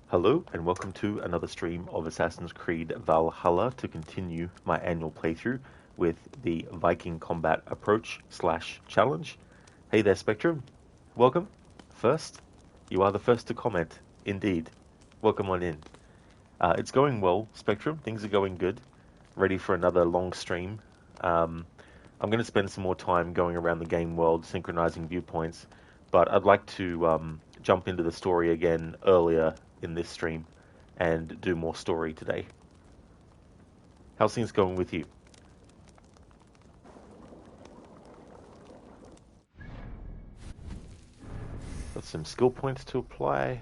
Hello and welcome to another stream of Assassin's Creed Valhalla to continue my annual playthrough with the Viking Kombat approach/challenge. Hey there, Spectrum. Welcome. First, you are the first to comment. Indeed. Welcome on in. It's going well, Spectrum. Things are going good. Ready for another long stream. I'm going to spend some more time going around the game world, synchronizing viewpoints, but I'd like to jump into the story again earlier in this stream and do more story today. How's things going with you? Got some skill points to apply.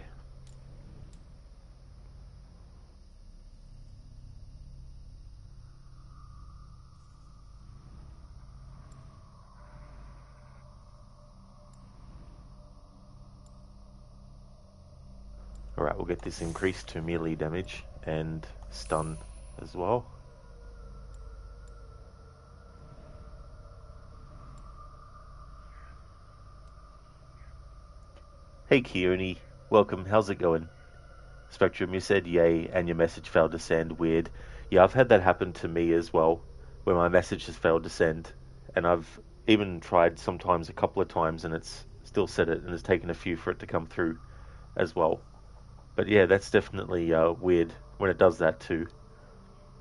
Alright, we'll get this increased to melee damage and stun as well. Hey Keone, welcome, how's it going? Spectrum, you said yay and your message failed to send. Weird. Yeah, I've had that happen to me as well, where my message has failed to send, and I've even tried sometimes a couple of times and it's still said it, and it's taken a few for it to come through as well. But yeah, that's definitely weird when it does that too.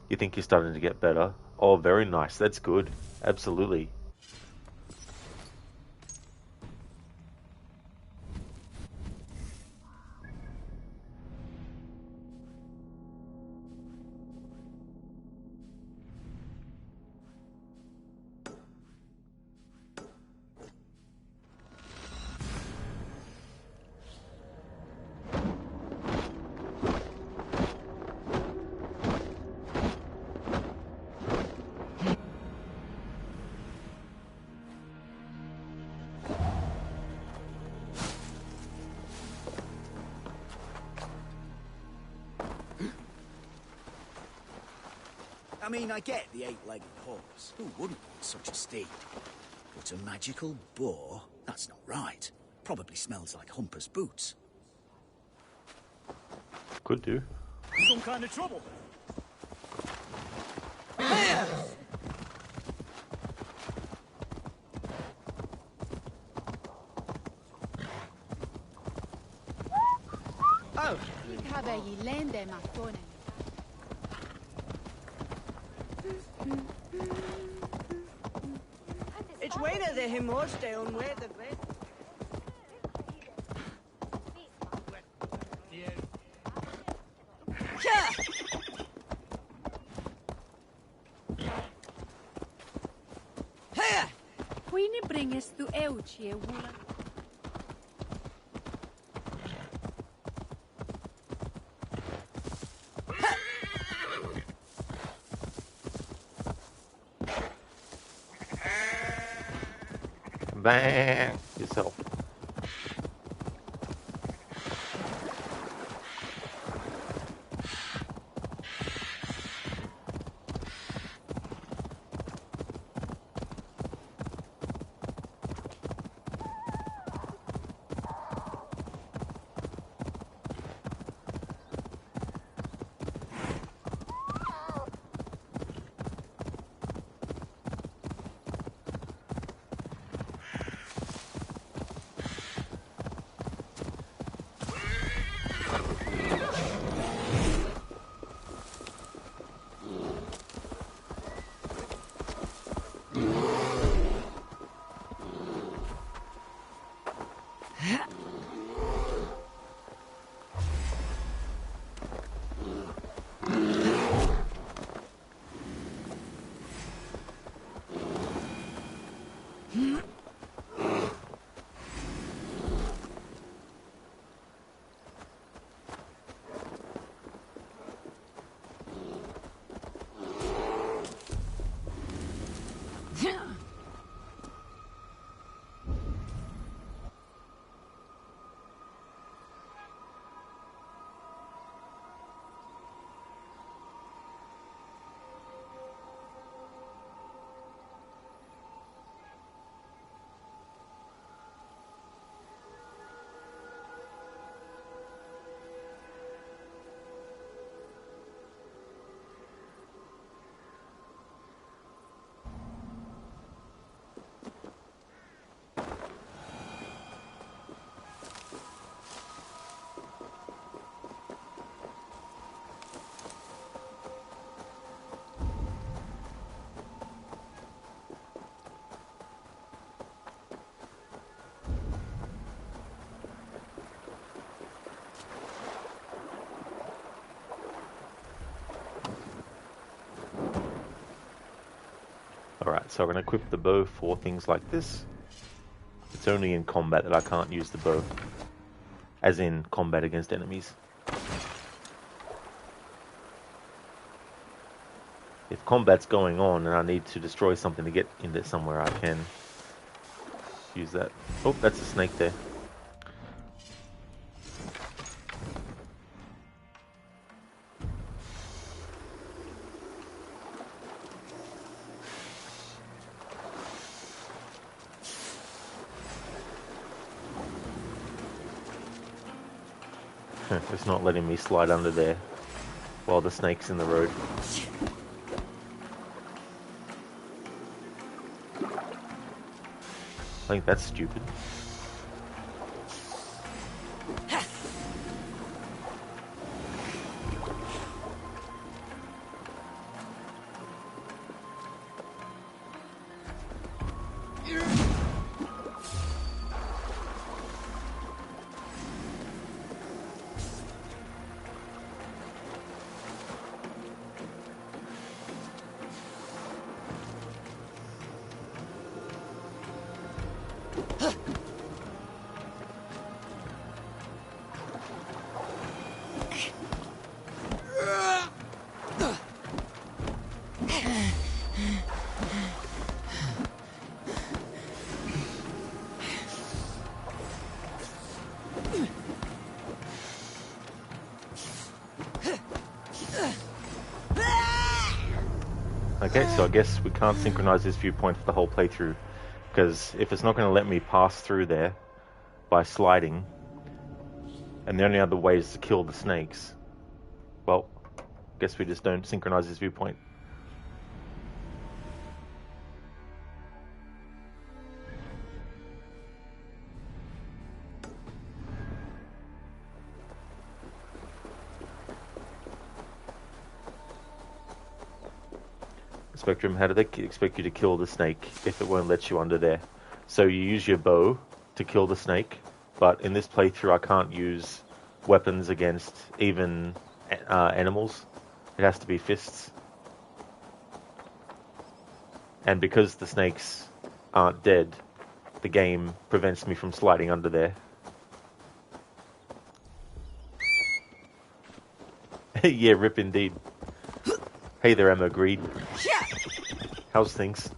You think you're starting to get better. Oh, very nice. That's good. Absolutely. I mean, I get the eight-legged horse. Who wouldn't want such a steed? But a magical boar? That's not right. Probably smells like Humper's boots. Could do. Some kind of trouble. Oh! It's weirder the himoste on where the bed. Queenie bringes to Euchie wula. Bang yourself. so I'm going to equip the bow for things like this. It's only in combat that I can't use the bow, as in combat against enemies. If combat's going on and I need to destroy something to get in there somewhere, I can use that. Oh, that's a snake there. It's not letting me slide under there while the snake's in the road. I think that's stupid. Okay, so I guess we can't synchronize this viewpoint for the whole playthrough, because if it's not going to let me pass through there by sliding, and the only other way is to kill the snakes, well, I guess we just don't synchronize this viewpoint. Spectrum, how do they expect you to kill the snake if it won't let you under there? So you use your bow to kill the snake, but in this playthrough I can't use weapons against even animals. It has to be fists. And because the snakes aren't dead, the game prevents me from sliding under there. Yeah, rip indeed. Hey there, Emma Greed. How's things?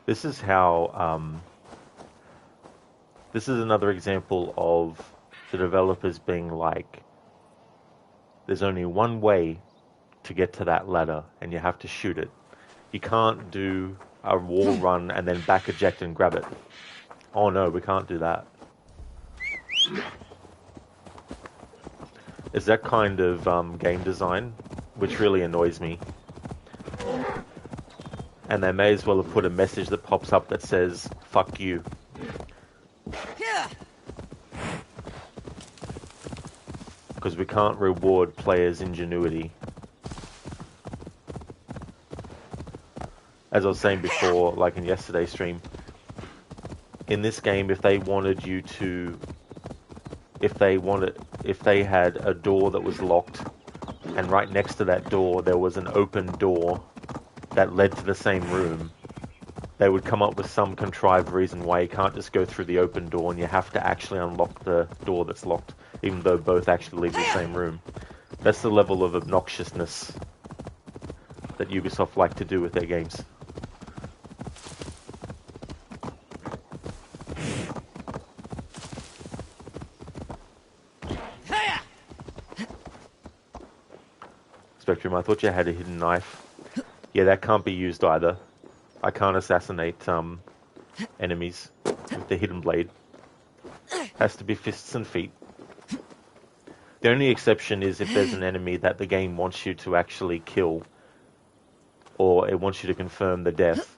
This is how, this is another example of the developers being like, there's only one way to get to that ladder, and you have to shoot it. You can't do a wall run and then back eject and grab it. Oh no, we can't do that. It's that kind of game design which really annoys me. And they may as well have put a message that pops up that says, fuck you. Because we can't reward players' ingenuity. As I was saying before, like in yesterday's stream, in this game, if they wanted you to... If they had a door that was locked, and right next to that door there was an open door that led to the same room, they would come up with some contrived reason why you can't just go through the open door and you have to actually unlock the door that's locked, even though both actually leave the same room. That's the level of obnoxiousness that Ubisoft like to do with their games. Spectrum, I thought you had a hidden knife. Yeah, that can't be used either. I can't assassinate enemies with the hidden blade. Has to be fists and feet. The only exception is if there's an enemy that the game wants you to actually kill, or it wants you to confirm the death,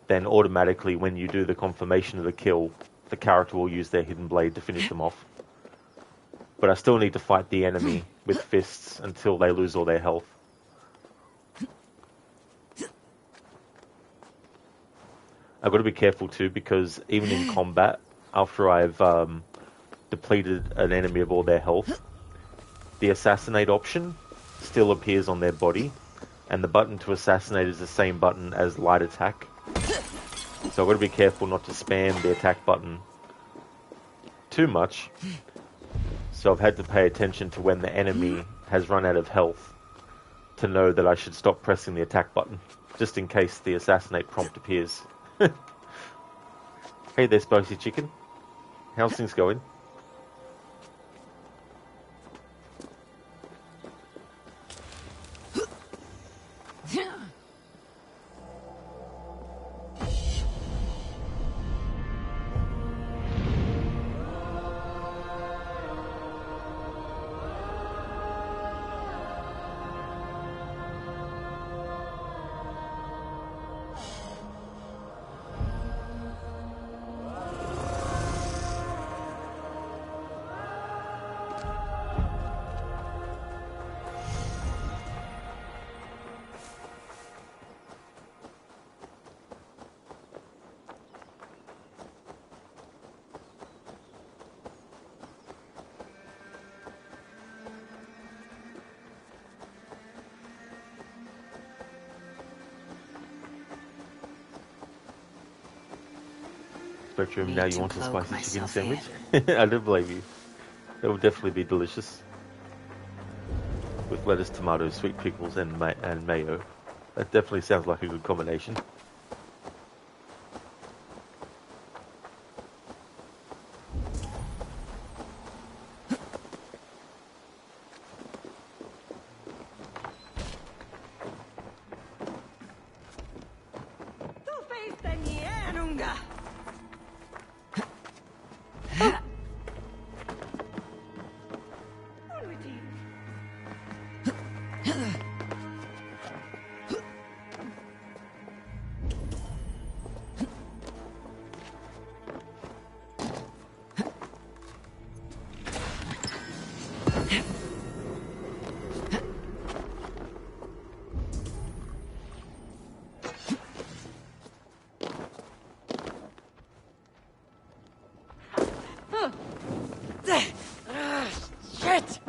then automatically when you do the confirmation of the kill, the character will use their hidden blade to finish them off. But I still need to fight the enemy with fists until they lose all their health. I've got to be careful too, because even in combat, after I've depleted an enemy of all their health, the assassinate option still appears on their body, and the button to assassinate is the same button as light attack. So I've got to be careful not to spam the attack button too much. So I've had to pay attention to when the enemy has run out of health to know that I should stop pressing the attack button, just in case the assassinate prompt appears. Hey there, Spicy Chicken. How's things going? Spectrum, now you want a spicy chicken sandwich? I don't blame you. That would definitely be delicious. With lettuce, tomatoes, sweet pickles, and mayo. That definitely sounds like a good combination. Shit!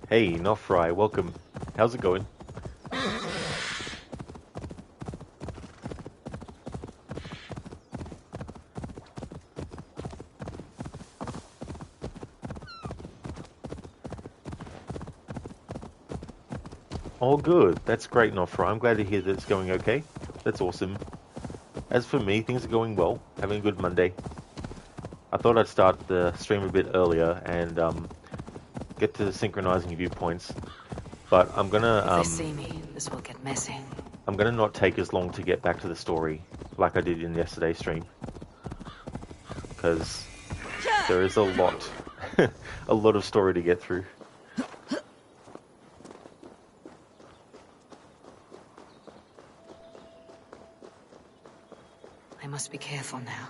Hey, Nofry, welcome. How's it going? Oh, good. That's great, Nofry. I'm glad to hear that it's going okay. That's awesome. As for me, things are going well. Having a good Monday. I thought I'd start the stream a bit earlier and get to synchronizing viewpoints, but I'm gonna If they see me, this will get messy. I'm gonna not take as long to get back to the story like I did in yesterday's stream, because there is a lot a lot of story to get through. I must be careful now.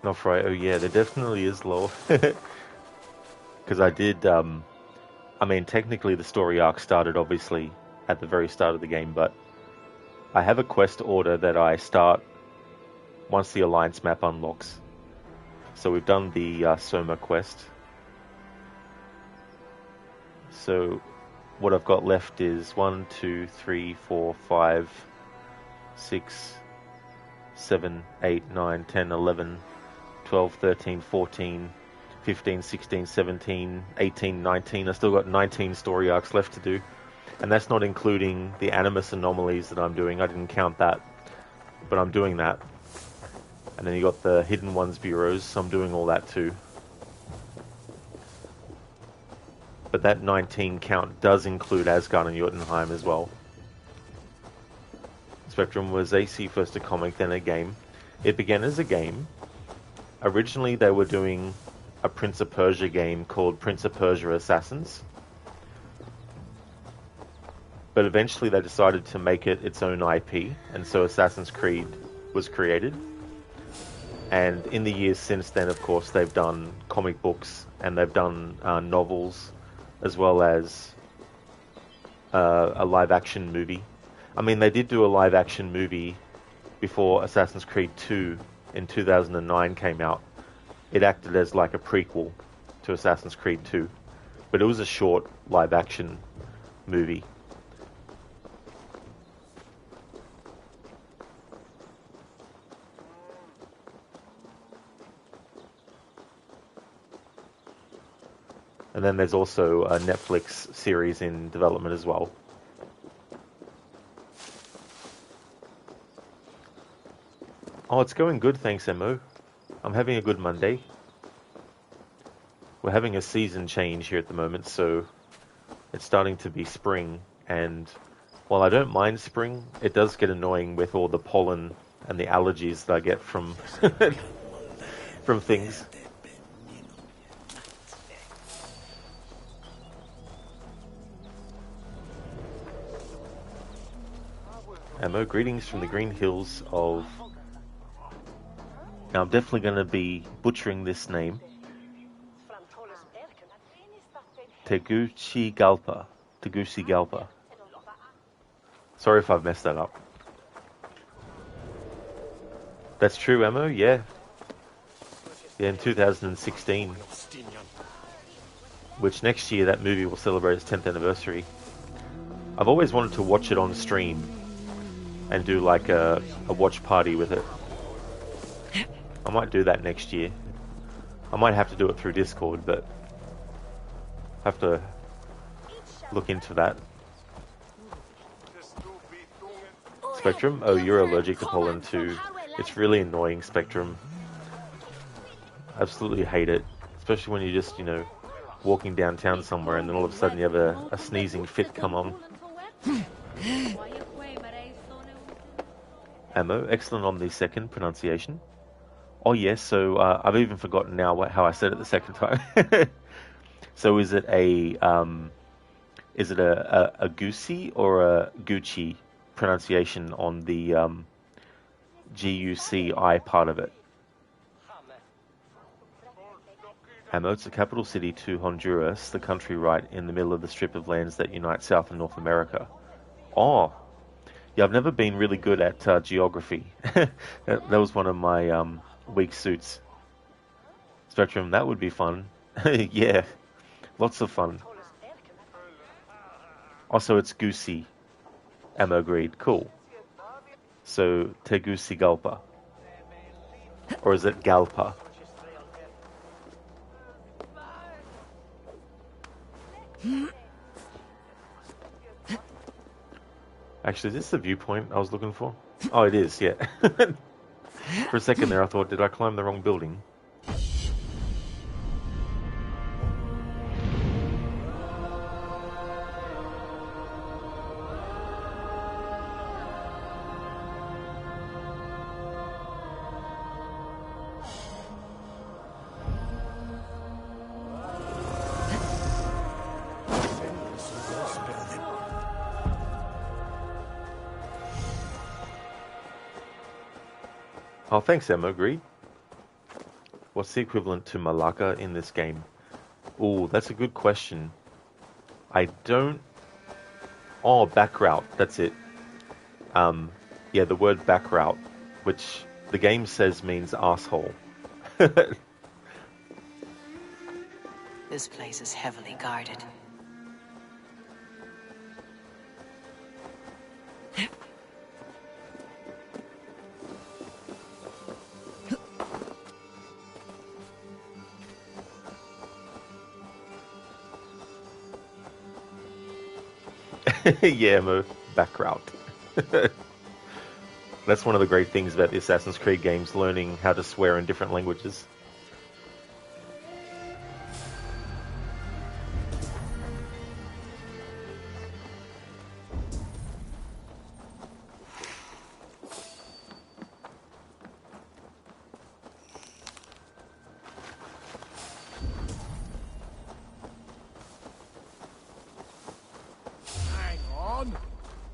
Not right. Oh yeah, there definitely is lore. Because I did, I mean, technically the story arc started obviously at the very start of the game, but I have a quest order that I start once the Alliance map unlocks. So we've done the Soma quest. So what I've got left is 1, 2, 3, 4, 5, 6, 7, 8, 9, 10, 11, 12, 13, 14, 15, 16, 17, 18, 19. I've still got 19 story arcs left to do. And that's not including the Animus anomalies that I'm doing. I didn't count that, but I'm doing that. And then you got the Hidden Ones bureaus, so I'm doing all that too. But that 19 count does include Asgard and Jotunheim as well. Spectrum was AC first a comic, then a game. It began as a game. Originally they were doing a Prince of Persia game called Prince of Persia Assassins. But eventually they decided to make it its own IP, and so Assassin's Creed was created. And in the years since then, of course, they've done comic books and they've done novels, as well as a live-action movie. I mean, they did do a live-action movie before Assassin's Creed 2 in 2009 came out. It acted as like a prequel to Assassin's Creed 2, but it was a short live-action movie. And then there's also a Netflix series in development as well. Oh, it's going good, thanks, Mo. I'm having a good Monday. We're having a season change here at the moment, so it's starting to be spring. And while I don't mind spring, it does get annoying with all the pollen and the allergies that I get from from things. Ammo, greetings from the green hills of... Now I'm definitely going to be butchering this name. Tegucigalpa. Tegucigalpa. Sorry if I've messed that up. That's true, Ammo, yeah. Yeah, in 2016. Which next year that movie will celebrate its 10th anniversary. I've always wanted to watch it on stream and do like a watch party with it. I might do that next year. I might have to do it through Discord, but have to look into that. Spectrum? Oh, you're allergic to pollen too. It's really annoying, Spectrum. Absolutely hate it. Especially when you're just, you know, walking downtown somewhere and then all of a sudden you have a sneezing fit come on. Ammo, excellent on the second pronunciation. Oh yes, so I've even forgotten now how I said it the second time. So is it a Goosey or a Gucci pronunciation on the Guci part of it? Ammo, it's the capital city to Honduras, the country right in the middle of the strip of lands that unite South and North America. Oh, yeah, I've never been really good at geography. That was one of my weak suits. Spectrum, that would be fun. Yeah, lots of fun. Also, it's Goosey. Ammo agreed. Cool. So, Tegucigalpa. Or is it Galpa? Actually, is this the viewpoint I was looking for? Oh, it is, yeah. For a second there, I thought, did I climb the wrong building? Oh, thanks, Emma. Agreed. What's the equivalent to Malacca in this game? Oh, that's a good question. I don't... Oh, back route. That's it. Yeah, the word back route, which the game says means asshole. This place is heavily guarded. Yeah, Mo, back route. That's one of the great things about the Assassin's Creed games, learning how to swear in different languages.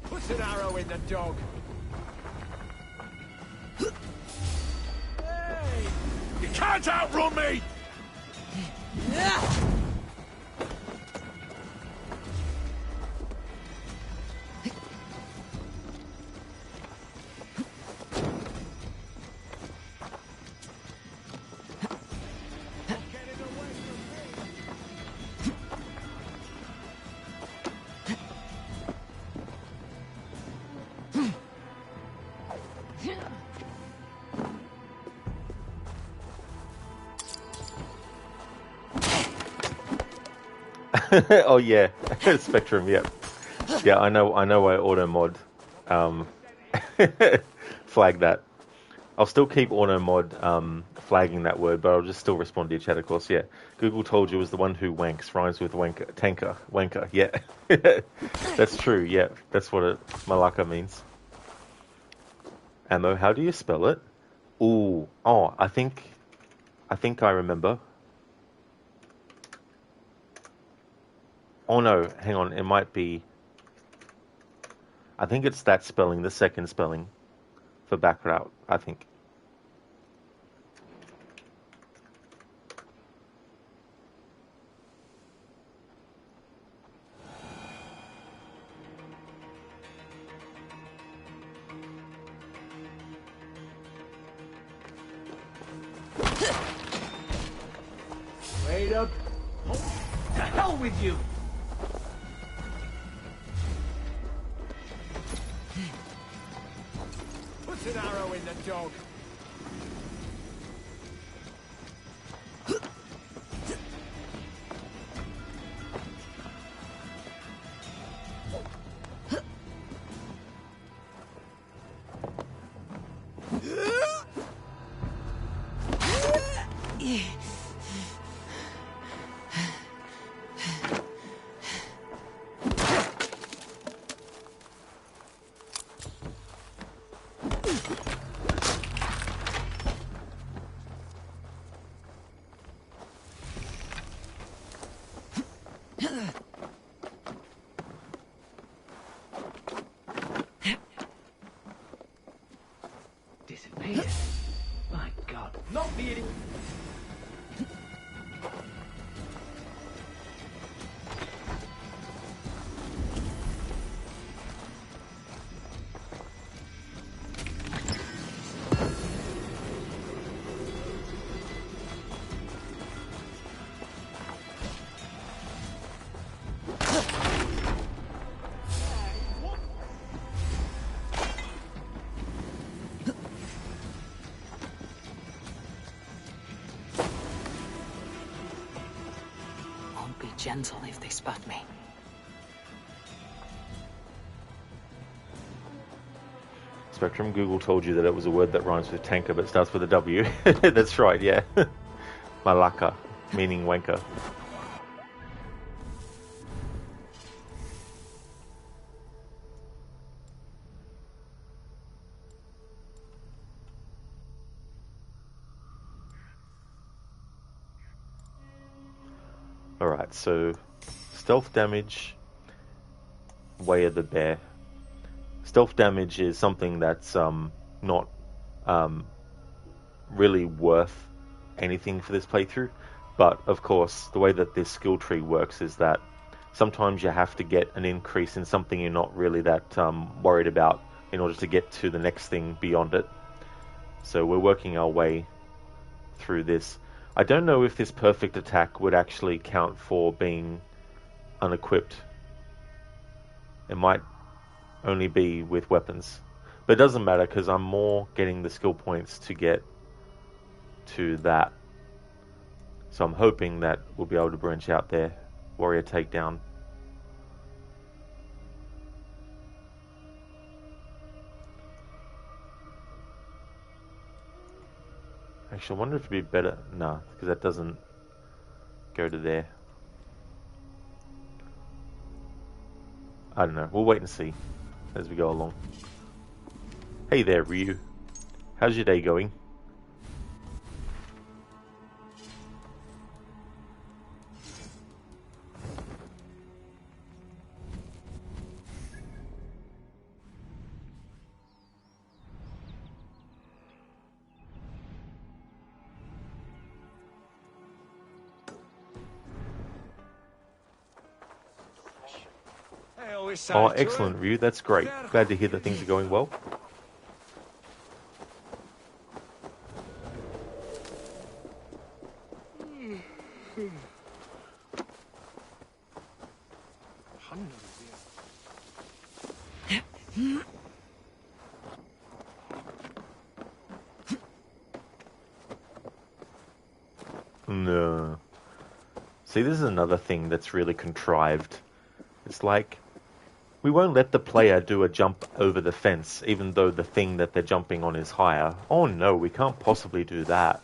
Put an arrow in the dog. Hey! You can't outrun me! Oh yeah, Spectrum. Yep. Yeah, I know. I auto mod. Flag that. I'll still keep auto mod flagging that word, but I'll just still respond to your chat, of course. Yeah. Google told you was the one who wanks rhymes with wanker. Tanker. Wanker. Yeah. That's true. Yeah. That's what Malacca means. Ammo. How do you spell it? Ooh. Oh, I think I remember. Oh no, hang on, it might be... I think it's that spelling, the second spelling for background, I think. Wait up. To hell with you! Put an arrow in the dog. Disappeared. My God, not the idiot. Gentle if they spot me. Spectrum, Google told you that it was a word that rhymes with tanker but starts with a W. That's right, yeah. Malaka, meaning wanker. Alright, so stealth damage, Way of the Bear. Stealth damage is something that's not really worth anything for this playthrough, but of course the way that this skill tree works is that sometimes you have to get an increase in something you're not really that worried about in order to get to the next thing beyond it. So we're working our way through this. I don't know if this perfect attack would actually count for being unequipped. It might only be with weapons. But it doesn't matter because I'm more getting the skill points to get to that. So I'm hoping that we'll be able to branch out there. Warrior takedown. Actually, I wonder if it'd be better. No, because that doesn't go to there. I don't know. We'll wait and see as we go along. Hey there, Ryu. How's your day going? Oh, excellent, Ryu. That's great. Glad to hear that things are going well. No. See, this is another thing that's really contrived. It's like, we won't let the player do a jump over the fence, even though the thing that they're jumping on is higher. Oh no, we can't possibly do that.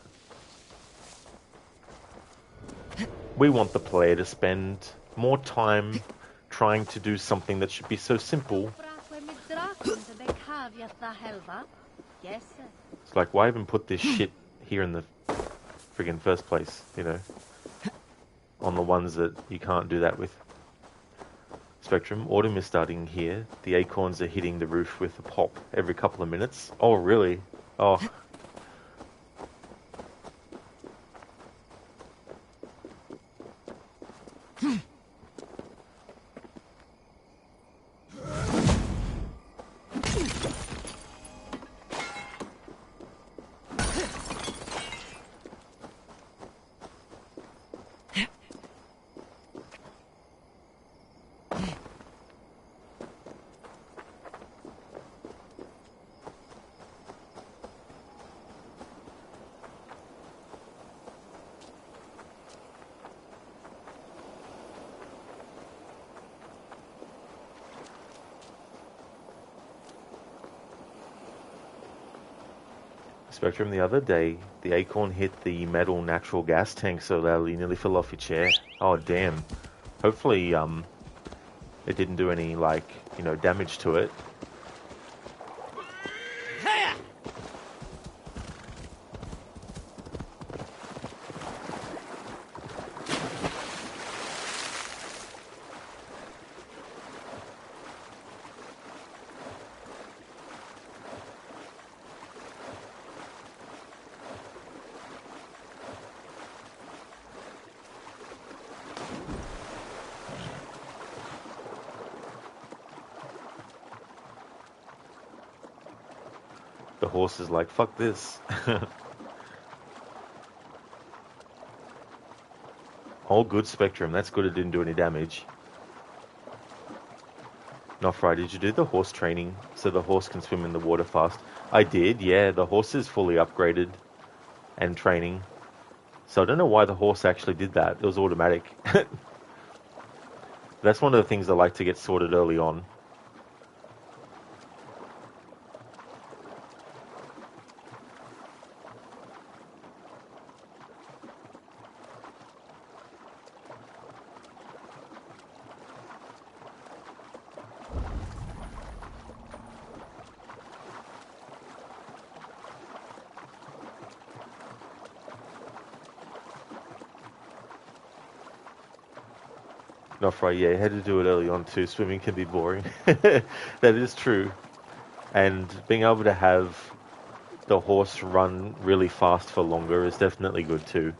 We want the player to spend more time trying to do something that should be so simple. It's like, why even put this shit here in the friggin' first place, you know? On the ones that you can't do that with. Spectrum, autumn is starting here. The acorns are hitting the roof with a pop every couple of minutes. Oh, really? Oh. Spectrum, the other day, the acorn hit the metal natural gas tank so loudly you nearly fell off your chair. Oh, damn. Hopefully, it didn't do any, like, you know, damage to it. The horse is like, fuck this. All good, Spectrum. That's good it didn't do any damage. Nofri, did you do the horse training so the horse can swim in the water fast? I did, yeah. The horse is fully upgraded and training. So I don't know why the horse actually did that. It was automatic. That's one of the things I like to get sorted early on. Nofri, yeah, had to do it early on too. Swimming can be boring. That is true. And being able to have the horse run really fast for longer is definitely good too.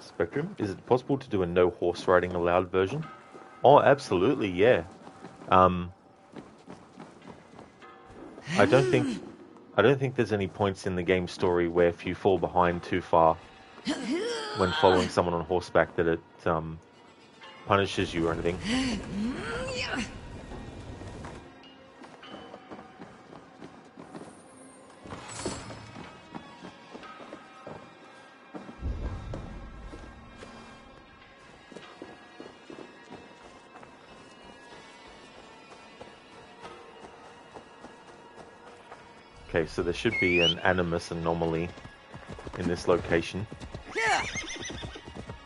Spectrum, is it possible to do a no horse riding allowed version? Oh, absolutely, yeah. I don't think there's any points in the game story where if you fall behind too far when following someone on horseback that it punishes you or anything. Okay, so there should be an animus anomaly in this location.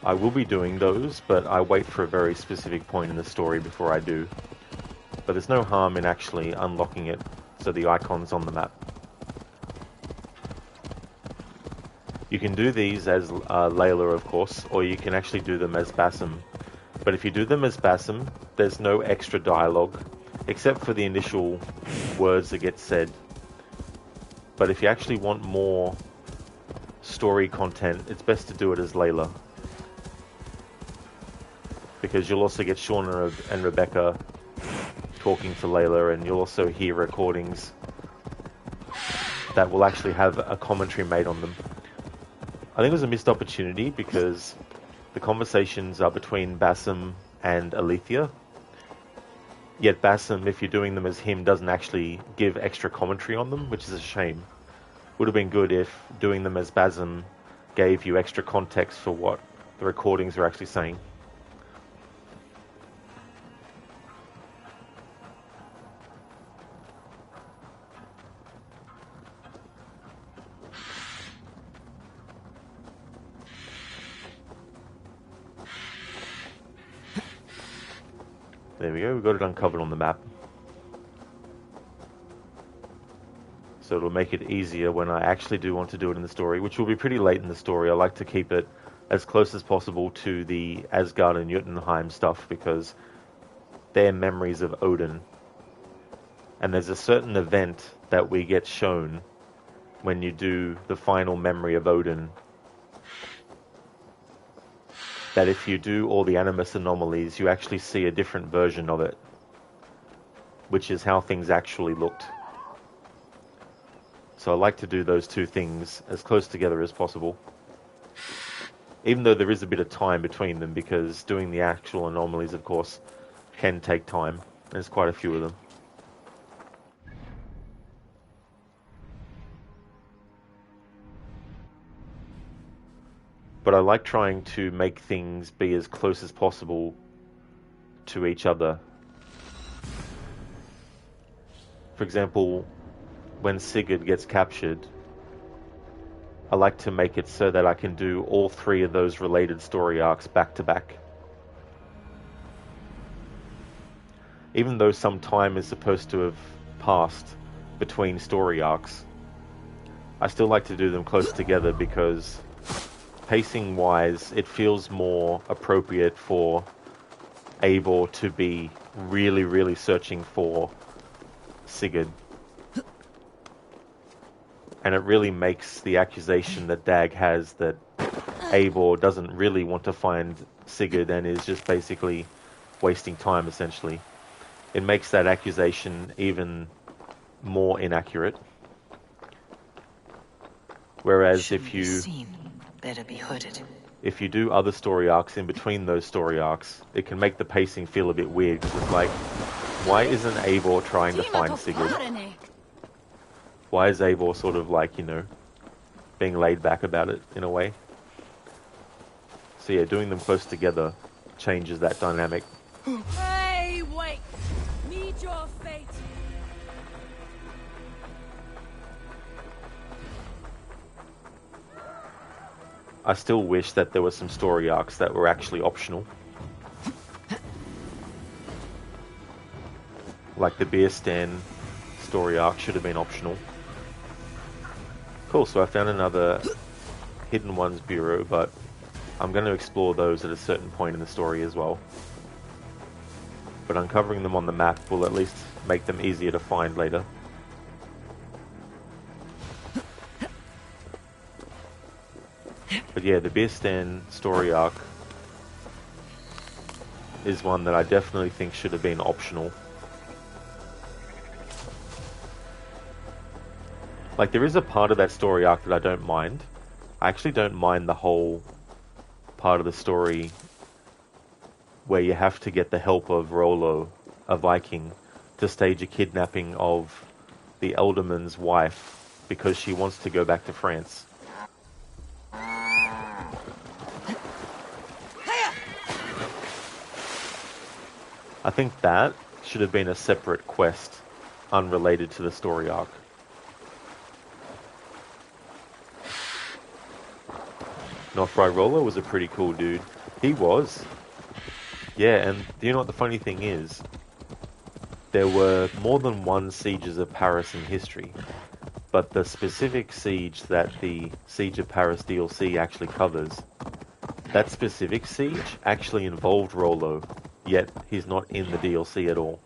I will be doing those, but I wait for a very specific point in the story before I do. But there's no harm in actually unlocking it, so the icon's on the map. You can do these as Layla, of course, or you can actually do them as Basim. But if you do them as Basim, there's no extra dialogue, except for the initial words that get said. But if you actually want more story content, it's best to do it as Layla. Because you'll also get Shauna and Rebecca talking to Layla, and you'll also hear recordings that will actually have a commentary made on them. I think it was a missed opportunity because the conversations are between Bassam and Alethea. Yet Bassam, if you're doing them as him, doesn't actually give extra commentary on them, which is a shame. Would have been good if doing them as Bassam gave you extra context for what the recordings are actually saying. There we go, we've got it uncovered on the map. So it'll make it easier when I actually do want to do it in the story, which will be pretty late in the story. I like to keep it as close as possible to the Asgard and Jotunheim stuff because they're memories of Odin. And there's a certain event that we get shown when you do the final memory of Odin, that if you do all the animus anomalies, you actually see a different version of it, which is how things actually looked. So I like to do those two things as close together as possible, even though there is a bit of time between them, because doing the actual anomalies, of course, can take time. There's quite a few of them. But I like trying to make things be as close as possible to each other. For example, when Sigurd gets captured, I like to make it so that I can do all three of those related story arcs back to back. Even though some time is supposed to have passed between story arcs, I still like to do them close together because pacing wise, it feels more appropriate for Eivor to be really, really searching for Sigurd. And it really makes the accusation that Dag has that Eivor doesn't really want to find Sigurd and is just basically wasting time, essentially. It makes that accusation even more inaccurate. Whereas if you better be hooded. If you do other story arcs in between those story arcs, it can make the pacing feel a bit weird, because it's like, why isn't Eivor trying to find Sigurd? Why is Eivor sort of like, you know, being laid back about it in a way? So yeah, doing them close together changes that dynamic. Hey, wait! Meet your fate! I still wish that there were some story arcs that were actually optional. Like the beer stand story arc should have been optional. Cool, so I found another Hidden Ones bureau, but I'm going to explore those at a certain point in the story as well. But uncovering them on the map will at least make them easier to find later. But yeah, the beer stand story arc is one that I definitely think should have been optional. Like, there is a part of that story arc that I don't mind. I actually don't mind the whole part of the story where you have to get the help of Rollo, a Viking, to stage a kidnapping of the Elderman's wife because she wants to go back to France. I think that should have been a separate quest, unrelated to the story arc. Nofri Rollo was a pretty cool dude. He was. Yeah, and do you know what the funny thing is? There were more than one sieges of Paris in history, but the specific siege that the Siege of Paris DLC actually covers, that specific siege actually involved Rollo, yet he's not in the DLC at all.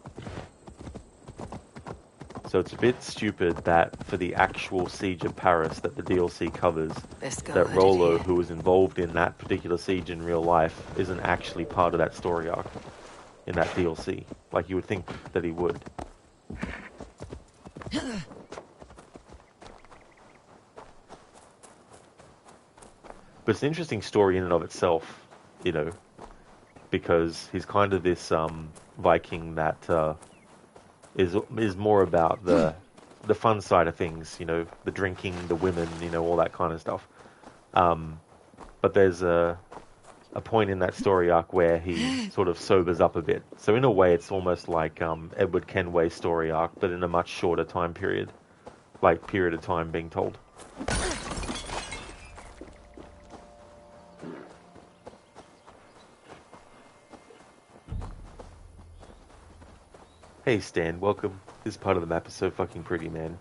So it's a bit stupid that for the actual Siege of Paris that the DLC covers, that Rollo, who was involved in that particular siege in real life, isn't actually part of that story arc in that DLC. Like you would think that he would. But it's an interesting story in and of itself, you know, because he's kind of this Viking that is more about the fun side of things, you know, the drinking, the women, you know, all that kind of stuff. But there's a point in that story arc where he sort of sobers up a bit. So in a way, it's almost like Edward Kenway's story arc, but in a much shorter time period, like period of time being told. Hey Stan, welcome. This part of the map is so fucking pretty, man.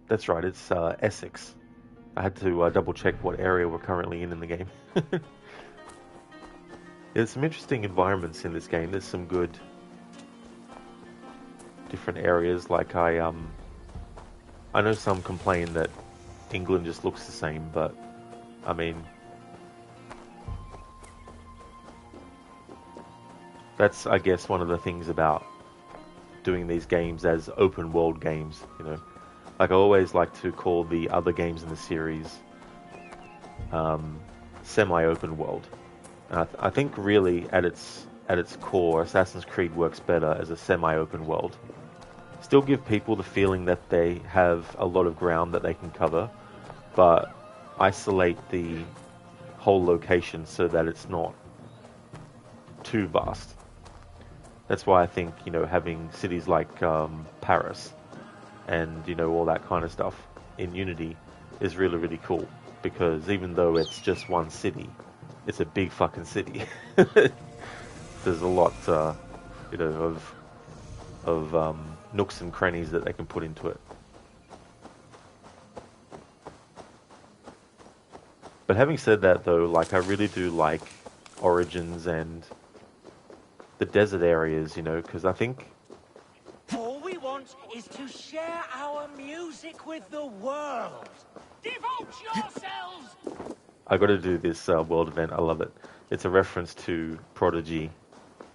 That's right, it's Essex. I had to double check what area we're currently in the game. There's some interesting environments in this game. There's some good different areas. Like I know some complain that England just looks the same, but I mean, that's I guess one of the things about doing these games as open world games, you know. Like I always like to call the other games in the series semi-open world. And I think really at its core, Assassin's Creed works better as a semi-open world. Still give people the feeling that they have a lot of ground that they can cover, but isolate the whole location so that it's not too vast. That's why I think, you know, having cities like Paris and, you know, all that kind of stuff in Unity is really, really cool. Because even though it's just one city, it's a big fucking city. There's a lot, you know, of nooks and crannies that they can put into it. But having said that, though, like I really do like Origins and the desert areas, you know, because I think All we want is to share our music with the world. Devote yourselves! I got to do this world event. I love it. It's a reference to Prodigy,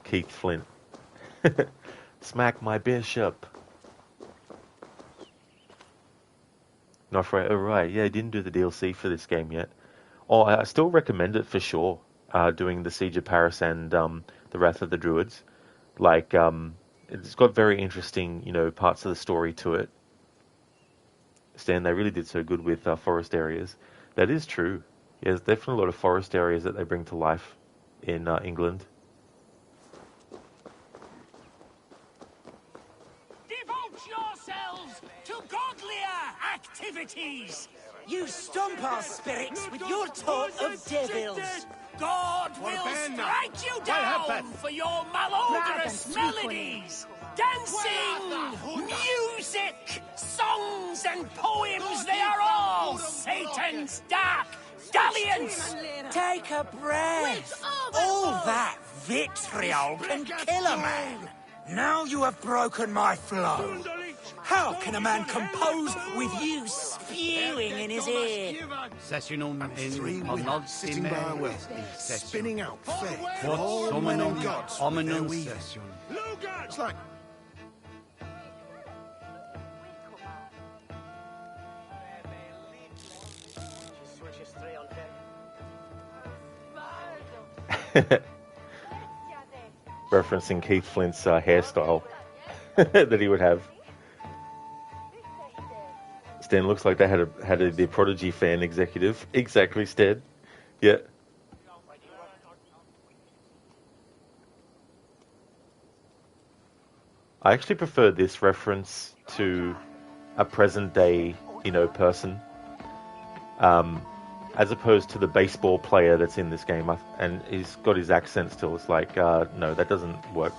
Keith Flint. Smack my bishop. Not right. Oh, right. Yeah, I didn't do the DLC for this game yet. Oh, I still recommend it for sure. Doing the Siege of Paris and the Wrath of the Druids. Like, it's got very interesting, you know, parts of the story to it. Stan, they really did so good with forest areas. That is true. Yeah, there's definitely a lot of forest areas that they bring to life in England. Devote yourselves to godlier activities! You stomp our spirits with your talk of devils. God will strike you down for your malodorous melodies! Dancing, music, songs and poems, they are all Satan's dark dalliance! Take a breath. All that vitriol can kill a man. Now you have broken my flow. How can a man compose with you spewing in his ear? Sessionum Three in women sitting by a well, spinning out fair for all Dominum gods. Ominum Weaving. Session. It's like Referencing Keith Flint's hairstyle that he would have. Stan, looks like they had the Prodigy fan executive. Exactly, Stan. Yeah. I actually prefer this reference to a present day, you know, person, as opposed to the baseball player that's in this game. And he's got his accent still. It's like, no, that doesn't work.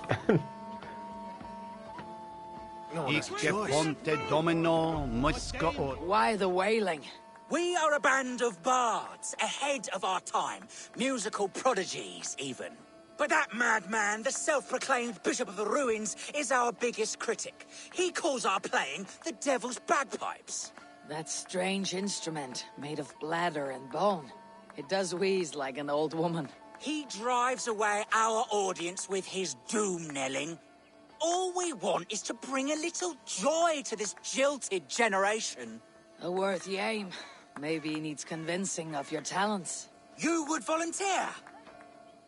no one has a Ike choice. Ponte Domino Musca. Why the wailing? We are a band of bards, ahead of our time. Musical prodigies, even. But that madman, the self-proclaimed Bishop of the Ruins, is our biggest critic. He calls our playing the Devil's Bagpipes. That strange instrument, made of bladder and bone. It does wheeze like an old woman. He drives away our audience with his doom-knelling. All we want is to bring a little joy to this jilted generation. A worthy aim. Maybe he needs convincing of your talents. You would volunteer?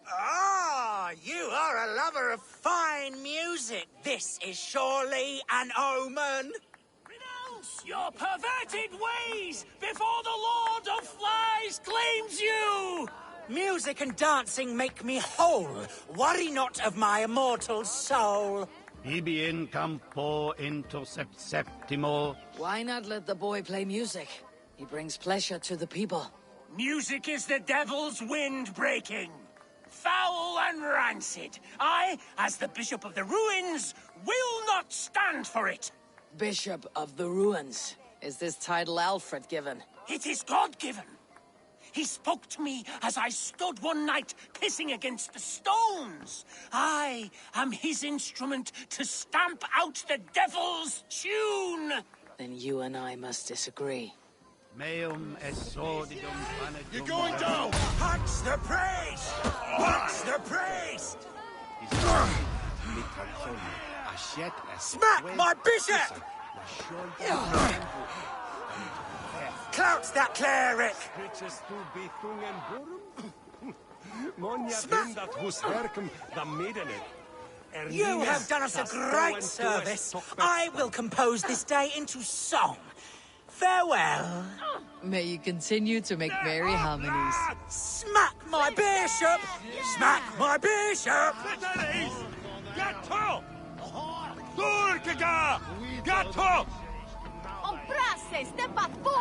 Ah, you are a lover of fine music. This is surely an omen. Renounce your perverted ways before the Lord of Flies claims you! Music and dancing make me whole. Worry not of my immortal soul. Ibi in campo intercept septimo. Why not let the boy play music? He brings pleasure to the people. Music is the devil's wind breaking. Foul and rancid. I, as the Bishop of the Ruins, will not stand for it. Bishop of the Ruins. Is this title Alfred given? It is God-given. He spoke to me as I stood one night pissing against the stones. I am his instrument to stamp out the devil's tune. Then you and I must disagree. Meum esodidum panetum. You're going down! Punch the priest! Punch the priest! Smack my bishop! Clout that cleric! You have done us a great service. I will compose this day into song. Farewell. May you continue to make merry harmonies. Smack my bishop! Smack my bishop!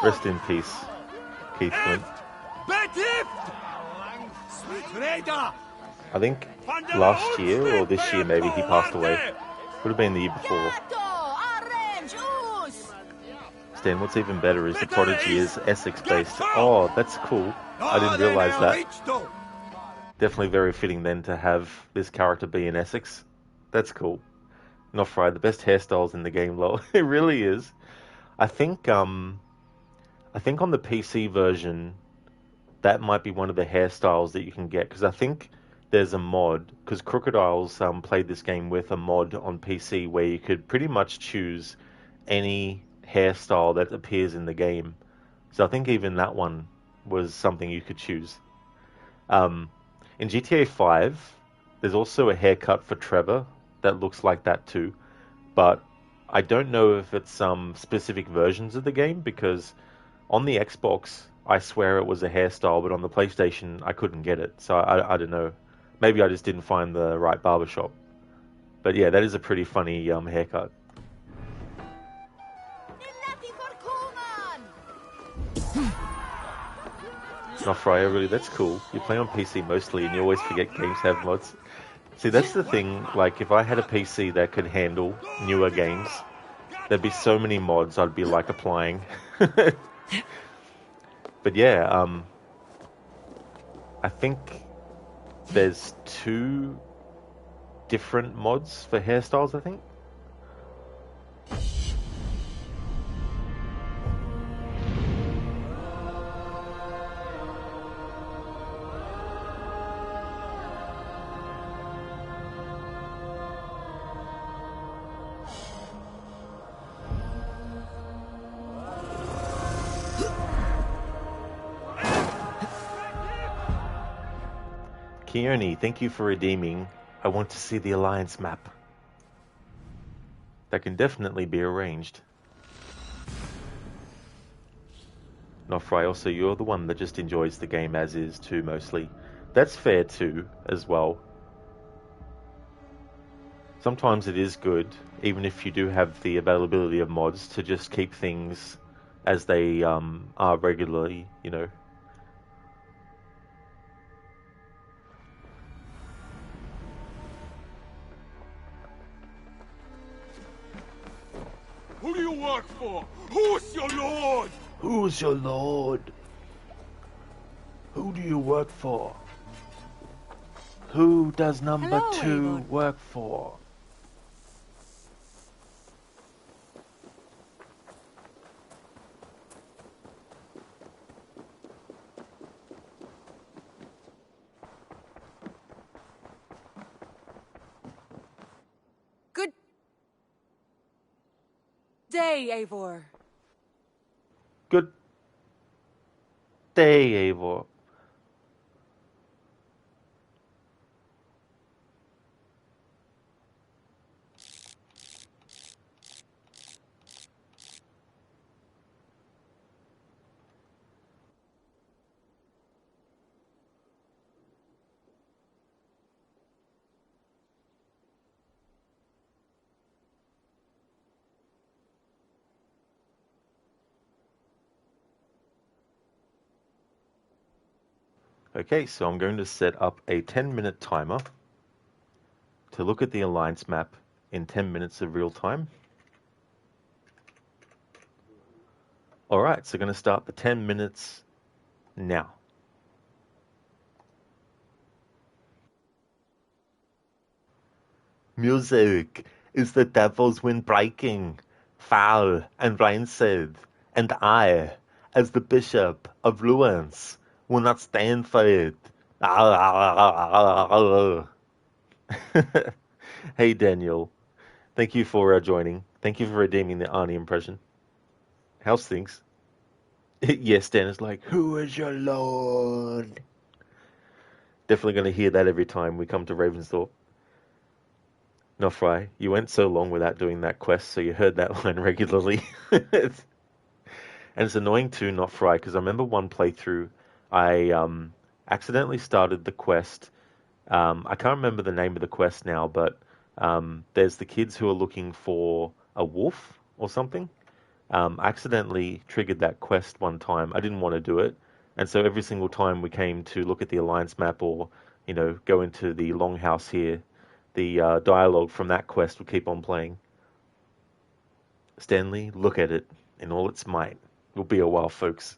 Rest in peace, Keith Flint. I think last year or this year maybe he passed away. Would have been the year before. Stan, what's even better is the Prodigy is Essex based. Oh, that's cool. I didn't realise that. Definitely very fitting then to have this character be in Essex. That's cool. Not fried. The best hairstyles in the game, lol. It really is. I think on the PC version, that might be one of the hairstyles that you can get, because I think there's a mod, because Crocodiles played this game with a mod on PC where you could pretty much choose any hairstyle that appears in the game. So I think even that one was something you could choose. In GTA 5, there's also a haircut for Trevor that looks like that too, but I don't know if it's specific versions of the game, because on the Xbox, I swear it was a hairstyle, but on the PlayStation, I couldn't get it. So I don't know. Maybe I just didn't find the right barbershop. But yeah, that is a pretty funny haircut. Not Fryer, really, that's cool. You play on PC mostly, and you always forget games have mods. See, that's the thing, like, if I had a PC that could handle newer games, there'd be so many mods I'd be, like, applying. But yeah, I think there's 2 different mods for hairstyles, I think. Keone, thank you for redeeming. I want to see the Alliance map. That can definitely be arranged. Nofry, also you're the one that just enjoys the game as is too, mostly. That's fair too, as well. Sometimes it is good, even if you do have the availability of mods, to just keep things as they are regularly, you know. Who do you work for? Who's your lord? Who's your lord? Who do you work for? Who does number Hello, 2 Eivor. work for? day, Eivor. Good day, Eivor. Okay, so I'm going to set up a 10-minute timer to look at the alliance map in 10 minutes of real time. Alright, so going to start the 10 minutes now. Music is the devil's wind breaking, foul and rancid, and I, as the Bishop of Ruins, will not stand for it. Hey Daniel, thank you for joining. Thank you for redeeming the Arnie impression. How's things? Yes, Dan is like, who is your lord? Definitely going to hear that every time we come to Ravensthorpe. Nofry, you went so long without doing that quest, so you heard that line regularly. And it's annoying too, Nofry, because I remember one playthrough, I accidentally started the quest. I can't remember the name of the quest now, but there's the kids who are looking for a wolf or something. I accidentally triggered that quest one time. I didn't want to do it. And so every single time we came to look at the alliance map or, you know, go into the longhouse here, the dialogue from that quest would keep on playing. Stanley, look at it in all its might. It'll be a while, folks.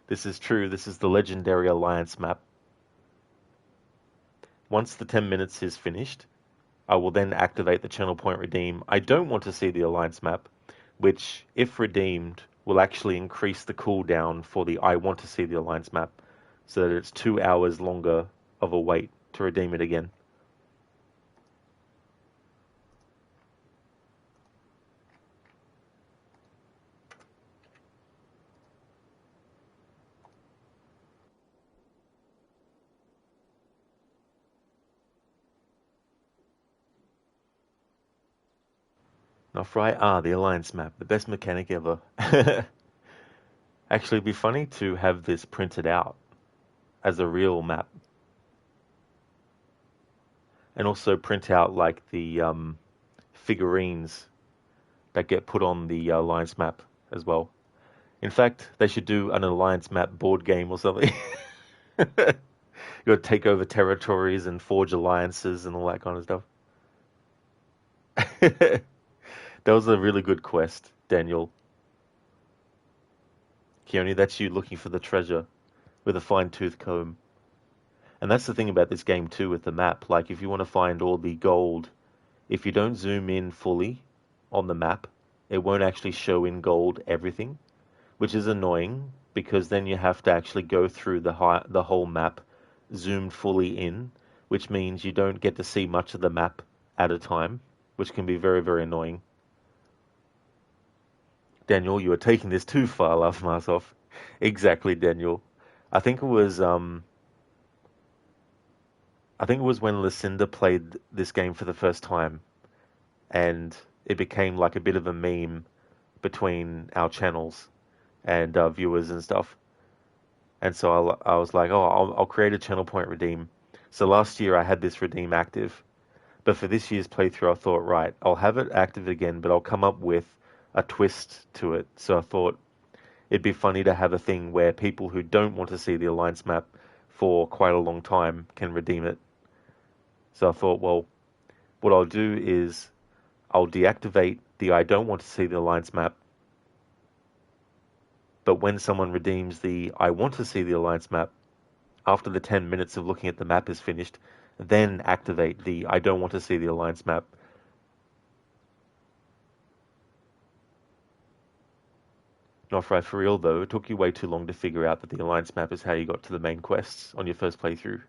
This is true. This is the legendary alliance map. Once the 10 minutes is finished, I will then activate the channel point redeem. I don't want to see the alliance map, which, if redeemed, will actually increase the cooldown for the I want to see the alliance map, so that it's 2 hours longer of a wait to redeem it again. Nofry, the alliance map, the best mechanic ever. Actually, it'd be funny to have this printed out as a real map. And also print out like the figurines that get put on the alliance map as well. In fact, they should do an alliance map board game or something. You got to take over territories and forge alliances and all that kind of stuff. That was a really good quest, Daniel. Keone, that's you looking for the treasure with a fine-tooth comb. And that's the thing about this game too with the map. Like, if you want to find all the gold, if you don't zoom in fully on the map, it won't actually show in gold everything, which is annoying because then you have to actually go through the whole map zoomed fully in, which means you don't get to see much of the map at a time, which can be very, very annoying. Daniel, you are taking this too far, Love Marsov. Exactly, Daniel. I think it was when Lucinda played this game for the first time, and it became like a bit of a meme between our channels and viewers and stuff. And so I was like, oh, I'll create a channel point redeem. So last year I had this redeem active, but for this year's playthrough I thought, right, I'll have it active again, but I'll come up with a twist to it. So I thought it'd be funny to have a thing where people who don't want to see the alliance map for quite a long time can redeem it. So I thought, well, what I'll do is I'll deactivate the I don't want to see the alliance map, but when someone redeems the I want to see the alliance map, after the 10 minutes of looking at the map is finished, then activate the I don't want to see the alliance map. Not right for real though, it took you way too long to figure out that the alliance map is how you got to the main quests on your first playthrough.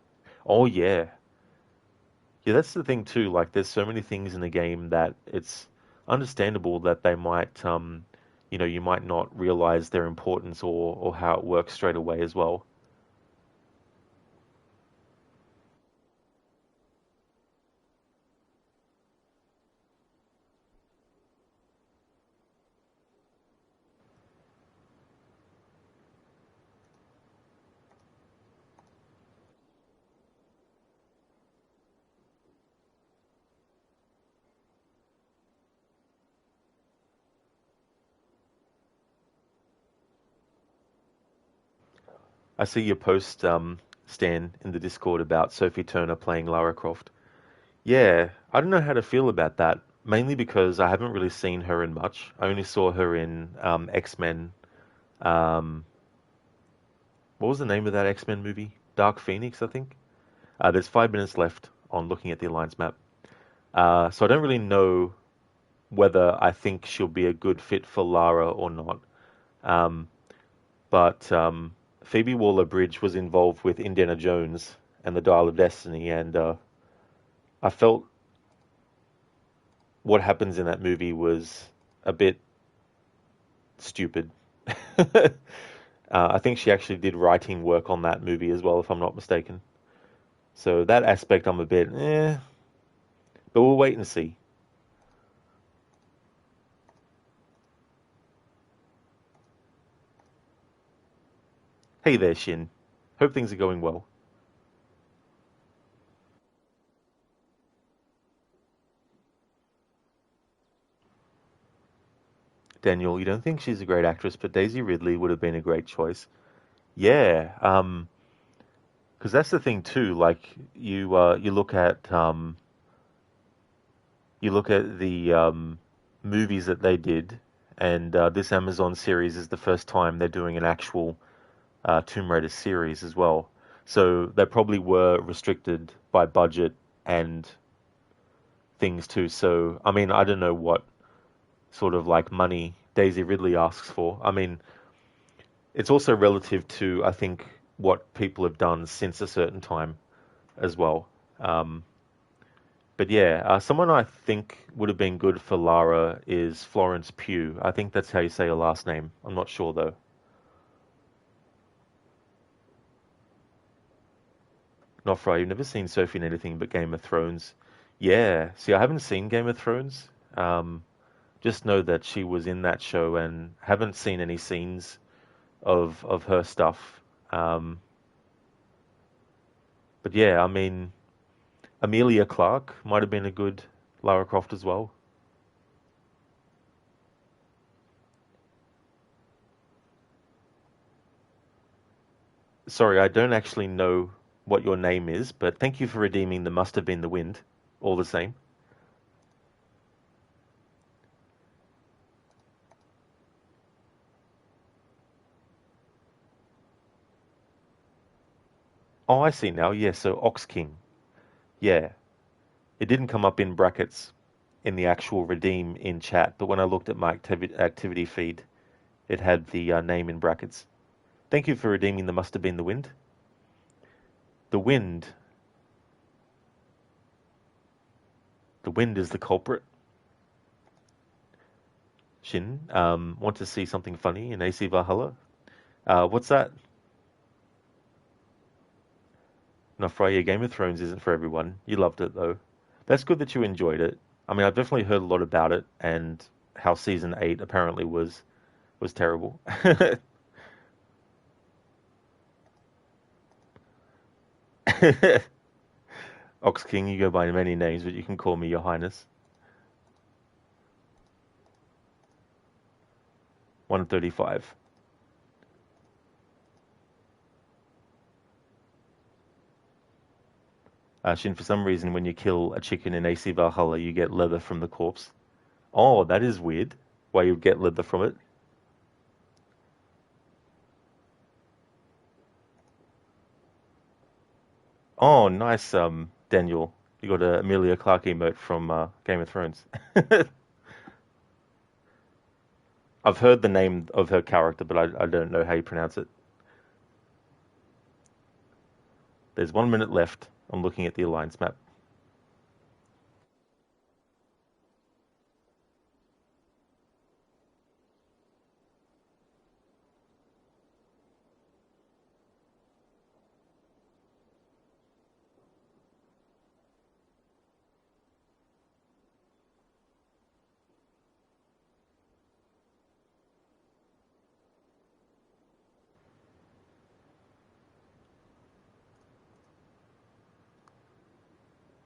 Oh yeah. Yeah, that's the thing too, like there's so many things in the game that it's understandable that they might, you might not realize their importance or how it works straight away as well. I see your post, Stan, in the Discord about Sophie Turner playing Lara Croft. Yeah, I don't know how to feel about that, mainly because I haven't really seen her in much. I only saw her in X-Men. Um, what was the name of that X-Men movie? Dark Phoenix, I think. There's 5 minutes left on looking at the Alliance map. So I don't really know whether I think she'll be a good fit for Lara or not. Um, but Phoebe Waller-Bridge was involved with Indiana Jones and the Dial of Destiny, and I felt what happens in that movie was a bit stupid. I think she actually did writing work on that movie as well, if I'm not mistaken. So that aspect I'm a bit, but we'll wait and see. Hey there, Shin. Hope things are going well. Daniel, you don't think she's a great actress, but Daisy Ridley would have been a great choice. Yeah, because that's the thing too. Like you look at the movies that they did, and this Amazon series is the first time they're doing an actual Tomb Raider series as well. So they probably were restricted by budget and things too. So I mean, I don't know what sort of like money Daisy Ridley asks for. I mean, it's also relative to, I think, what people have done since a certain time as well. Um, but yeah, someone I think would have been good for Lara is Florence Pugh. I think that's how you say her last name. I'm not sure though. Nofra, you've never seen Sophie in anything but Game of Thrones. Yeah, see, I haven't seen Game of Thrones. Um, just know that she was in that show and haven't seen any scenes of her stuff. Um, but yeah, I mean, Amelia Clark might have been a good Lara Croft as well. Sorry, I don't actually know what your name is, but thank you for redeeming the Must Have Been the Wind, all the same. Oh, I see now. Yeah, so Ox King. Yeah, it didn't come up in brackets in the actual redeem in chat, but when I looked at my activity feed, it had the name in brackets. Thank you for redeeming the Must Have Been the Wind. The wind. The wind is the culprit. Shin, want to see something funny in AC Valhalla? What's that? No, Freya, Game of Thrones isn't for everyone. You loved it though. That's good that you enjoyed it. I mean, I've definitely heard a lot about it and how season 8 apparently was terrible. Ox King, you go by many names, but you can call me Your Highness. 135. Shin, for some reason, when you kill a chicken in AC Valhalla, you get leather from the corpse. Oh, that is weird. Why you get leather from it? Oh, nice, Daniel. You got a Amelia Clark emote from Game of Thrones. I've heard the name of her character, but I don't know how you pronounce it. There's 1 minute left. I'm looking at the Alliance map.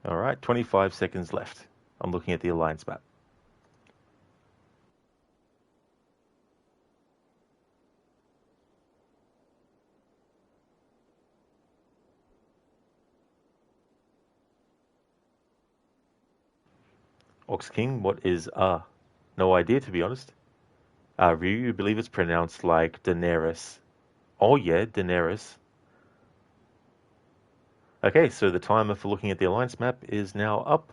Alright, 25 seconds left. I'm looking at the alliance map. Ox King, what is no idea, to be honest. Ryu, you believe it's pronounced like Daenerys. Oh yeah, Daenerys. Okay, so the timer for looking at the alliance map is now up.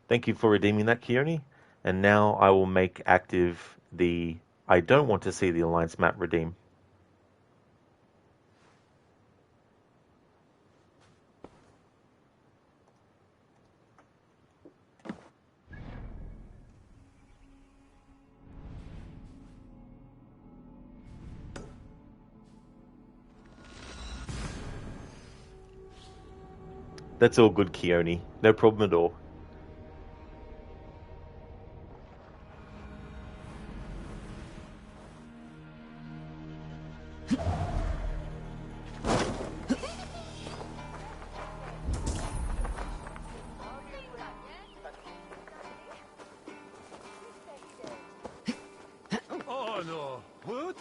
Thank you for redeeming that, Keone. And now I will make active the I don't want to see the alliance map redeem. That's all good, Keone. No problem at all. Oh no. What?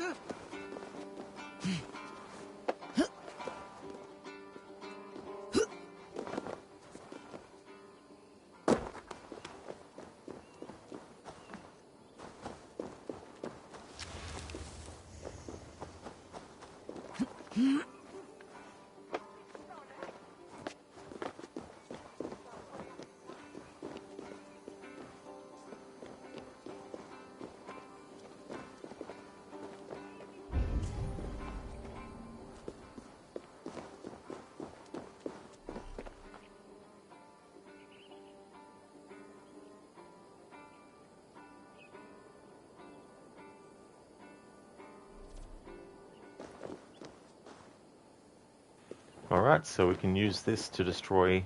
Alright, so we can use this to destroy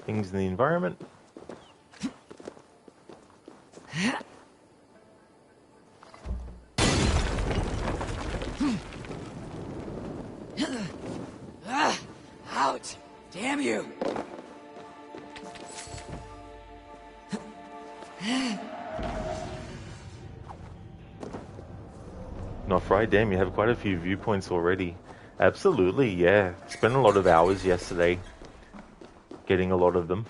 things in the environment. Out! Damn you! Not right, damn, you have quite a few viewpoints already. Absolutely, yeah. Spent a lot of hours yesterday getting a lot of them.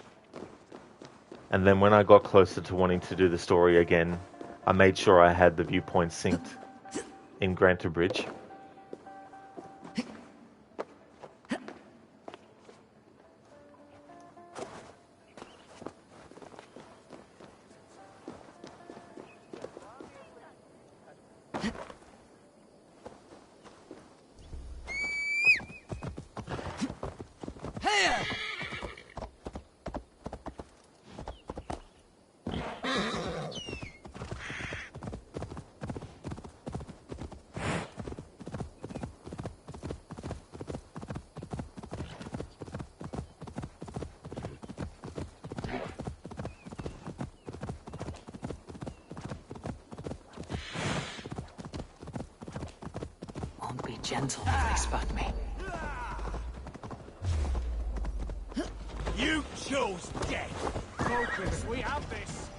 And then when I got closer to wanting to do the story again, I made sure I had the viewpoints synced in Granta Bridge. Gentle if they spot me. You chose death. Focus, we have this.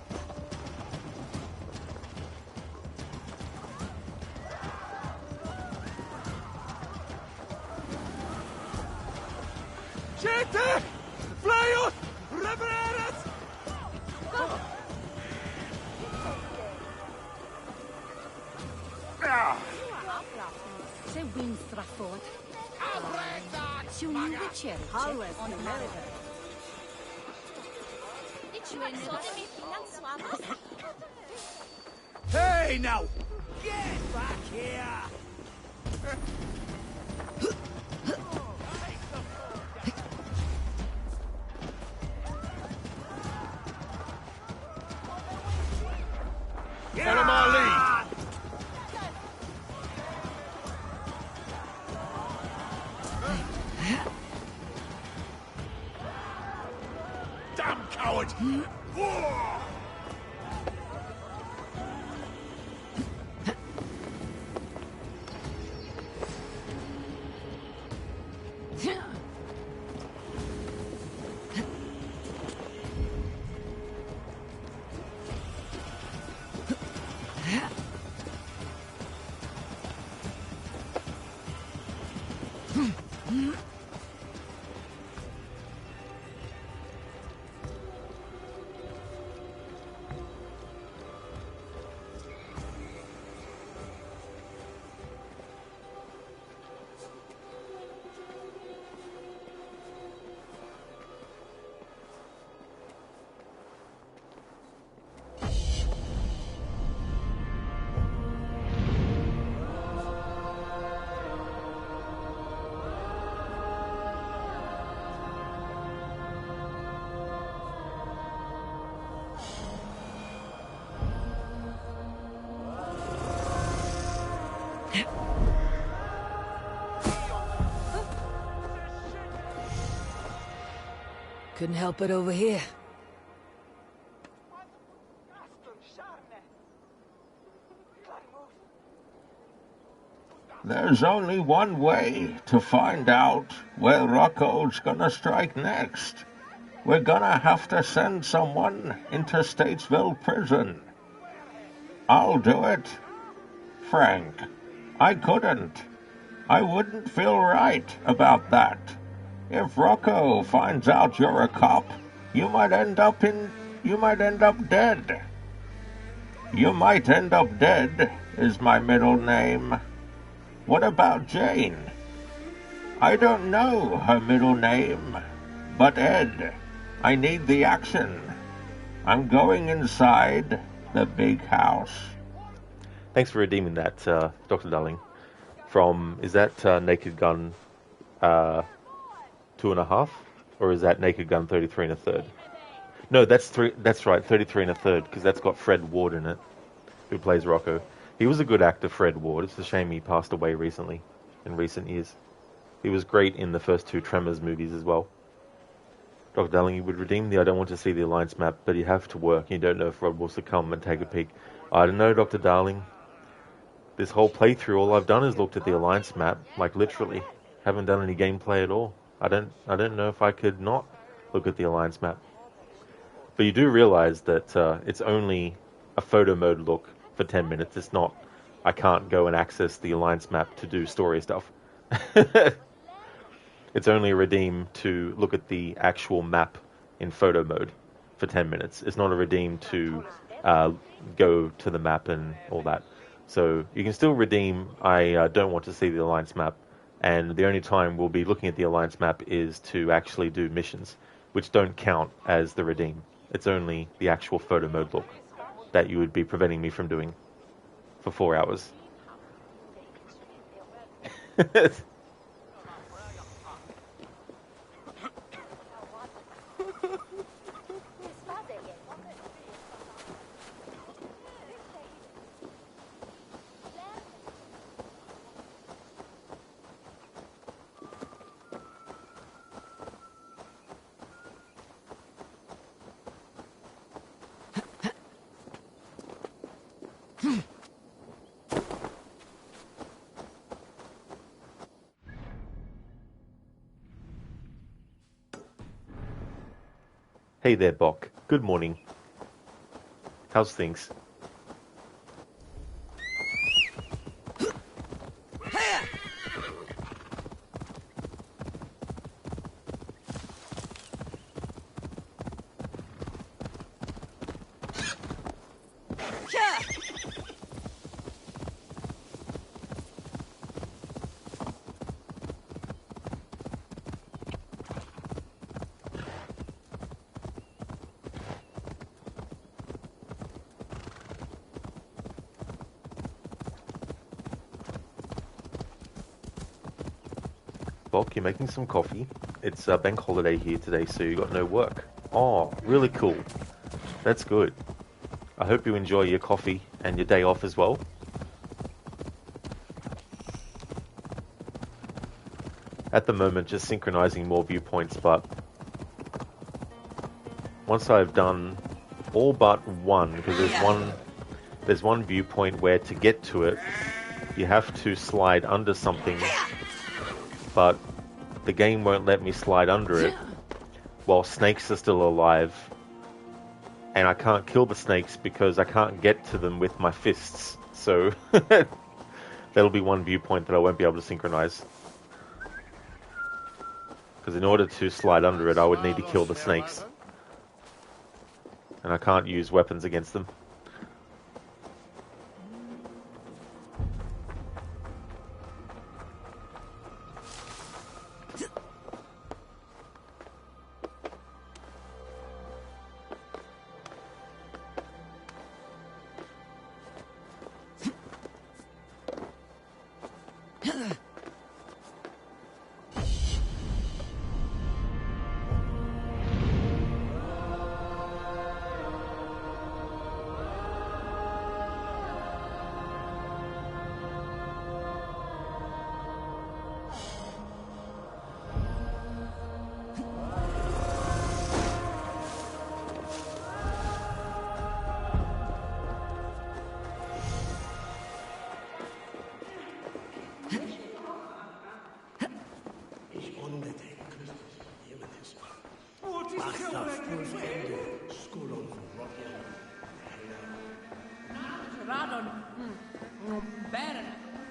Chete! Flails! Revereras! Se Winstraford. Soon the church on America. Hey, now! Get back here! Follow my lead. Damn coward! Couldn't help it over here. There's only one way to find out where Rocco's gonna strike next. We're gonna have to send someone into Statesville Prison. I'll do it. Frank, I couldn't. I wouldn't feel right about that. If Rocco finds out you're a cop, you might end up dead. You might end up dead is my middle name. What about Jane? I don't know her middle name, but Ed, I need the action. I'm going inside the big house. Thanks for redeeming that, Dr. Darling. From, is that Naked Gun 2.5? Or is that Naked Gun 33 1/3? No, that's right, 33 1/3, because that's got Fred Ward in it, who plays Rocco. He was a good actor, Fred Ward. It's a shame he passed away recently, in recent years. He was great in the first 2 Tremors movies as well. Dr. Darling, you would redeem the I don't want to see the Alliance map, but you have to work. You don't know if Rod wants to come and take a peek. I don't know, Dr. Darling. This whole playthrough, all I've done is looked at the Alliance map, like literally. Haven't done any gameplay at all. I don't know if I could not look at the Alliance map. But you do realize that it's only a photo mode look for 10 minutes. It's not, I can't go and access the Alliance map to do story stuff. It's only a redeem to look at the actual map in photo mode for 10 minutes. It's not a redeem to go to the map and all that. So you can still redeem, I don't want to see the Alliance map, and the only time we'll be looking at the Alliance map is to actually do missions, which don't count as the redeem. It's only the actual photo mode look that you would be preventing me from doing for 4 hours. Hey there, Bok. Good morning. How's things? You're making some coffee. It's a bank holiday here today, so you got no work. Oh, really cool. That's good. I hope you enjoy your coffee and your day off as well. At the moment, just synchronizing more viewpoints, but once I've done all but one, because there's one viewpoint where to get to it, you have to slide under something, but the game won't let me slide under it while snakes are still alive, and I can't kill the snakes because I can't get to them with my fists. So that'll be one viewpoint that I won't be able to synchronize, because in order to slide under it I would need to kill the snakes, and I can't use weapons against them.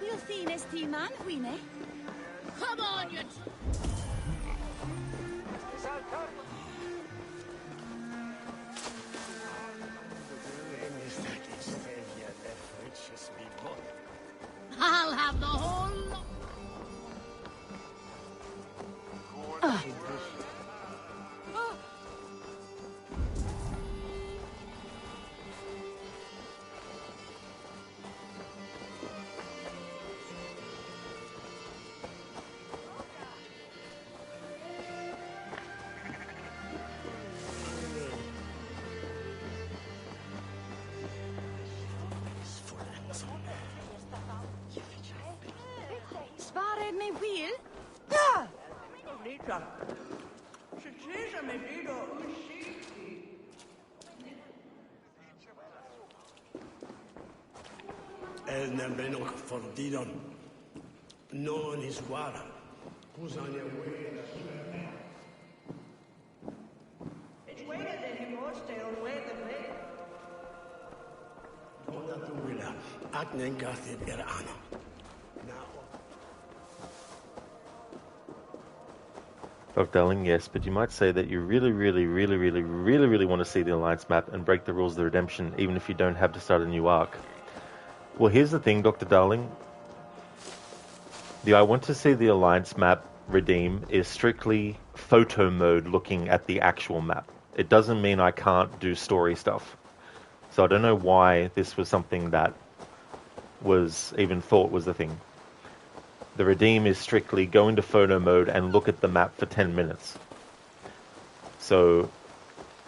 You'll see this team man, Weenie. Come on, you... I'll have the whole lot. Spare me wheel. Ja! Lita. Przecież me dido usciti. Elna benok fordidon. No one is wara. Who's on your way? It's way that he must stay on way the way. Onda tu wila. Aknen gathid ana. Dr. Darling, yes, but you might say that you really want to see the Alliance map and break the rules of the Redemption, even if you don't have to start a new arc. Well, here's the thing, Dr. Darling. The I want to see the Alliance map redeem is strictly photo mode looking at the actual map. It doesn't mean I can't do story stuff. So I don't know why this was something that was even thought was the thing. The redeem is strictly go into photo mode and look at the map for 10 minutes. So,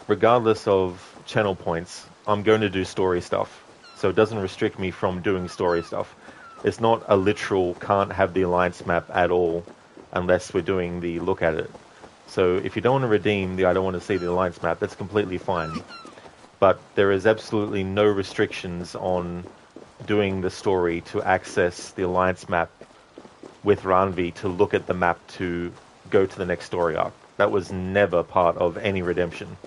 regardless of channel points, I'm going to do story stuff. So it doesn't restrict me from doing story stuff. It's not a literal can't have the Alliance map at all unless we're doing the look at it. So if you don't want to redeem the I don't want to see the Alliance map, that's completely fine. But there is absolutely no restrictions on doing the story to access the Alliance map with Ranvi to look at the map to go to the next story arc. That was never part of any redemption.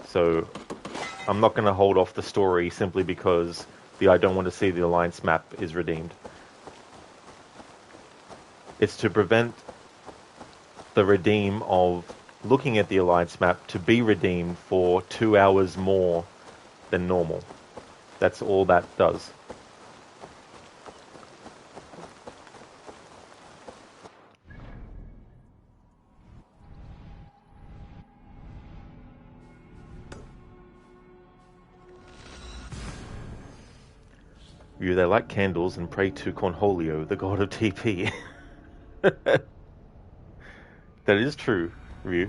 So I'm not going to hold off the story simply because the I don't want to see the Alliance map is redeemed. It's to prevent the redeem of looking at the Alliance map to be redeemed for 2 hours more than normal. That's all that does. They light candles and pray to Cornholio, the god of TP. That is true, Ryu.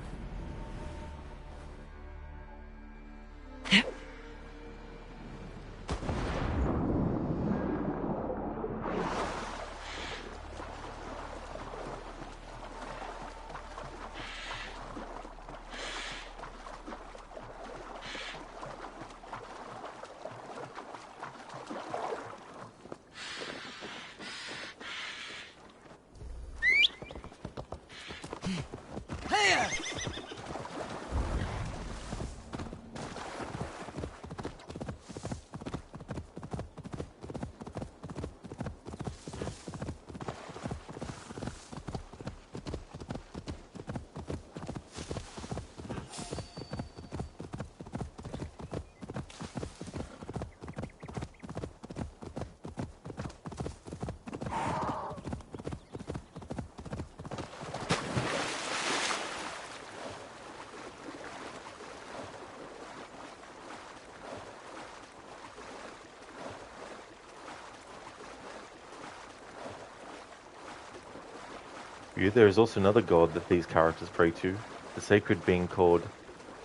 There is also another god that these characters pray to, the sacred being called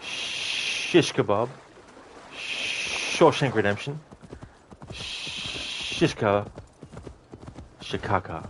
Shish Kebab, Shawshank Redemption, Shishka, Shikaka.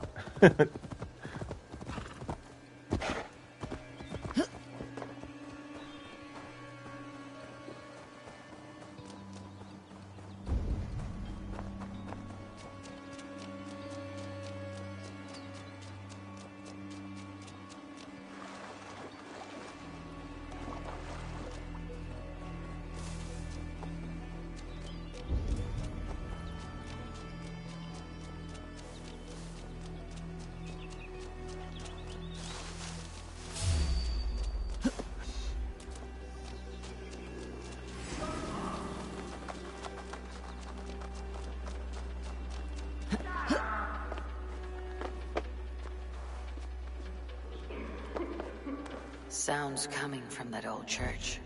Sounds coming from that old church.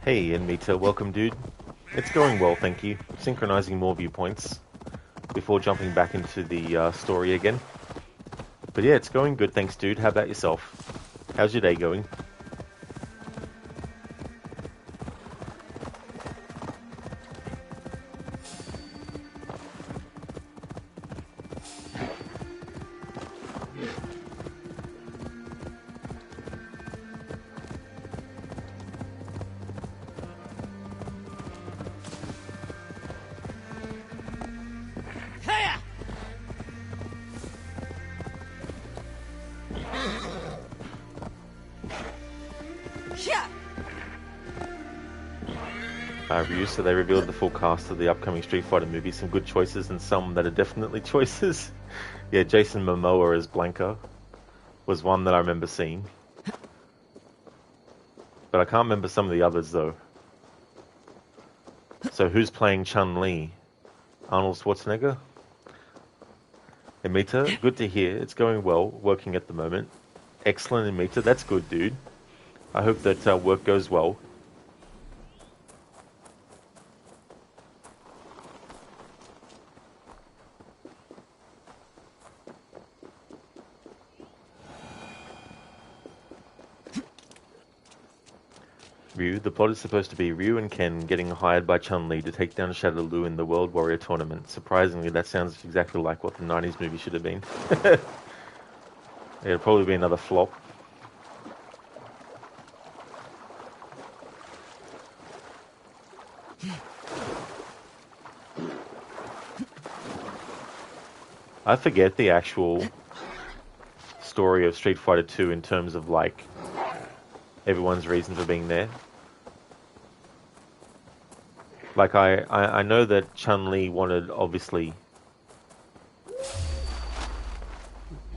Hey, Anmita, welcome, dude. It's going well, thank you. Synchronizing more viewpoints before jumping back into the story again. But yeah, it's going good, thanks, dude. How about yourself? How's your day going? So they revealed the full cast of the upcoming Street Fighter movie. Some good choices and some that are definitely choices. Yeah, Jason Momoa as Blanca was one that I remember seeing. But I can't remember some of the others though. So who's playing Chun-Li? Arnold Schwarzenegger? Amita, good to hear. It's going well, working at the moment. Excellent, Amita. That's good, dude. I hope that work goes well. Ryu. The plot is supposed to be Ryu and Ken getting hired by Chun-Li to take down Shadow Lu in the World Warrior Tournament. Surprisingly, that sounds exactly like what the 90s movie should have been. It'll probably be another flop. I forget the actual story of Street Fighter 2 in terms of, like, everyone's reason for being there. Like, I know that Chun-Li wanted, obviously,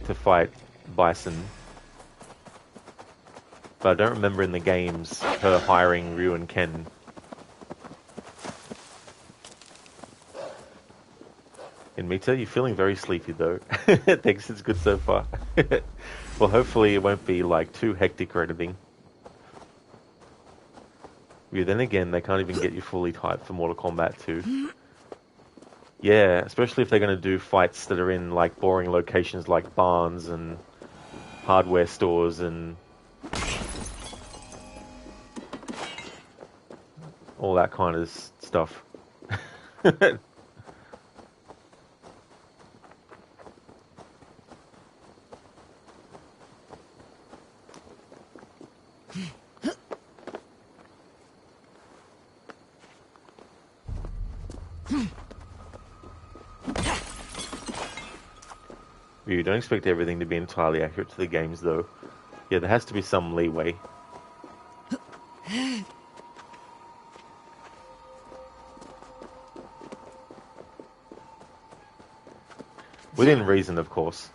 to fight Bison. But I don't remember in the games her hiring Ryu and Ken. And Mita, you're feeling very sleepy though. Thanks, it's good so far. Well, hopefully it won't be, like, too hectic or anything. Yeah, then again, they can't even get you fully hyped for Mortal Kombat 2. Yeah, especially if they're going to do fights that are in, like, boring locations like barns and hardware stores and all that kind of stuff. You don't expect everything to be entirely accurate to the games, though. Yeah, there has to be some leeway. Within reason, of course.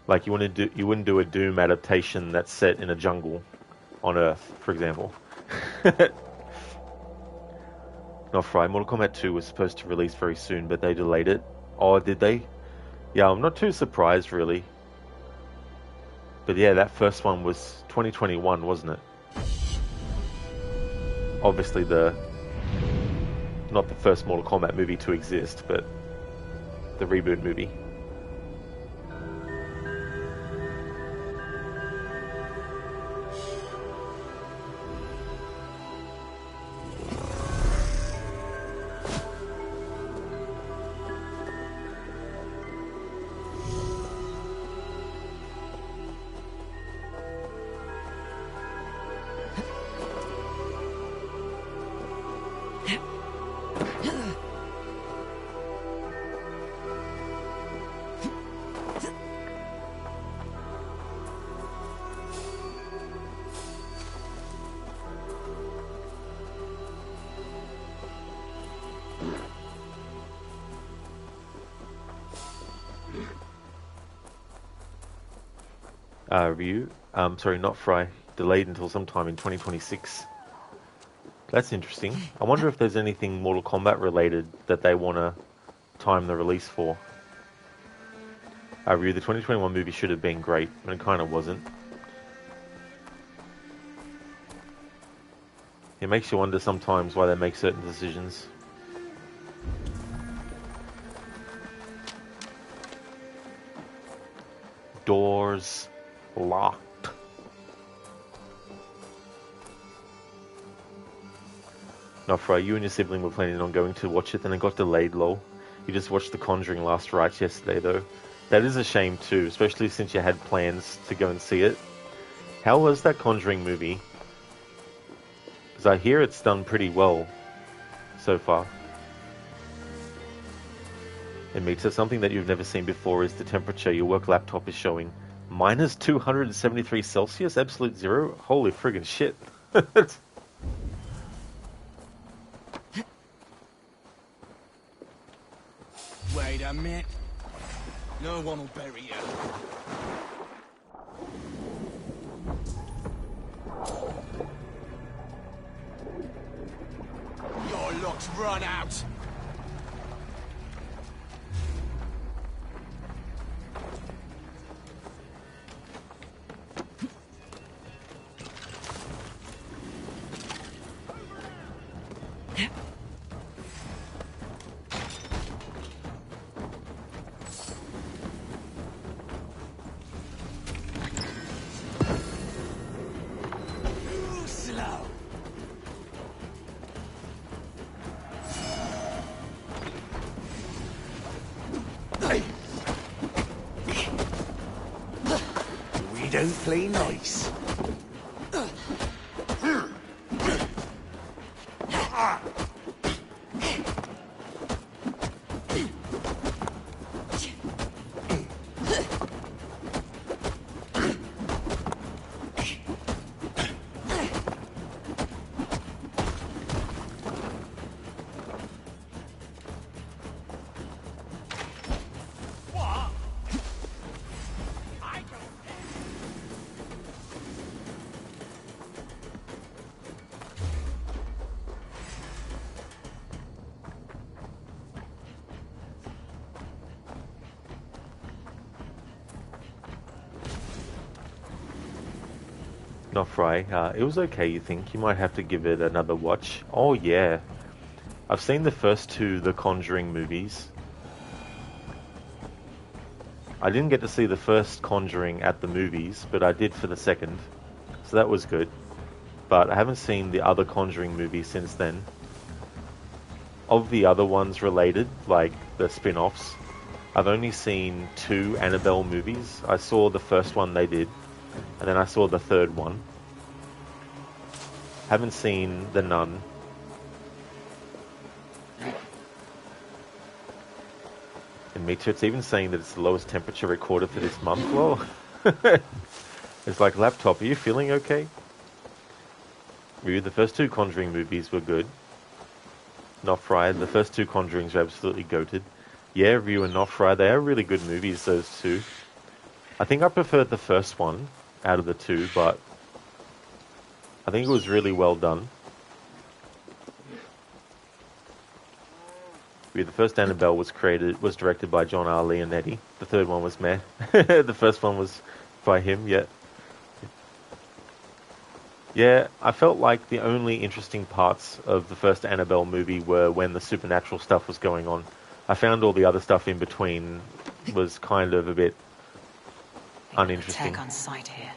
Like, you wouldn't do a Doom adaptation that's set in a jungle on Earth, for example. Not Fry. Mortal Kombat 2 was supposed to release very soon, but they delayed it. Oh, did they? Yeah, I'm not too surprised, really. But yeah, that first one was 2021, wasn't it? obviously not the first Mortal Kombat movie to exist, but the reboot movie. Ryu. Sorry, not Fry. Delayed until sometime in 2026. That's interesting. I wonder if there's anything Mortal Kombat related that they want to time the release for. Ryu, the 2021 movie should have been great, but it kind of wasn't. It makes you wonder sometimes why they make certain decisions. Doors locked. No, Fry, you and your sibling were planning on going to watch it, then it got delayed, lol. You just watched The Conjuring Last Rites yesterday, though. That is a shame, too, especially since you had plans to go and see it. How was that Conjuring movie? Because I hear it's done pretty well so far. And Meet, so something that you've never seen before is the temperature your work laptop is showing. Minus 273 Celsius? Absolute zero? Holy friggin' shit. Wait a minute. No one will bury you. Your luck's run out. Don't play nice. Not Fry. It was okay, you think? You might have to give it another watch. Oh, yeah. I've seen the first two The Conjuring movies. I didn't get to see the first Conjuring at the movies, but I did for the second. So that was good. But I haven't seen the other Conjuring movies since then. Of the other ones related, like the spin-offs, I've only seen 2 Annabelle movies. I saw the first one they did, and then I saw the third one. Haven't seen The Nun. And me too, it's even saying that it's the lowest temperature recorded for this month. Well, it's like, laptop, are you feeling okay? Ryu, the first 2 Conjuring movies were good. Not Fry, the first 2 Conjurings are absolutely goated. Yeah, Ryu and Not Fry, they are really good movies, those 2. I think I preferred the first one out of the 2, but I think it was really well done. The first Annabelle was directed by John R. Leonetti. The third one was meh. The first one was by him, yeah. Yeah, I felt like the only interesting parts of the first Annabelle movie were when the supernatural stuff was going on. I found all the other stuff in between was kind of a bit uninteresting. Attack on sight here.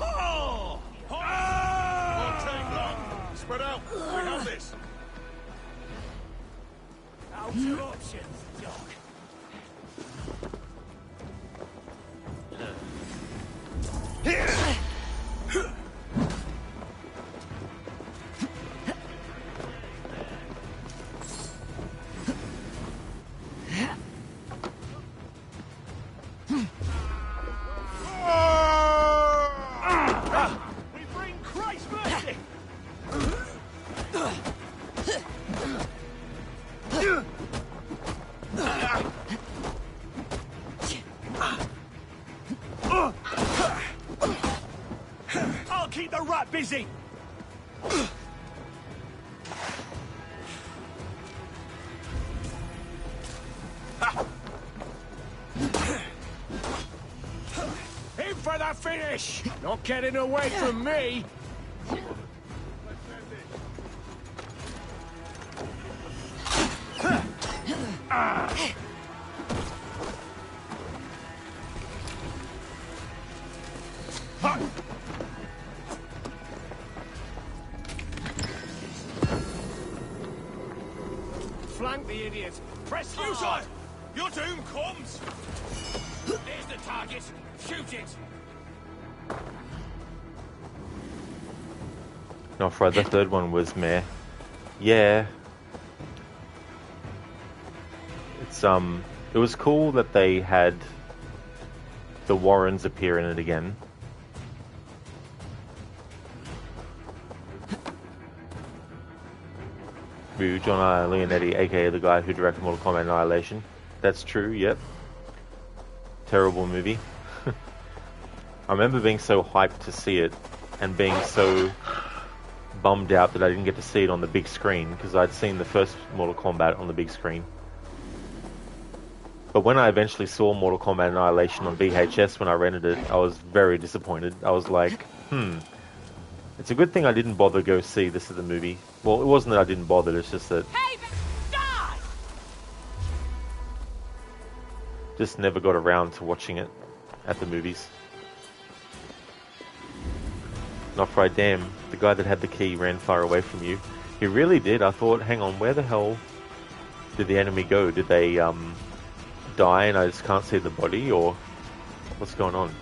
Oh! Won't take long. Spread out. We have this. Out of options, Doc. We bring Christ mercy. I'll keep the rat busy. In for the finish! Not getting away from me! Flank the idiot! Press hard! Your doom comes! There's the target! Shoot it! Not right, the third one was meh. Yeah. It was cool that they had the Warrens appear in it again. John Leonetti, aka the guy who directed Mortal Kombat Annihilation. That's true, yep. Terrible movie. I remember being so hyped to see it and being so bummed out that I didn't get to see it on the big screen because I'd seen the first Mortal Kombat on the big screen. But when I eventually saw Mortal Kombat Annihilation on VHS when I rented it, I was very disappointed. I was like, it's a good thing I didn't bother go see this at the movie. Well, it wasn't that I didn't bother, it's just that... Just never got around to watching it at the movies. Not right, damn. The guy that had the key ran far away from you. He really did. I thought, hang on, where the hell did the enemy go? Did they, die and I just can't see the body, or what's going on?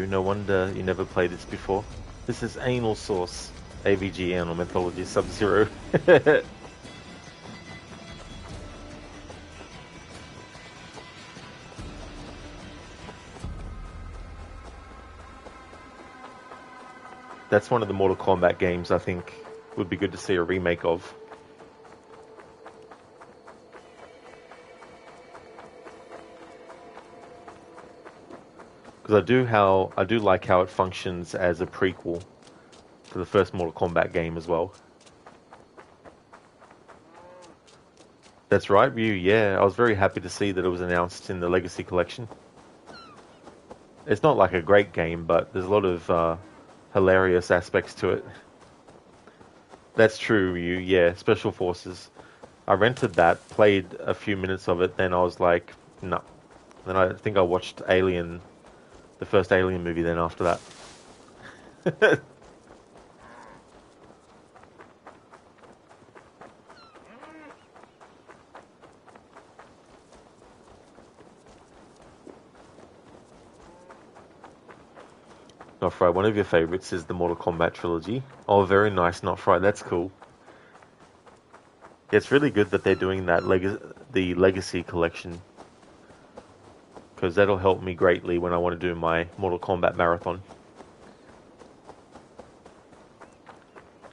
No wonder you never played this before. This is Anal Sauce, AVGN or Mythology Sub-Zero. That's one of the Mortal Kombat games I think would be good to see a remake of. Because I do like how it functions as a prequel to the first Mortal Kombat game as well. That's right, Ryu, yeah. I was very happy to see that it was announced in the Legacy Collection. It's not like a great game, but there's a lot of hilarious aspects to it. That's true, Ryu, yeah. Special Forces. I rented that, played a few minutes of it, then I was like, no. Then I think I watched Alien... the first Alien movie then after that. Not Fry, one of your favorites is the Mortal Kombat trilogy. Oh, very nice, Not Fry. That's cool. Yeah, it's really good that they're doing that the Legacy collection, because that'll help me greatly when I want to do my Mortal Kombat marathon.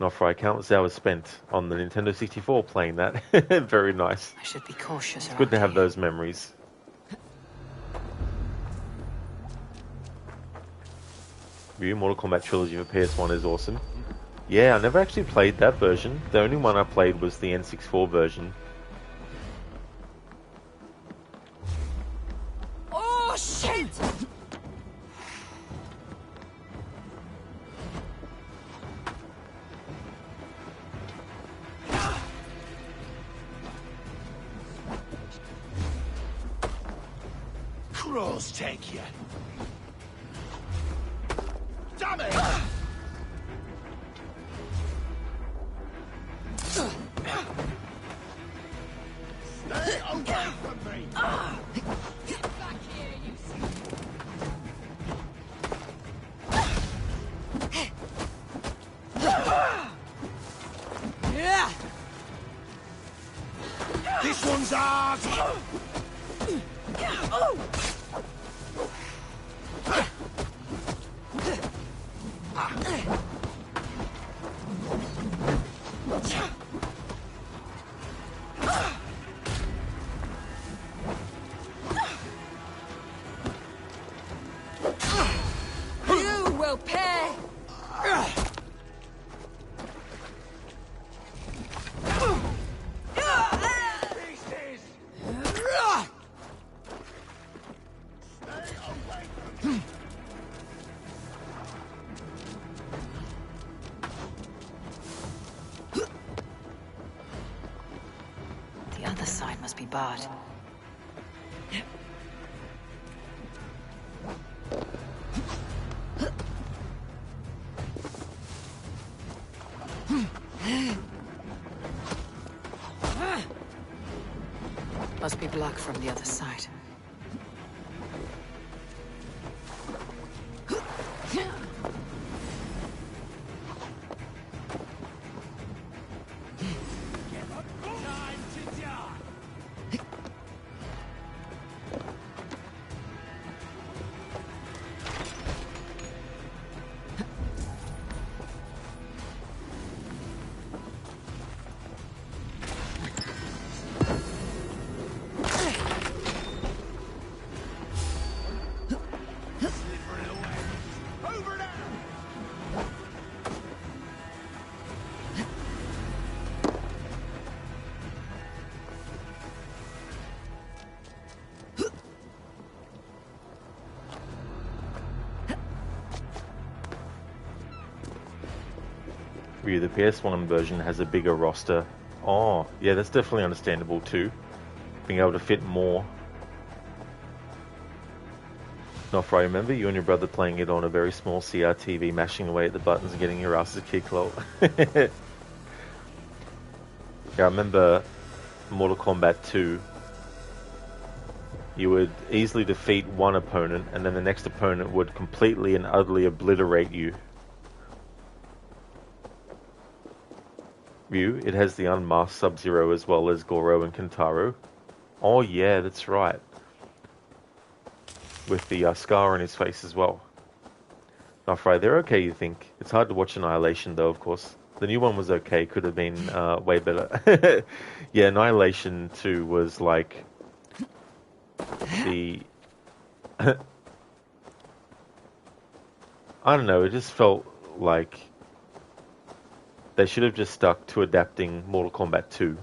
Not Fry, countless hours spent on the Nintendo 64 playing that. Very nice. I should be cautious. It's good to have those memories. Ryu Mortal Kombat Trilogy for PS1 is awesome. Yeah, I never actually played that version. The only one I played was the N64 version. Oh, shit! Crows take you. Damn it! Stay away from me! Get back here, you Yeah! This one's ours! You will pay! Pieces! Stay away from me! The other side must be barred. Must be blocked from the other side. Time to die! Slithering away. Over now! Ryu, the PS1 version has a bigger roster. Oh, yeah, that's definitely understandable too. Being able to fit more. Not right, remember you and your brother playing it on a very small CRTV, mashing away at the buttons and getting your asses kicked, lol. Yeah, I remember Mortal Kombat 2. You would easily defeat one opponent, and then the next opponent would completely and utterly obliterate you. Ryu, it has the unmasked Sub-Zero as well as Goro and Kentaro. Oh yeah, that's right. With the scar on his face as well. Not right, they're okay, you think? It's hard to watch Annihilation though, of course. The new one was okay, could have been way better. Yeah, Annihilation 2 was like the... I don't know, it just felt like they should have just stuck to adapting Mortal Kombat 2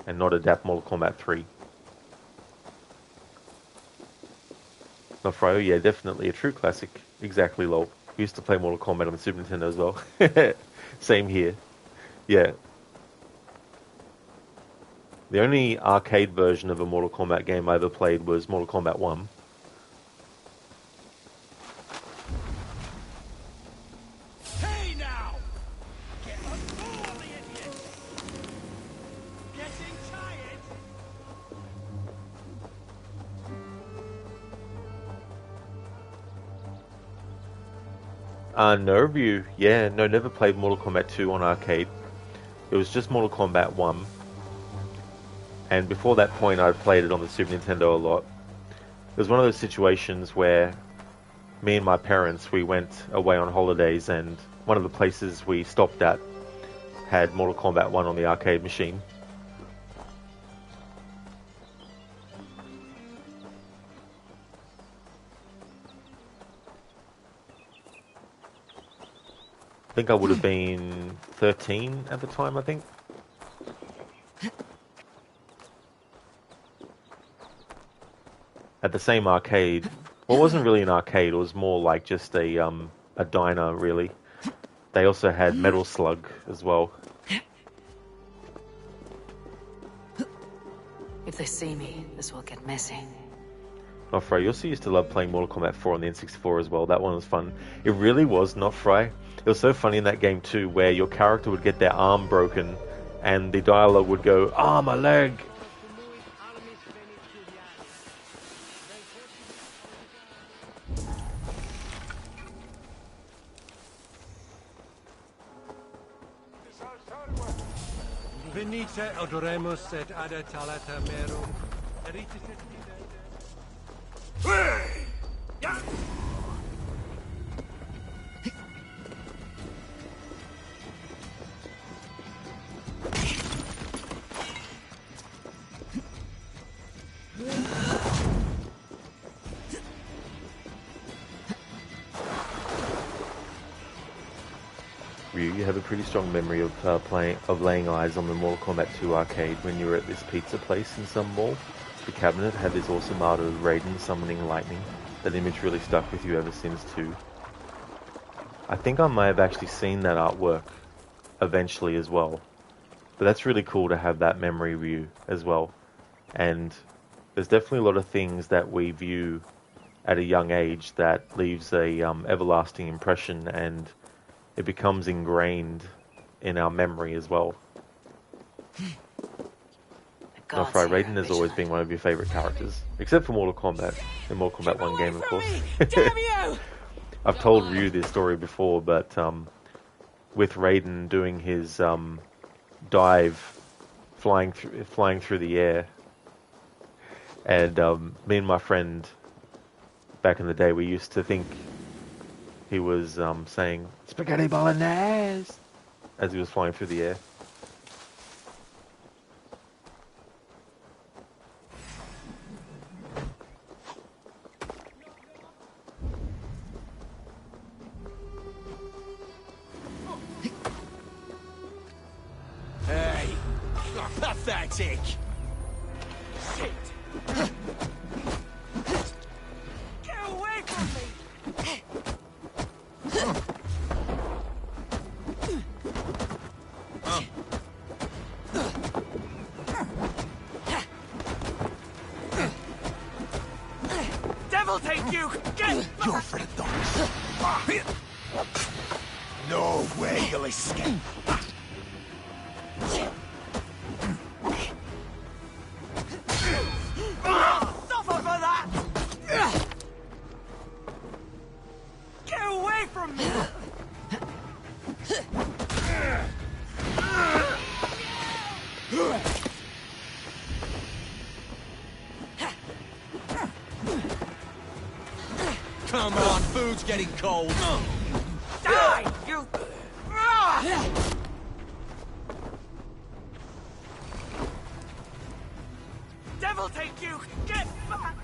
and not adapt Mortal Kombat 3. Not Fryo, yeah, definitely a true classic. Exactly, lol. We used to play Mortal Kombat on the Super Nintendo as well. Same here. Yeah. The only arcade version of a Mortal Kombat game I ever played was Mortal Kombat 1. Hey now! Get on board, the idiot! Getting tired? No review. Yeah, no, never played Mortal Kombat 2 on arcade. It was just Mortal Kombat 1. And before that point, I'd played it on the Super Nintendo a lot. It was one of those situations where me and my parents, we went away on holidays, and one of the places we stopped at had Mortal Kombat 1 on the arcade machine. I think I would have been 13 at the time, I think. At the same arcade. Well, it wasn't really an arcade, it was more like just a diner, really. They also had Metal Slug as well. If they see me, this will get messy. Not Fry, you also used to love playing Mortal Kombat 4 on the N64 as well. That one was fun. It really was, not Fry. It was so funny in that game too, where your character would get their arm broken and the dialogue would go, "Ah, my leg!" Venite odoremus et ada talata merum. You have a pretty strong memory of laying eyes on the Mortal Kombat 2 arcade when you were at this pizza place in some mall. The cabinet had this awesome art of Raiden summoning lightning. That image really stuck with you ever since too. I think I may have actually seen that artwork eventually as well. But that's really cool to have that memory view as well. And there's definitely a lot of things that we view at a young age that leaves a everlasting impression, and it becomes ingrained in our memory as well. Now, Fry, Raiden has always been one of your favourite characters, except for Mortal Kombat, the Mortal Kombat 1 game, of course. Damn you! I've told Ryu this story before, but with Raiden doing his dive, flying through the air, and me and my friend back in the day, we used to think he was saying "spaghetti bolognese" as he was flying through the air. Hey, pathetic. Shit. Get away from me! Devil take you! Get! You're for the dogs. No way you'll escape. Suffer for that! Get away from me! Come on, food's getting cold. Die, you... Devil take you! Get back!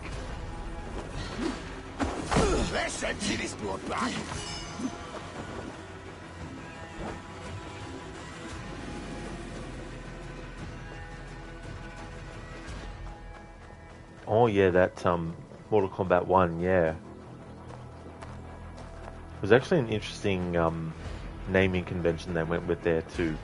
Let's empty this blood bag. Oh yeah, that Mortal Kombat 1, yeah. It was actually an interesting naming convention they went with there too.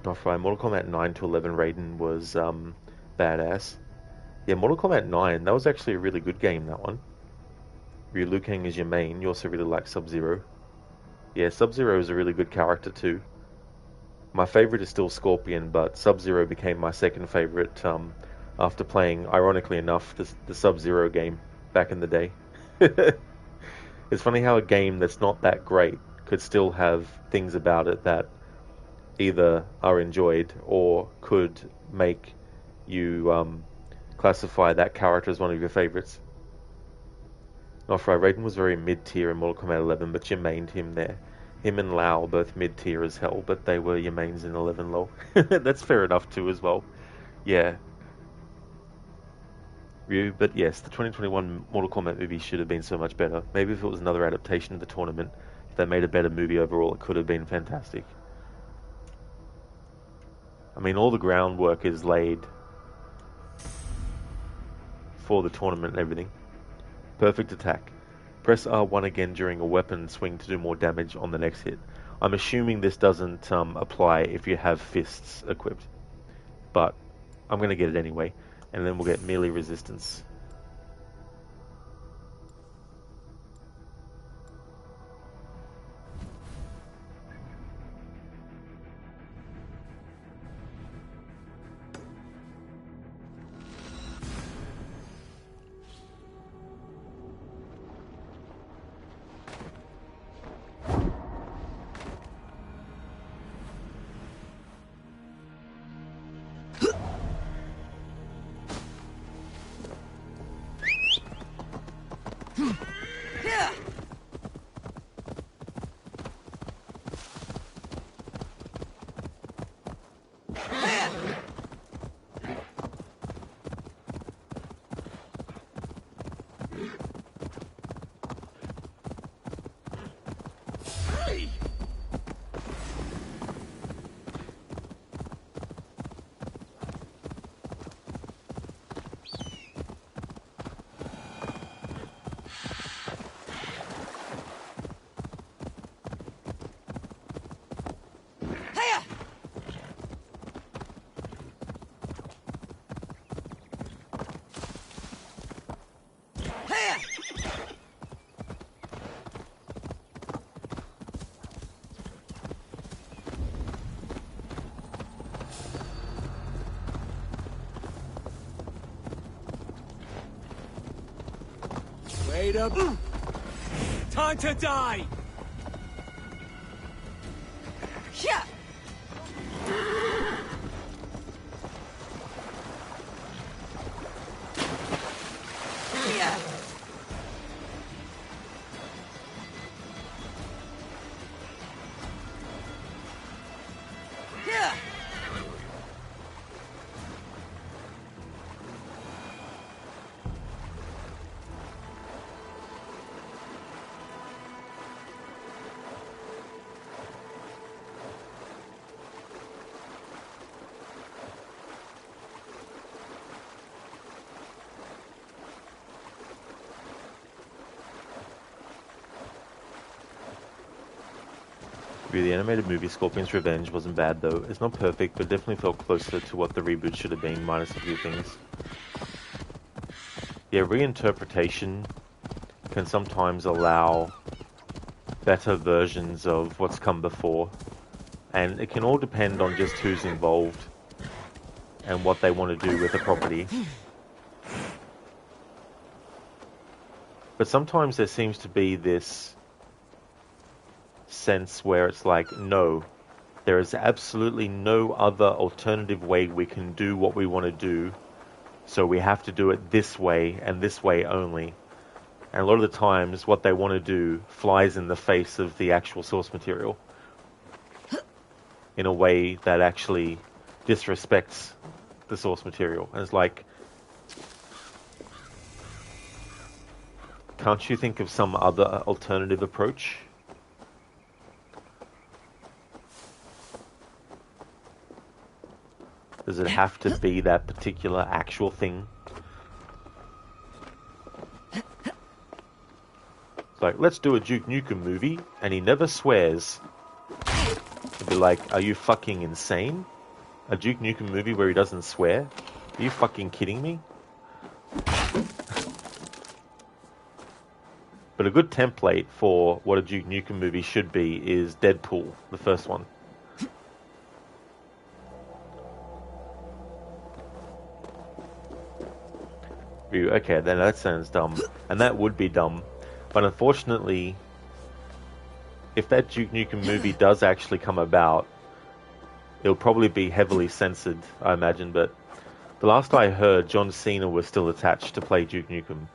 Not right. Mortal Kombat 9 to 11 Raiden was badass. Yeah, Mortal Kombat 9, that was actually a really good game, that one. Ryu Liu Kang is your main. You also really like Sub-Zero. Yeah, Sub-Zero is a really good character too. My favorite is still Scorpion, but Sub-Zero became my second favorite after playing, ironically enough, the Sub-Zero game back in the day. It's funny how a game that's not that great could still have things about it that either are enjoyed or could make you classify that character as one of your favorites. Nofri, Raiden was very mid-tier in Mortal Kombat 11, but you mained him there. Him and Lau both mid-tier as hell, but they were your mains in 11 lol. That's fair enough too as well. Yeah. Ryu, but yes, the 2021 Mortal Kombat movie should have been so much better. Maybe if it was another adaptation of the tournament, if they made a better movie overall, it could have been fantastic. I mean, all the groundwork is laid for the tournament and everything. Perfect attack. Press R1 again during a weapon swing to do more damage on the next hit. I'm assuming this doesn't apply if you have fists equipped, but I'm going to get it anyway, and then we'll get melee resistance. Wait up! Time to die! Yeah. The animated movie Scorpion's Revenge wasn't bad though. It's not perfect, but definitely felt closer to what the reboot should have been, minus a few things. Yeah, reinterpretation can sometimes allow better versions of what's come before, and it can all depend on just who's involved and what they want to do with the property. But sometimes there seems to be this sense where it's like, no, there is absolutely no other alternative way we can do what we want to do, so we have to do it this way and this way only. And a lot of the times what they want to do flies in the face of the actual source material in a way that actually disrespects the source material. And it's like, can't you think of some other alternative approach? Does it have to be that particular actual thing? It's like, let's do a Duke Nukem movie, and he never swears. It'd be like, are you fucking insane? A Duke Nukem movie where he doesn't swear? Are you fucking kidding me? But a good template for what a Duke Nukem movie should be is Deadpool, the first one. Okay, then that sounds dumb. And that would be dumb. But unfortunately, if that Duke Nukem movie does actually come about, it'll probably be heavily censored, I imagine. But the last I heard, John Cena was still attached to play Duke Nukem.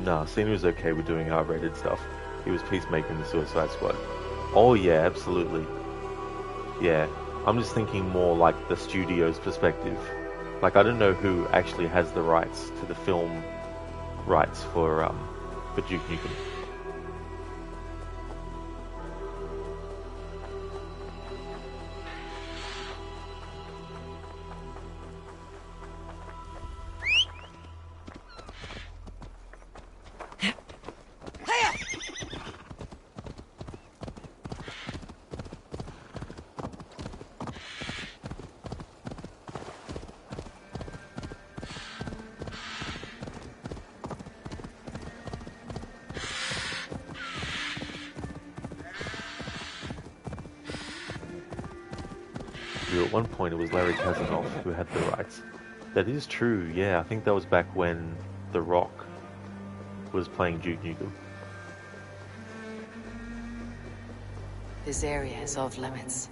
Nah, Cena was okay with doing R-rated stuff. He was Peacemaker in the Suicide Squad. Oh yeah, absolutely. Yeah, I'm just thinking more like the studio's perspective. Like, I don't know who actually has the rights to the film rights for Duke Nukem. At one point it was Larry Kazanoff who had the rights. That is true, yeah. I think that was back when The Rock was playing Duke Nukem. This area is off limits.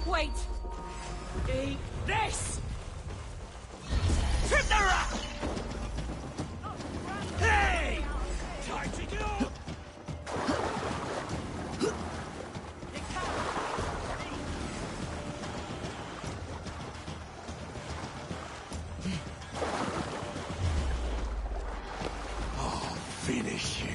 Wait! Eat this! Trip the rock! Hey! Time to go! I'll finish you.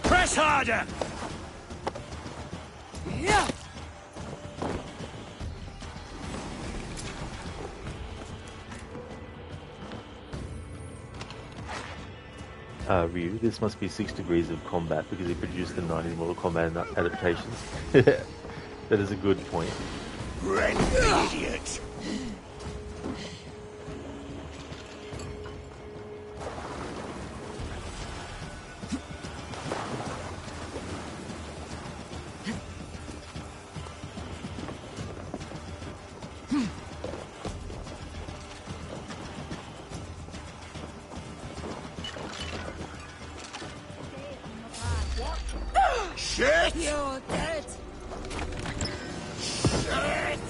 Press harder! Yeah. Ryu, this must be 6 degrees of combat because he produced the 90s Mortal Kombat adaptations. That is a good point. Red idiot! Shit! You're dead! Shit!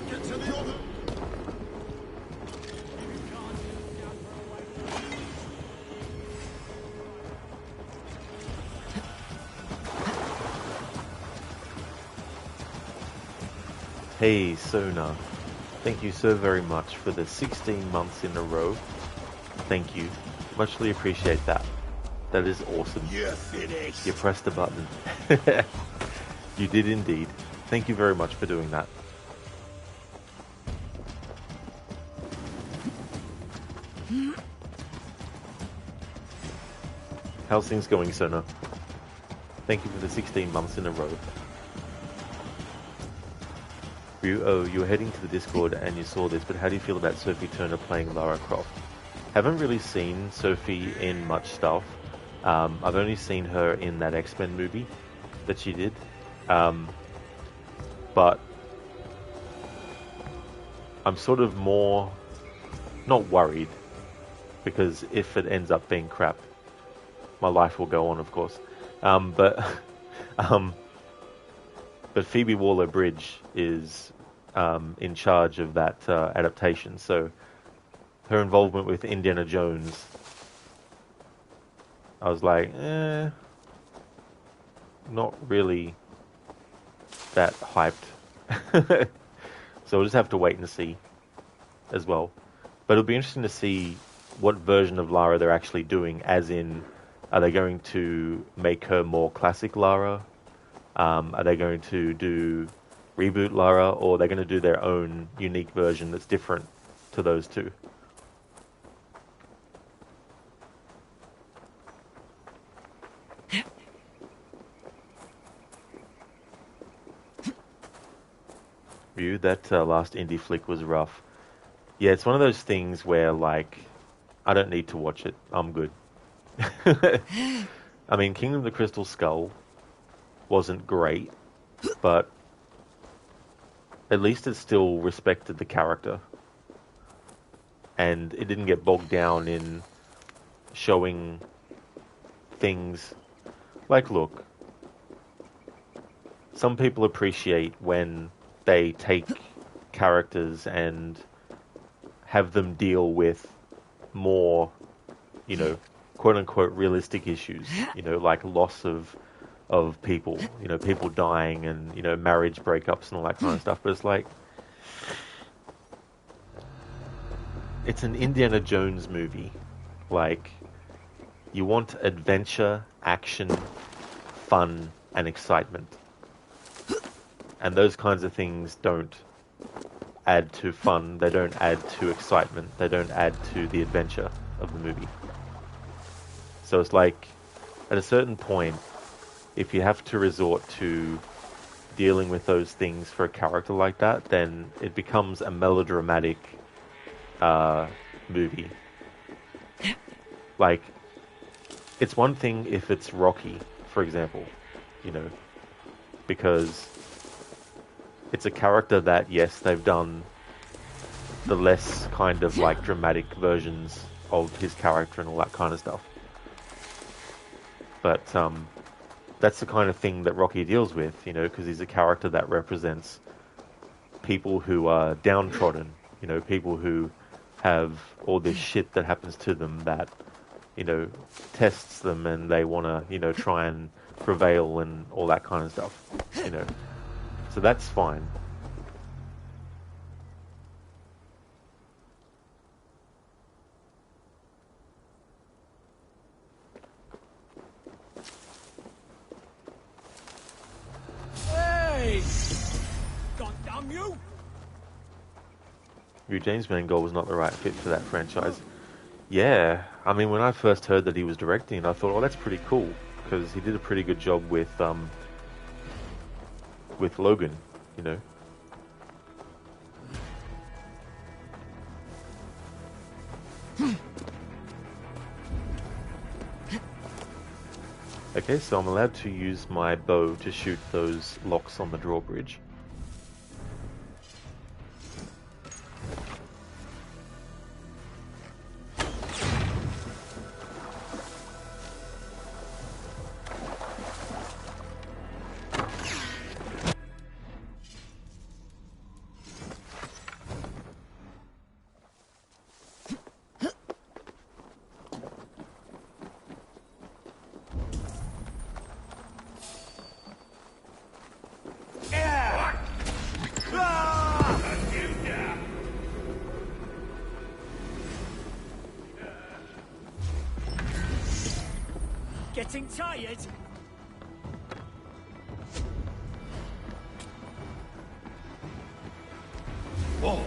Get to the other... Hey Sona, thank you so very much for the 16 months in a row. Thank you. Muchly appreciate that. That is awesome. You're finished. You pressed the button. You did indeed. Thank you very much for doing that. How's things going, Sona? Thank you for the 16 months in a row. You were heading to the Discord and you saw this, but how do you feel about Sophie Turner playing Lara Croft? Haven't really seen Sophie in much stuff. I've only seen her in that X-Men movie that she did. But I'm sort of more not worried, because if it ends up being crap, my life will go on, of course. But Phoebe Waller-Bridge is in charge of that adaptation, so her involvement with Indiana Jones, I was like, not really that hyped. So we'll just have to wait and see as well. But it'll be interesting to see what version of Lara they're actually doing, as in, are they going to make her more classic Lara? Are they going to do reboot Lara, or are they going to do their own unique version that's different to those two? That last indie flick was rough. Yeah, it's one of those things where, like, I don't need to watch it. I'm good. I mean, Kingdom of the Crystal Skull wasn't great, but at least it still respected the character. And it didn't get bogged down in showing things. Like, look, some people appreciate when they take characters and have them deal with more, you know, quote-unquote realistic issues, you know, like loss of people, you know, people dying and, you know, marriage breakups and all that kind of stuff. But it's like, it's an Indiana Jones movie. Like, you want adventure, action, fun, and excitement. And those kinds of things don't add to fun, they don't add to excitement, they don't add to the adventure of the movie. So it's like, at a certain point, if you have to resort to dealing with those things for a character like that, then it becomes a melodramatic movie. Like, it's one thing if it's Rocky, for example, you know, because it's a character that, yes, they've done the less kind of like dramatic versions of his character and all that kind of stuff. But that's the kind of thing that Rocky deals with, you know, because he's a character that represents people who are downtrodden, you know, people who have all this shit that happens to them that, you know, tests them and they want to, you know, try and prevail and all that kind of stuff, you know. So that's fine. Hey! God damn you! James Mangold was not the right fit for that franchise. Yeah, I mean, when I first heard that he was directing, I thought, oh, that's pretty cool, because he did a pretty good job with Logan, you know. Okay, so I'm allowed to use my bow to shoot those locks on the drawbridge. Getting tired? Whoa!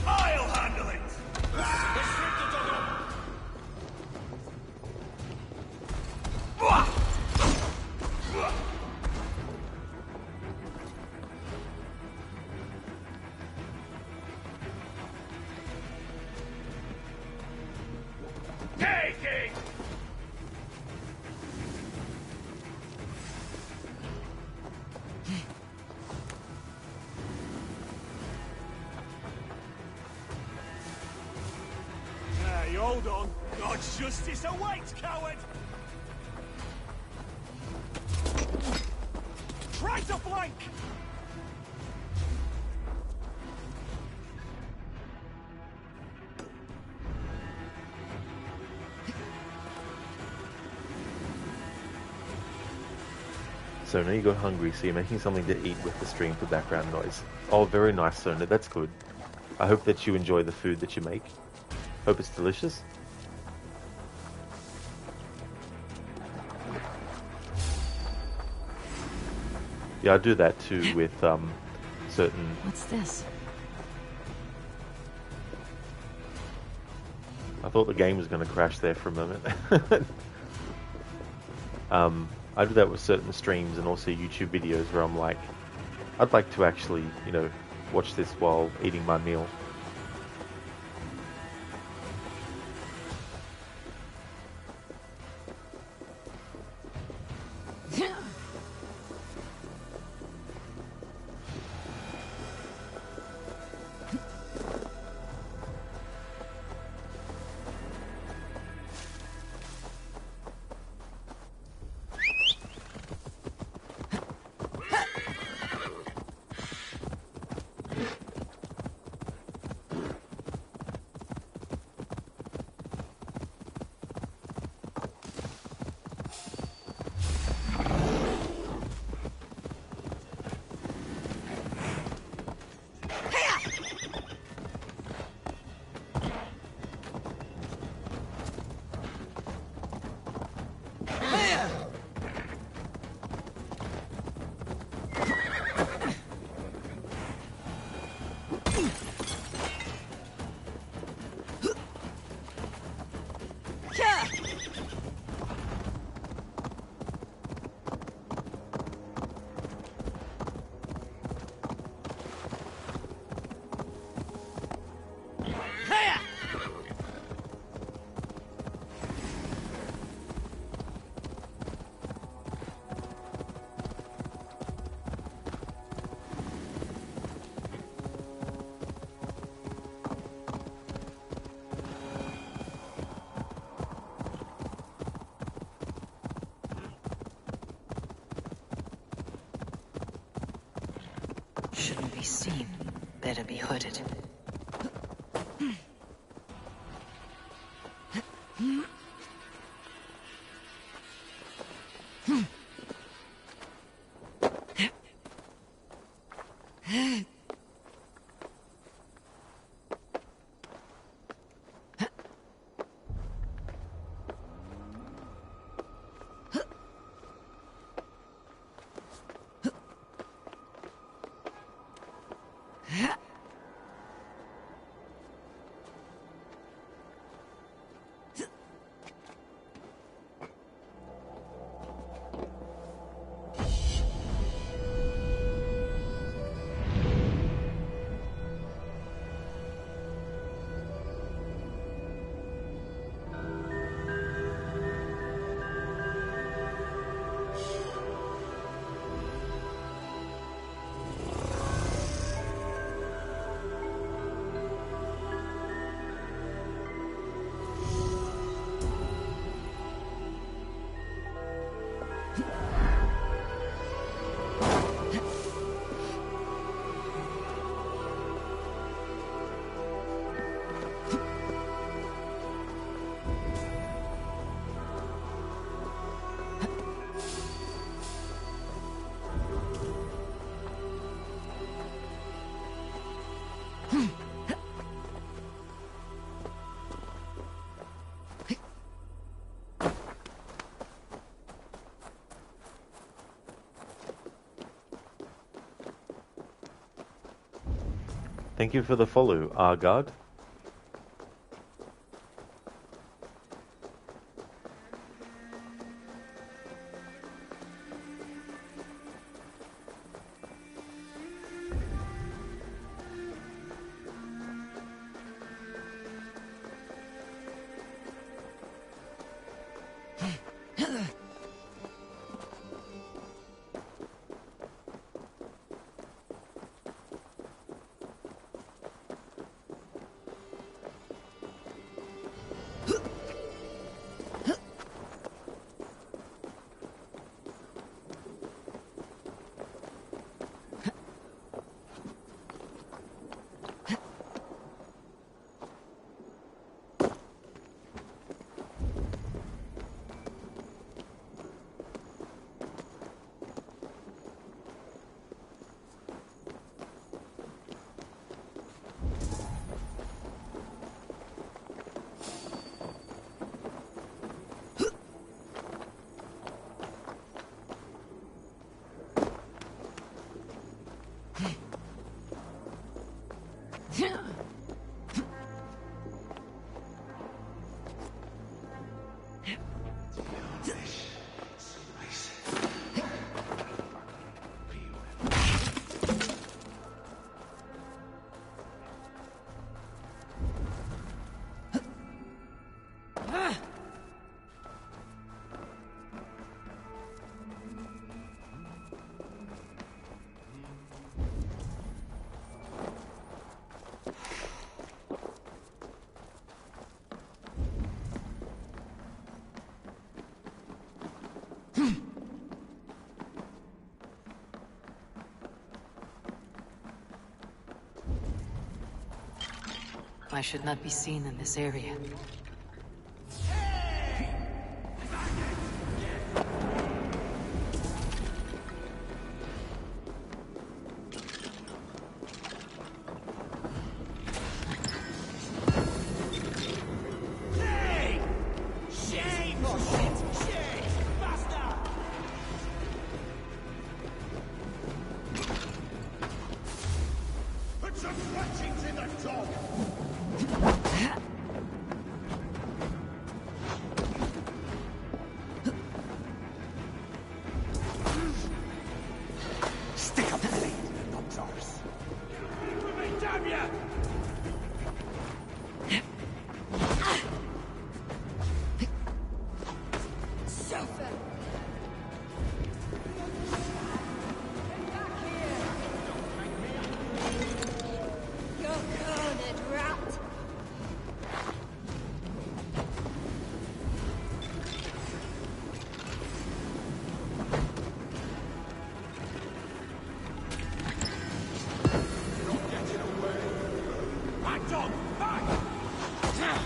I'll handle it! Restrict the doggo! Take it! Hey, hold on. God's justice awaits, coward! Try to flank! So now you got hungry, so you're making something to eat with the stream for background noise. Oh, very nice, Sona. That's good. I hope that you enjoy the food that you make. Hope it's delicious. Yeah, I do that too with certain... What's this? I thought the game was going to crash there for a moment. I do that with certain streams and also YouTube videos where I'm like, I'd like to actually, you know, watch this while eating my meal. Shouldn't be seen. Better be hooded. Thank you for the follow, Argard. I should not be seen in this area.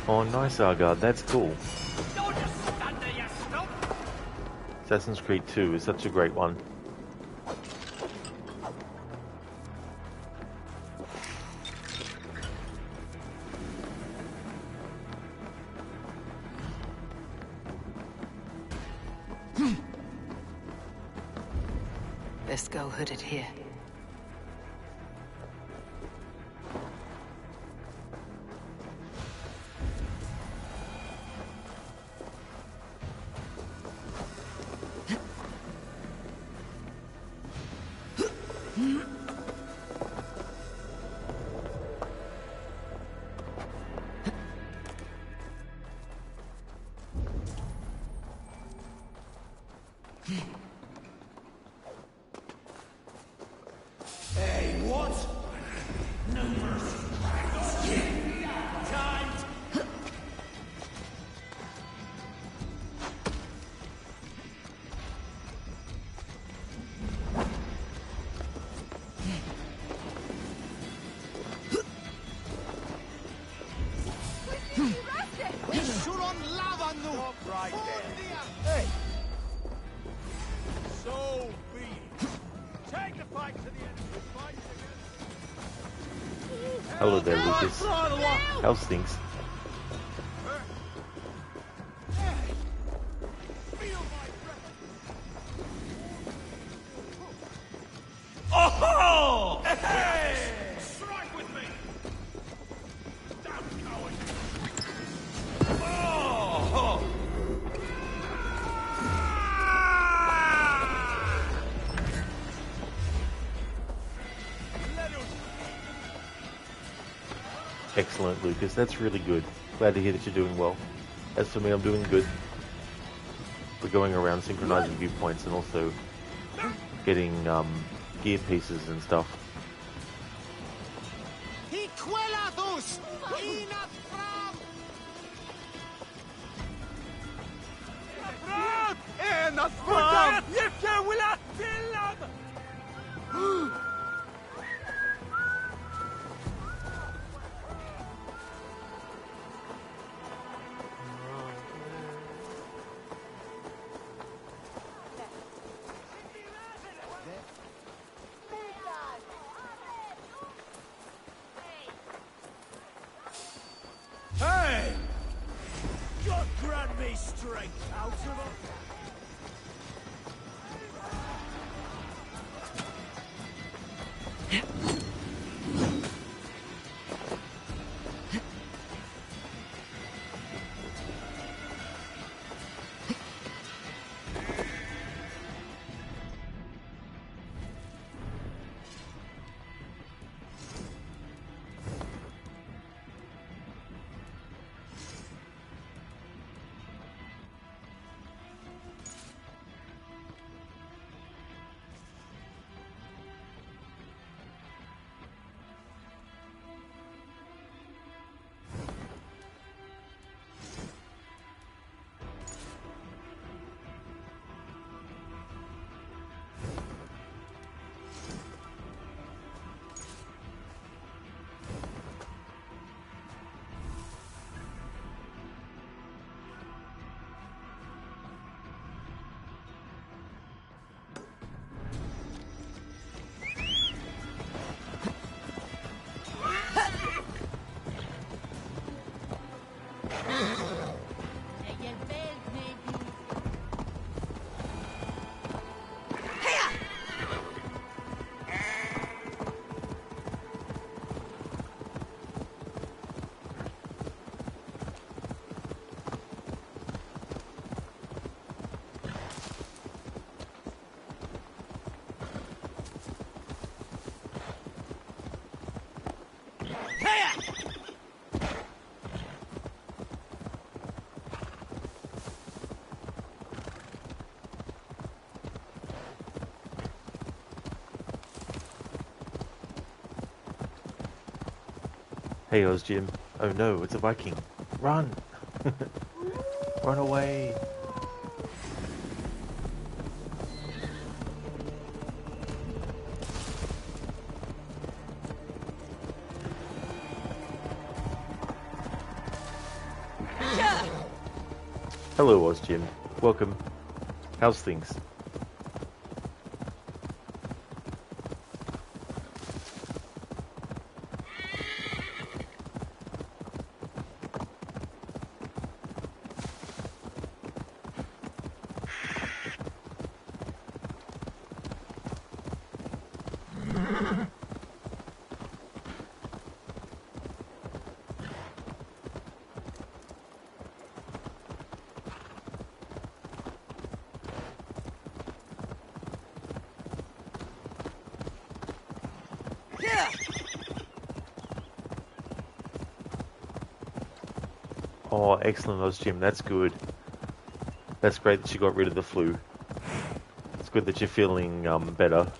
Oh, nice, Argard. That's cool. Assassin's Creed 2 is such a great one. Best go hooded here. Hello there, Lucas. How's things? Oh! Hey! Strike with me! Excellent, Lucas. That's really good. Glad to hear that you're doing well. As for me, I'm doing good. We're going around synchronizing viewpoints and also getting gear pieces and stuff. Hey! God grant me strength out of it. Hey, Oz Jim. Oh no, it's a Viking. Run! Run away! Hello, Oz Jim. Welcome. How's things? Oh, excellent, Oz Jim. That's good. That's great that you got rid of the flu. It's good that you're feeling better.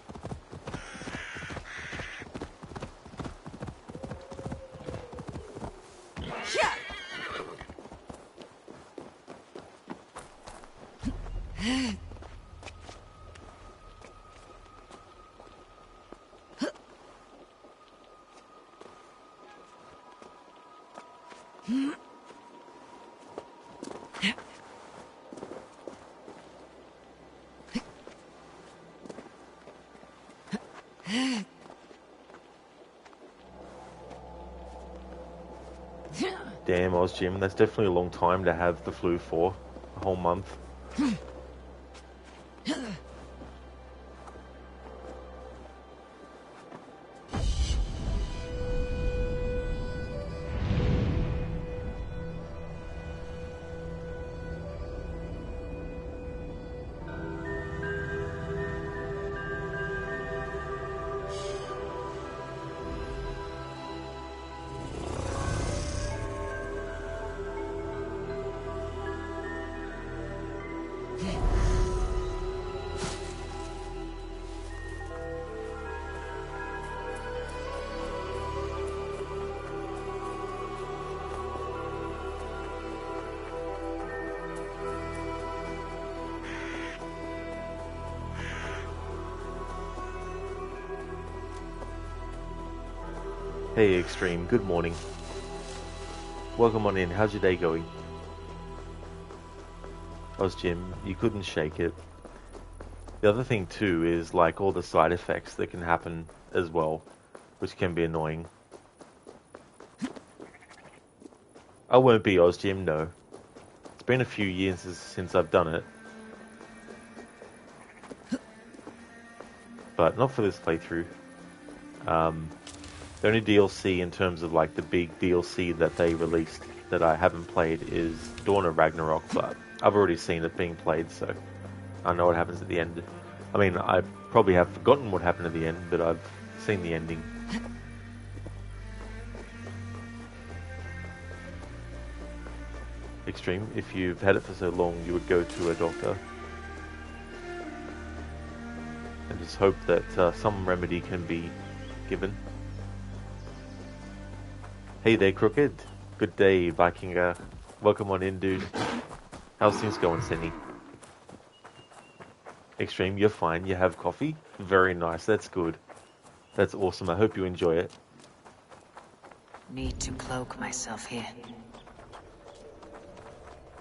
Damn, Oz Jim, that's definitely a long time to have the flu for. A whole month. Hey Extreme, good morning. Welcome on in, how's your day going? Jim, you couldn't shake it. The other thing too is like all the side effects that can happen as well, which can be annoying. I won't be Jim, no. It's been a few years since I've done it. But not for this playthrough. The only DLC in terms of like the big DLC that they released that I haven't played is Dawn of Ragnarok, but I've already seen it being played, so I know what happens at the end. I mean, I probably have forgotten what happened at the end, but I've seen the ending. Extreme, if you've had it for so long, you would go to a doctor and just hope that some remedy can be given. Hey there, Crooked. Good day, Viking. Welcome on in, dude. How's things going, Cindy? Extreme, you're fine. You have coffee? Very nice. That's good. That's awesome. I hope you enjoy it. Need to cloak myself here.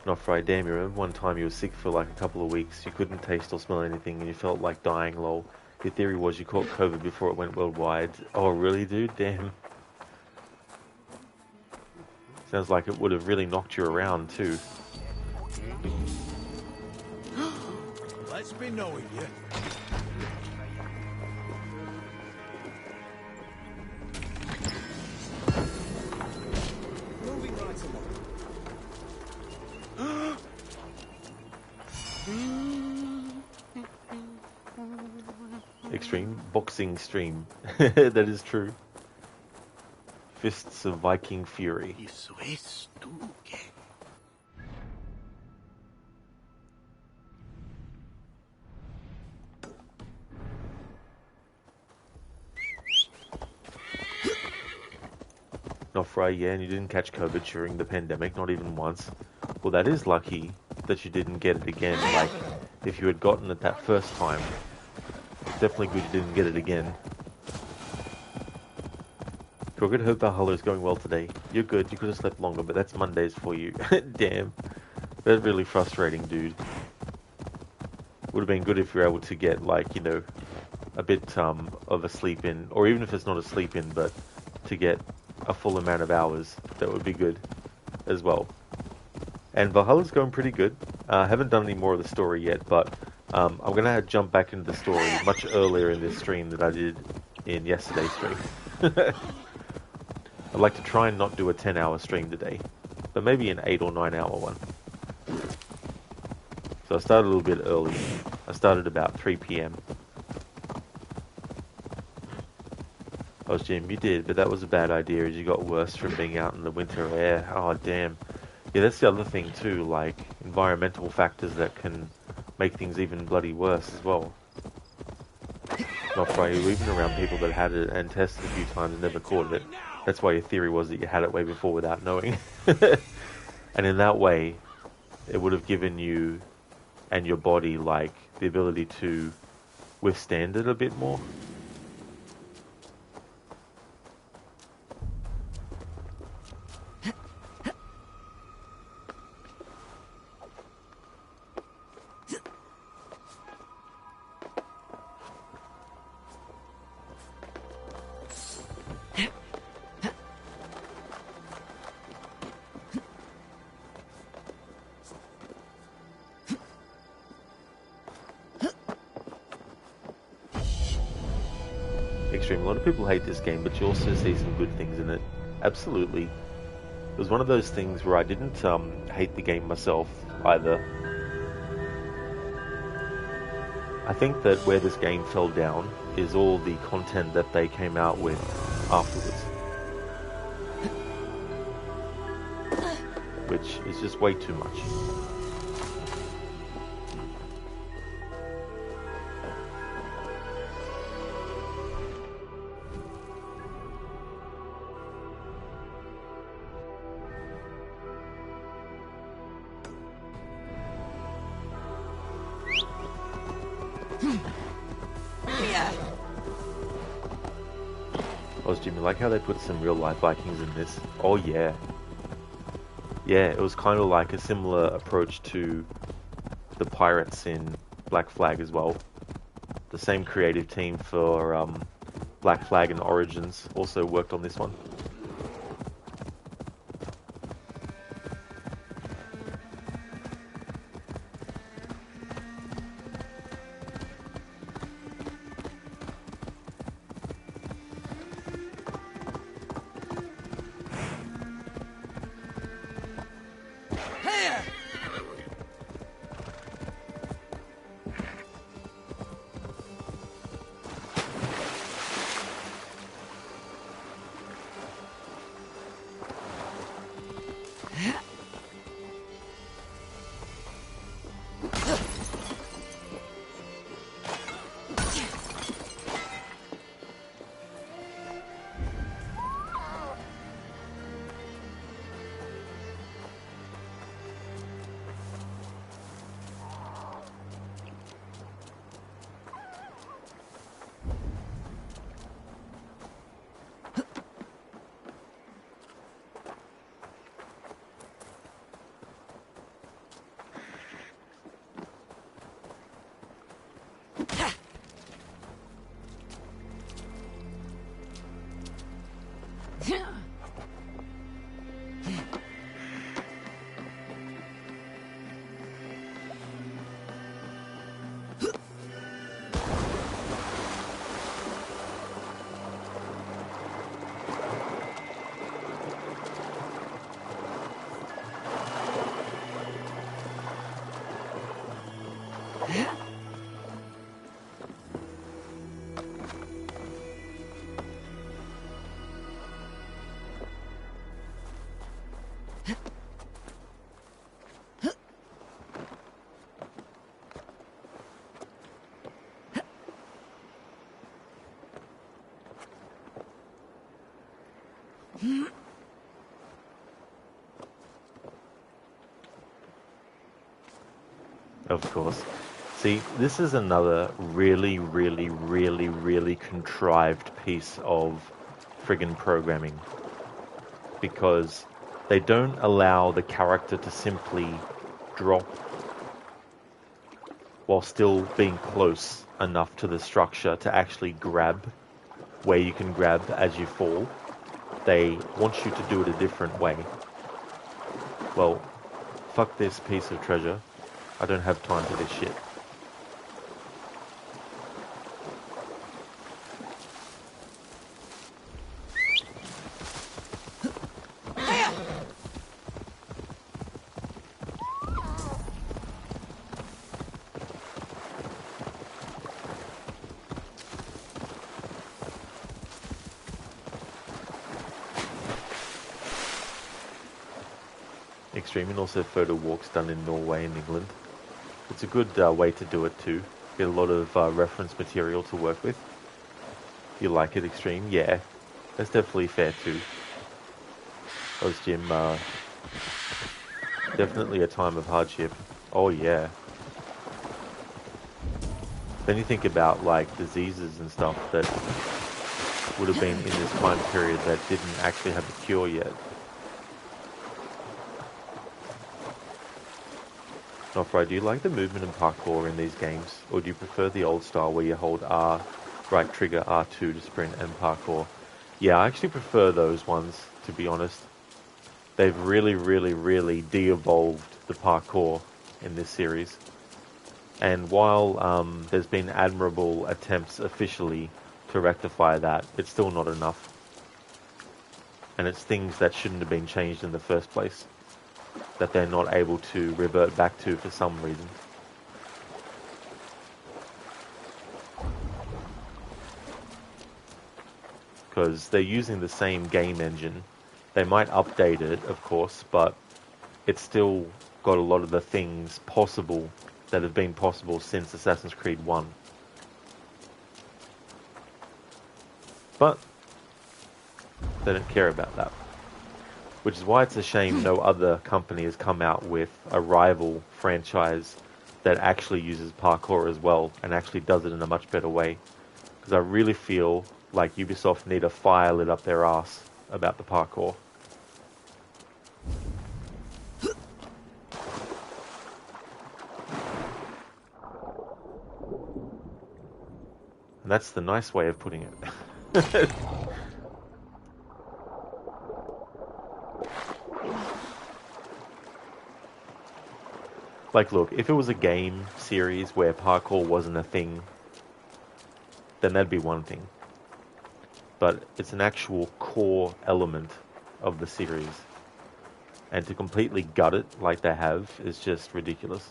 Not Friday, damn, you remember one time you were sick for like a couple of weeks, you couldn't taste or smell anything, and you felt like dying, lol. Your theory was you caught COVID before it went worldwide. Oh, really, dude? Damn. Sounds like it would have really knocked you around, too. Let's be knowing you. Moving right along. Extreme boxing stream. That is true. Fists of Viking Fury. Isso es tu que. Not Friday, yeah, and you didn't catch COVID during the pandemic, not even once. Well, that is lucky that you didn't get it again. Like, if you had gotten it that first time, it's definitely good you didn't get it again. Crooked, hope Valhalla is going well today. You're good, you could have slept longer, but that's Mondays for you. Damn. That's really frustrating, dude. Would have been good if you were able to get, like, you know, a bit of a sleep in, or even if it's not a sleep in, but to get a full amount of hours. That would be good as well. And Valhalla's going pretty good. I haven't done any more of the story yet, but I'm going to jump back into the story much earlier in this stream than I did in yesterday's stream. I'd like to try and not do a 10-hour stream today, but maybe an 8 or 9 hour one. So I started a little bit early. I started about 3 PM. Oh, Jim, you did, but that was a bad idea as you got worse from being out in the winter air. Oh, damn. Yeah, that's the other thing too, like environmental factors that can make things even bloody worse as well. Not for you, even around people that had it and tested a few times and never caught it. That's why your theory was that you had it way before without knowing. And in that way, it would have given you and your body, like, the ability to withstand it a bit more. Extreme. A lot of people hate this game, but you also see some good things in it. Absolutely. It was one of those things where I didn't hate the game myself either. I think that where this game fell down is all the content that they came out with afterwards. Which is just way too much. Oh, Jimmy, like how they put some real life Vikings in this. Oh yeah. Yeah, it was kind of like a similar approach to the pirates in Black Flag as well. The same creative team for Black Flag and Origins also worked on this one. Of course. See, this is another really contrived piece of friggin' programming. Because they don't allow the character to simply drop while still being close enough to the structure to actually grab where you can grab as you fall. They want you to do it a different way. Well, fuck this piece of treasure. I don't have time for this shit. Extreme, and also photo walks done in Norway and England. It's a good way to do it too. Get a lot of reference material to work with. You like it, Extreme? Yeah, that's definitely fair too. That was Jim. Definitely a time of hardship. Oh yeah. Then you think about like diseases and stuff that would have been in this time period that didn't actually have a cure yet. Nofri, do you like the movement and parkour in these games, or do you prefer the old style where you hold R, right trigger, R2 to sprint and parkour? Yeah, I actually prefer those ones, to be honest. They've really de-evolved the parkour in this series. And while there's been admirable attempts officially to rectify that, it's still not enough. And it's things that shouldn't have been changed in the first place, that they're not able to revert back to for some reason. Because they're using the same game engine. They might update it, of course, but it's still got a lot of the things possible that have been possible since Assassin's Creed 1. But they don't care about that. Which is why it's a shame no other company has come out with a rival franchise that actually uses parkour as well and actually does it in a much better way. Because I really feel like Ubisoft need a fire lit up their ass about the parkour. And that's the nice way of putting it. Like, look, if it was a game series where parkour wasn't a thing, then that'd be one thing. But it's an actual core element of the series. And to completely gut it like they have is just ridiculous.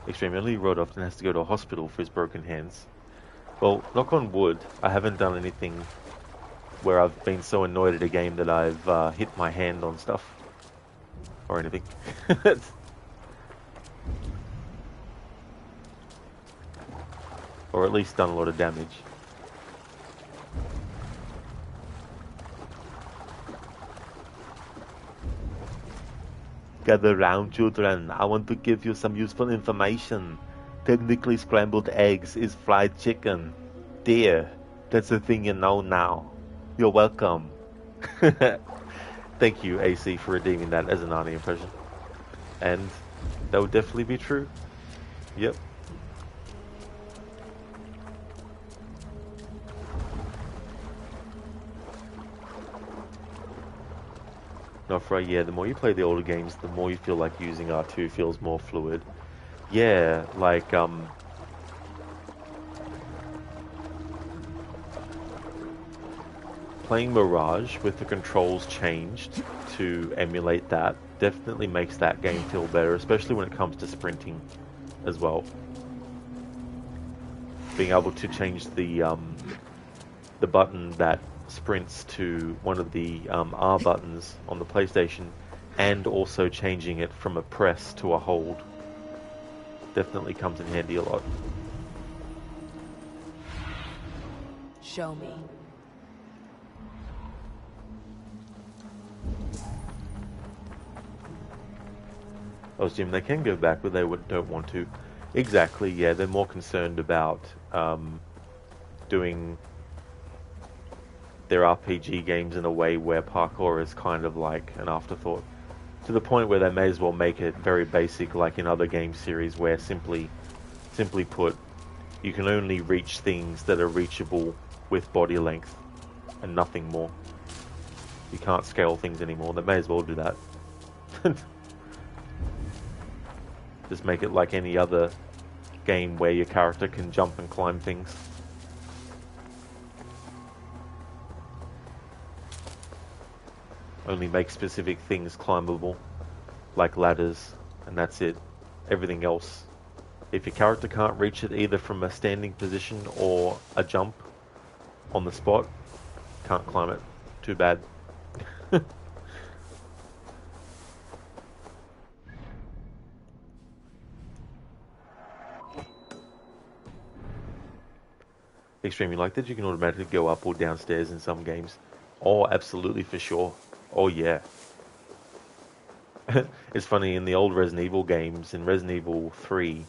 Extreme, only Rod often has to go to a hospital for his broken hands. Well, knock on wood, I haven't done anything where I've been so annoyed at a game that I've hit my hand on stuff. Or anything. Or at least done a lot of damage. Gather round, children. I want to give you some useful information. Technically, scrambled eggs is fried chicken. Dear, that's the thing you know now. You're welcome. Thank you, AC, for redeeming that as an Arnie impression. And that would definitely be true. Yep. Not right, yeah, the more you play the older games, the more you feel like using R2 feels more fluid. Yeah, like, playing Mirage with the controls changed to emulate that definitely makes that game feel better, especially when it comes to sprinting as well. Being able to change the button that sprints to one of the R buttons on the PlayStation, and also changing it from a press to a hold definitely comes in handy a lot. Show me. Oh, Jim, they can go back, but they don't want to. Exactly, yeah, they're more concerned about doing their RPG games in a way where parkour is kind of like an afterthought. To the point where they may as well make it very basic, like in other game series, where simply put, you can only reach things that are reachable with body length and nothing more. You can't scale things anymore. They may as well do that. Just make it like any other game where your character can jump and climb things. Only make specific things climbable, like ladders, and that's it. Everything else, if your character can't reach it either from a standing position or a jump on the spot, can't climb it. Too bad. Extremely like that you can automatically go up or downstairs in some games. Oh, absolutely, for sure. Oh, yeah. It's funny, in the old Resident Evil games, in Resident Evil 3,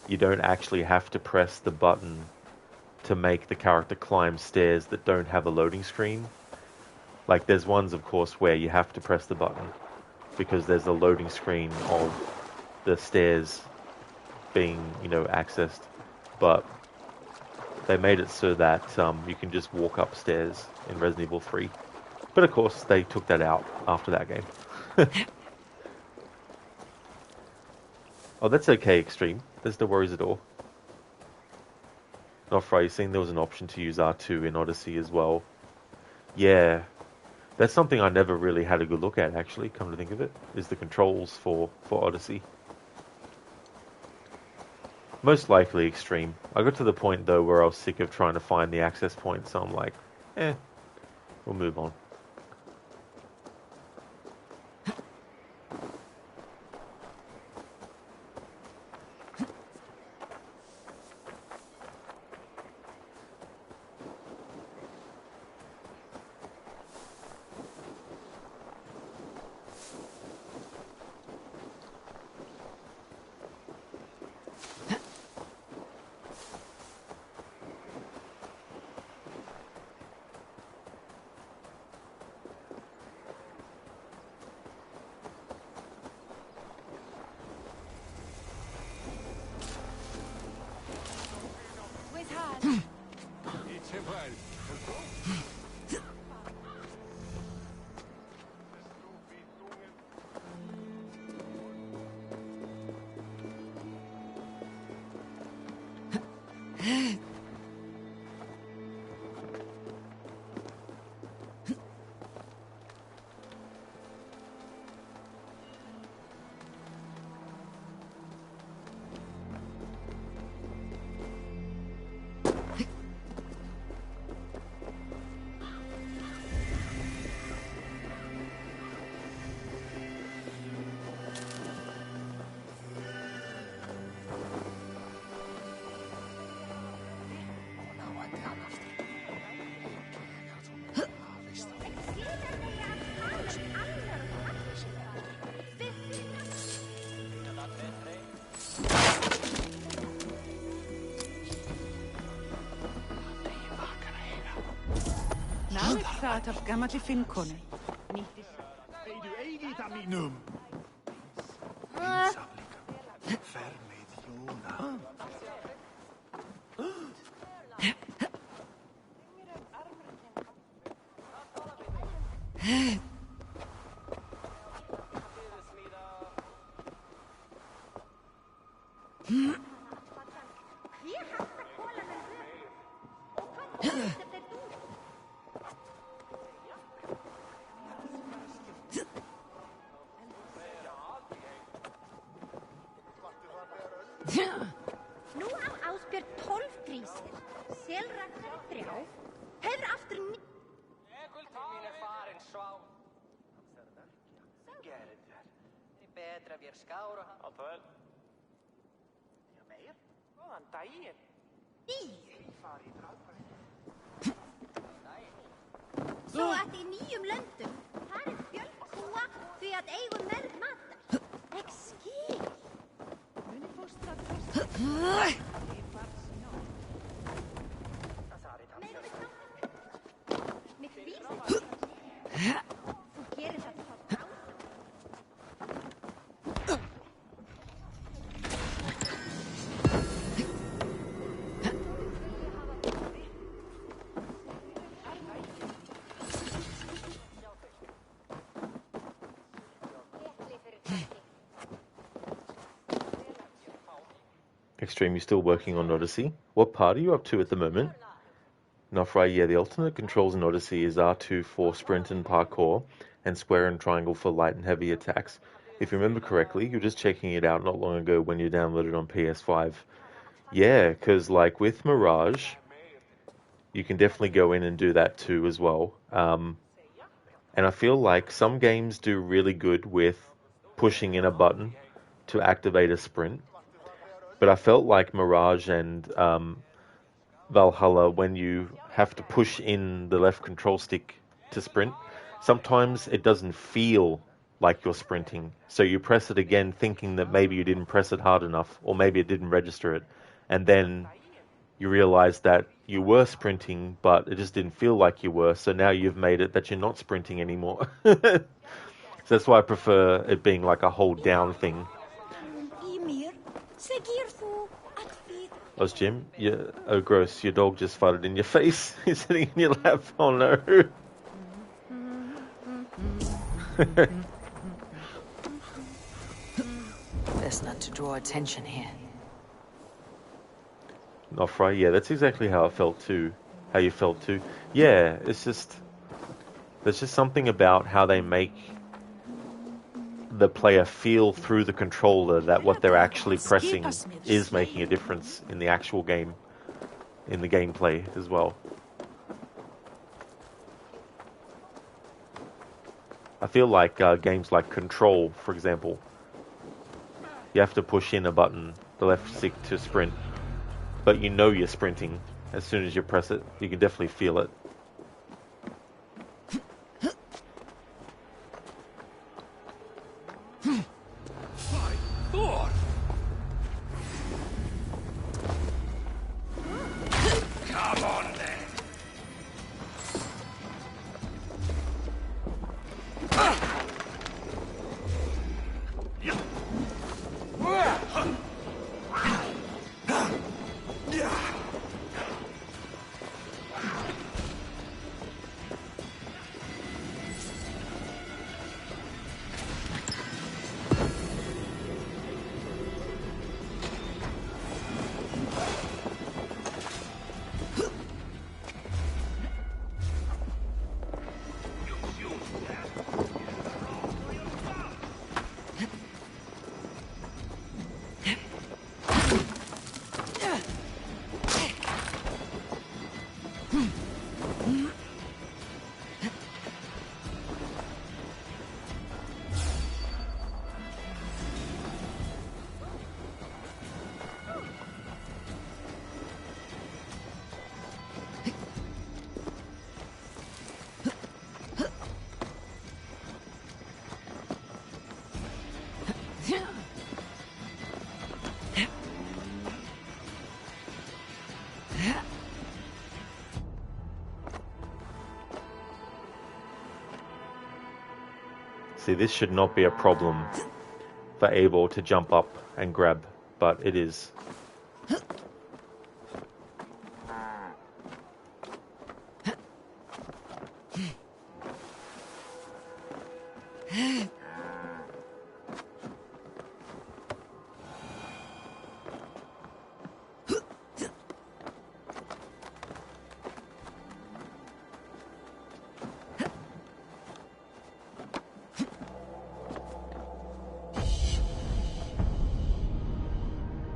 you don't actually have to press the button to make the character climb stairs that don't have a loading screen. Like, there's ones, of course, where you have to press the button because there's a loading screen of the stairs being, accessed. But they made it so that you can just walk upstairs in Resident Evil 3. But of course, they took that out after that game. Oh, that's okay, Extreme. There's no worries at all. Not phrasing, there was an option to use R2 in Odyssey as well. Yeah. That's something I never really had a good look at, actually, come to think of it, is the controls for Odyssey. Most likely Extreme. I got to the point, though, where I was sick of trying to find the access point, so I'm like, we'll move on. af gamalli finnkonu. Nýttist. Eidu eigið að mínum. Fermið Jóna. Nú á Ásbjörn 12 grísir, selræktar 3, hefur aftur Mín farin svá. Gerðu þér. Betra vér skára hann. Allt vel. Já, meir? Góðan daginn. Fari í dragbreyt. Svo að í nýjum löndum, þar fjölg kúa því að eigum með matar. Ekki skil. Muni fóstra Með því þú gerir þetta þá bráð. Extreme, you still working on Odyssey? What part are you up to at the moment? Nofri, yeah, the alternate controls in Odyssey is R2 for sprint and parkour, and square and triangle for light and heavy attacks. If you remember correctly, you were just checking it out not long ago when you downloaded on PS5. Yeah, because like with Mirage, you can definitely go in and do that too as well. And I feel like some games do really good with pushing in a button to activate a sprint. But I felt like Mirage and Valhalla, when you have to push in the left control stick to sprint, sometimes it doesn't feel like you're sprinting. So you press it again thinking that maybe you didn't press it hard enough, or maybe it didn't register it. And then you realize that you were sprinting, but it just didn't feel like you were. So now you've made it that you're not sprinting anymore. So that's why I prefer it being like a hold down thing. Oh, Jim, oh gross, your dog just farted in your face. He's sitting in your lap. Oh no. Best not to draw attention here. Nofri, yeah, that's exactly how I felt too. How you felt too. Yeah, it's just, there's just something about how they make the player feel through the controller that what they're actually pressing is making a difference in the actual game, in the gameplay as well. I feel like games like Control, for example, you have to push in a button, the left stick to sprint, but you know you're sprinting as soon as you press it. You can definitely feel it. See, this should not be a problem for Eivor to jump up and grab, but it is.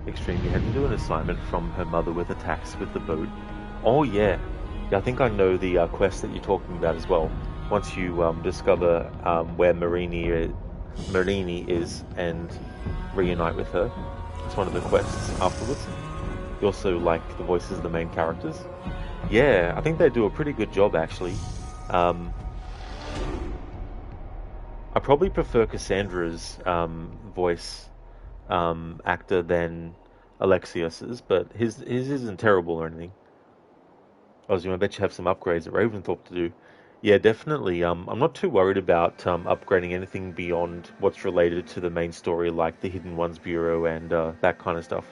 Extreme, you had to do an assignment from her mother with attacks with the boat. Oh yeah, I think I know the quest that you're talking about as well. Once you discover where Marini is and reunite with her, it's one of the quests afterwards. You also like the voices of the main characters. Yeah, I think they do a pretty good job actually. I probably prefer Cassandra's voice actor than Alexios's, but his isn't terrible or anything. I bet you have some upgrades at Raventhorpe to do. Yeah, definitely. I'm not too worried about upgrading anything beyond what's related to the main story, like the Hidden Ones Bureau and that kind of stuff,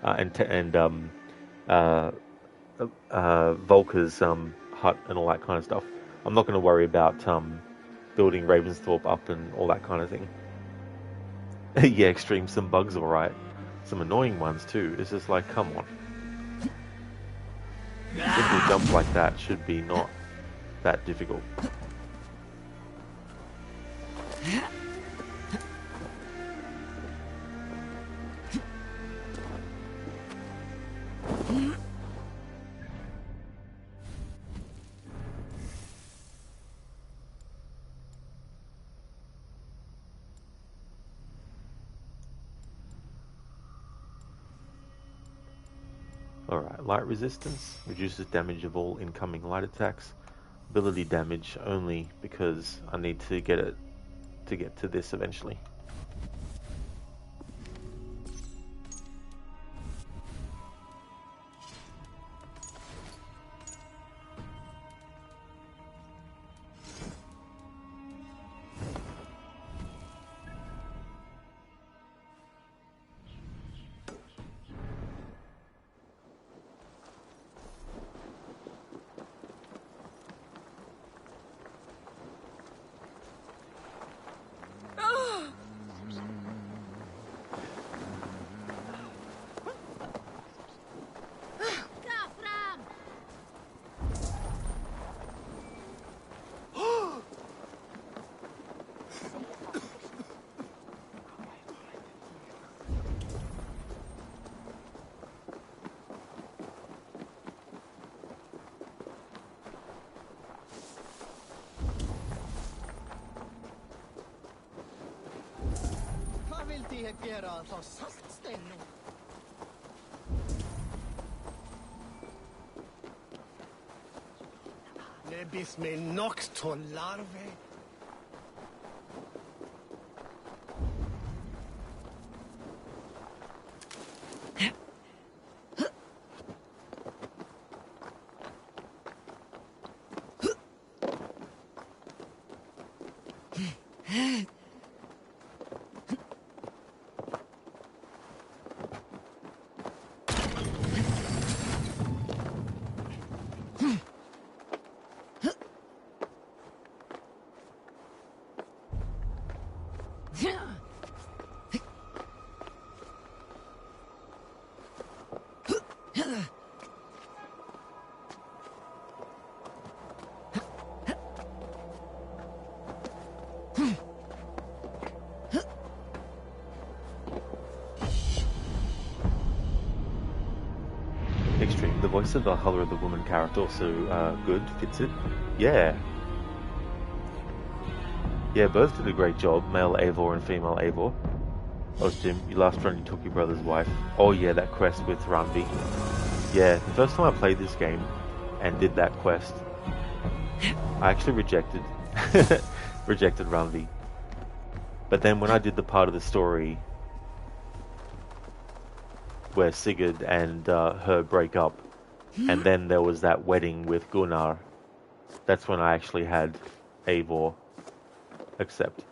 and Volker's hut and all that kind of stuff. I'm not going to worry about building Ravensthorpe up and all that kind of thing. Yeah, Extreme, some bugs alright. Some annoying ones too. It's just like, come on. Simple jumps like that should be not that difficult. Alright, light resistance reduces damage of all incoming light attacks. Ability damage only because I need to get to this eventually. Nebis me nocto larvae. Extreme. The voice of Valhalla, the woman character, also good, fits it. Yeah. Yeah, both did a great job, male Eivor and female Eivor. Oh, Jim, you last run you took your brother's wife. Oh yeah, that quest with Ranvi. Yeah, the first time I played this game and did that quest, I actually rejected Ranvi. But then when I did the part of the story where Sigurd and her break up, and then there was that wedding with Gunnar, that's when I actually had Eivor accept.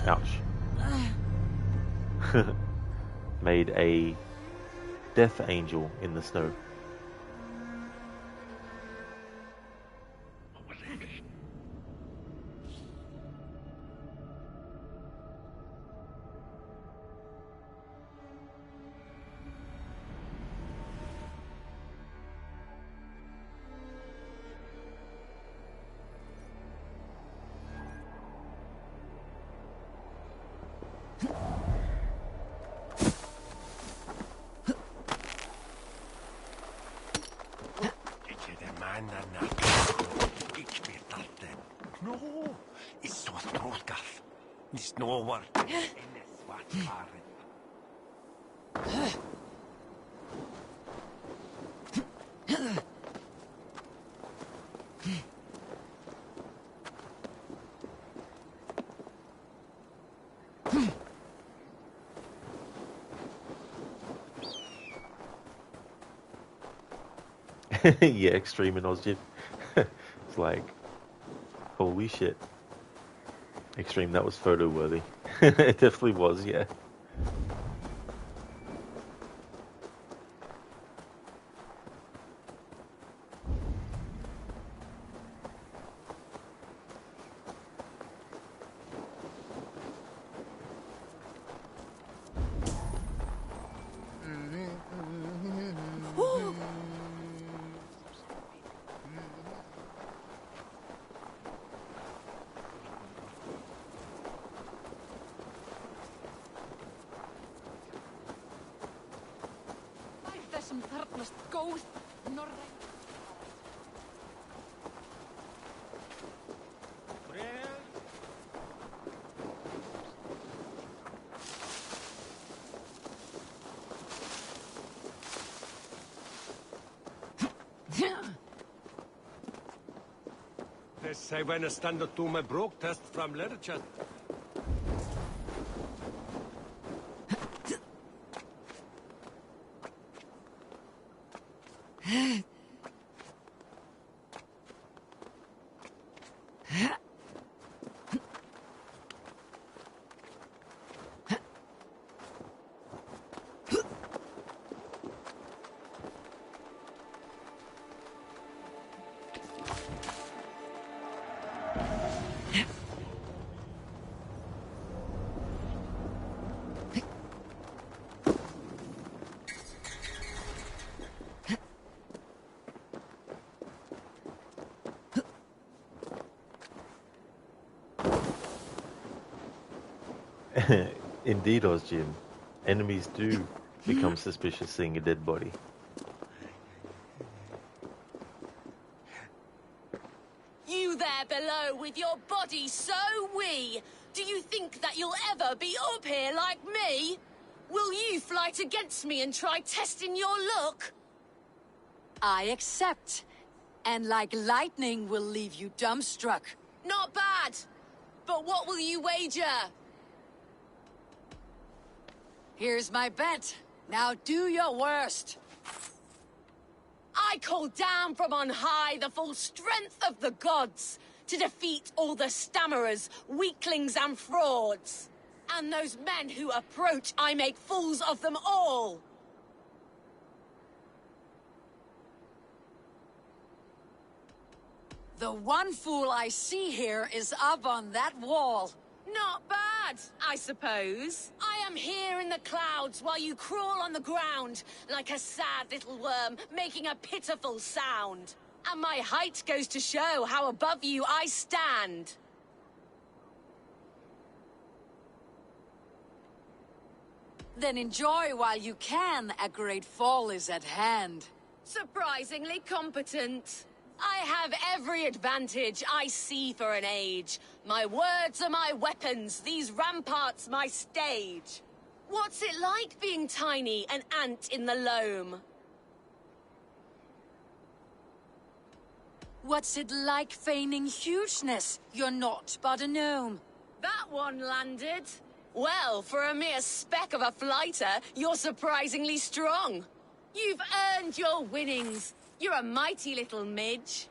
Ouch. Made a death angel in the snow. No, it's not Trollgaff. It's no one in this what Yeah, extreme in Ozgin. It's like, holy shit. Extreme, that was photo worthy. It definitely was, yeah. Þessum þarfnast góð norræn. They say when I stand up to my broke test from literature. Indeed, Ozgin. Enemies do become suspicious seeing a dead body. You there below with your body so wee! Do you think that you'll ever be up here like me? Will you fight against me and try testing your luck? I accept. And like lightning will leave you dumbstruck. Not bad. But what will you wager? Here's my bet. Now do your worst. I call down from on high the full strength of the gods to defeat all the stammerers, weaklings and frauds. And those men who approach, I make fools of them all. The one fool I see here is up on that wall. Not bad, I suppose. I am here in the clouds while you crawl on the ground like a sad little worm making a pitiful sound. And my height goes to show how above you I stand. Then enjoy while you can. A great fall is at hand. Surprisingly competent. I have every advantage I see for an age. My words are my weapons, these ramparts my stage. What's it like being tiny, an ant in the loam? What's it like feigning hugeness? You're not but a gnome. That one landed. Well, for a mere speck of a flighter, you're surprisingly strong. You've earned your winnings. You're a mighty little midge.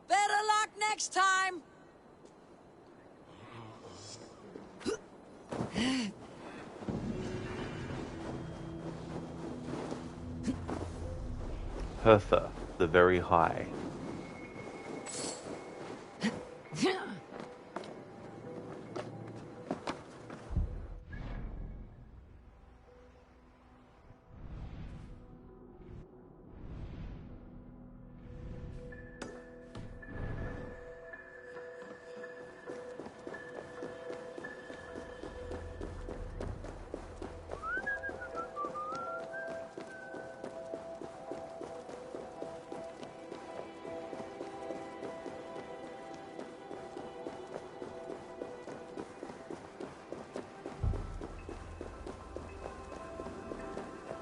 Better luck next time! Hertha, the Very High.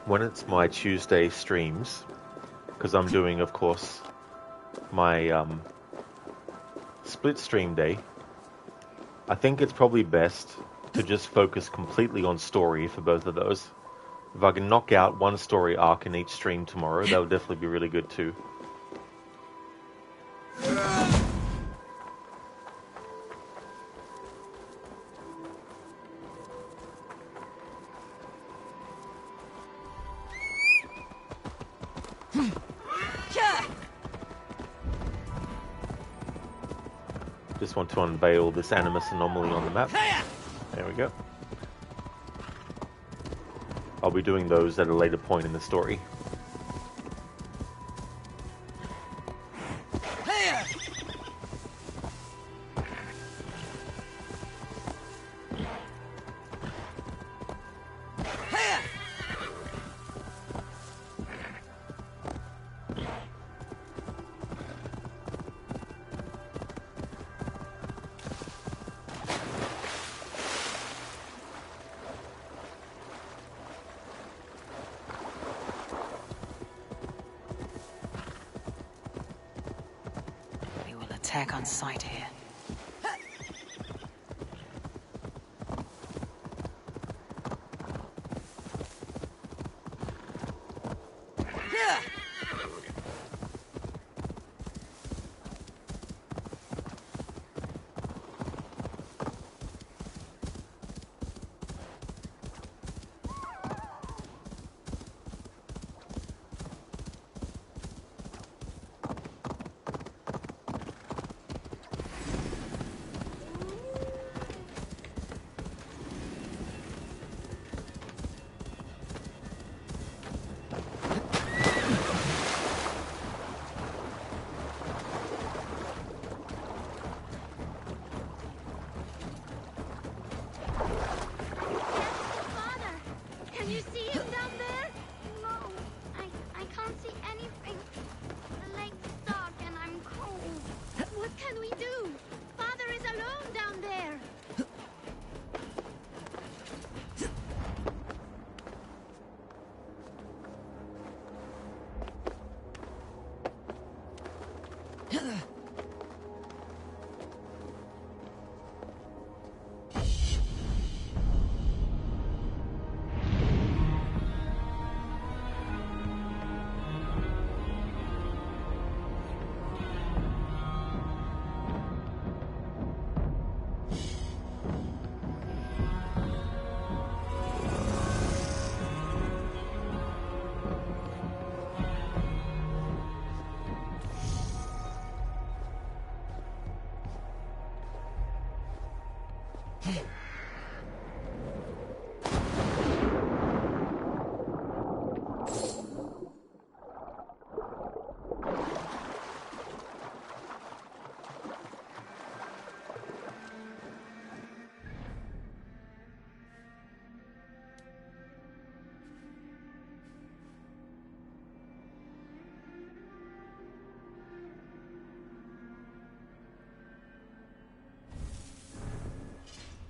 When it's my Tuesday streams, because I'm doing, of course, my split stream day, I think it's probably best to just focus completely on story for both of those. If I can knock out one story arc in each stream tomorrow, that would definitely be really good too. Just want to unveil this animus anomaly on the map. There we go. I'll be doing those at a later point in the story. Attack on sight here.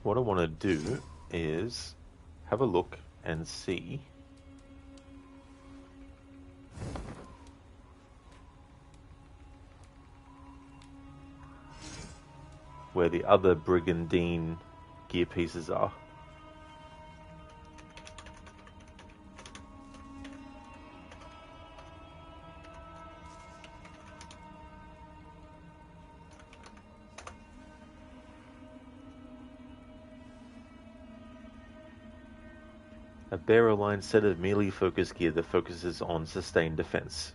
What I want to do is have a look and see where the other Brigandine gear pieces are. A bear-aligned set of melee-focused gear that focuses on sustained defense.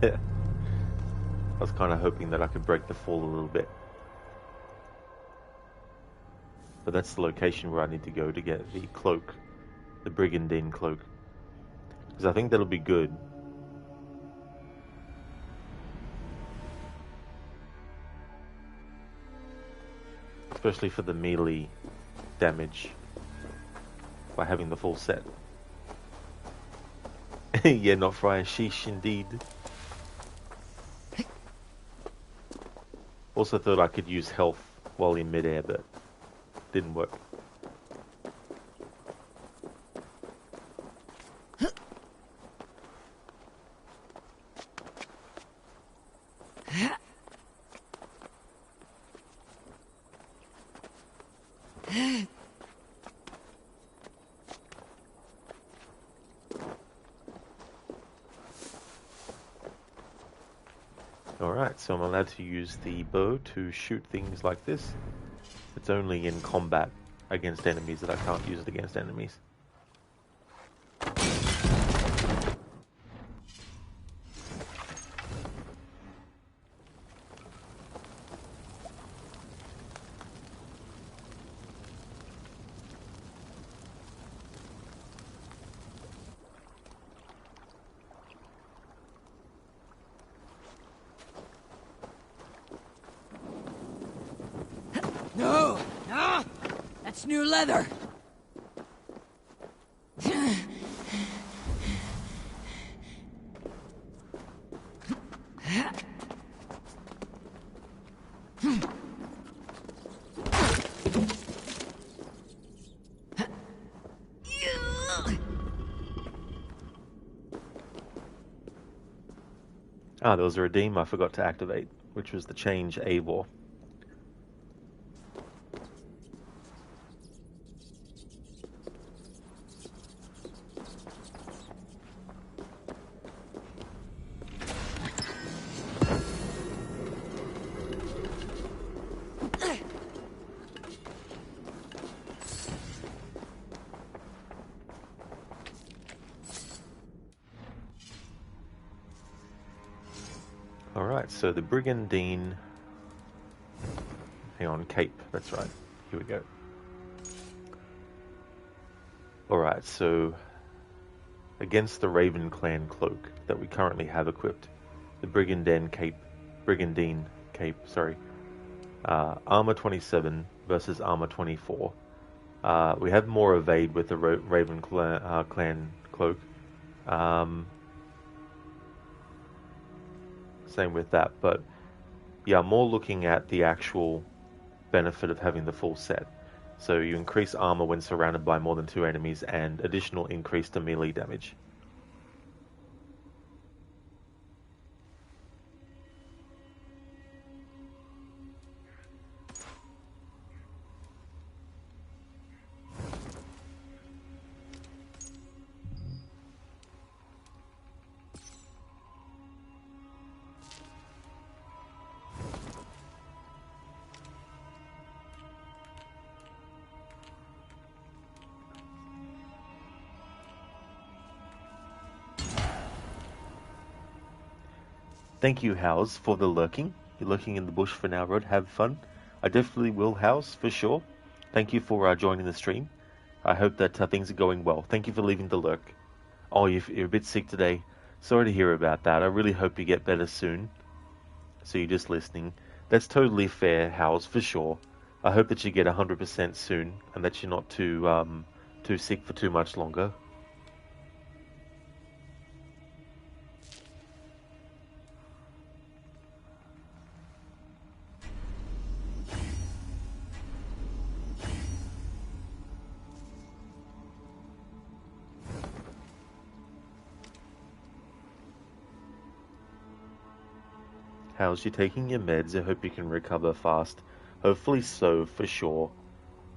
I was kind of hoping that I could break the fall a little bit. But that's the location where I need to go to get the cloak. The Brigandine cloak. Because I think that'll be good. Especially for the melee damage. By having the full set. Yeah, not fry a sheesh indeed. Also thought I could use health while in midair, but didn't work. Alright, so I'm allowed to use the bow to shoot things like this. It's only in combat against enemies that I can't use it against enemies. That's new leather. Ah, there was a redeem I forgot to activate, which was the change Eivor. Alright, so the Brigandine... Hang on, Cape, that's right. Here we go. Alright, so... Against the Raven Clan Cloak that we currently have equipped, the Brigandine Cape, sorry. Armor 27 versus Armor 24. We have more evade with the Raven Clan Cloak. Same with that, but yeah, more looking at the actual benefit of having the full set. So you increase armor when surrounded by more than 2 enemies and additional increase to melee damage. Thank you, House, for the lurking. You're lurking in the bush for now, Rod. Have fun. I definitely will, House, for sure. Thank you for joining the stream. I hope that things are going well. Thank you for leaving the lurk. Oh, you're a bit sick today. Sorry to hear about that. I really hope you get better soon. So you're just listening. That's totally fair, House, for sure. I hope that you get 100% soon and that you're not too sick for too much longer. How's you taking your meds? I hope you can recover fast. Hopefully so, for sure.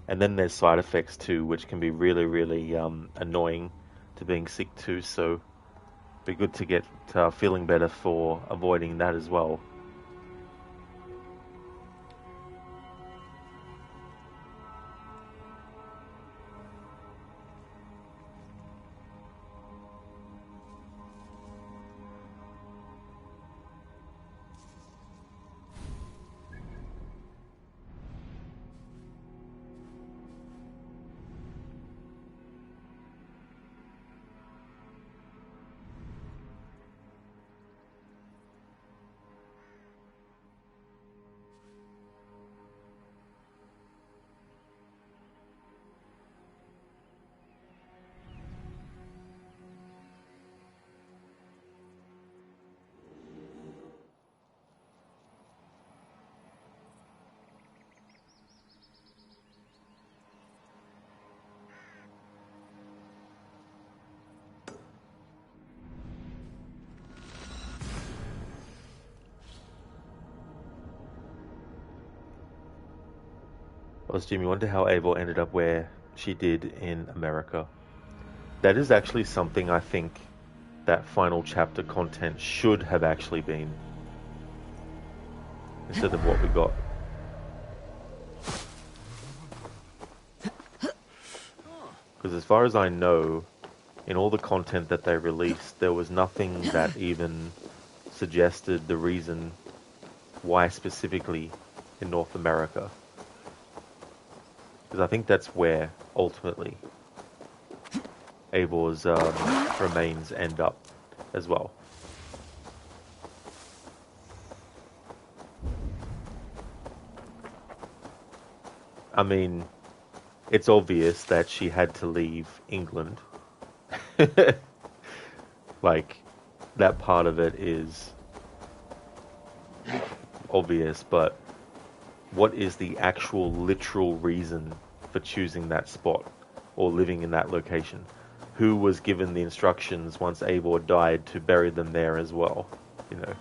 And then there's side effects too, which can be really, really annoying to being sick too. So be good to get feeling better for avoiding that as well. Jimmy, wonder how Eivor ended up where she did in America. That is actually something I think that final chapter content should have actually been, instead of what we got. Because as far as I know, in all the content that they released, there was nothing that even suggested the reason why specifically in North America. Because I think that's where, ultimately, Eivor's remains end up as well. I mean, it's obvious that she had to leave England. Like, that part of it is obvious, but what is the actual literal reason for choosing that spot or living in that location? Who was given the instructions once Eivor died to bury them there as well? You know,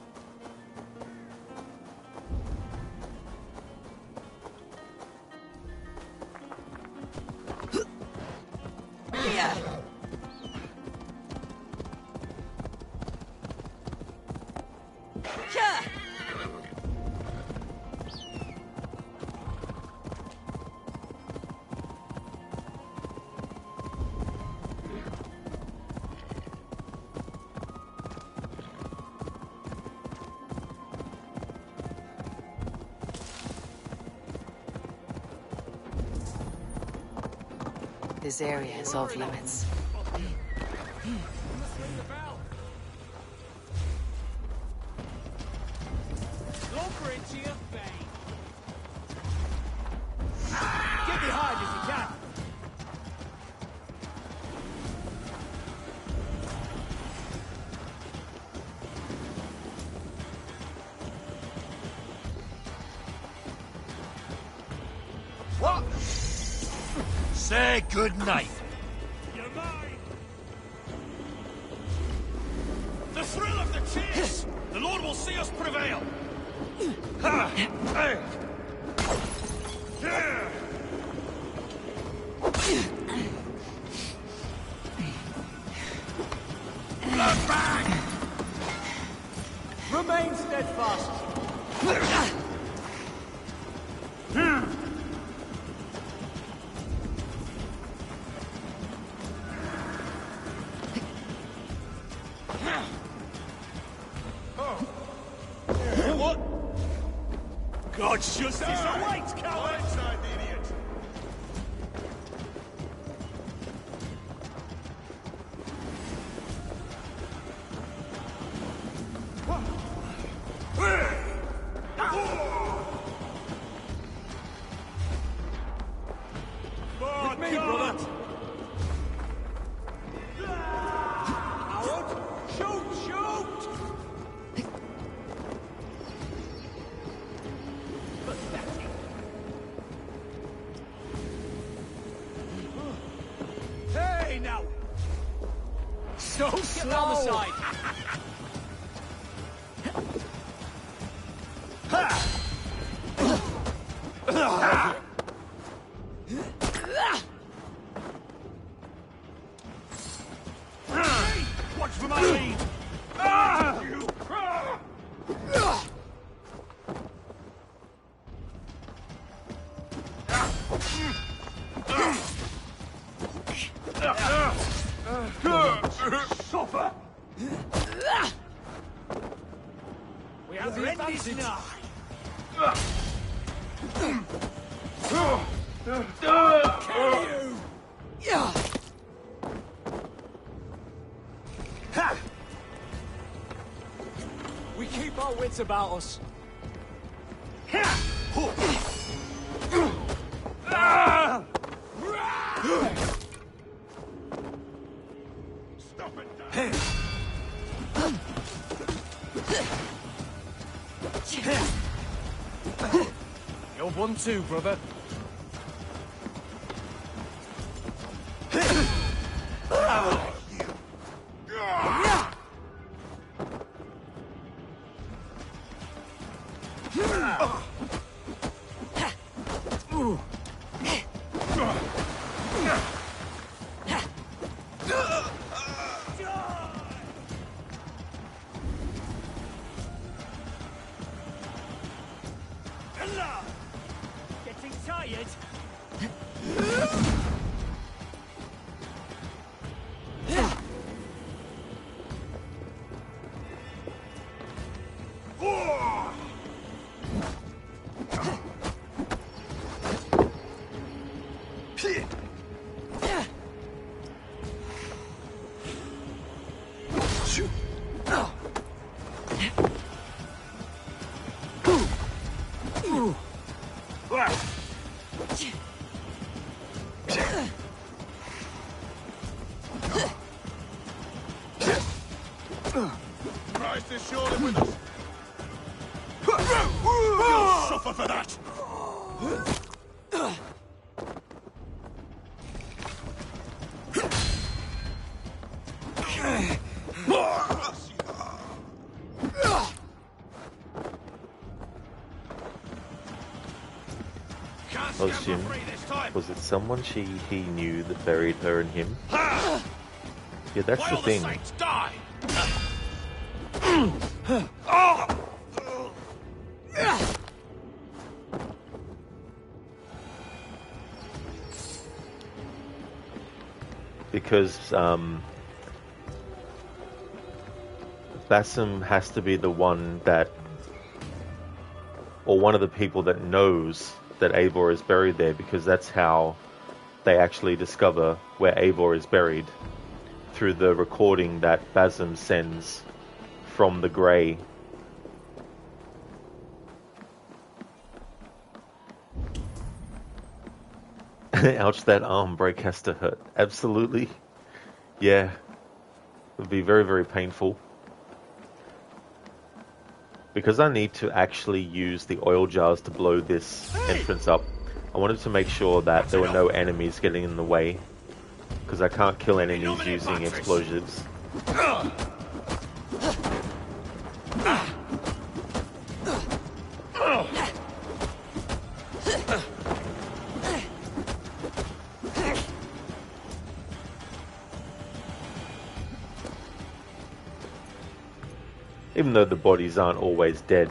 This area is off limits. Lumber into your vein. Get behind if you can. What? Say good night. You're mine. The thrill of the chase! The Lord will see us prevail! Ha! Hey! Yeah! Back! Remain steadfast. What? God's justice awaits, coward! Blindside the idiot! With me, brother! Howard! Shoot! Shoot! Pathetic. Hey, now! So slow! Get on the side! Watch for my lead! You! Suffer! We have the advantage now. Kill you! Yeah. Ha! We keep our wits about us. Stop it! You're one too, brother. Getting tired? Christ is surely with us! You'll suffer for that! I assume, was it someone he knew that buried her and him? Yeah, that's the thing. Die! Because Basim has to be the one that, or one of the people that knows that Eivor is buried there, because that's how they actually discover where Eivor is buried through the recording that Basim sends from the Grey. Ouch, that arm break has to hurt. Absolutely. Yeah. It would be very, very painful. Because I need to actually use the oil jars to blow this entrance up, I wanted to make sure that there were no enemies getting in the way. Because I can't kill enemies using explosives. Even though the bodies aren't always dead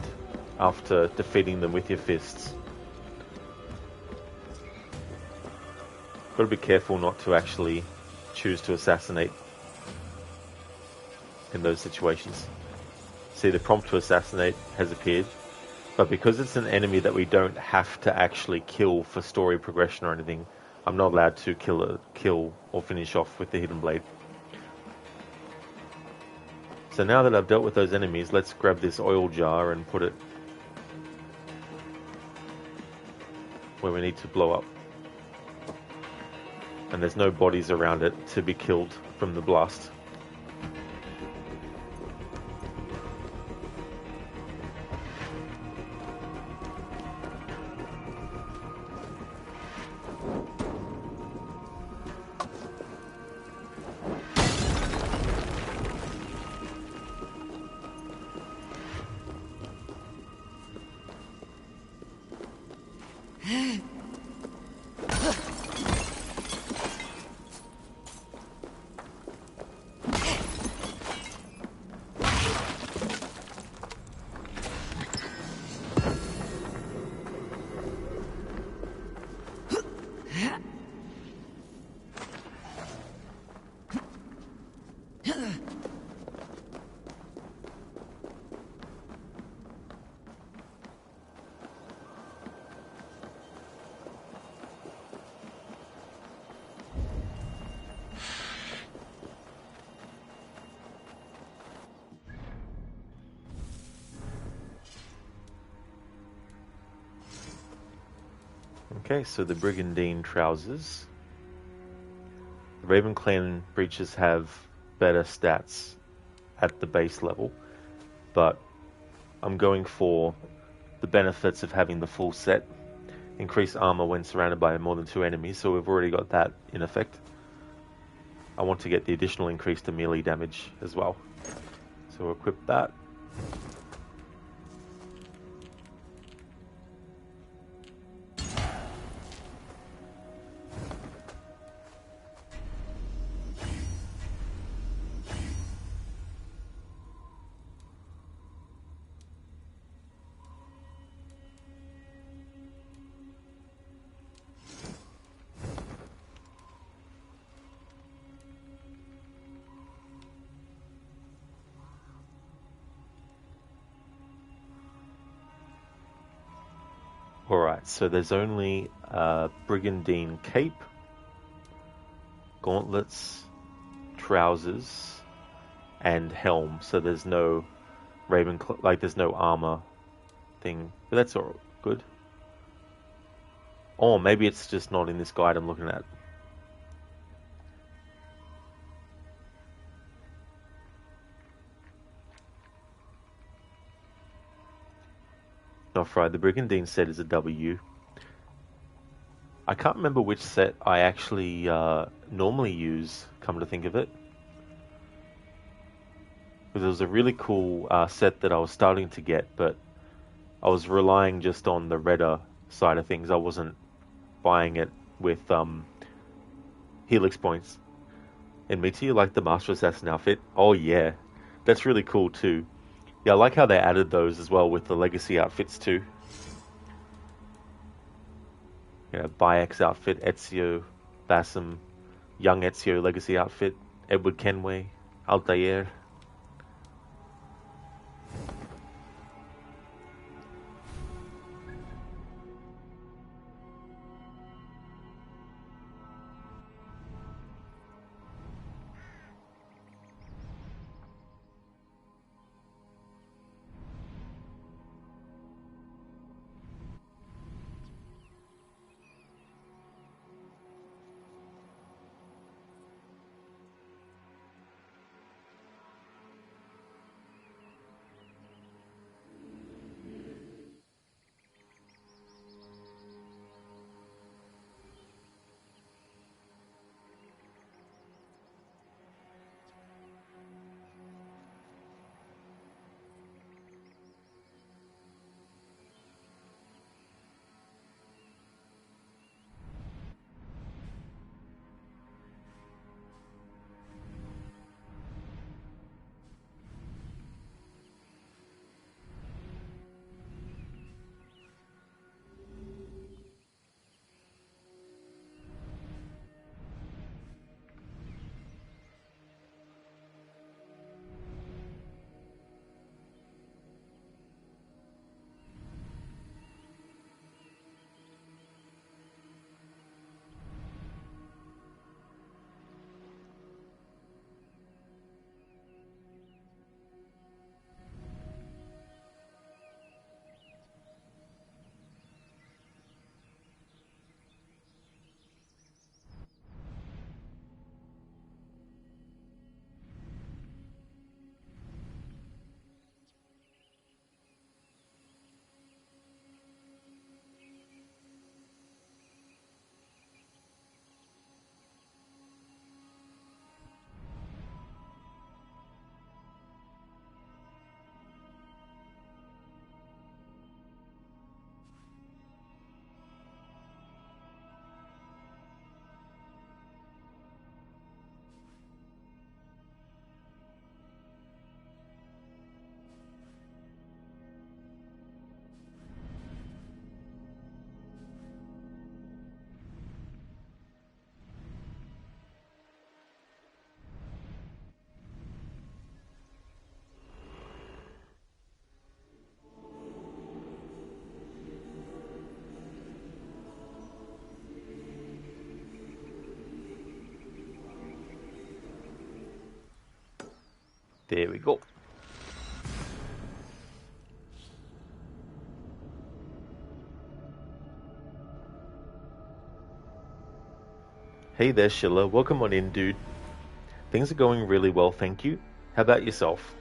after defeating them with your fists. Gotta be careful not to actually choose to assassinate in those situations. See, the prompt to assassinate has appeared, but because it's an enemy that we don't have to actually kill for story progression or anything, I'm not allowed to kill or finish off with the hidden blade. So now that I've dealt with those enemies, let's grab this oil jar and put it where we need to blow up. And there's no bodies around it to be killed from the blast. Okay, so the Brigandine trousers. The Raven Clan breeches have better stats at the base level, but I'm going for the benefits of having the full set. Increase armor when surrounded by more than 2 enemies, so we've already got that in effect. I want to get the additional increase to melee damage as well. So we'll equip that. Alright, so there's only Brigandine cape, gauntlets, trousers, and helm. So there's no there's no armor thing, but that's all good. Or maybe it's just not in this guide I'm looking at. Not right, the Brigandine set is a W. I can't remember which set I actually normally use, come to think of it. Because it was a really cool set that I was starting to get, but I was relying just on the redder side of things. I wasn't buying it with helix points. And Mitty, you like the Master Assassin outfit? Oh yeah, that's really cool too. Yeah, I like how they added those as well with the legacy outfits too. You know, Bayek's outfit, Ezio, Basim, young Ezio legacy outfit, Edward Kenway, Altair. There we go. Hey there, Schiller. Welcome on in, dude. Things are going really well, thank you. How about yourself?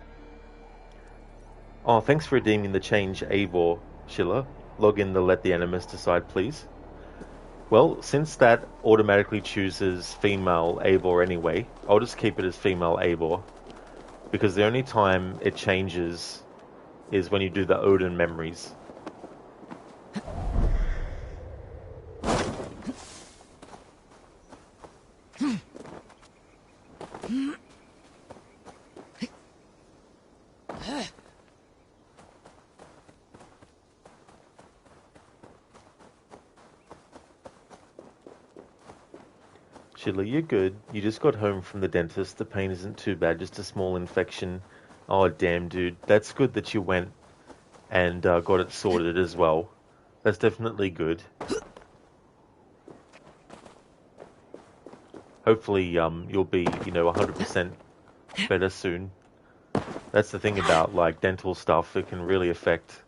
Oh, thanks for redeeming the change, Eivor, Schiller. Log in the Let the Animus Decide, please. Well, since that automatically chooses female Eivor anyway, I'll just keep it as female Eivor. Because the only time it changes is when you do the Odin memories. Sheila, you're good. You just got home from the dentist. The pain isn't too bad, just a small infection. Oh, damn, dude. That's good that you went and got it sorted as well. That's definitely good. Hopefully, you'll be, 100% better soon. That's the thing about, like, dental stuff. It can really affect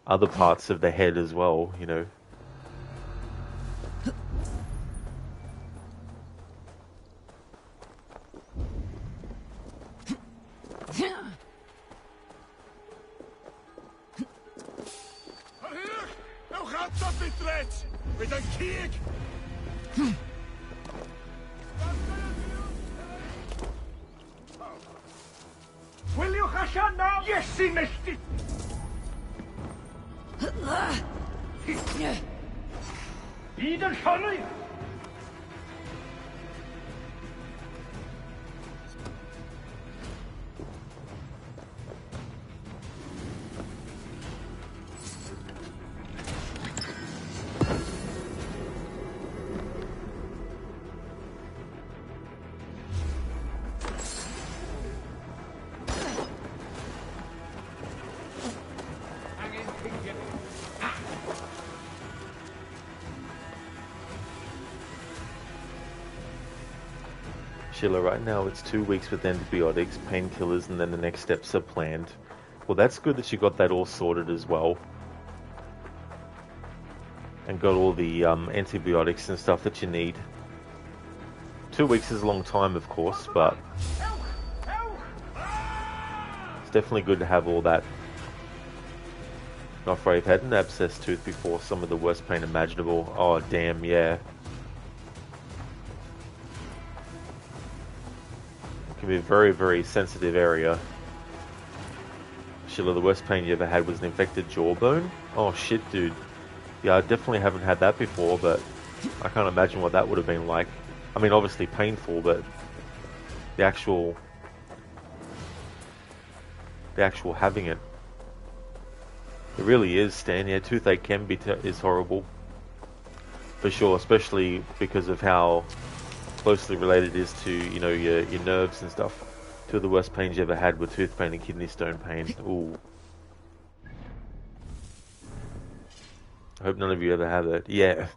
other parts of the head as well, Sheila, right now it's 2 weeks with antibiotics, painkillers, and then the next steps are planned. Well, that's good that you got that all sorted as well. And got all the antibiotics and stuff that you need. 2 weeks is a long time, of course, but it's definitely good to have all that. Not afraid I've had an abscess tooth before, some of the worst pain imaginable. Oh, damn, yeah. Can be a very, very sensitive area. Sheila, the worst pain you ever had was an infected jawbone? Oh shit, dude. Yeah, I definitely haven't had that before, but I can't imagine what that would have been like. I mean, obviously painful, but the actual having it. It really is, Stan. Yeah, toothache can be is horrible. For sure, especially because of how closely related it is to, your nerves and stuff. Two of the worst pains you ever had were tooth pain and kidney stone pain. Ooh. I hope none of you ever have it. Yeah.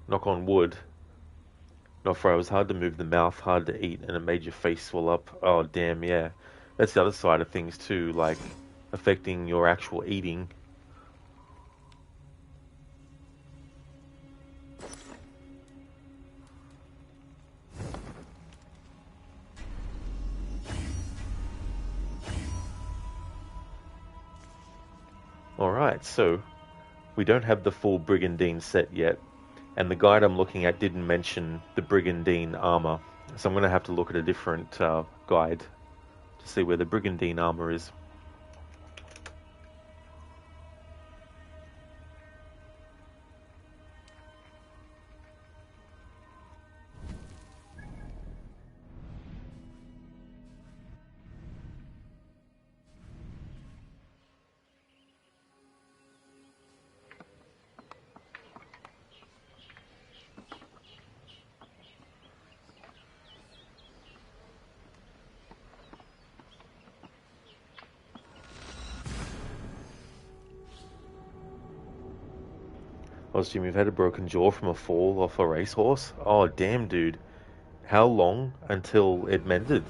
Knock on wood. Not for it was hard to move the mouth, hard to eat, and it made your face swell up. Oh, damn, yeah. That's the other side of things too, like affecting your actual eating. Alright, so we don't have the full Brigandine set yet, and the guide I'm looking at didn't mention the Brigandine armor, so I'm going to have to look at a different guide to see where the Brigandine armor is. I assume you've had a broken jaw from a fall off a racehorse? Oh, damn, dude. How long until it mended?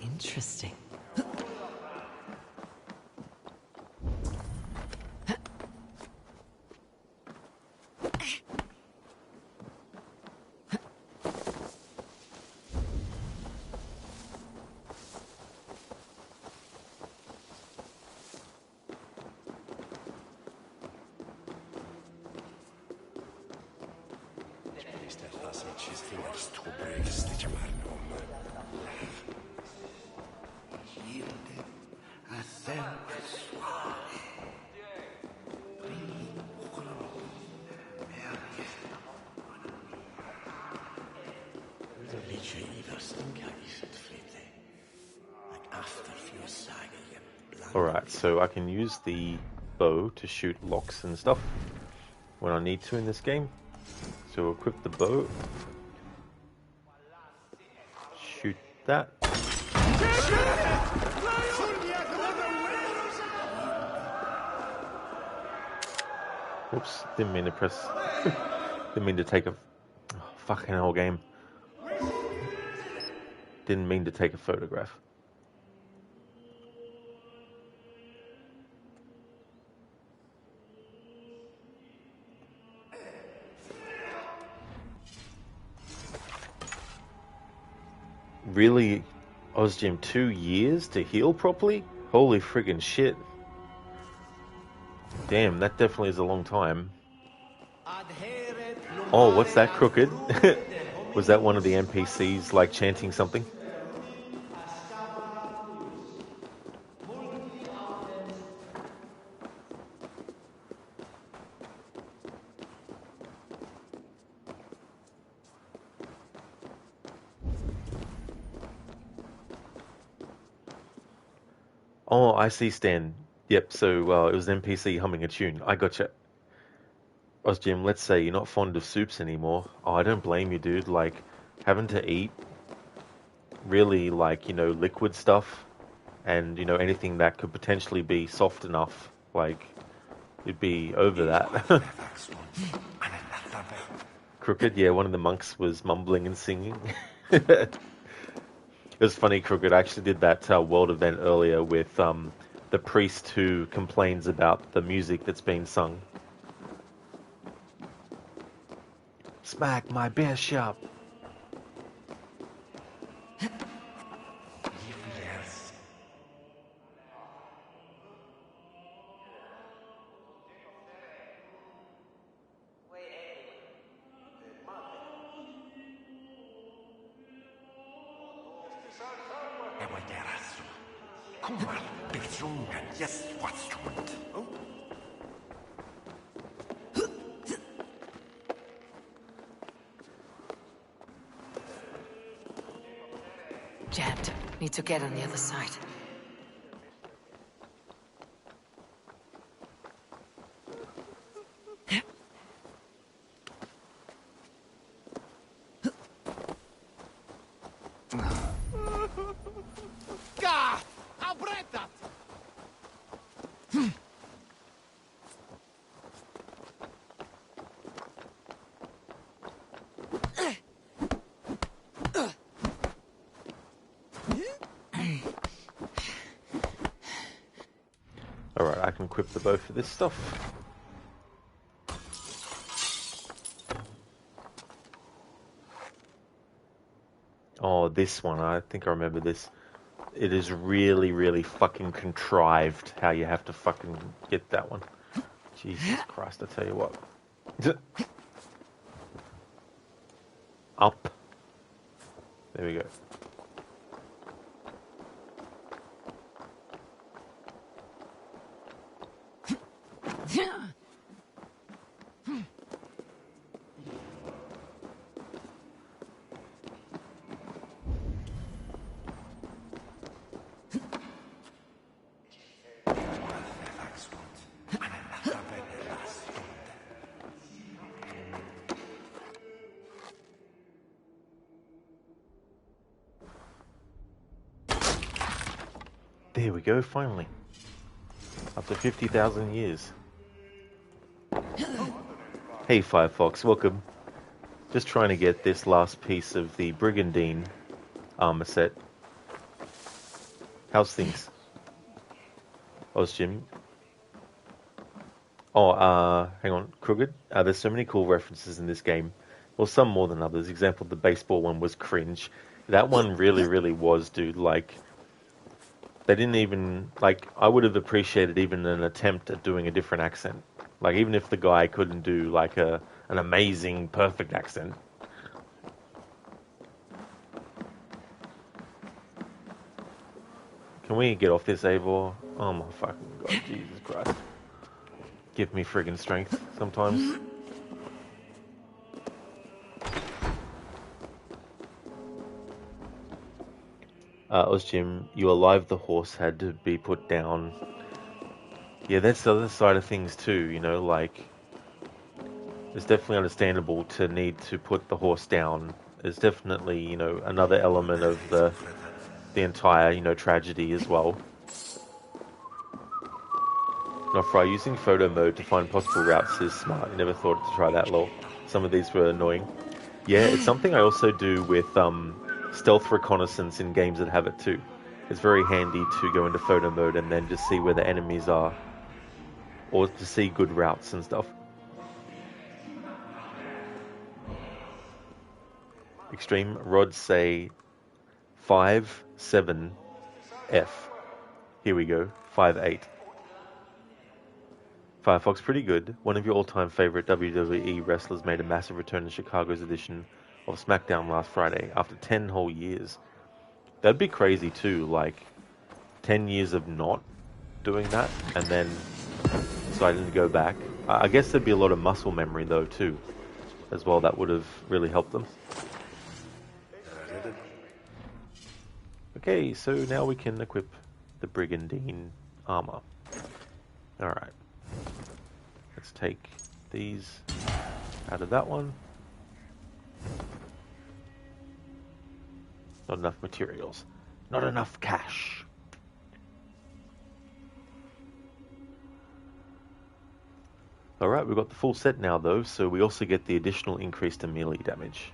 Interesting. Alright, so I can use the bow to shoot locks and stuff when I need to in this game. So equip the bow. Shoot that. Oops, didn't mean to press. Didn't mean to take a. Oh, fucking hell, game. Didn't mean to take a photograph. Really, Ozgym, 2 years to heal properly? Holy friggin' shit. Damn, that definitely is a long time. Oh, what's that, Crooked? Was that one of the NPCs, like, chanting something? Oh, I see, Stan. Yep, so it was an NPC humming a tune. I gotcha. Ozgym, let's say you're not fond of soups anymore. Oh, I don't blame you, dude. Like, having to eat really, like, you know, liquid stuff and, you know, anything that could potentially be soft enough, like, you'd be over that. Crooked, yeah, one of the monks was mumbling and singing. It was funny, Crooked. I actually did that world event earlier with the priest who complains about the music that's being sung. Smack my bishop. Jammed. Need to get on the other side. Alright, I can equip the bow for this stuff. Oh, this one, I think I remember this. It is really, really fucking contrived how you have to fucking get that one. Jesus Christ, I tell you what. Up. There we go. There we go, finally. After 50,000 years. Hey Firefox, welcome. Just trying to get this last piece of the Brigandine armor set. How's things? Jim. Oh, hang on, Crooked. There's so many cool references in this game. Well, some more than others. Example, the baseball one was cringe. That one really, really was, dude. Like, they didn't even, like, I would have appreciated even an attempt at doing a different accent. Like, even if the guy couldn't do, like, an amazing, perfect accent. Can we get off this, Eivor? Oh my fucking god, Jesus Christ. Give me friggin' strength sometimes. Jim, you alive the horse had to be put down. Yeah, that's the other side of things too, you know, like, it's definitely understandable to need to put the horse down. There's definitely, you know, another element of the entire, you know, tragedy as well. Nofry, using photo mode to find possible routes is smart. I never thought to try that, lol. Some of these were annoying. Yeah, it's something I also do with stealth reconnaissance in games that have it too. It's very handy to go into photo mode and then just see where the enemies are. Or to see good routes and stuff. Extreme rods say 5, 7, F. Here we go, 5, 8. Firefox, pretty good. One of your all-time favorite WWE wrestlers made a massive return in Chicago's edition of SmackDown last Friday after 10 whole years. That'd be crazy too, like 10 years of not doing that and then deciding to go back. I guess there'd be a lot of muscle memory though too, as well. That would have really helped them. Okay, so now we can equip the Brigandine armor. Alright. Let's take these out of that one. Not enough materials. Not enough cash. Alright, we've got the full set now though, so we also get the additional increase to melee damage.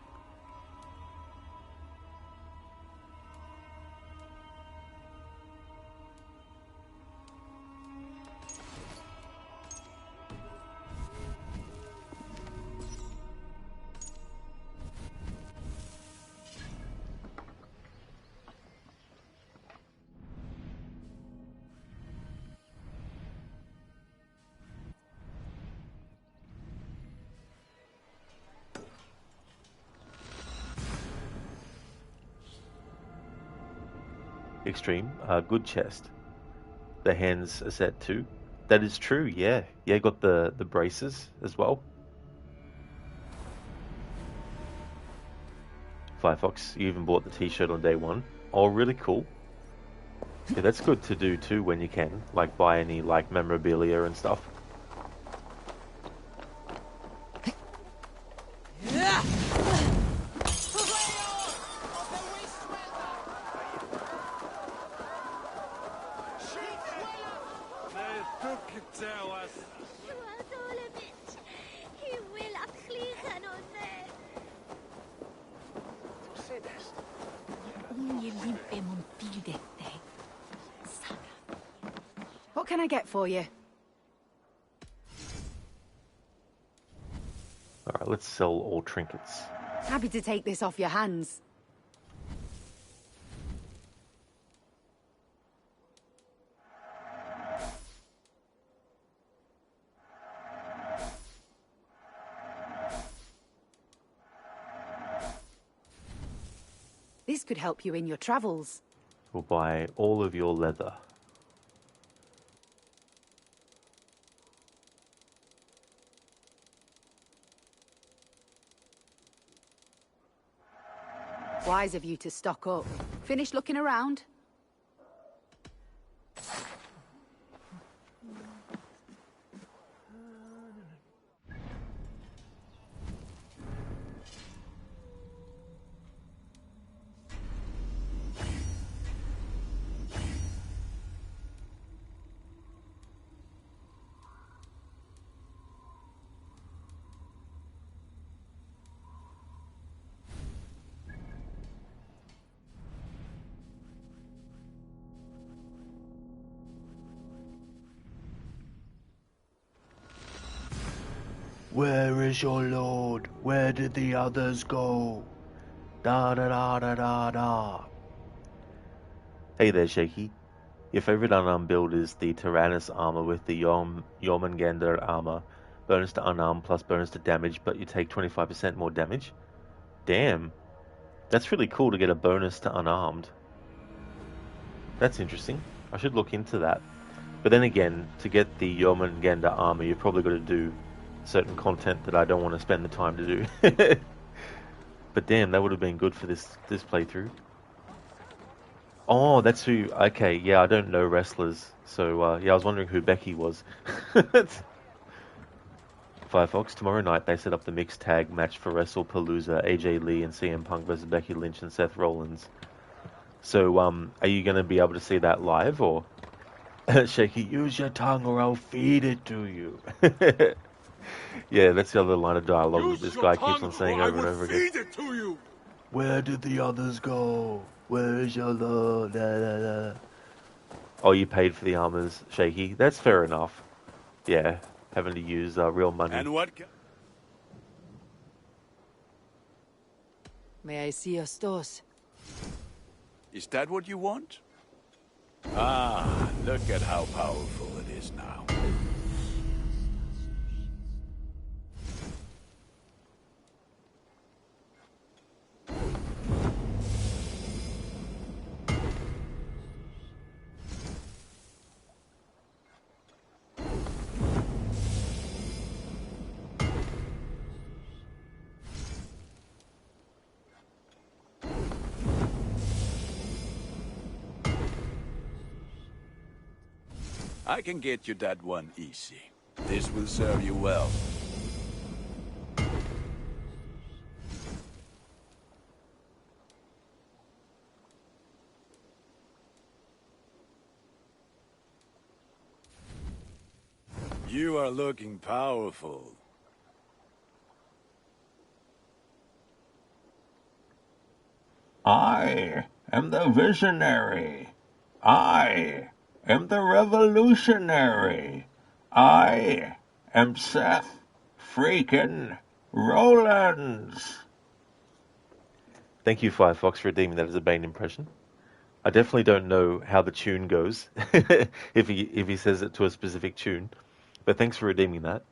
Extreme, good chest. The hands are set too. That is true, yeah. Yeah, got the braces as well. Firefox, you even bought the t-shirt on day one. Oh, really cool. Yeah, that's good to do too when you can. Like buy any like memorabilia and stuff. What can I get for you? Alright, let's sell all trinkets. Happy to take this off your hands. This could help you in your travels. We'll buy all of your leather. Wise of you to stock up. Finish looking around? Where is your lord? Where did the others go? Da da da da da da. Hey there, Shaky. Your favorite unarmed build is the Tyrannus armor with the Jormungandr armor. Bonus to unarmed plus bonus to damage, but you take 25% more damage. Damn. That's really cool to get a bonus to unarmed. That's interesting. I should look into that. But then again, to get the Jormungandr armor, you've probably got to do certain content that I don't want to spend the time to do. But damn, that would have been good for this playthrough. Oh, that's who... Okay, yeah, I don't know wrestlers. So, yeah, I was wondering who Becky was. Firefox, tomorrow night they set up the mixed tag match for WrestlePalooza, AJ Lee and CM Punk versus Becky Lynch and Seth Rollins. So, are you going to be able to see that live, or... Shaky, use your tongue or I'll feed it to you. Yeah, that's the other line of dialogue that this guy keeps on saying over and over again. Feed it to you. Where did the others go? Where is your lord? Da, da, da. Oh, you paid for the armors, Shaky. That's fair enough. Yeah, having to use real money. And what? May I see your stores? Is that what you want? Ah, look at how powerful it is now. I can get you that one easy. This will serve you well. You are looking powerful. I am the visionary. I am the revolutionary. I am Seth freaking Rollins. Thank you, Firefox, for redeeming that as a Bane impression. I definitely don't know how the tune goes, if he says it to a specific tune, but thanks for redeeming that.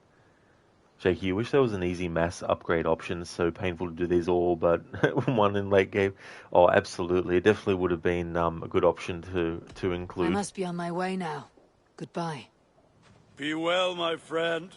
Shaky, you wish there was an easy mass upgrade option. It's so painful to do these all, but one in late game. Oh, absolutely. It definitely would have been a good option to include. I must be on my way now. Goodbye. Be well, my friend.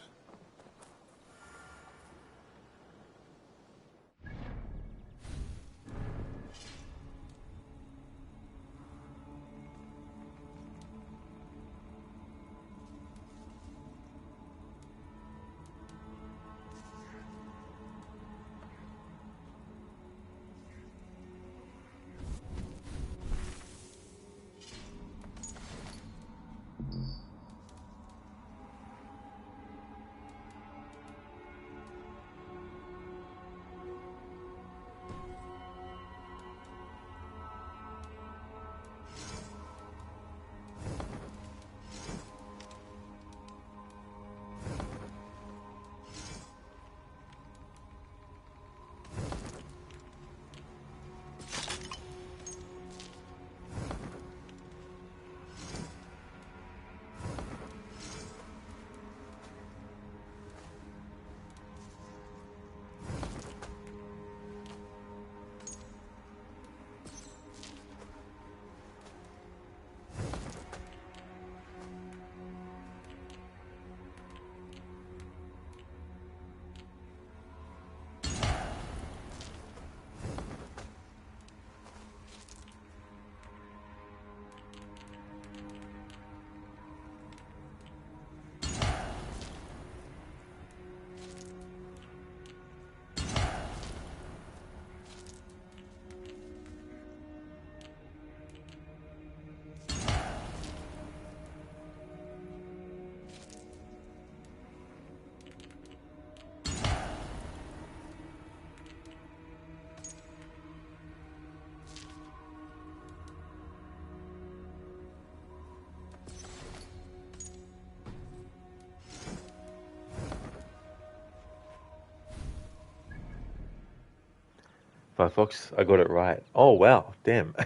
Firefox, I got it right. Oh, wow. Damn.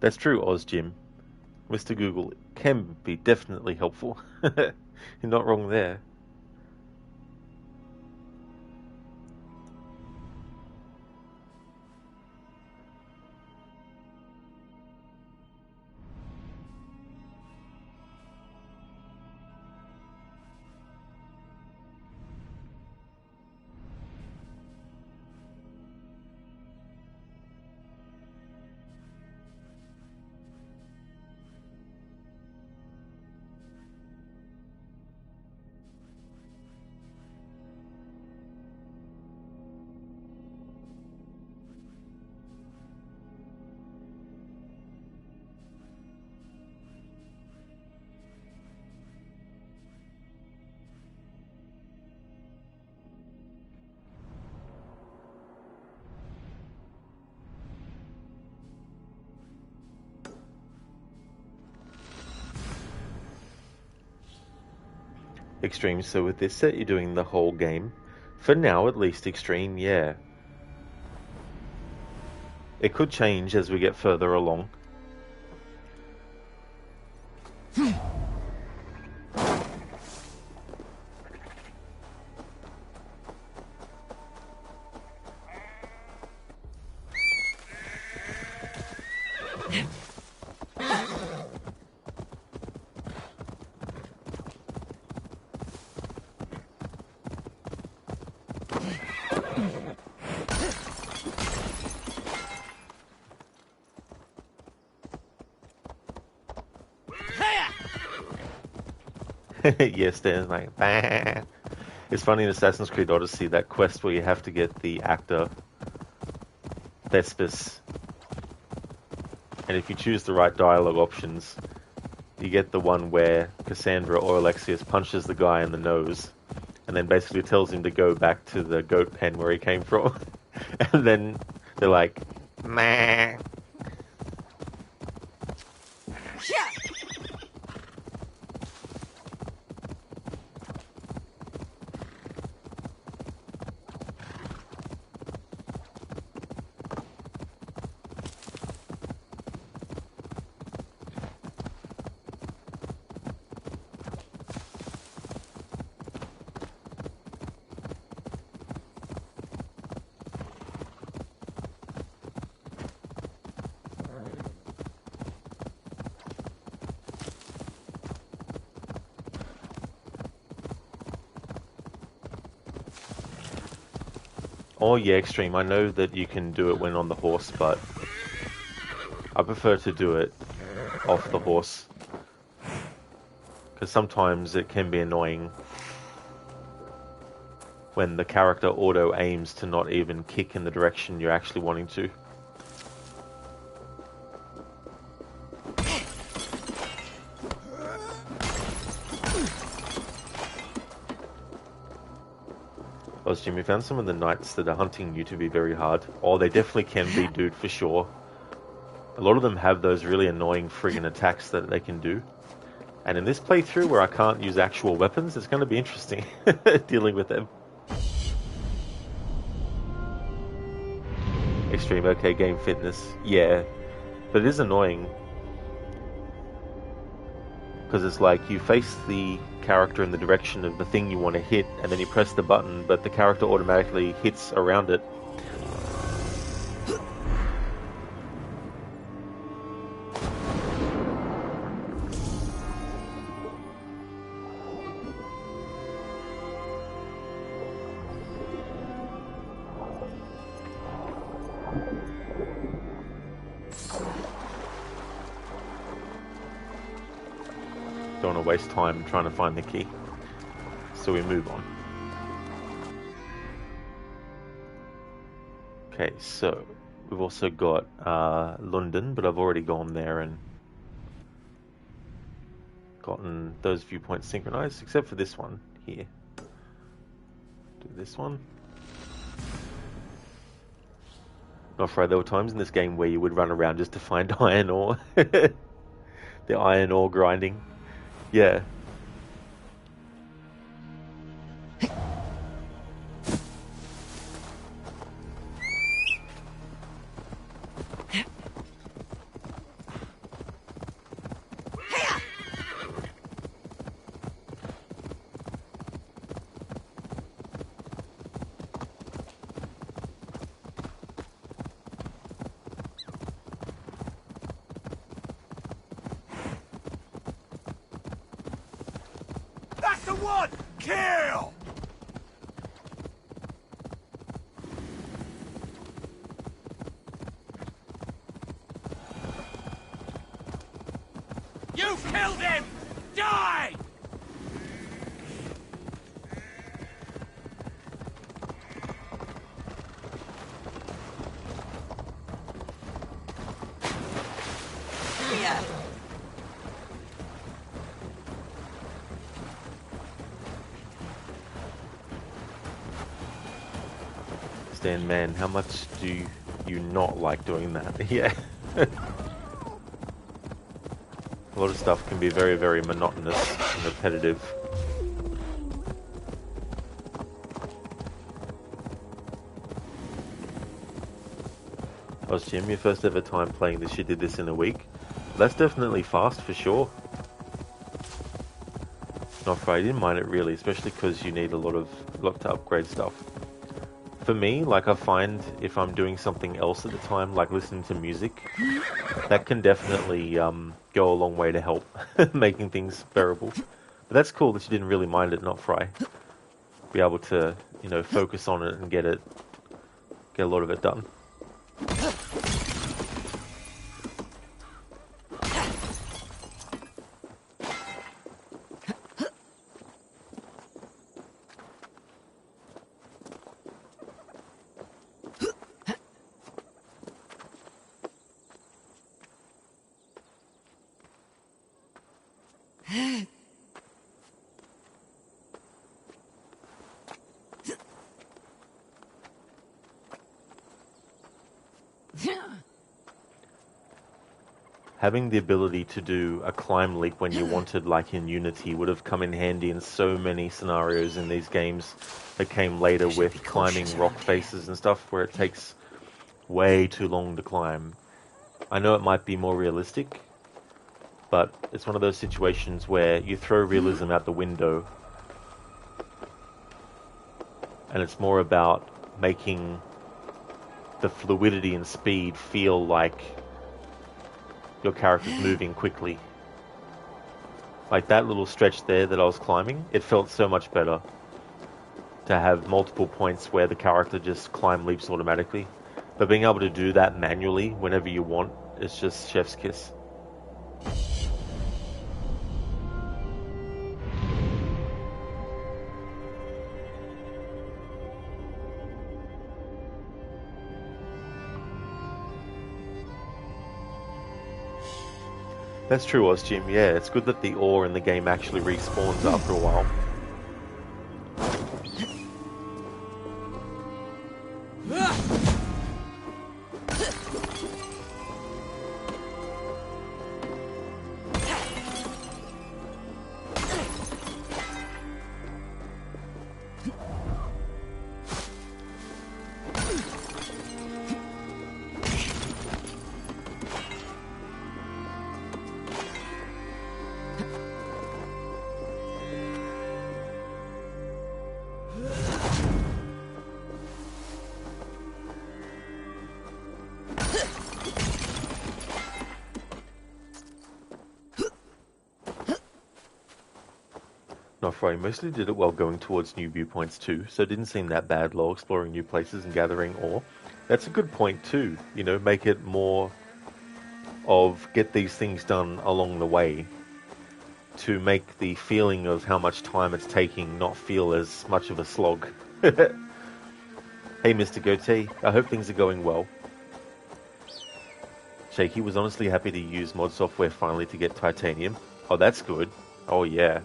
That's true, OzJim. Mr. Google can be definitely helpful. You're not wrong there. Extreme, so with this set you're doing the whole game. For now, at least, Extreme, yeah. It could change as we get further along. Yes, Dan's like, bah. It's funny in Assassin's Creed Odyssey, that quest where you have to get the actor Thespis, and if you choose the right dialogue options, you get the one where Cassandra or Alexius punches the guy in the nose, and then basically tells him to go back to the goat pen where he came from. And then they're like, meh. Oh yeah, Extreme. I know that you can do it when on the horse, but I prefer to do it off the horse. Because sometimes it can be annoying when the character auto-aims to not even kick in the direction you're actually wanting to. Jimmy found some of the knights that are hunting you to be very hard. Oh, they definitely can be, dude, for sure. A lot of them have those really annoying friggin' attacks that they can do. And in this playthrough where I can't use actual weapons, it's going to be interesting dealing with them. Extreme, okay, game fitness. Yeah, but it is annoying. Because it's like you face the character in the direction of the thing you want to hit, and then you press the button, but the character automatically hits around it. Don't want to waste time trying to find the key. So we move on. Okay, so we've also got London, but I've already gone there and gotten those viewpoints synchronized, except for this one here. Do this one. Not afraid, there were times in this game where you would run around just to find iron ore. The iron ore grinding. Yeah. That's the one! Kill! You've killed him! Die! Stan, man, how much do you not like doing that? Yeah. A lot of stuff can be very, very monotonous and repetitive. Jim, your first ever time playing this, you did this in a week. That's definitely fast for sure. Not I didn't mind it really, especially because you need a lot to upgrade stuff. For me, like I find if I'm doing something else at the time, like listening to music, that can definitely go a long way to help making things bearable. But that's cool that you didn't really mind it, not Fry. Be able to, you know, focus on it and get a lot of it done. Having the ability to do a climb leap when you wanted, like in Unity, would have come in handy in so many scenarios in these games that came later with climbing rock faces and stuff, where it takes way too long to climb. I know it might be more realistic, but it's one of those situations where you throw realism out the window, and it's more about making the fluidity and speed feel like your character's moving quickly. Like that little stretch there that I was climbing, it felt so much better to have multiple points where the character just climb leaps automatically. But being able to do that manually whenever you want, it's just chef's kiss. That's true, Jim. Yeah, it's good that the ore in the game actually respawns after a while. I mostly did it while going towards new viewpoints too, so it didn't seem that bad while exploring new places and gathering ore. That's a good point too, you know, make it more of get these things done along the way to make the feeling of how much time it's taking not feel as much of a slog. Hey Mr. Goatee, I hope things are going well. Shaky was honestly happy to use mod software finally to get titanium. Oh, that's good. Oh yeah.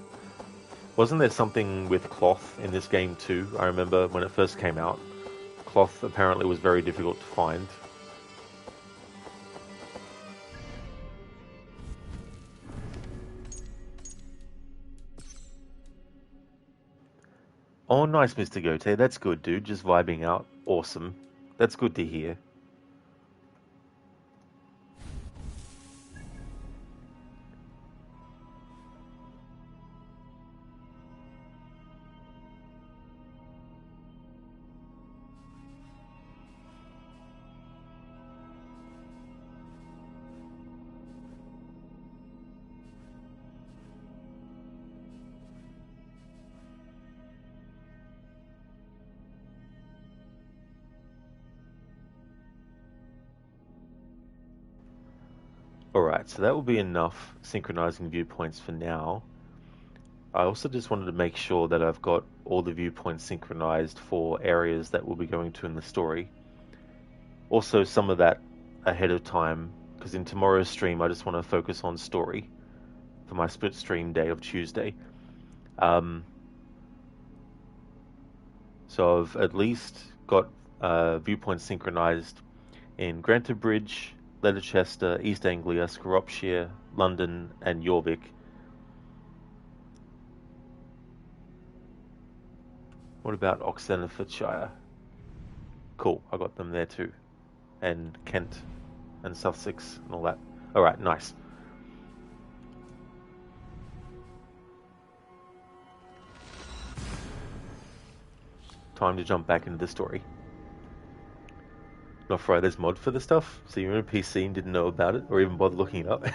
Wasn't there something with cloth in this game too? I remember when it first came out. Cloth apparently was very difficult to find. Oh, nice, Mr. Gote. That's good, dude. Just vibing out. Awesome. That's good to hear. Alright, so that will be enough synchronizing viewpoints for now. I also just wanted to make sure that I've got all the viewpoints synchronized for areas that we'll be going to in the story. Also, some of that ahead of time, because in tomorrow's stream I just want to focus on story for my split stream day of Tuesday. So I've at least got viewpoints synchronized in Grantor Bridge, Leicester, East Anglia, Shropshire, London, and Jorvik. What about Oxenfordshire? Cool, I got them there too. And Kent and Sussex and all that. Alright, nice. Time to jump back into the story. Not Friday's mod for the stuff, so you're in a PC and didn't know about it or even bother looking it up.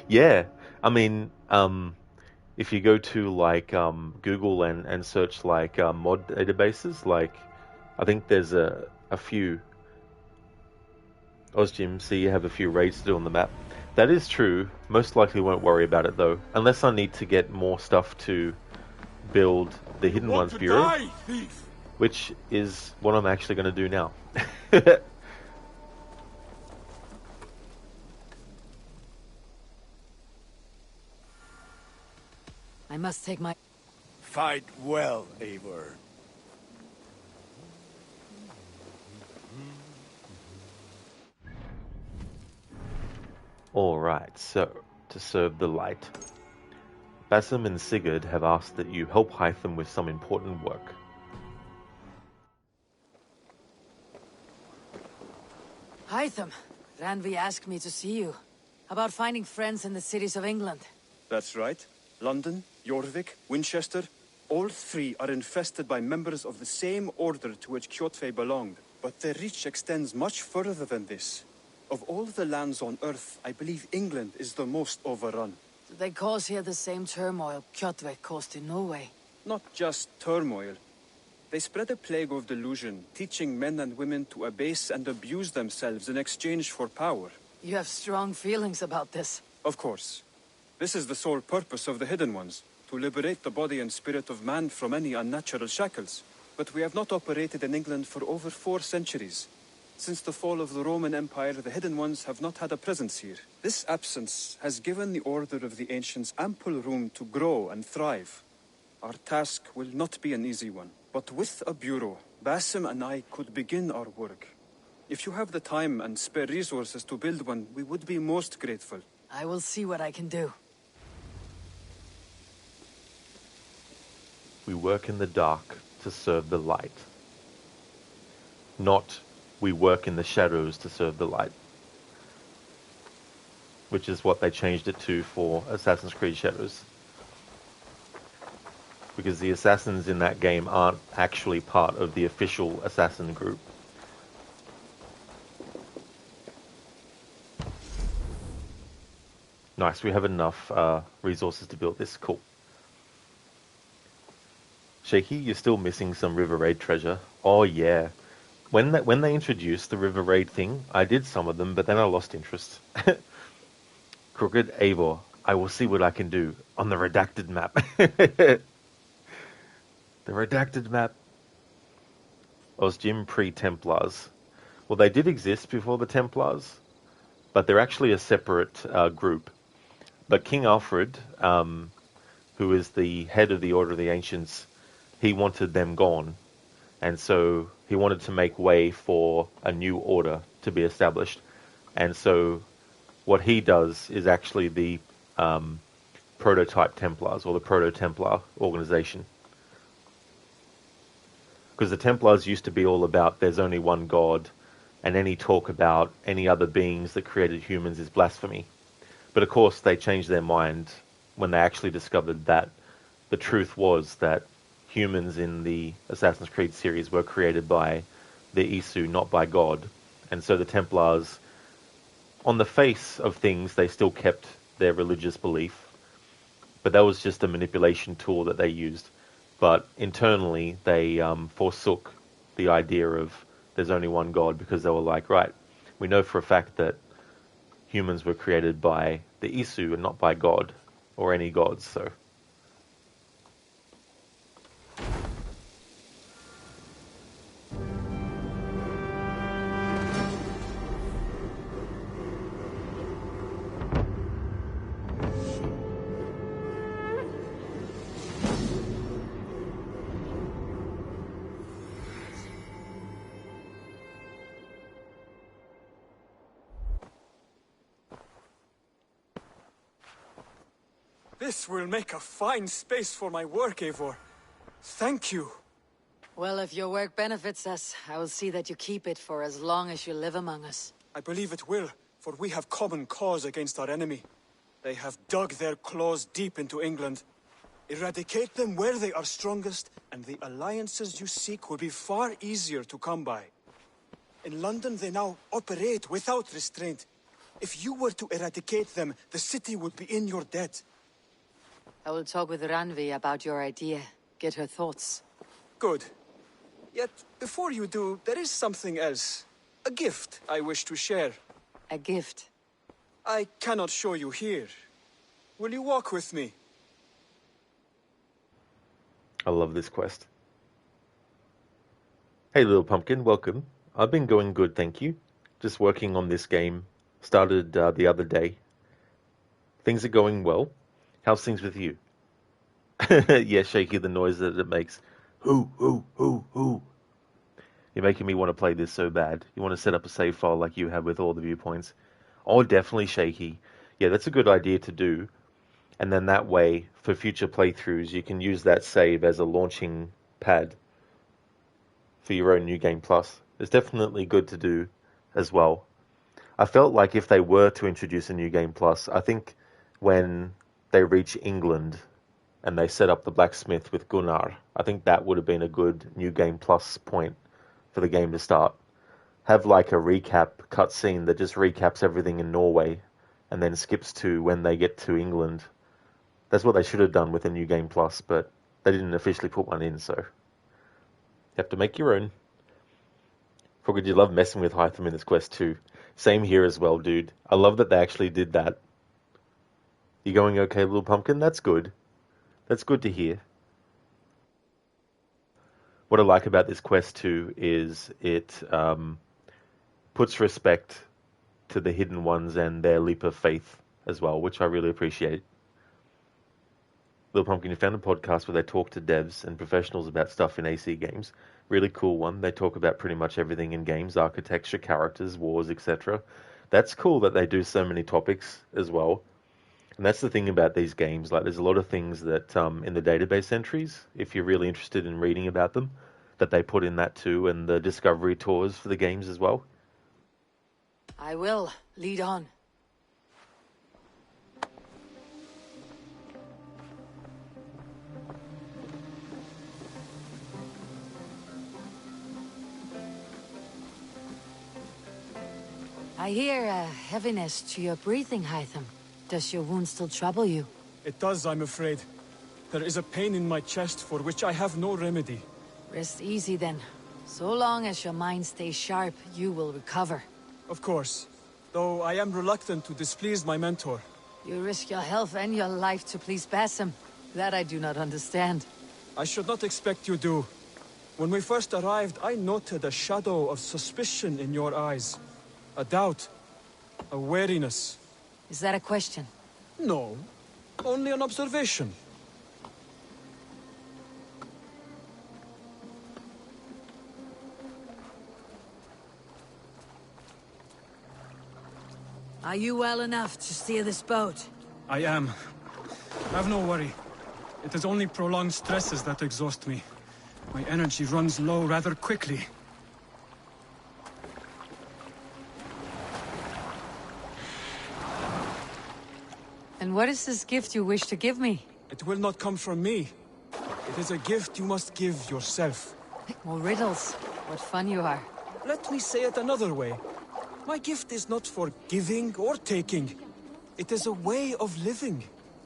Yeah, I mean, if you go to like Google and search like mod databases, like I think there's a few. Ozjim, see you have a few raids to do on the map. That is true. Most likely won't worry about it though, unless I need to get more stuff to build the Hidden Ones Bureau, which is what I'm actually going to do now. I must take my... Fight well, Eivor. Alright, so, to serve the light. Basim and Sigurd have asked that you help Hytham with some important work. Hytham, Ranvi asked me to see you. About finding friends in the cities of England. That's right. London, Jorvik, Winchester, all three are infested by members of the same order to which Kjotve belonged. But their reach extends much further than this. Of all the lands on Earth, I believe England is the most overrun. Do they cause here the same turmoil Kjotve caused in Norway? Not just turmoil. They spread a plague of delusion, teaching men and women to abase and abuse themselves in exchange for power. You have strong feelings about this. Of course. This is the sole purpose of the Hidden Ones, to liberate the body and spirit of man from any unnatural shackles. But we have not operated in England for over 4 centuries. Since the fall of the Roman Empire, the Hidden Ones have not had a presence here. This absence has given the Order of the Ancients ample room to grow and thrive. Our task will not be an easy one, but with a bureau, Basim and I could begin our work. If you have the time and spare resources to build one, we would be most grateful. I will see what I can do. We work in the dark to serve the light. Not we work in the shadows to serve the light. Which is what they changed it to for Assassin's Creed Shadows. Because the assassins in that game aren't actually part of the official assassin group. Nice, we have enough resources to build this. Cool. Shaky, you're still missing some River Raid treasure. Oh yeah. When they introduced the River Raid thing, I did some of them, but then I lost interest. Crooked Eivor, I will see what I can do on the redacted map. The redacted map. Ozjim pre-Templars. Well, they did exist before the Templars, but they're actually a separate group. But King Alfred, who is the head of the Order of the Ancients, he wanted them gone. And so he wanted to make way for a new order to be established. And so what he does is actually the prototype Templars, or the Proto-Templar organization. Because the Templars used to be all about there's only one God, and any talk about any other beings that created humans is blasphemy. But of course, they changed their mind when they actually discovered that the truth was that humans in the Assassin's Creed series were created by the Isu, not by God. And so the Templars, on the face of things, they still kept their religious belief, but that was just a manipulation tool that they used. But internally, they forsook the idea of there's only one God, because they were like, right, we know for a fact that humans were created by the Isu and not by God or any gods, so... This will make a fine space for my work, Eivor. Thank you. Well, if your work benefits us, I will see that you keep it for as long as you live among us. I believe it will, for we have common cause against our enemy. They have dug their claws deep into England. Eradicate them where they are strongest, and the alliances you seek will be far easier to come by. In London, they now operate without restraint. If you were to eradicate them, the city would be in your debt. I will talk with Randvi about your idea. Get her thoughts. Good. Yet, before you do, there is something else. A gift I wish to share. A gift? I cannot show you here. Will you walk with me? I love this quest. Hey little pumpkin, welcome. I've been going good, thank you. Just working on this game. Started the other day. Things are going well. How's things with you? Yeah, Shaky, the noise that it makes. Who? You're making me want to play this so bad. You want to set up a save file like you have with all the viewpoints. Oh, definitely, Shaky. Yeah, that's a good idea to do. And then that way, for future playthroughs, you can use that save as a launching pad for your own New Game Plus. It's definitely good to do as well. I felt like if they were to introduce a New Game Plus, I think when they reach England and they set up the blacksmith with Gunnar, I think that would have been a good New Game Plus point for the game to start. Have like a recap cutscene that just recaps everything in Norway and then skips to when they get to England. That's what they should have done with a New Game Plus, but they didn't officially put one in, so you have to make your own. Forgot you love messing with Hytham in this quest too. Same here as well, dude. I love that they actually did that. You going okay, little pumpkin? That's good. That's good to hear. What I like about this quest too is it puts respect to the hidden ones and their leap of faith as well, which I really appreciate. Little Pumpkin, you found a podcast where they talk to devs and professionals about stuff in AC games. Really cool one. They talk about pretty much everything in games, architecture, characters, wars, etc. That's cool that they do so many topics as well. And that's the thing about these games. Like, there's a lot of things that in the database entries, if you're really interested in reading about them, that they put in that too, and the discovery tours for the games as well. I will. Lead on. I hear a heaviness to your breathing, Hytham. Does your wound still trouble you? It does, I'm afraid. There is a pain in my chest for which I have no remedy. Rest easy then. So long as your mind stays sharp, you will recover. Of course. Though I am reluctant to displease my mentor. You risk your health and your life to please Basim. That I do not understand. I should not expect you do. When we first arrived, I noted a shadow of suspicion in your eyes. A doubt. A wariness. Is that a question? No. Only an observation. Are you well enough to steer this boat? I am. Have no worry. It is only prolonged stresses that exhaust me. My energy runs low rather quickly. And what is this gift you wish to give me? It will not come from me. It is a gift you must give yourself. More riddles. What fun you are. Let me say it another way. My gift is not for giving or taking. It is a way of living.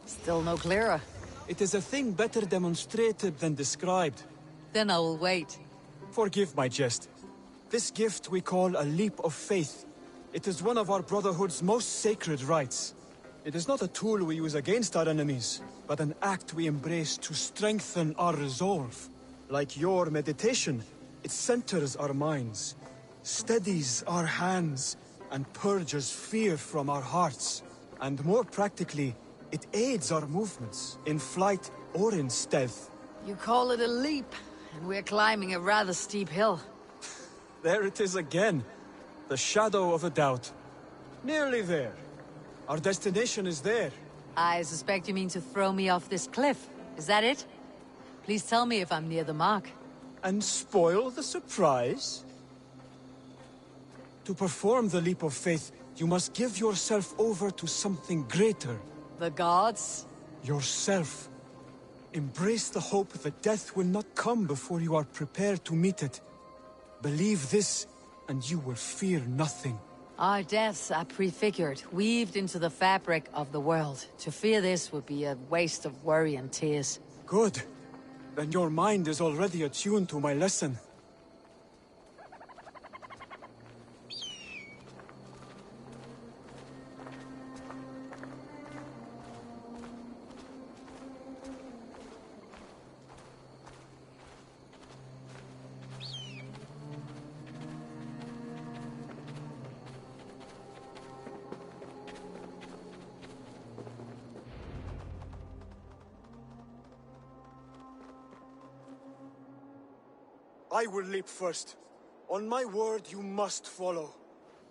Still no clearer. It is a thing better demonstrated than described. Then I will wait. Forgive my jest. This gift we call a leap of faith. It is one of our Brotherhood's most sacred rites. It is not a tool we use against our enemies, but an act we embrace to strengthen our resolve. Like your meditation, it centers our minds, steadies our hands, and purges fear from our hearts. And more practically, it aids our movements, in flight or in stealth. You call it a leap, and we're climbing a rather steep hill. There it is again. The shadow of a doubt. Nearly there. Our destination is there. I suspect you mean to throw me off this cliff. Is that it? Please tell me if I'm near the mark. And spoil the surprise? To perform the leap of faith, you must give yourself over to something greater. The gods? Yourself. Embrace the hope that death will not come before you are prepared to meet it. Believe this, and you will fear nothing. Our deaths are prefigured, weaved into the fabric of the world. To fear this would be a waste of worry and tears. Good. Then your mind is already attuned to my lesson. I will leap first. On my word, you must follow.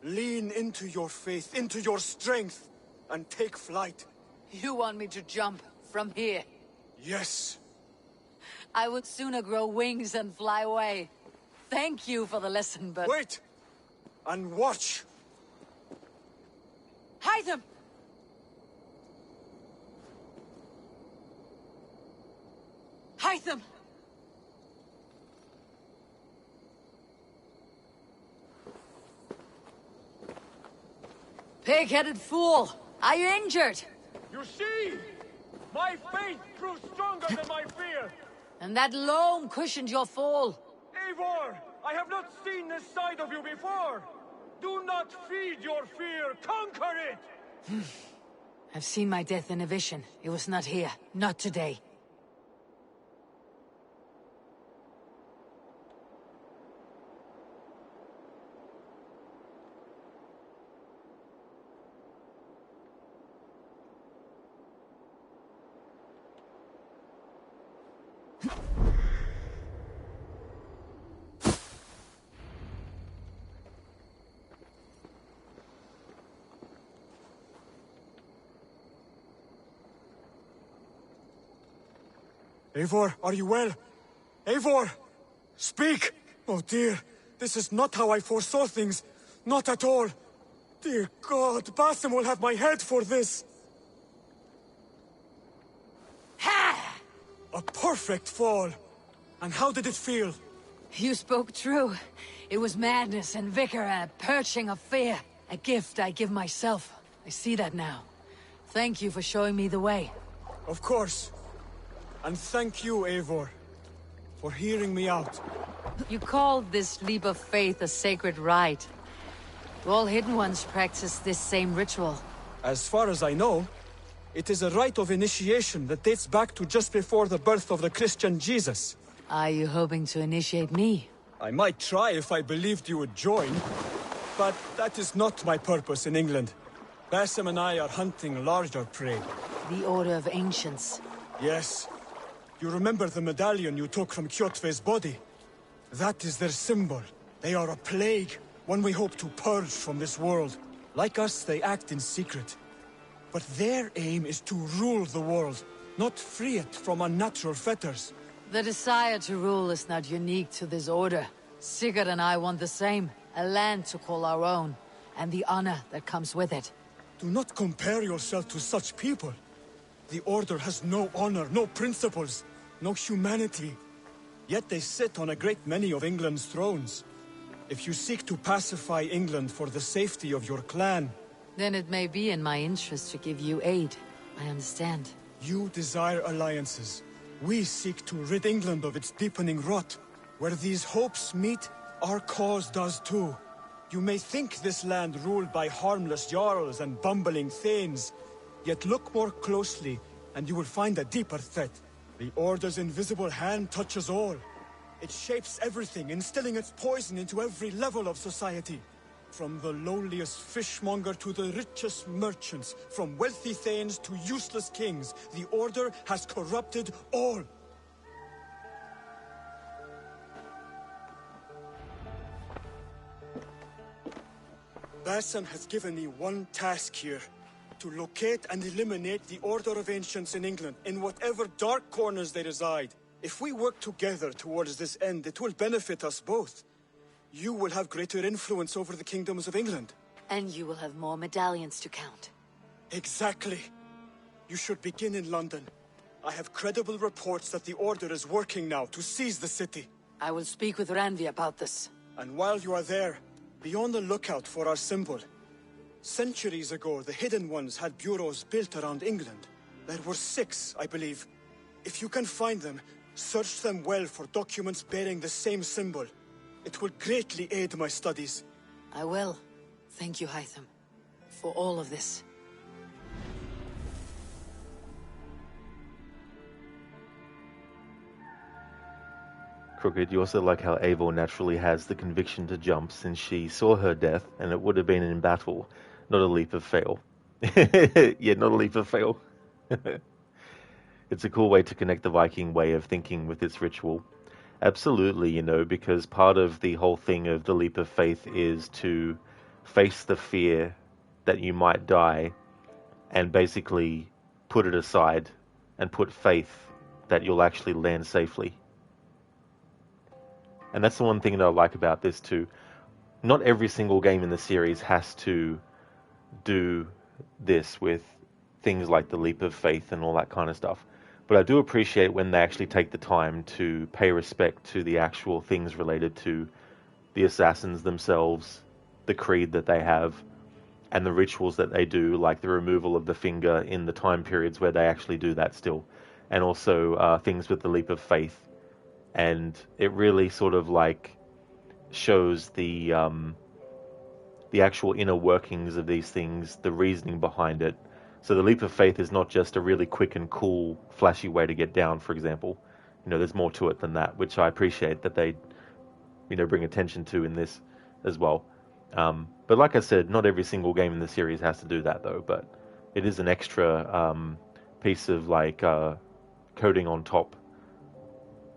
Lean into your faith, into your strength, and take flight. You want me to jump from here? Yes. I would sooner grow wings and fly away. Thank you for the lesson, but... Wait! And watch! Hide them! Hide them! Pig-headed fool! Are you injured? You see? My faith proved stronger than my fear! And that loam cushioned your fall. Eivor! I have not seen this side of you before! Do not feed your fear, conquer it! I've seen my death in a vision. It was not here. Not today. Eivor, are you well? Eivor! Speak! Oh dear, this is not how I foresaw things. Not at all. Dear God, Basim will have my head for this. Ha! A perfect fall. And how did it feel? You spoke true. It was madness and vigor, a perching of fear. A gift I give myself. I see that now. Thank you for showing me the way. Of course. And thank you, Eivor, for hearing me out. You called this leap of faith a sacred rite. Do all Hidden Ones practice this same ritual? As far as I know, it is a rite of initiation that dates back to just before the birth of the Christian Jesus. Are you hoping to initiate me? I might try if I believed you would join, but that is not my purpose in England. Basim and I are hunting larger prey. The Order of Ancients. Yes. You remember the medallion you took from Kjotve's body? That is their symbol. They are a plague, one we hope to purge from this world. Like us, they act in secret. But their aim is to rule the world, not free it from unnatural fetters. The desire to rule is not unique to this order. Sigurd and I want the same. A land to call our own, and the honor that comes with it. Do not compare yourself to such people. The Order has no honor, no principles, no humanity. Yet they sit on a great many of England's thrones. If you seek to pacify England for the safety of your clan... Then it may be in my interest to give you aid. I understand. You desire alliances. We seek to rid England of its deepening rot. Where these hopes meet, our cause does too. You may think this land ruled by harmless jarls and bumbling thanes. Yet look more closely, and you will find a deeper threat. The Order's invisible hand touches all. It shapes everything, instilling its poison into every level of society. From the lowliest fishmonger to the richest merchants, from wealthy thanes to useless kings, the Order has corrupted all. Basim has given me one task here. To locate and eliminate the Order of Ancients in England, in whatever dark corners they reside. If we work together towards this end, it will benefit us both. You will have greater influence over the kingdoms of England. And you will have more medallions to count. Exactly. You should begin in London. I have credible reports that the Order is working now to seize the city. I will speak with Randvi about this. And while you are there, be on the lookout for our symbol. Centuries ago, the Hidden Ones had bureaus built around England. There were 6, I believe. If you can find them, search them well for documents bearing the same symbol. It will greatly aid my studies. I will. Thank you, Hytham, for all of this. Crooked, you also like how Eivor naturally has the conviction to jump since she saw her death, and it would have been in battle, not a leap of fail. Yeah, not a leap of fail. It's a cool way to connect the Viking way of thinking with its ritual. Absolutely, you know, because part of the whole thing of the leap of faith is to face the fear that you might die and basically put it aside and put faith that you'll actually land safely. And that's the one thing that I like about this too. Not every single game in the series has to do this with things like the leap of faith and all that kind of stuff. But I do appreciate when they actually take the time to pay respect to the actual things related to the assassins themselves, the creed that they have, and the rituals that they do, like the removal of the finger in the time periods where they actually do that still. And also things with the leap of faith. And it really sort of like shows the actual inner workings of these things, the reasoning behind it. So the leap of faith is not just a really quick and cool, flashy way to get down, for example. You know, there's more to it than that, which I appreciate that they, you know, bring attention to in this as well. But like I said, not every single game in the series has to do that, though. But it is an extra piece of like coding on top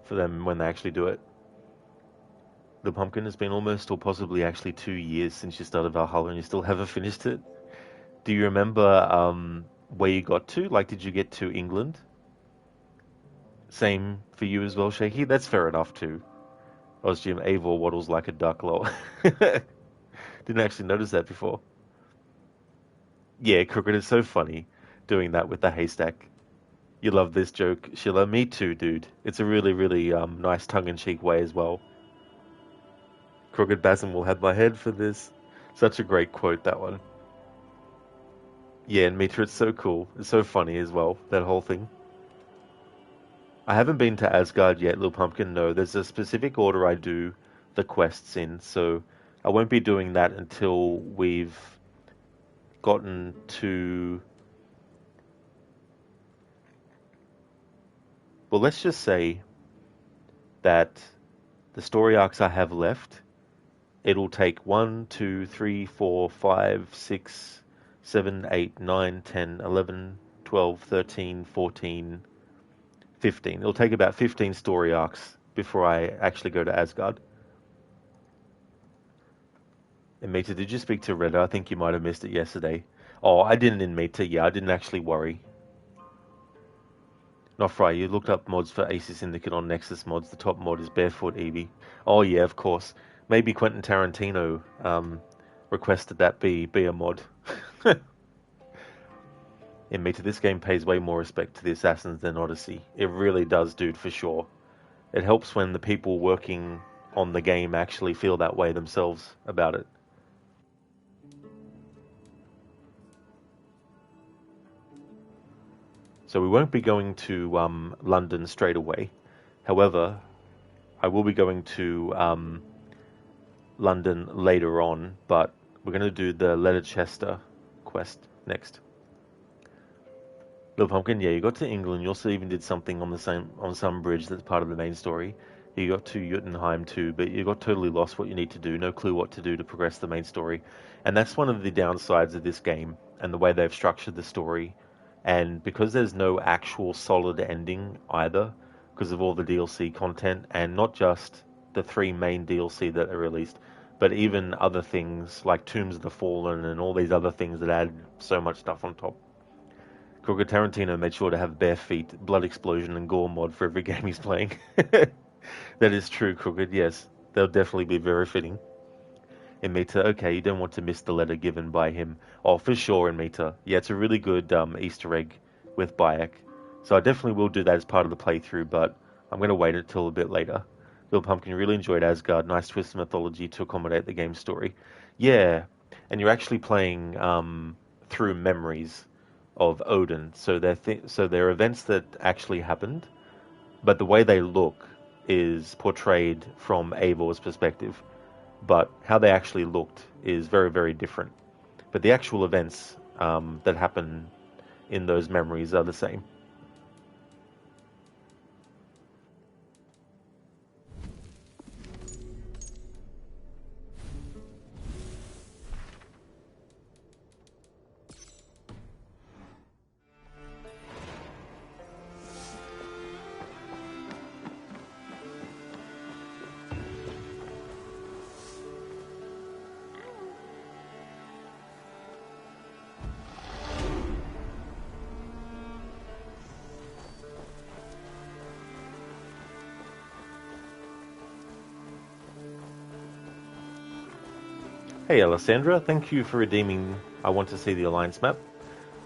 for them when they actually do it. The Pumpkin has been almost or possibly actually 2 years since you started Valhalla and you still haven't finished it. Do you remember where you got to? Like, did you get to England? Same for you as well, Shaky? That's fair enough too. Jim Eivor waddles like a duck, lol. Didn't actually notice that before. Yeah, Crooked is so funny doing that with the haystack. You love this joke, Sheila. Me too, dude. It's a really, really nice tongue-in-cheek way as well. Crooked Basim will have my head for this. Such a great quote, that one. Yeah, and Mitra, it's so cool. It's so funny as well, that whole thing. I haven't been to Asgard yet, Little Pumpkin. No, there's a specific order I do the quests in, so I won't be doing that until we've gotten to... Well, let's just say that the story arcs I have left, it'll take 1, 2, 3, 4, 5, 6, 7, 8, 9, 10, 11, 12, 13, 14, 15. It'll take about 15 story arcs before I actually go to Asgard. And Mita, did you speak to Reda? I think you might have missed it yesterday. Oh, I didn't in Mita. Yeah, I didn't actually worry. Not Fry, you looked up mods for AC Syndicate on Nexus Mods. The top mod is Barefoot Eevee. Oh yeah, of course. Maybe Quentin Tarantino requested that be a mod. In Meta, this game pays way more respect to the Assassins than Odyssey. It really does, dude, for sure. It helps when the people working on the game actually feel that way themselves about it. So we won't be going to London straight away. However, I will be going to London later on, but we're going to do the Leicester quest next. Little Pumpkin, yeah, you got to England. You also even did something on some bridge that's part of the main story. You got to Jotunheim too, but you got totally lost what you need to do. No clue what to do to progress the main story. And that's one of the downsides of this game and the way they've structured the story. And because there's no actual solid ending either, because of all the DLC content, and not just the 3 main DLC that are released, but even other things like Tombs of the Fallen and all these other things that add so much stuff on top. Crooked Tarantino made sure to have bare feet, blood explosion, and gore mod for every game he's playing. That is true, Crooked, yes. They'll definitely be very fitting. In Meta, okay, you don't want to miss the letter given by him. Oh, for sure in Meta. Yeah, it's a really good Easter egg with Bayek. So I definitely will do that as part of the playthrough, but I'm going to wait until a bit later. Little Pumpkin really enjoyed Asgard. Nice twist of mythology to accommodate the game's story. Yeah, and you're actually playing through memories of Odin. So they're events that actually happened, but the way they look is portrayed from Eivor's perspective. But how they actually looked is very, very different. But the actual events that happen in those memories are the same. Hey Alessandra, thank you for redeeming I want to see the Alliance map.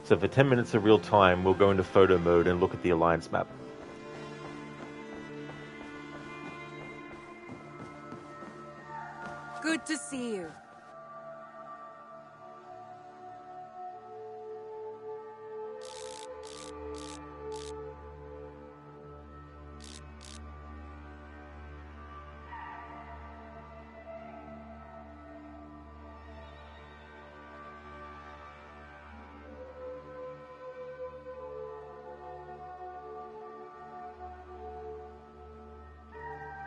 So for 10 minutes of real time, we'll go into photo mode and look at the Alliance map. Good to see you.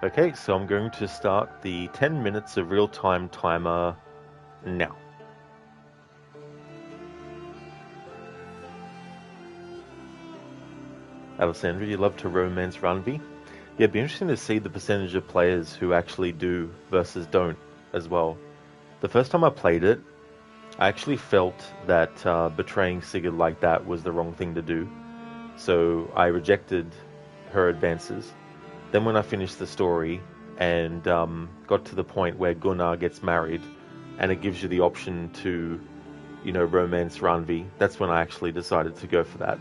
Okay, so I'm going to start the 10 minutes of real-time timer now. Alessandra, you love to romance Ranvi? Yeah, it'd be interesting to see the percentage of players who actually do versus don't as well. The first time I played it, I actually felt that betraying Sigurd like that was the wrong thing to do. So I rejected her advances. Then when I finished the story and got to the point where Gunnar gets married and it gives you the option to, you know, romance Ranvi, that's when I actually decided to go for that.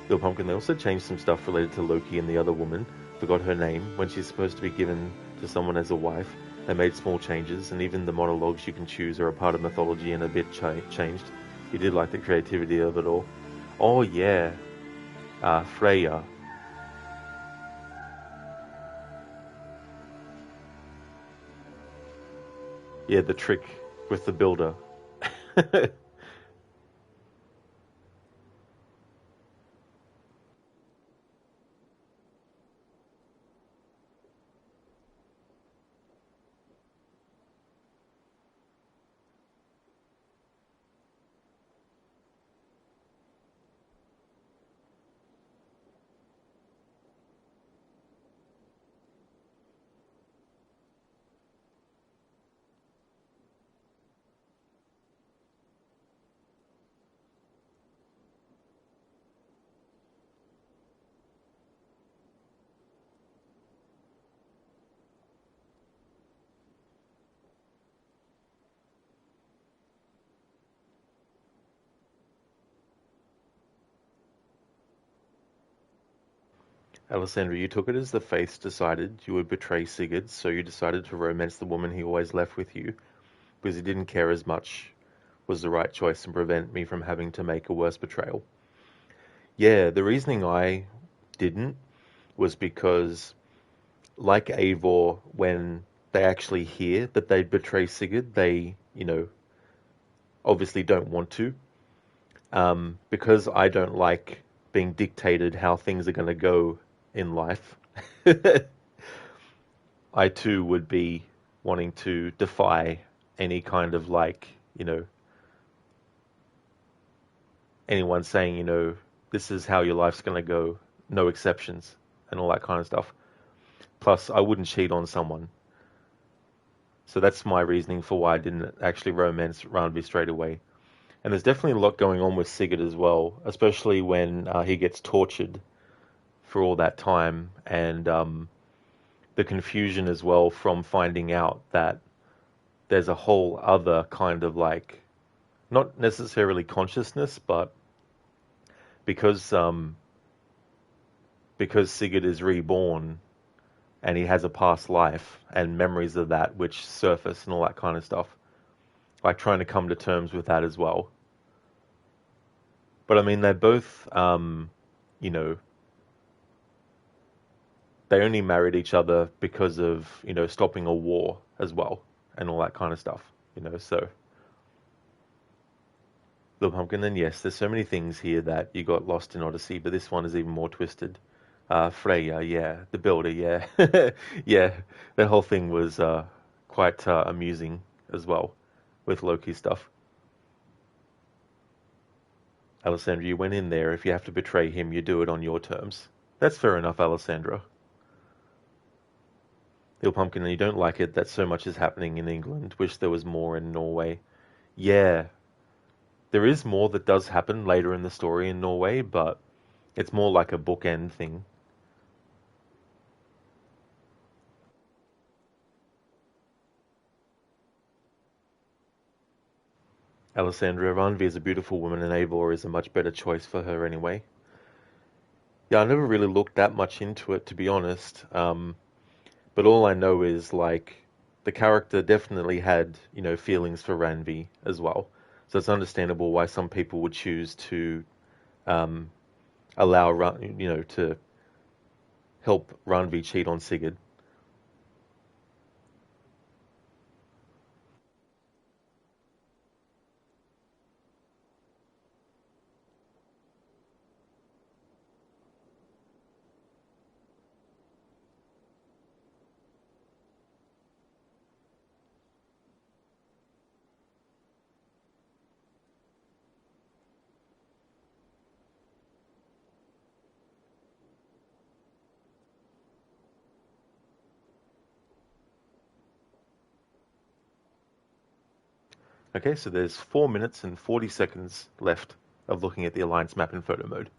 Bill Pumpkin, they also changed some stuff related to Loki and the other woman. Forgot her name. When she's supposed to be given to someone as a wife, they made small changes, and even the monologues you can choose are a part of mythology and a bit changed. You did like the creativity of it all. Oh yeah. Freya. Yeah, the trick with the builder. Alessandra, you took it as the fates decided you would betray Sigurd, so you decided to romance the woman he always left with you, because he didn't care as much, was the right choice and prevent me from having to make a worse betrayal. Yeah, the reasoning I didn't was because, like Eivor, when they actually hear that they betray Sigurd, they, obviously don't want to. Because I don't like being dictated how things are going to go in life, I too would be wanting to defy any kind of anyone saying, this is how your life's going to go, no exceptions, and all that kind of stuff. Plus, I wouldn't cheat on someone. So that's my reasoning for why I didn't actually romance Randvi straight away. And there's definitely a lot going on with Sigurd as well, especially when he gets tortured for all that time, and the confusion as well from finding out that there's a whole other kind of not necessarily consciousness, but because Sigurd is reborn and he has a past life and memories of that which surface and all that kind of stuff, like trying to come to terms with that as well. But I mean, they're both, they only married each other because of, stopping a war as well and all that kind of stuff, so. The Pumpkin, and yes, there's so many things here that you got lost in Odyssey, but this one is even more twisted. Freya, yeah, the builder, yeah. Yeah, that whole thing was quite amusing as well with Loki stuff. Alessandra, you went in there. If you have to betray him, you do it on your terms. That's fair enough, Alessandra. Little Pumpkin, and you don't like it that so much is happening in England. Wish there was more in Norway. Yeah, there is more that does happen later in the story in Norway, but it's more like a bookend thing. Alessandra, Randvi is a beautiful woman and Eivor is a much better choice for her anyway. Yeah, I never really looked that much into it, to be honest. But all I know is, the character definitely had, feelings for Randvi as well. So it's understandable why some people would choose to allow, to help Randvi cheat on Sigurd. Okay, so there's 4 minutes and 40 seconds left of looking at the Alliance map in photo mode.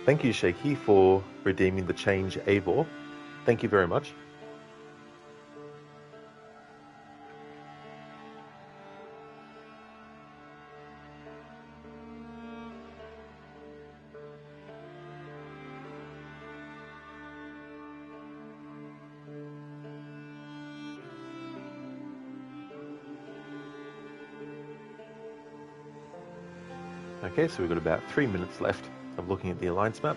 Thank you, Shaky, for redeeming the change, Eivor. Thank you very much. Okay, so we've got about 3 minutes left of looking at the alliance map.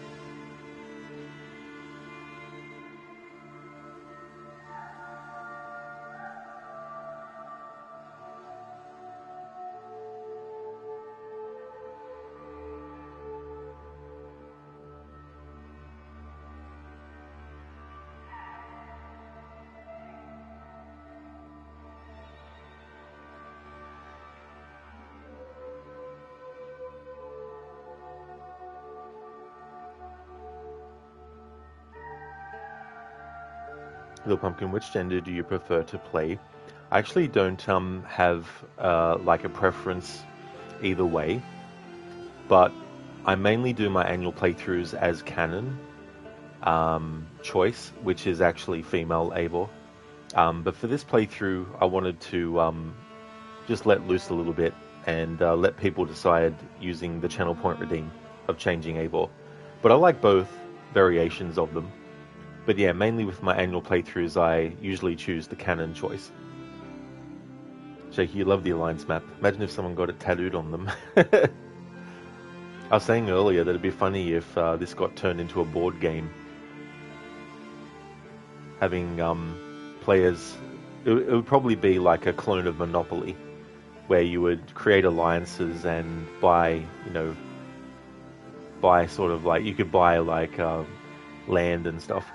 Little Pumpkin, which gender do you prefer to play? I actually don't have like a preference either way, but I mainly do my annual playthroughs as canon choice, which is actually female Eivor. But for this playthrough, I wanted to just let loose a little bit and let people decide using the channel point redeem of changing Eivor. But I like both variations of them. But yeah, mainly with my annual playthroughs, I usually choose the canon choice. Shaky, you love the alliance map. Imagine if someone got it tattooed on them. I was saying earlier that it'd be funny if this got turned into a board game. Having players... It would probably be like a clone of Monopoly, where you would create alliances and buy, you know, buy sort of like... You could buy like land and stuff.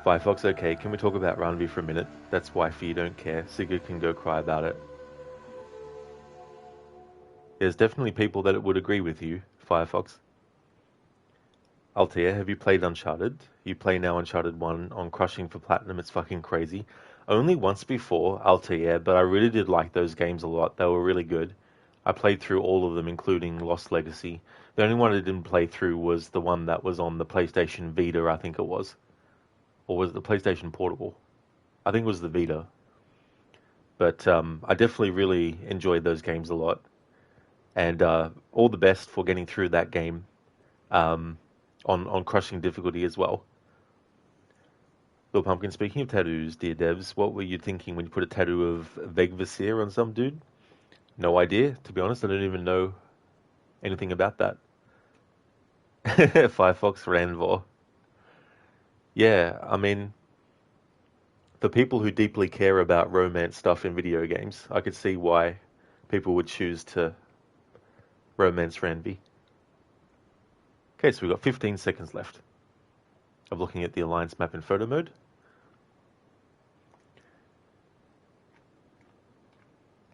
Firefox, okay, can we talk about Ranvi for a minute? That's wifey, you don't care. Sigurd can go cry about it. There's definitely people that would agree with you, Firefox. Altair, have you played Uncharted? You play now Uncharted 1 on Crushing for Platinum, it's fucking crazy. Only once before, Altair, but I really did like those games a lot. They were really good. I played through all of them, including Lost Legacy. The only one I didn't play through was the one that was on the PlayStation Vita, I think it was. Or was it the PlayStation Portable? I think it was the Vita. But I definitely really enjoyed those games a lot. And all the best for getting through that game on crushing difficulty as well. Little Pumpkin, speaking of tattoos, dear devs, what were you thinking when you put a tattoo of Vegvasir on some dude? No idea. To be honest, I don't even know anything about that. Firefox Ranvor. Yeah, I mean, for people who deeply care about romance stuff in video games, I could see why people would choose to romance Ranvi. Okay, so we've got 15 seconds left of looking at the alliance map in photo mode.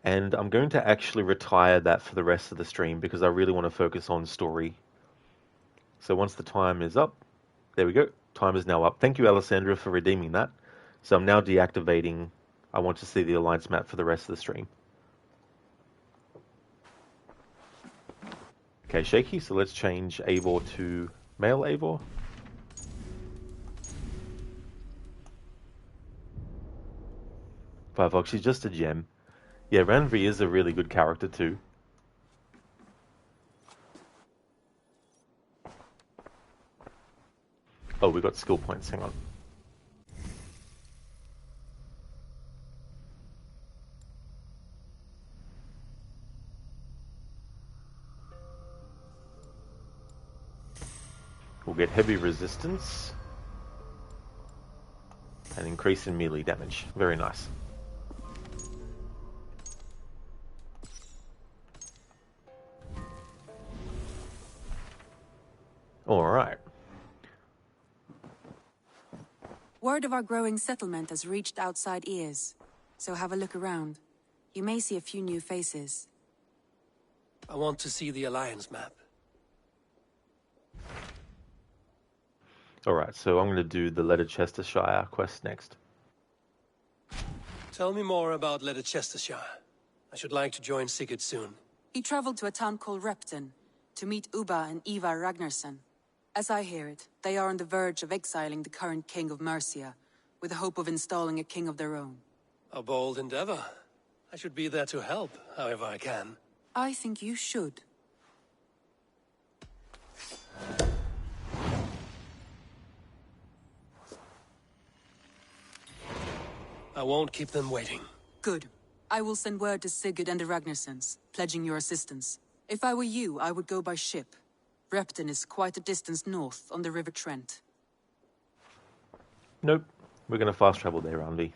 And I'm going to actually retire that for the rest of the stream because I really want to focus on story. So once the time is up, there we go. Time is now up. Thank you, Alessandra, for redeeming that. So I'm now deactivating. I want to see the alliance map for the rest of the stream. Okay, Shaky, so let's change Eivor to male Eivor. Firefox, she's just a gem. Yeah, Ranvi is a really good character too. Oh, we got skill points, hang on. We'll get heavy resistance and increase in melee damage. Very nice. Alright. Word of our growing settlement has reached outside ears, so have a look around. You may see a few new faces. I want to see the Alliance map. Alright, so I'm going to do the Leicestershire quest next. Tell me more about Leicestershire. I should like to join Sigurd soon. He traveled to a town called Repton to meet Ubba and Ivar Ragnarsson. As I hear it, they are on the verge of exiling the current king of Mercia, with the hope of installing a king of their own. A bold endeavor. I should be there to help, however I can. I think you should. I won't keep them waiting. Good. I will send word to Sigurd and the Ragnarssons, pledging your assistance. If I were you, I would go by ship. Repton is quite a distance north on the River Trent. Nope. We're going to fast travel there, Andy.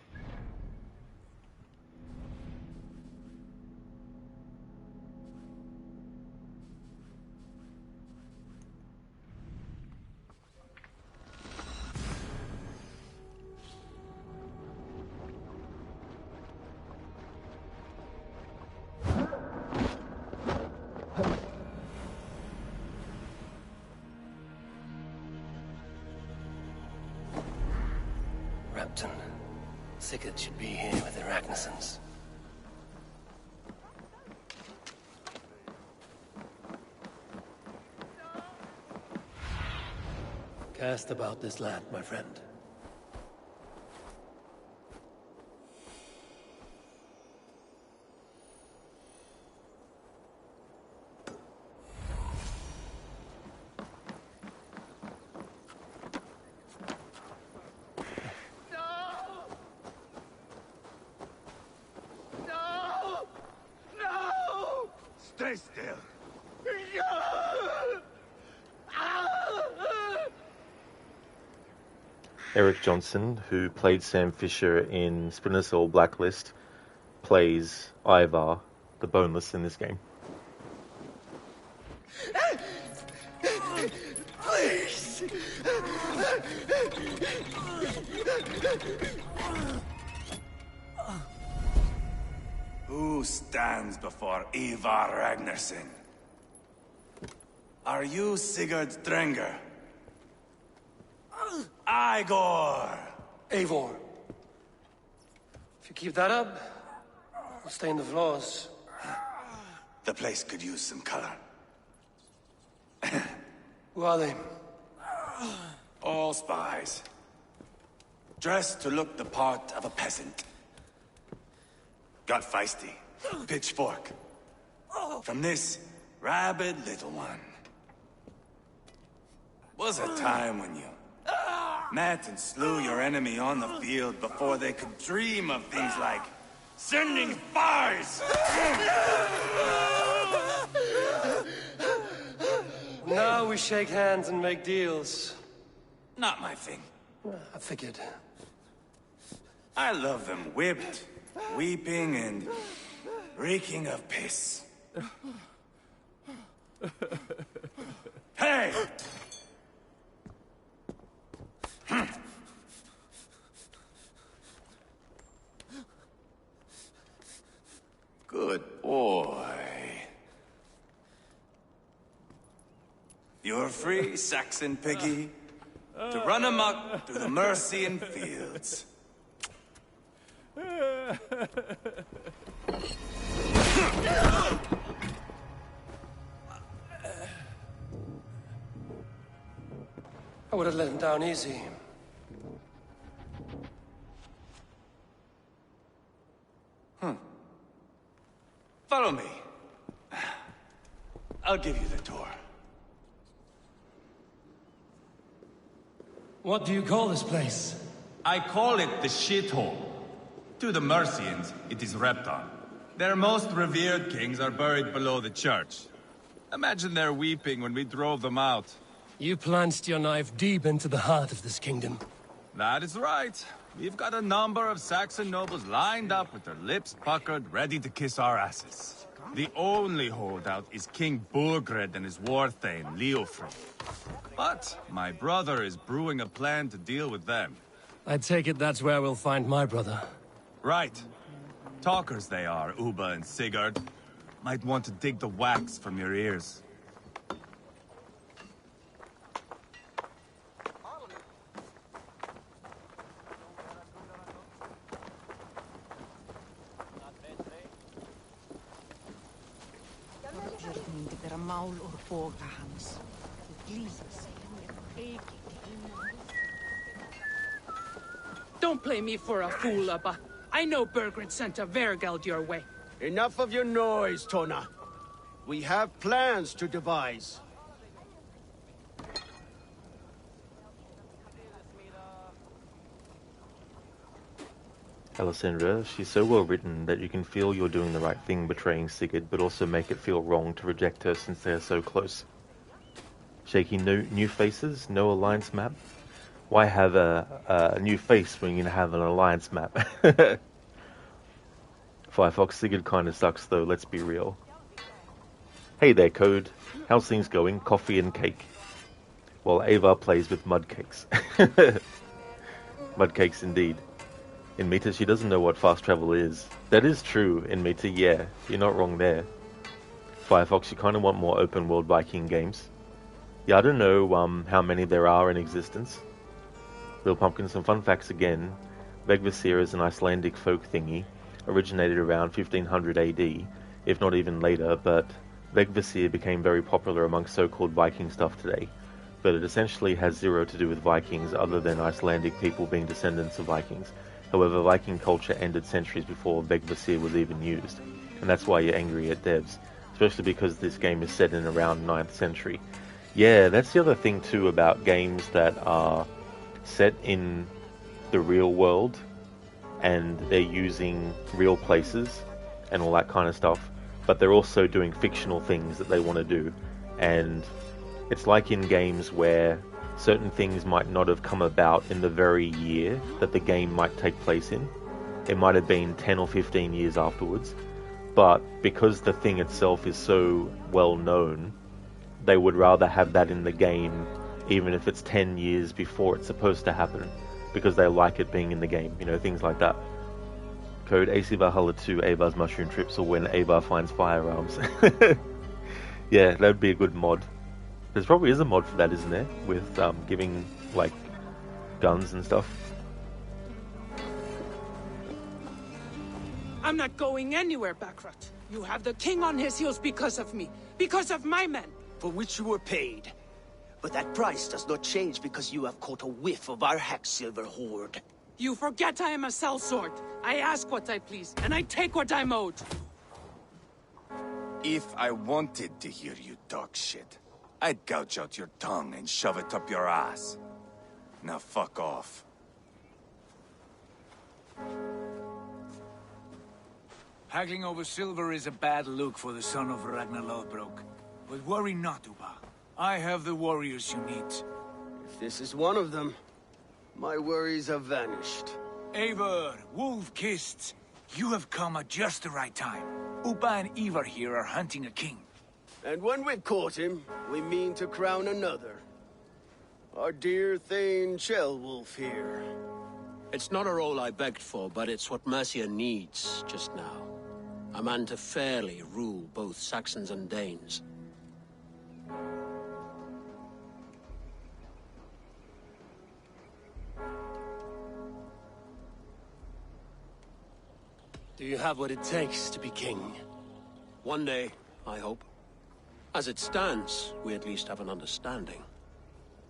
Repton. Sigurd should be here with the Ragnarsons. Cast about this land, my friend. Stay still. Eric Johnson, who played Sam Fisher in Splinter Cell Blacklist, plays Eivor, the Boneless, in this game. Please! Who stands before Eivor Ragnarsson? Are you Sigurd Drenger? Igor! Eivor. If you keep that up, we'll stay in the floors. The place could use some color. Who are they? All spies. Dressed to look the part of a peasant. Got feisty. Pitchfork. From this rabid little one. Was a time when you met and slew your enemy on the field before they could dream of things like sending spies! Now we shake hands and make deals. Not my thing. I figured. I love them whipped, weeping, and reeking of piss. Hey! Good boy. You're free, Saxon piggy, to run amok through the Mercian fields. I would have let him down easy. Follow me. I'll give you the tour. What do you call this place? I call it the shithole. To the Mercians, it is Repton. Their most revered kings are buried below the church. Imagine their weeping when we drove them out. You plunged your knife deep into the heart of this kingdom. That is right. We've got a number of Saxon nobles lined up with their lips puckered, ready to kiss our asses. The only holdout is King Burgred and his war-thane, Leofric. But my brother is brewing a plan to deal with them. I take it that's where we'll find my brother. Right. Talkers they are, Uba and Sigurd. Might want to dig the wax from your ears. Don't play me for a fool, Abba. I know Burgred sent a Vergeld your way. Enough of your noise, Tona. We have plans to devise. Alessandra, she's so well written that you can feel you're doing the right thing betraying Sigurd, but also make it feel wrong to reject her since they're so close. Shaky new faces, no alliance map. Why have a new face when you have an alliance map? Firefox, Sigurd kinda sucks though, let's be real. Hey there, Code. How's things going? Coffee and cake. While Eivor plays with mud cakes. Mud cakes indeed. In Meta, she doesn't know what fast travel is. That is true in Meta, yeah. You're not wrong there. Firefox, you kind of want more open world Viking games. Yeah, I don't know how many there are in existence. Little Pumpkin, some fun facts again. Vegvasir is an Icelandic folk thingy, originated around 1500 AD, if not even later, but Vegvasir became very popular amongst so-called Viking stuff today. But it essentially has zero to do with Vikings other than Icelandic people being descendants of Vikings. However, Viking culture ended centuries before Vegvasir was even used, and that's why you're angry at devs, especially because this game is set in around 9th century. Yeah, that's the other thing too about games that are set in the real world, and they're using real places and all that kind of stuff, but they're also doing fictional things that they want to do, and it's like in games where certain things might not have come about in the very year that the game might take place in. It might have been 10 or 15 years afterwards, but because the thing itself is so well known, they would rather have that in the game even if it's 10 years before it's supposed to happen, because they like it being in the game, you know, things like that. Code AC Valhalla 2 Eivor's Mushroom Trips, or when Eivor finds firearms. Yeah, that would be a good mod. There probably is a mod for that, isn't there? With giving, like, guns and stuff. I'm not going anywhere, Backrot. You have the king on his heels because of me. Because of my men. For which you were paid. But that price does not change because you have caught a whiff of our Hacksilver hoard. You forget I am a sellsword. I ask what I please, and I take what I'm owed. If I wanted to hear you talk shit, I'd gouge out your tongue and shove it up your ass. Now fuck off. Haggling over silver is a bad look for the son of Ragnar Lothbrok. But worry not, Uba. I have the warriors you need. If this is one of them, my worries have vanished. Eivor, Wolf-Kissed, you have come at just the right time. Uba and Eivor here are hunting a king. And when we've caught him, we mean to crown another. Our dear Thane Ceolwulf here. It's not a role I begged for, but it's what Mercia needs just now. A man to fairly rule both Saxons and Danes. Do you have what it takes to be king? One day, I hope. As it stands, we at least have an understanding.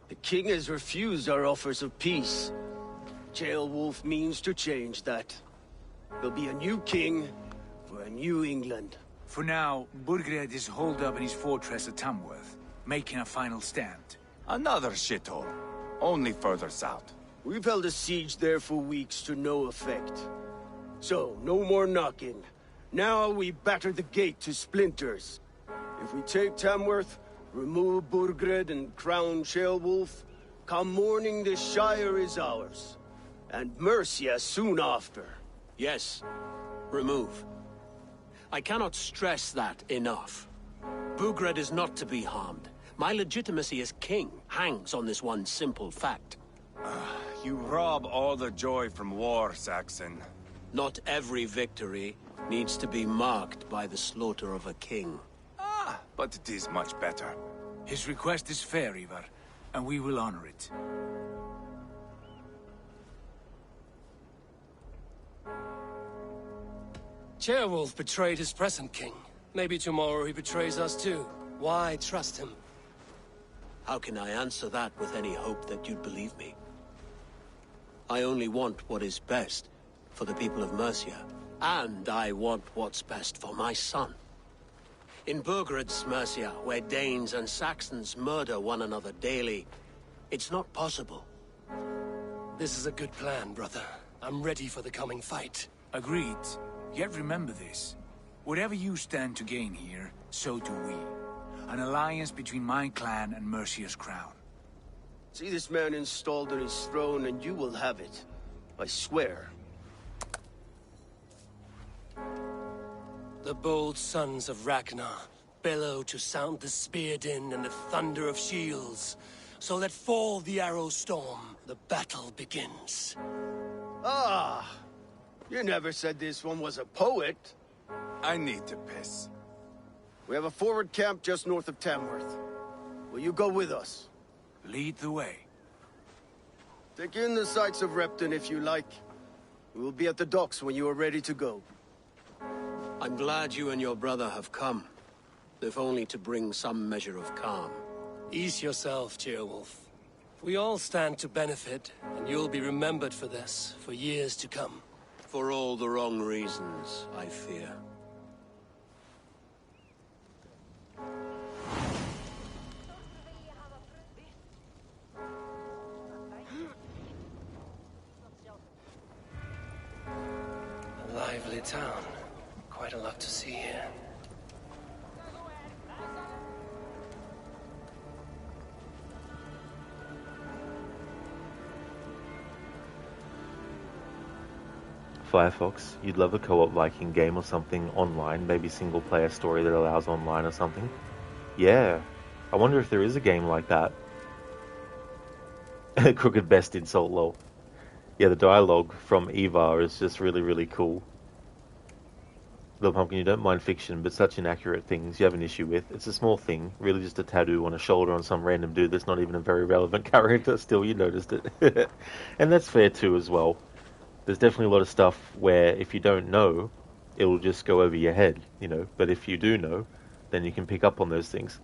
The king has refused our offers of peace. Ceolwulf means to change that. There'll be a new king for a new England. For now, Burgred is holed up in his fortress at Tamworth, making a final stand. Another shithole. Only further south. We've held a siege there for weeks to no effect. So, no more knocking. Now we batter the gate to splinters. If we take Tamworth, remove Burgred and crown Ceolwulf, come morning the Shire is ours. And Mercia soon after. Yes, remove. I cannot stress that enough. Burgred is not to be harmed. My legitimacy as king hangs on this one simple fact. You rob all the joy from war, Saxon. Not every victory needs to be marked by the slaughter of a king. But it is much better. His request is fair, Eivor, and we will honor it. Ceolwulf betrayed his present king. Maybe tomorrow he betrays us too. Why trust him? How can I answer that with any hope that you'd believe me? I only want what is best for the people of Mercia. And I want what's best for my son. In Burgred's Mercia, where Danes and Saxons murder one another daily, it's not possible. This is a good plan, brother. I'm ready for the coming fight. Agreed. Yet remember this. Whatever you stand to gain here, so do we. An alliance between my clan and Mercia's crown. See this man installed on his throne and you will have it. I swear. The bold sons of Ragnar bellow to sound the spear din and the thunder of shields. So let fall the arrow storm. The battle begins. Ah! You never said this one was a poet. I need to piss. We have a forward camp just north of Tamworth. Will you go with us? Lead the way. Take in the sights of Repton if you like. We will be at the docks when you are ready to go. I'm glad you and your brother have come. If only to bring some measure of calm. Ease yourself, Ceolwulf. We all stand to benefit, and you'll be remembered for this, for years to come. For all the wrong reasons, I fear. A lively town. Quite a lot to see here. Firefox, you'd love a co-op Viking game or something online, maybe single player story that allows online or something. Yeah, I wonder if there is a game like that. Crooked best insult lol. Yeah, the dialogue from Eivor is just really, really cool. Little Pumpkin, you don't mind fiction, but such inaccurate things you have an issue with. It's a small thing, really just a tattoo on a shoulder on some random dude that's not even a very relevant character. Still, you noticed it. And that's fair too as well. There's definitely a lot of stuff where if you don't know, it'll just go over your head, you know. But if you do know, then you can pick up on those things.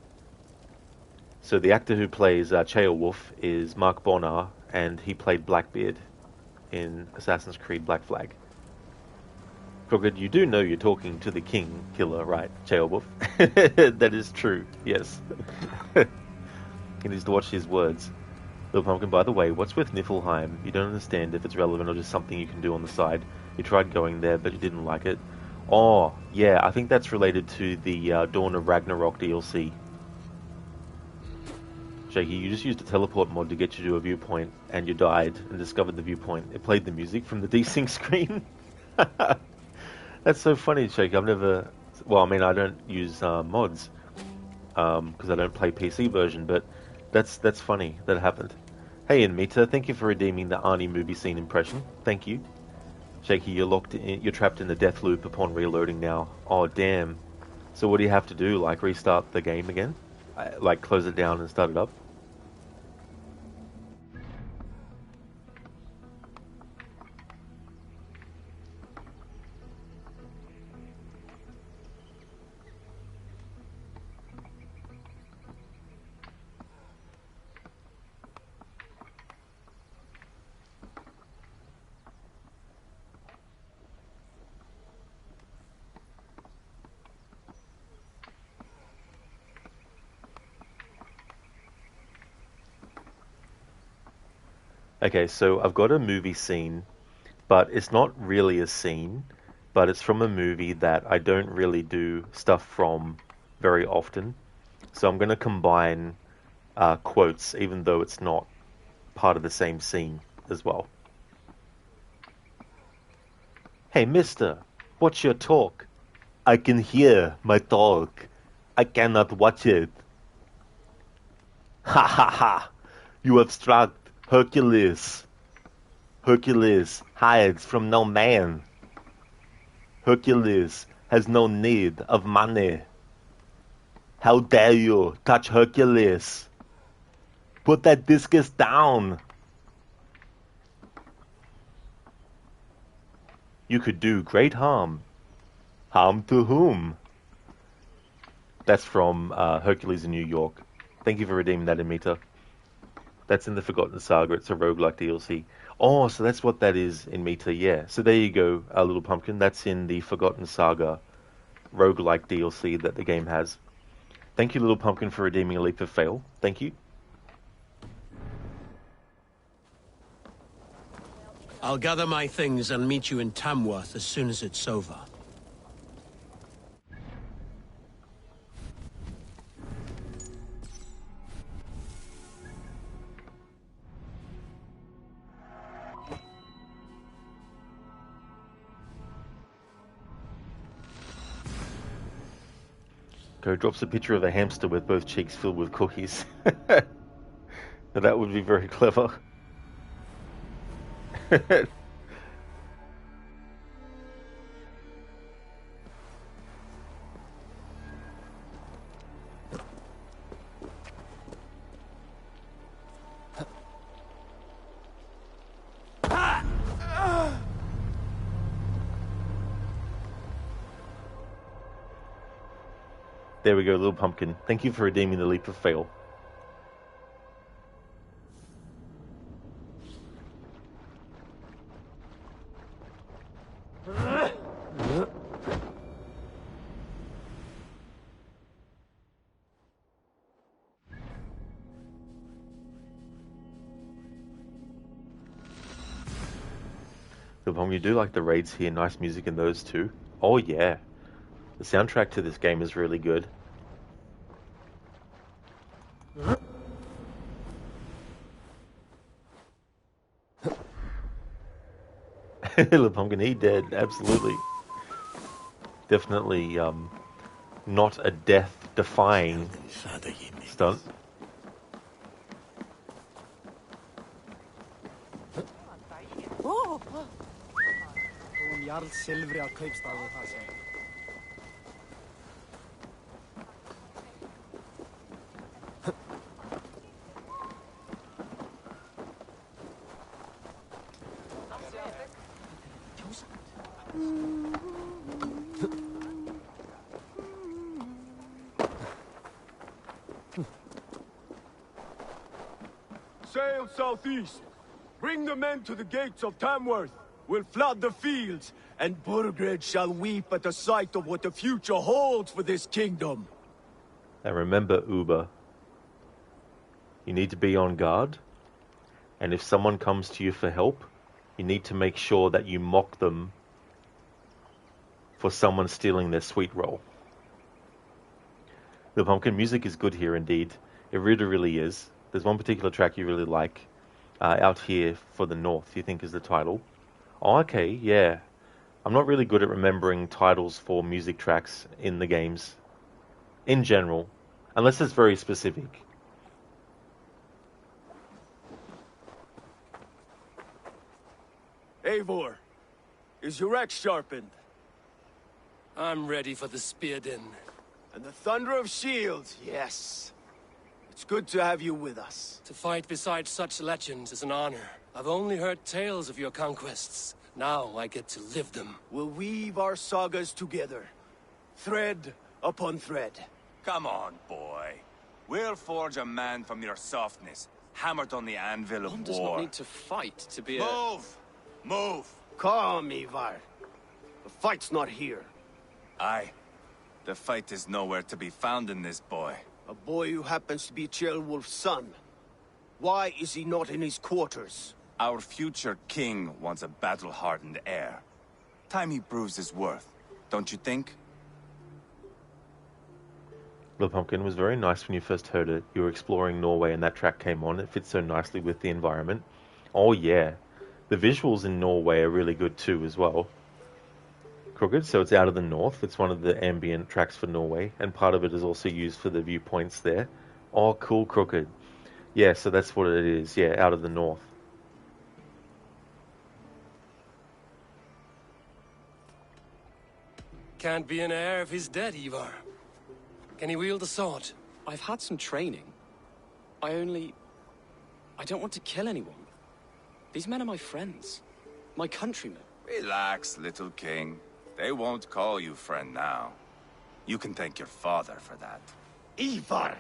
So the actor who plays Ceolwulf is Mark Bonnar, and he played Blackbeard in Assassin's Creed Black Flag. Crooked, you do know you're talking to the king killer, right, Ceolwulf? That is true, yes. He needs to watch his words. Little Pumpkin, by the way, what's with Niflheim? You don't understand if it's relevant or just something you can do on the side. You tried going there, but you didn't like it. Oh, yeah, I think that's related to the Dawn of Ragnarok DLC. Shaky, you just used a teleport mod to get you to a viewpoint, and you died and discovered the viewpoint. It played the music from the desync screen. That's so funny, Shaky. I've never... Well, I mean, I don't use mods, because I don't play PC version, but that's funny that it happened. Hey, Anmita, thank you for redeeming the Arnie movie scene impression. Thank you. Shaky, you're trapped in the death loop upon reloading now. Oh, damn. So what do you have to do? Like, restart the game again? Like, close it down and start it up? Okay, so I've got a movie scene, but it's not really a scene, but it's from a movie that I don't really do stuff from very often. So I'm going to combine quotes, even though it's not part of the same scene as well. Hey, mister, what's your talk? I can hear my talk. I cannot watch it. Ha ha ha! You have struck Hercules. Hercules hides from no man. Hercules has no need of money. How dare you touch Hercules? Put that discus down. You could do great harm. Harm to whom? That's from Hercules in New York. Thank you for redeeming that, Amita. That's in the Forgotten Saga. It's a roguelike DLC. Oh, so that's what that is in Meta, yeah. So there you go, Little Pumpkin. That's in the Forgotten Saga roguelike DLC that the game has. Thank you, Little Pumpkin, for redeeming a leap of fail. Thank you. I'll gather my things and meet you in Tamworth as soon as it's over. Go drops a picture of a hamster with both cheeks filled with cookies. Now that would be very clever. There we go, little pumpkin. Thank you for redeeming the leap of fail. Little pumpkin, you do like the raids here, nice music in those too. Oh yeah. The soundtrack to this game is really good. Little pumpkin, he dead, absolutely. Definitely not a death-defying stunt. Sail southeast. Bring the men to the gates of Tamworth. We'll flood the fields, and Burgred shall weep at the sight of what the future holds for this kingdom. And remember, Uber, you need to be on guard, and if someone comes to you for help, you need to make sure that you mock them for someone stealing their sweet roll. The pumpkin music is good here indeed. It really, really is. There's one particular track you really like, Out Here for the North, you think is the title. Oh, okay, yeah. I'm not really good at remembering titles for music tracks in the games, in general, unless it's very specific. Eivor, is your axe sharpened? I'm ready for the spear din. And the thunder of shields, yes. It's good to have you with us. To fight beside such legends is an honor. I've only heard tales of your conquests. Now I get to live them. We'll weave our sagas together, thread upon thread. Come on, boy. We'll forge a man from your softness, hammered on the anvil of One war. does not need to fight to be a... Move! Move! Calm, Eivor. The fight's not here. Aye. The fight is nowhere to be found in this boy. A boy who happens to be Ceolwulf's son. Why is he not in his quarters? Our future king wants a battle-hardened heir. Time he proves his worth, don't you think? Little Pumpkin was very nice when you first heard it. You were exploring Norway and that track came on. It fits so nicely with the environment. Oh yeah. The visuals in Norway are really good too as well. Crooked, so it's out of the north. It's one of the ambient tracks for Norway, and part of it is also used for the viewpoints there. Oh, cool, Crooked. Yeah, so that's what it is. Yeah, out of the north. Can't be an heir if he's dead, Eivor. Can he wield a sword? I've had some training. I don't want to kill anyone. These men are my friends. My countrymen. Relax, little king. They won't call you friend now. You can thank your father for that. Eivor!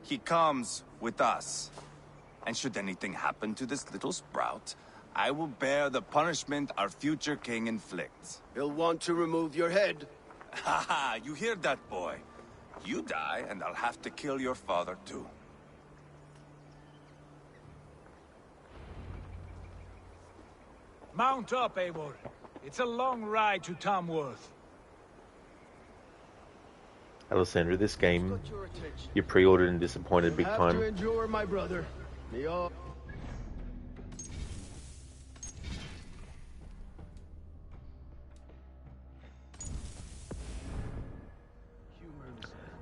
He comes with us. And should anything happen to this little sprout, I will bear the punishment our future king inflicts. He'll want to remove your head. Ha ha, you hear that, boy? You die, and I'll have to kill your father, too. Mount up, Eivor. It's a long ride to Tamworth. Alessandra, this game, you pre-ordered and disappointed big time. Have to endure, my brother.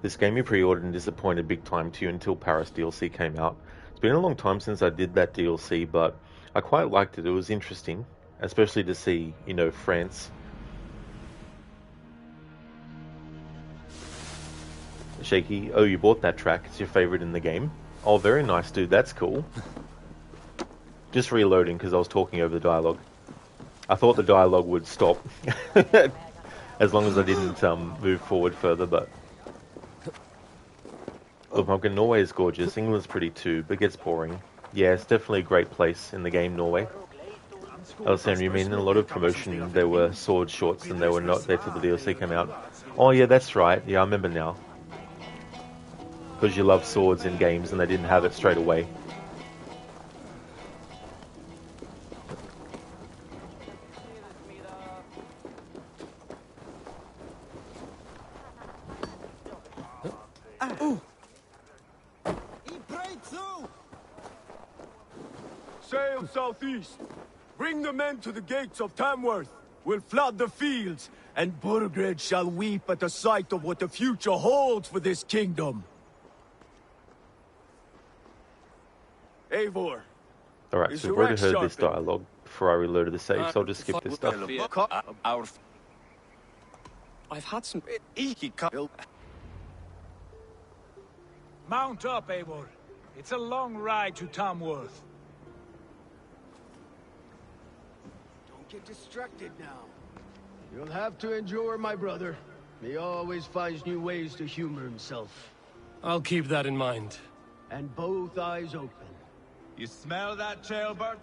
This game you pre-ordered and disappointed big time to you until Paris DLC came out. It's been a long time since I did that DLC, but I quite liked it. It was interesting, especially to see, you know, France. Shaky, oh, you bought that track. It's your favorite in the game. Oh, very nice, dude. That's cool. Just reloading because I was talking over the dialogue. I thought the dialogue would stop as long as I didn't move forward further, but... Look, Pumpkin, Norway is gorgeous. England's pretty too, but it gets boring. Yeah, it's definitely a great place in the game, Norway. Alessandra, you mean in a lot of promotion there were sword shorts and they were not there till the DLC came out? Oh yeah, that's right. Yeah, I remember now. Because you love swords in games and they didn't have it straight away. Sail southeast. Bring the men to the gates of Tamworth. We'll flood the fields, and Burgred shall weep at the sight of what the future holds for this kingdom. Eivor. Alright, so we've already heard this dialogue before I reloaded the save, so I'll just skip this stuff. I've had some... Mount up, Eivor. It's a long ride to Tamworth. Don't get distracted now. You'll have to endure, my brother. He always finds new ways to humor himself. I'll keep that in mind. And both eyes open. You smell that, Trailbird?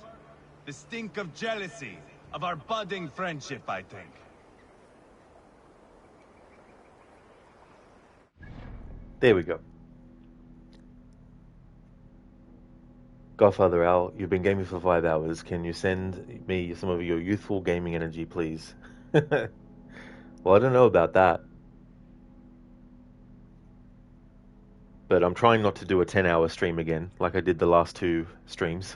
The stink of jealousy, of our budding friendship, I think. There we go. Godfather Al, you've been gaming for 5 hours. Can you send me some of your youthful gaming energy, please? Well, I don't know about that. But I'm trying not to do a 10-hour stream again, like I did the last 2 streams.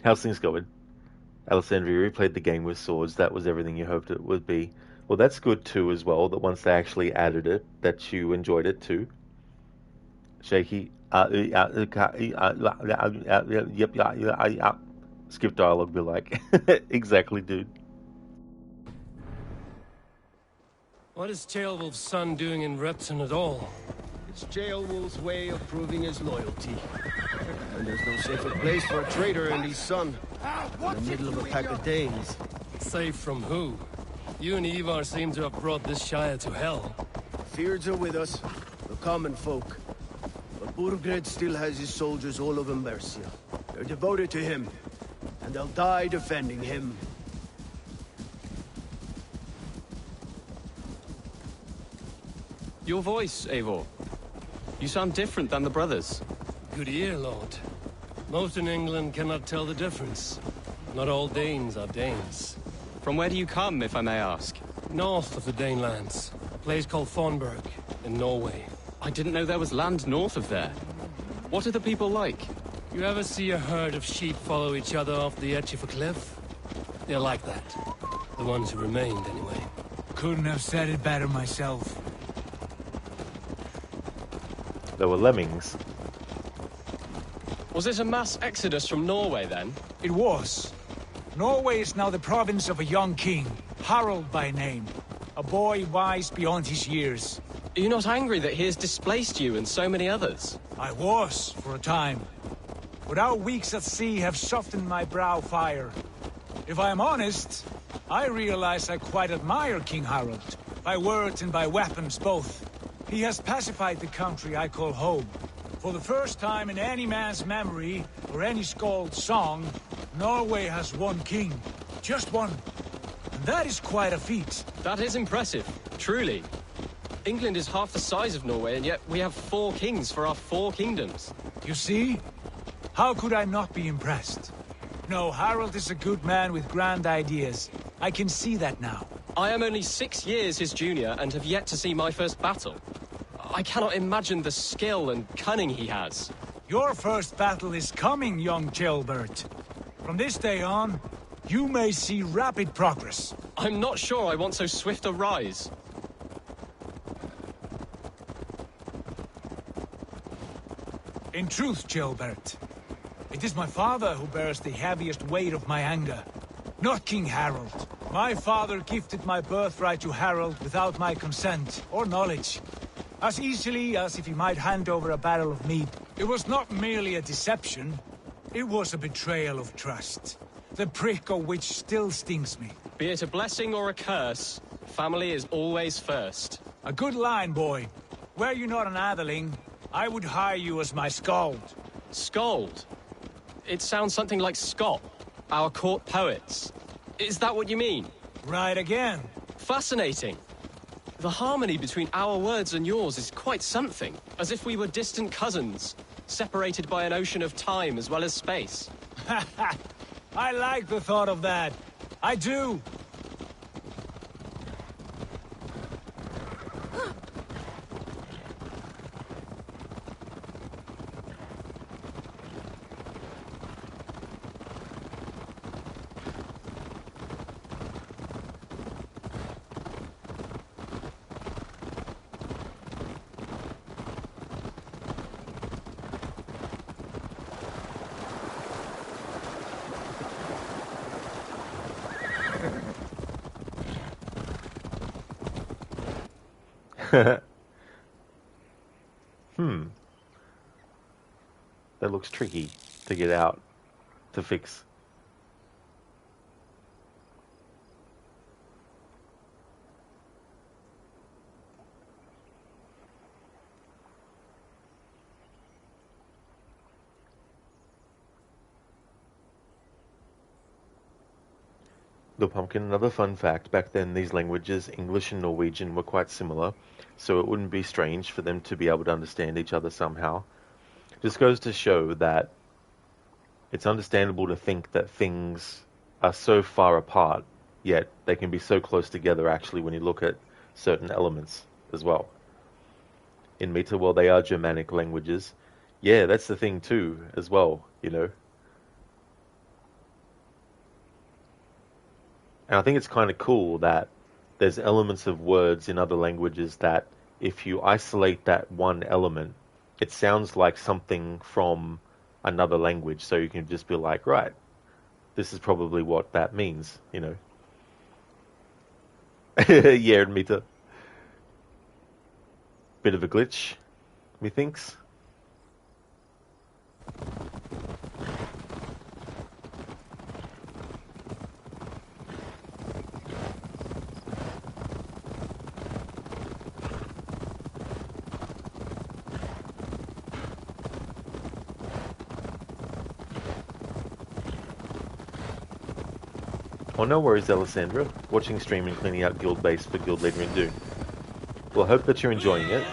How's things going? Alessandra, you replayed the game with swords. That was everything you hoped it would be. Well, that's good too as well, that once they actually added it, that you enjoyed it too. Shaky. Skip dialogue, be like, exactly, dude. What is Ceolwulf's son doing in Repton at all? It's Ceolwulf's way of proving his loyalty. And there's no safer place for a traitor and his son. In the middle of a pack of Danes. Safe from who? You and Eivor seem to have brought this Shire to hell. Fears are with us, the common folk. But Burgred still has his soldiers all over Mercia. They're devoted to him, and they'll die defending him. Your voice, Eivor. You sound different than the brothers. Good ear, Lord. Most in England cannot tell the difference. Not all Danes are Danes. From where do you come, if I may ask? North of the Danelands. A place called Thornburg, in Norway. I didn't know there was land north of there. What are the people like? You ever see a herd of sheep follow each other off the edge of a cliff? They're like that. The ones who remained, anyway. Couldn't have said it better myself. There were lemmings. Was it a mass exodus from Norway, then? It was. Norway is now the province of a young king, Harald by name. A boy wise beyond his years. Are you not angry that he has displaced you and so many others? I was, for a time. But our weeks at sea have softened my brow fire. If I am honest, I realize I quite admire King Harald. By words and by weapons both. He has pacified the country I call home. For the first time in any man's memory, or any skald's song, Norway has one king. Just one. And that is quite a feat. That is impressive, truly. England is half the size of Norway, and yet we have 4 kings for our 4 kingdoms. You see? How could I not be impressed? No, Harold is a good man with grand ideas. I can see that now. I am only 6 years his junior and have yet to see my first battle. I cannot imagine the skill and cunning he has. Your first battle is coming, young Gilbert. From this day on, you may see rapid progress. I'm not sure I want so swift a rise. In truth, Gilbert, it is my father who bears the heaviest weight of my anger, not King Harold. My father gifted my birthright to Harold without my consent or knowledge, as easily as if he might hand over a barrel of meat. It was not merely a deception, it was a betrayal of trust, the prick of which still stings me. Be it a blessing or a curse, family is always first. A good line, boy. Were you not an atheling, I would hire you as my skald. Skald? It sounds something like Scott, our court poets. Is that what you mean? Right again. Fascinating. The harmony between our words and yours is quite something. As if we were distant cousins, separated by an ocean of time as well as space. I like the thought of that. I do. That looks tricky to get out, to fix. The pumpkin, another fun fact, back then these languages, English and Norwegian, were quite similar, so it wouldn't be strange for them to be able to understand each other somehow. Just goes to show that it's understandable to think that things are so far apart, yet they can be so close together actually when you look at certain elements as well. In Meta, well, they are Germanic languages. Yeah, that's the thing too, as well, you know. And I think it's kind of cool that there's elements of words in other languages that if you isolate that one element, it sounds like something from another language. So you can just be like, right, this is probably what that means, you know. Yeah, Mita. Bit of a glitch, methinks. Oh, no worries, Alessandra. Watching stream and cleaning out guild base for guild leader in Dune. Well, I hope that you're enjoying it.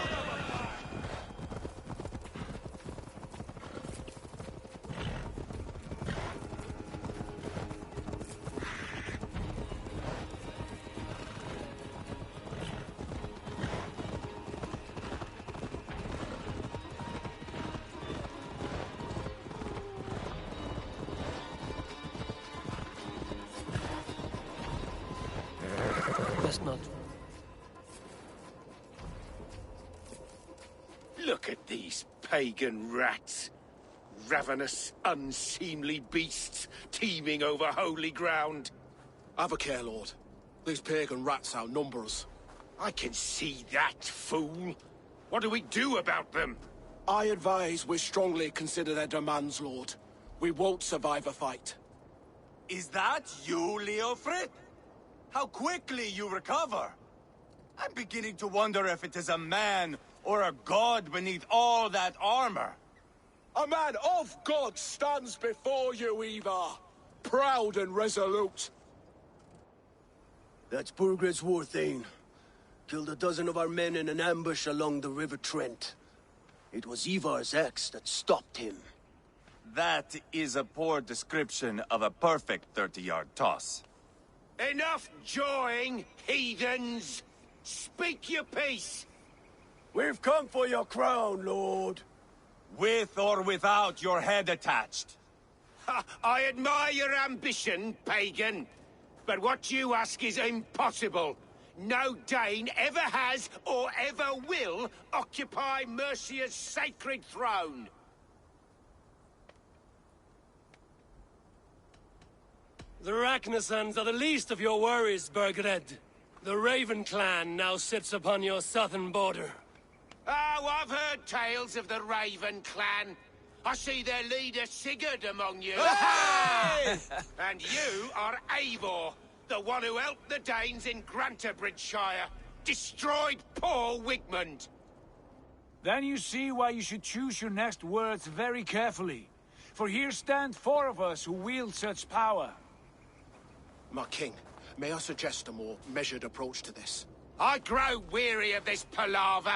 Look at these pagan rats. Ravenous, unseemly beasts teeming over holy ground. Have a care, Lord. These pagan rats outnumber us. I can see that, fool. What do we do about them? I advise we strongly consider their demands, Lord. We won't survive a fight. Is that you, Leofrid? How quickly you recover! I'm beginning to wonder if it is a man or a god beneath all that armor. A man of God stands before you, Eivor. Proud and resolute. That's Burgred's Warthane. Killed a dozen of our men in an ambush along the River Trent. It was Eivor's axe that stopped him. That is a poor description of a perfect 30-yard toss. Enough jawing, heathens! Speak your piece! We've come for your crown, Lord. With or without your head attached. Ha, I admire your ambition, pagan. But what you ask is impossible. No Dane ever has or ever will occupy Mercia's sacred throne. The Ragnarsons are the least of your worries, Burgred. The Raven clan now sits upon your southern border. Oh, I've heard tales of the Raven clan. I see their leader Sigurd among you. Hey! And you are Eivor, the one who helped the Danes in Grantabridgeshire, destroyed poor Wigmund. Then you see why you should choose your next words very carefully. For here stand 4 of us who wield such power. My king, may I suggest a more measured approach to this? I grow weary of this palaver.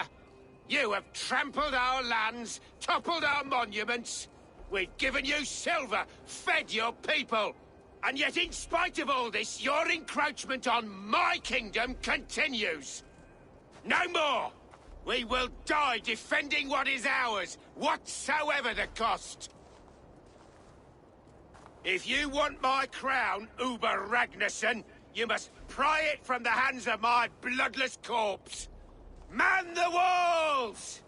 You have trampled our lands, toppled our monuments. We've given you silver, fed your people. And yet in spite of all this, your encroachment on my kingdom continues. No more! We will die defending what is ours, whatsoever the cost. If you want my crown, Uber Ragnarsson, you must pry it from the hands of my bloodless corpse. Man the walls!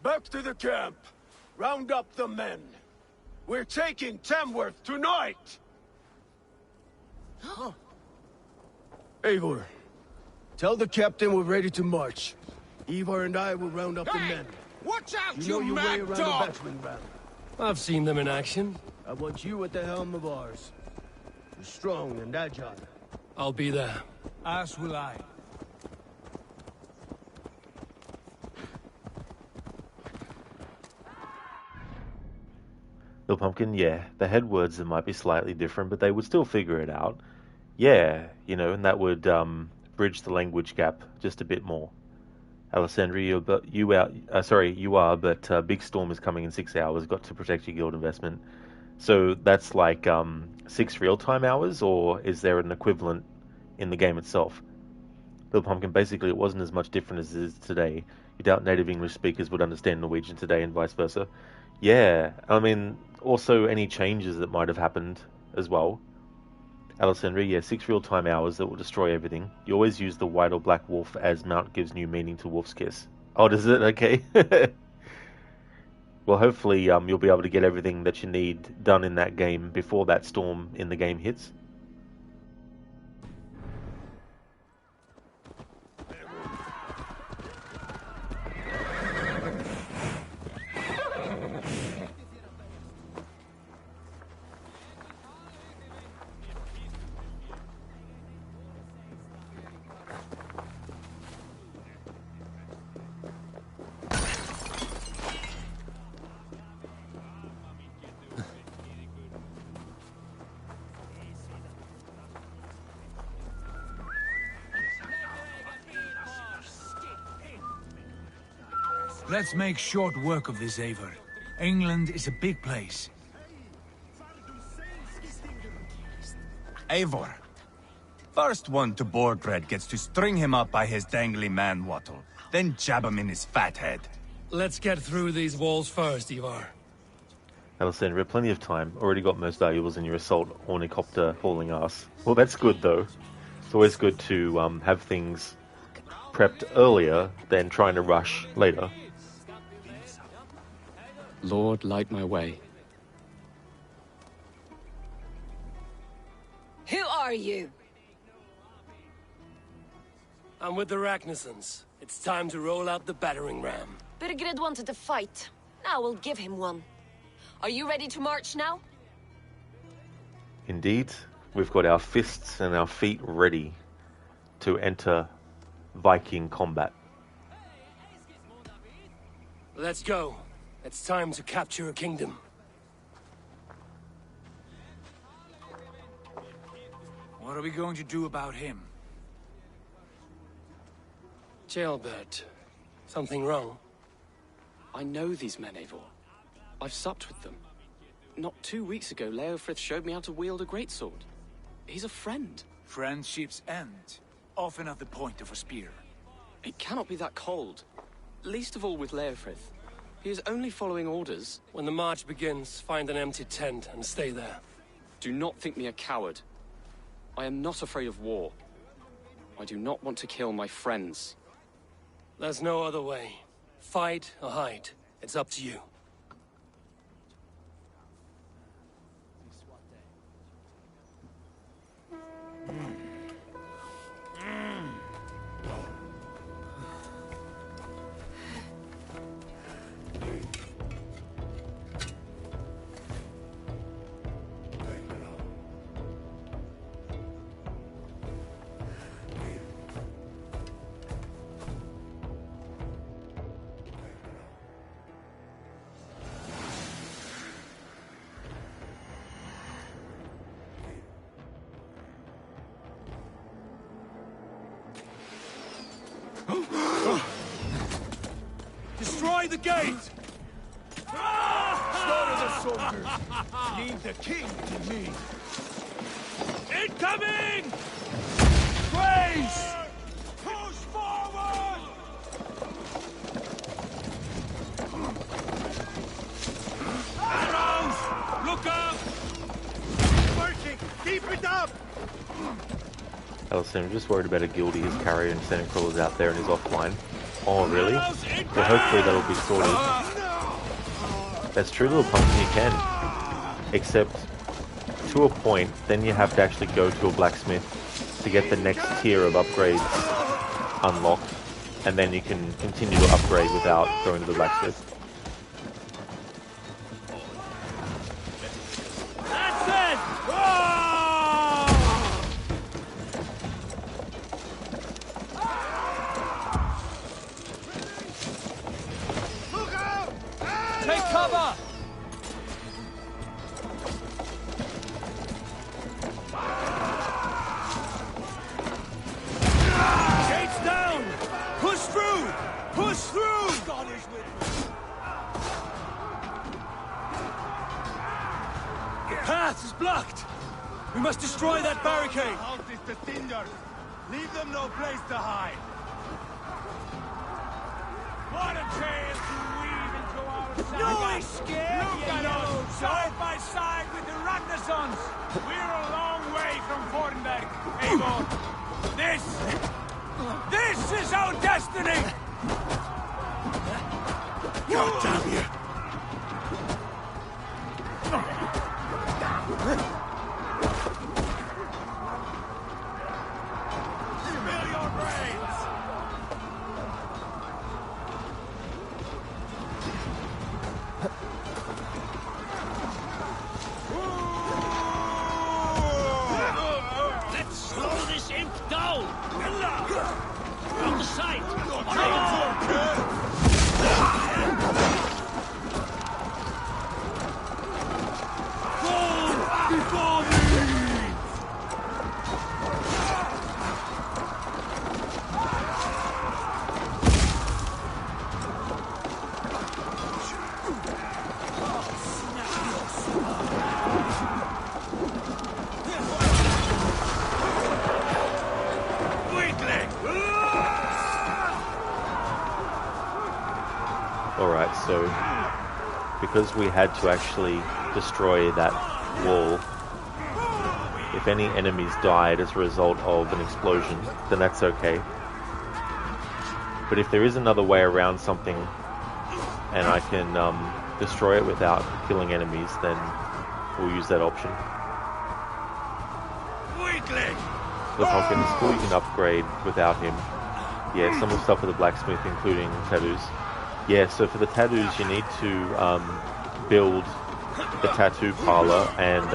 Back to the camp. Round up the men. We're taking Tamworth tonight! Eivor, tell the captain we're ready to march. Eivor and I will round up the men. Watch out, You know your way mad around dog! the battering ram. I've seen them in action. I want you at the helm of ours. You're strong and agile. I'll be there. As will I. Little Pumpkin, yeah, the head words might be slightly different, but they would still figure it out. Yeah, you know, and that would bridge the language gap just a bit more. Alessandra, you are, but Big Storm is coming in 6 hours. Got to protect your guild investment. So that's like 6 real-time hours, or is there an equivalent in the game itself? Little Pumpkin, basically it wasn't as much different as it is today. You doubt native English speakers would understand Norwegian today and vice versa. Yeah, I mean, also any changes that might have happened as well. Alessandra, yeah, 6 real-time hours that will destroy everything. You always use the white or black wolf as mount gives new meaning to wolf's kiss. Oh, does it? Okay. Well, hopefully you'll be able to get everything that you need done in that game before that storm in the game hits. Let's make short work of this, Eivor. England is a big place. Eivor. First one to Borgred gets to string him up by his dangly man-wattle, then jab him in his fat head. Let's get through these walls first, Eivor. Alessandra, plenty of time. Already got most valuables in your assault ornicopter hauling ass. Well, that's good though. It's always good to have things prepped earlier than trying to rush later. Lord, light my way. Who are you? I'm with the Ragnarsons. It's time to roll out the battering ram. Birgrid wanted to fight. Now we'll give him one. Are you ready to march now? Indeed, we've got our fists and our feet ready to enter Viking Kombat. Let's go. It's time to capture a kingdom. What are we going to do about him? Jailbird. Something wrong? I know these men, Eivor. I've supped with them. Not 2 weeks ago, Leofrith showed me how to wield a greatsword. He's a friend. Friendships end, often at the point of a spear. It cannot be that cold. Least of all with Leofrith. He is only following orders. When the march begins, find an empty tent and stay there. Do not think me a coward. I am not afraid of war. I do not want to kill my friends. There's no other way. Fight or hide. It's up to you. Destroy the gate! Slaughter the soldiers! Leave the king to me! Incoming! Grace! Push forward! Arrows! Look up! Working! Keep it up! Alison, I'm just worried about a guilty his carrier and sending crawlers out there and he's offline. Oh, really? Well, hopefully that'll be sorted. That's true, little pumpkin, you can. Except, to a point, then you have to actually go to a blacksmith to get the next tier of upgrades unlocked, and then you can continue to upgrade without going to the blacksmith. That's it! Take cover! Gates down! Push through! Push through! God is with me. The path is blocked! We must destroy that barricade! Halt is the cinders! Leave them no place to hide! What a tale to weave into our side! No escape! Look at us! Side by side with the Ragnarsons! We're a long way from Fortenberg, Eivor! This is our destiny! God damn you! Spill your brains! Let's slow this imp down! From the side! Go before me! Alright, so because we had to actually destroy that wall, if any enemies died as a result of an explosion, then that's okay. But if there is another way around something and I can destroy it without killing enemies, then we'll use that option. The pumpkin is cool, you can upgrade without him. Yeah, some of the stuff with the blacksmith, including tattoos. Yeah, so for the tattoos you need to build the tattoo parlor, and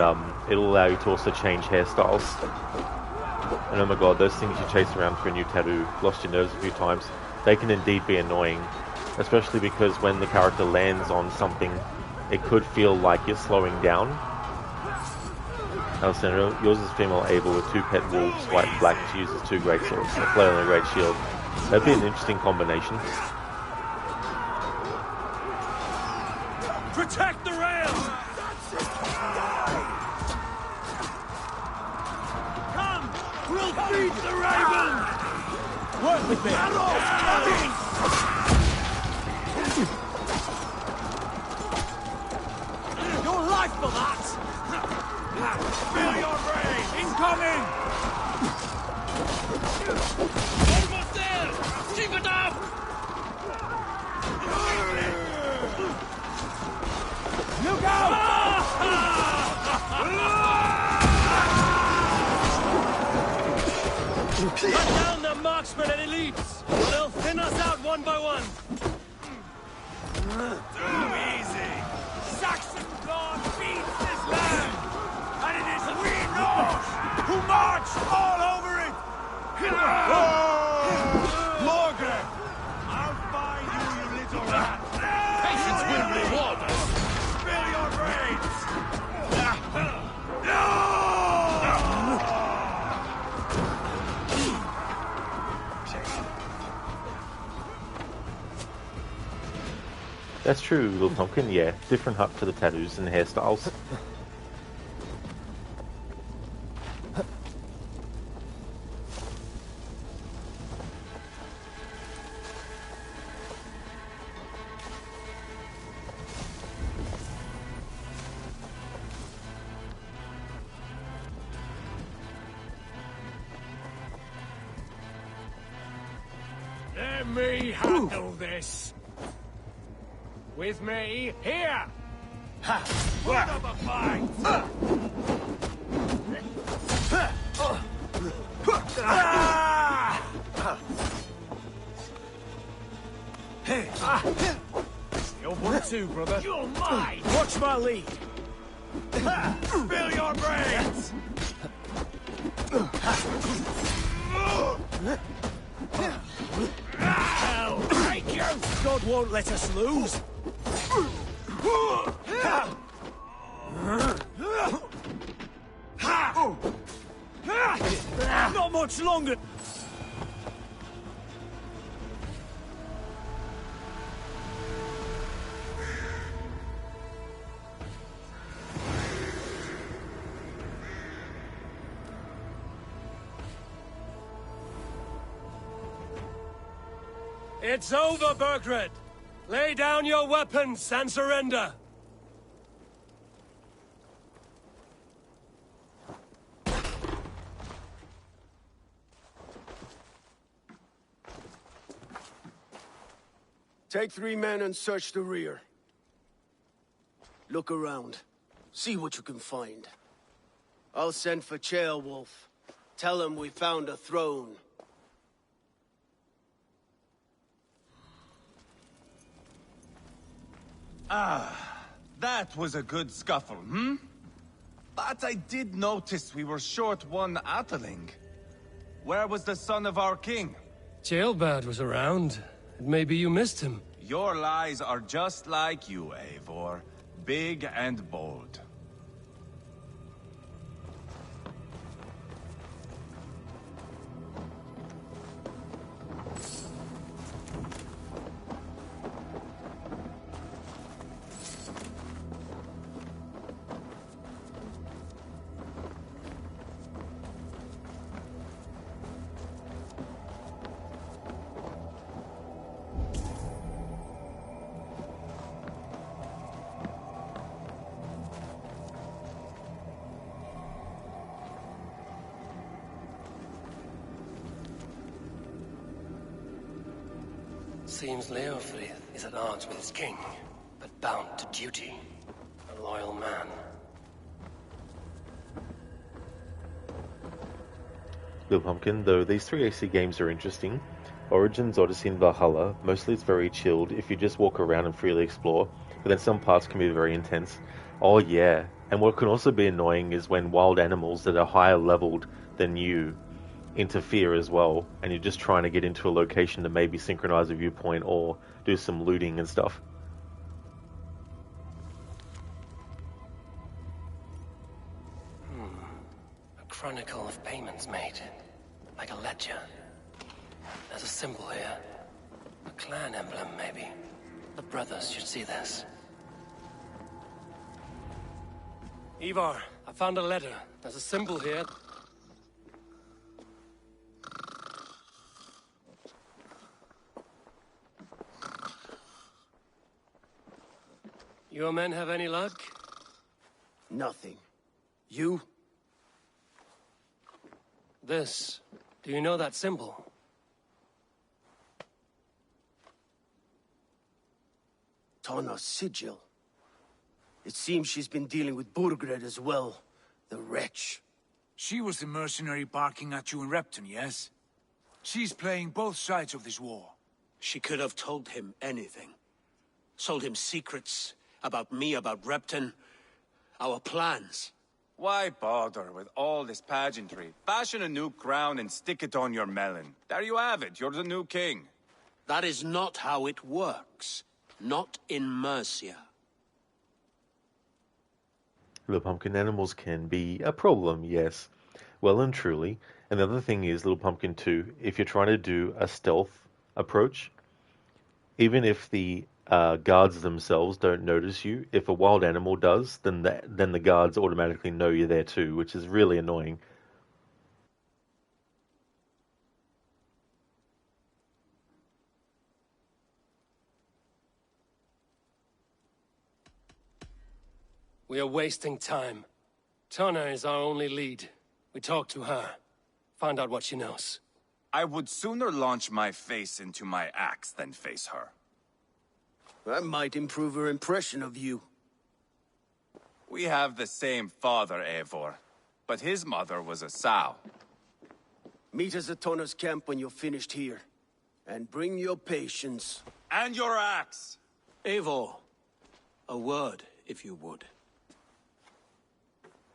it'll allow you to also change hairstyles. And oh my god, those things you chase around for a new tattoo, lost your nerves a few times, they can indeed be annoying. Especially because when the character lands on something, it could feel like you're slowing down. Alessandro, yours is female Eivor with 2 pet wolves, white and black, and she uses 2 great swords, a flail and a great shield. That'd be an interesting combination. Feed the raven! Work with me! Arrows coming! Your life for that! Feel your brain! Incoming! Almost there! Keep it up! Look out! Cut down the marksmen and elites, or they'll thin us out one by one. Too easy! Saxon blood feeds this land! And it is we Norse who march all over it! Morgan! I'll find you, you little rat! Patience will reward us! Spill your brains! That's true, little Pumpkin, yeah. Different hut for the tattoos and hairstyles. Let me handle this! With me, here! Ha! Put up a fight! You're 1-2, brother. You're mine! Watch my lead! Spill your brains! Hell, take you! God won't let us lose! Not much longer! It's over, Burgred! Lay down your weapons and surrender! Take 3 men and search the rear. Look around. See what you can find. I'll send for Ceolwulf. Tell him we found a throne. Ah, that was a good scuffle, hmm? But I did notice we were short one Atling. Where was the son of our king? Ceolbad was around. Maybe you missed him. Your lies are just like you, Eivor. Big and bold. Seems Leofrith is at odds with his king, but bound to duty. A loyal man. Little Pumpkin, though these 3 AC games are interesting. Origins, Odyssey, and Valhalla, mostly it's very chilled if you just walk around and freely explore, but then some parts can be very intense. Oh yeah, and what can also be annoying is when wild animals that are higher leveled than you interfere as well, and you're just trying to get into a location to maybe synchronize a viewpoint or do some looting and stuff. A chronicle of payments made. Like a ledger. There's a symbol here. A clan emblem, maybe. The brothers should see this. Eivor, I found a letter. There's a symbol here. Your men have any luck? Nothing. You? This. Do you know that symbol? Tana's sigil. It seems she's been dealing with Burgred as well. The wretch. She was the mercenary barking at you in Repton, yes? She's playing both sides of this war. She could have told him anything. Sold him secrets about me, about Repton, our plans. Why bother with all this pageantry? Fashion a new crown and stick it on your melon. There you have it, you're the new king. That is not how it works. Not in Mercia. Little Pumpkin, animals can be a problem, yes. Well and truly. And the other thing is, Little Pumpkin 2, if you're trying to do a stealth approach, even if the guards themselves don't notice you, if a wild animal does, then the guards automatically know you're there too, which is really annoying. We are wasting time. Tana is our only lead. We talk to her. Find out what she knows. I would sooner launch my face into my axe than face her. That might improve her impression of you. We have the same father, Eivor, but his mother was a sow. Meet us at Tana's camp when you're finished here. And bring your patience. And your axe! Eivor, a word, if you would.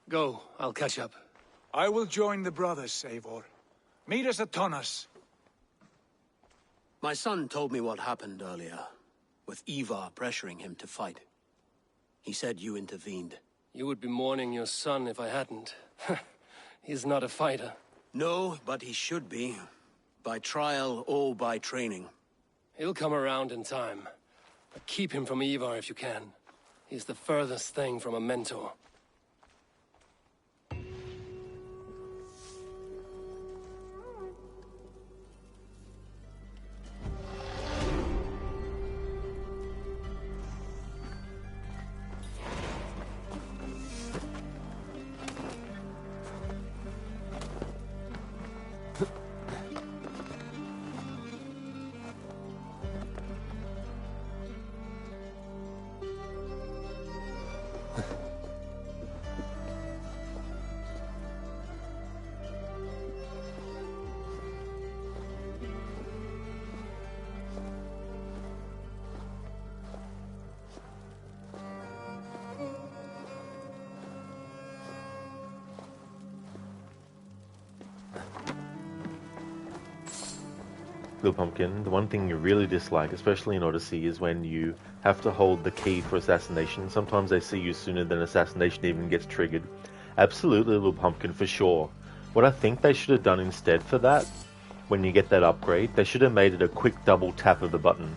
Go, I'll catch up. I will join the brothers, Eivor. Meet us at Tana's. My son told me what happened earlier, with Eivor pressuring him to fight. He said you intervened. You would be mourning your son if I hadn't. He's not a fighter. No, but he should be. By trial or by training. He'll come around in time. But keep him from Eivor if you can. He's the furthest thing from a mentor. Little Pumpkin, the one thing you really dislike, especially in Odyssey, is when you have to hold the key for assassination. Sometimes they see you sooner than assassination even gets triggered. Absolutely, Little Pumpkin, for sure. What I think they should have done instead for that, when you get that upgrade, they should have made it a quick double tap of the button.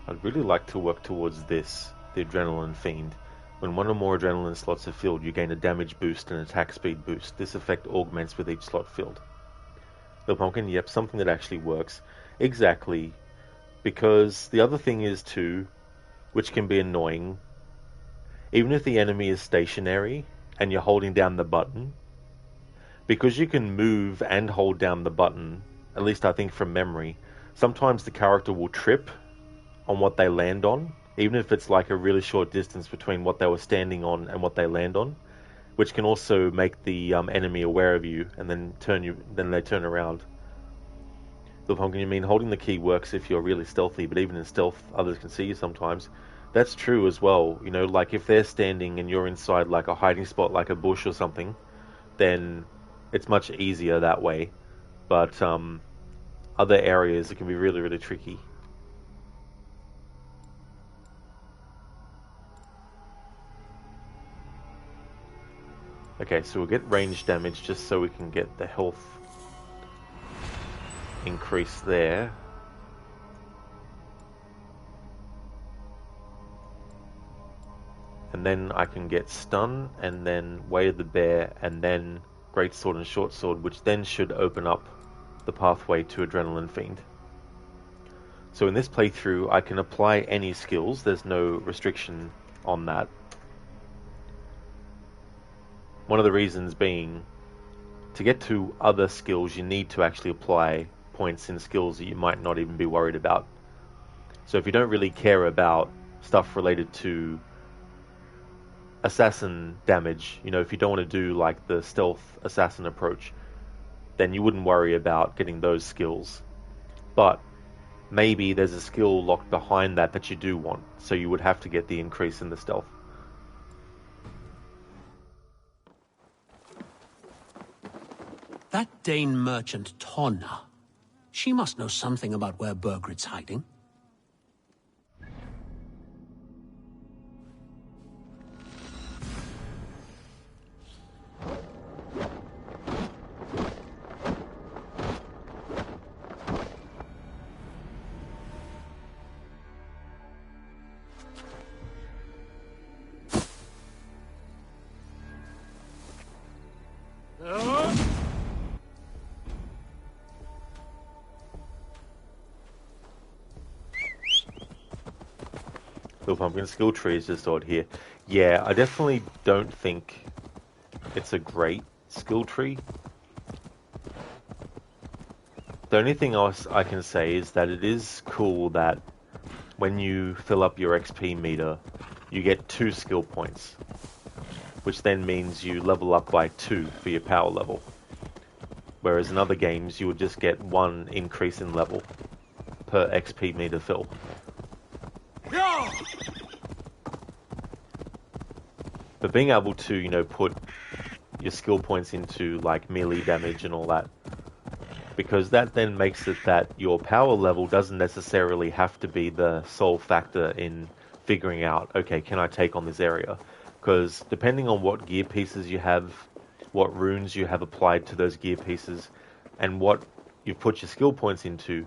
I'd really like to work towards this, the Adrenaline Fiend. When one or more adrenaline slots are filled, you gain a damage boost and attack speed boost. This effect augments with each slot filled. Little Pumpkin, yep, something that actually works. Exactly. Because the other thing is too, which can be annoying, even if the enemy is stationary and you're holding down the button, because you can move and hold down the button, at least I think from memory, sometimes the character will trip on what they land on, even if it's like a really short distance between what they were standing on and what they land on, which can also make the enemy aware of you and then they turn around. Little Pumpkin, you mean holding the key works if you're really stealthy, but even in stealth, others can see you sometimes. That's true as well. You know, like if they're standing and you're inside like a hiding spot, like a bush or something, then it's much easier that way. But other areas, it can be really, really tricky. Okay, so we'll get range damage just so we can get the health increase there. And then I can get stun, and then Way of the Bear, and then Great Sword and Short Sword, which then should open up the pathway to Adrenaline Fiend. So in this playthrough, I can apply any skills. There's no restriction on that. One of the reasons being, to get to other skills, you need to actually apply points in skills that you might not even be worried about. So if you don't really care about stuff related to assassin damage, you know, if you don't want to do like the stealth assassin approach, then you wouldn't worry about getting those skills. But maybe there's a skill locked behind that you do want, so you would have to get the increase in the stealth. That Dane merchant Tonna, she must know something about where Burgred's hiding. Little Pumpkin skill tree is just odd here. Yeah, I definitely don't think it's a great skill tree. The only thing else I can say is that it is cool that when you fill up your XP meter, you get 2 skill points, which then means you level up by 2 for your power level. Whereas in other games, you would just get 1 increase in level per XP meter fill. But being able to, you know, put your skill points into like melee damage and all that, because that then makes it that your power level doesn't necessarily have to be the sole factor in figuring out, okay, can I take on this area? Because depending on what gear pieces you have, what runes you have applied to those gear pieces, and what you've put your skill points into,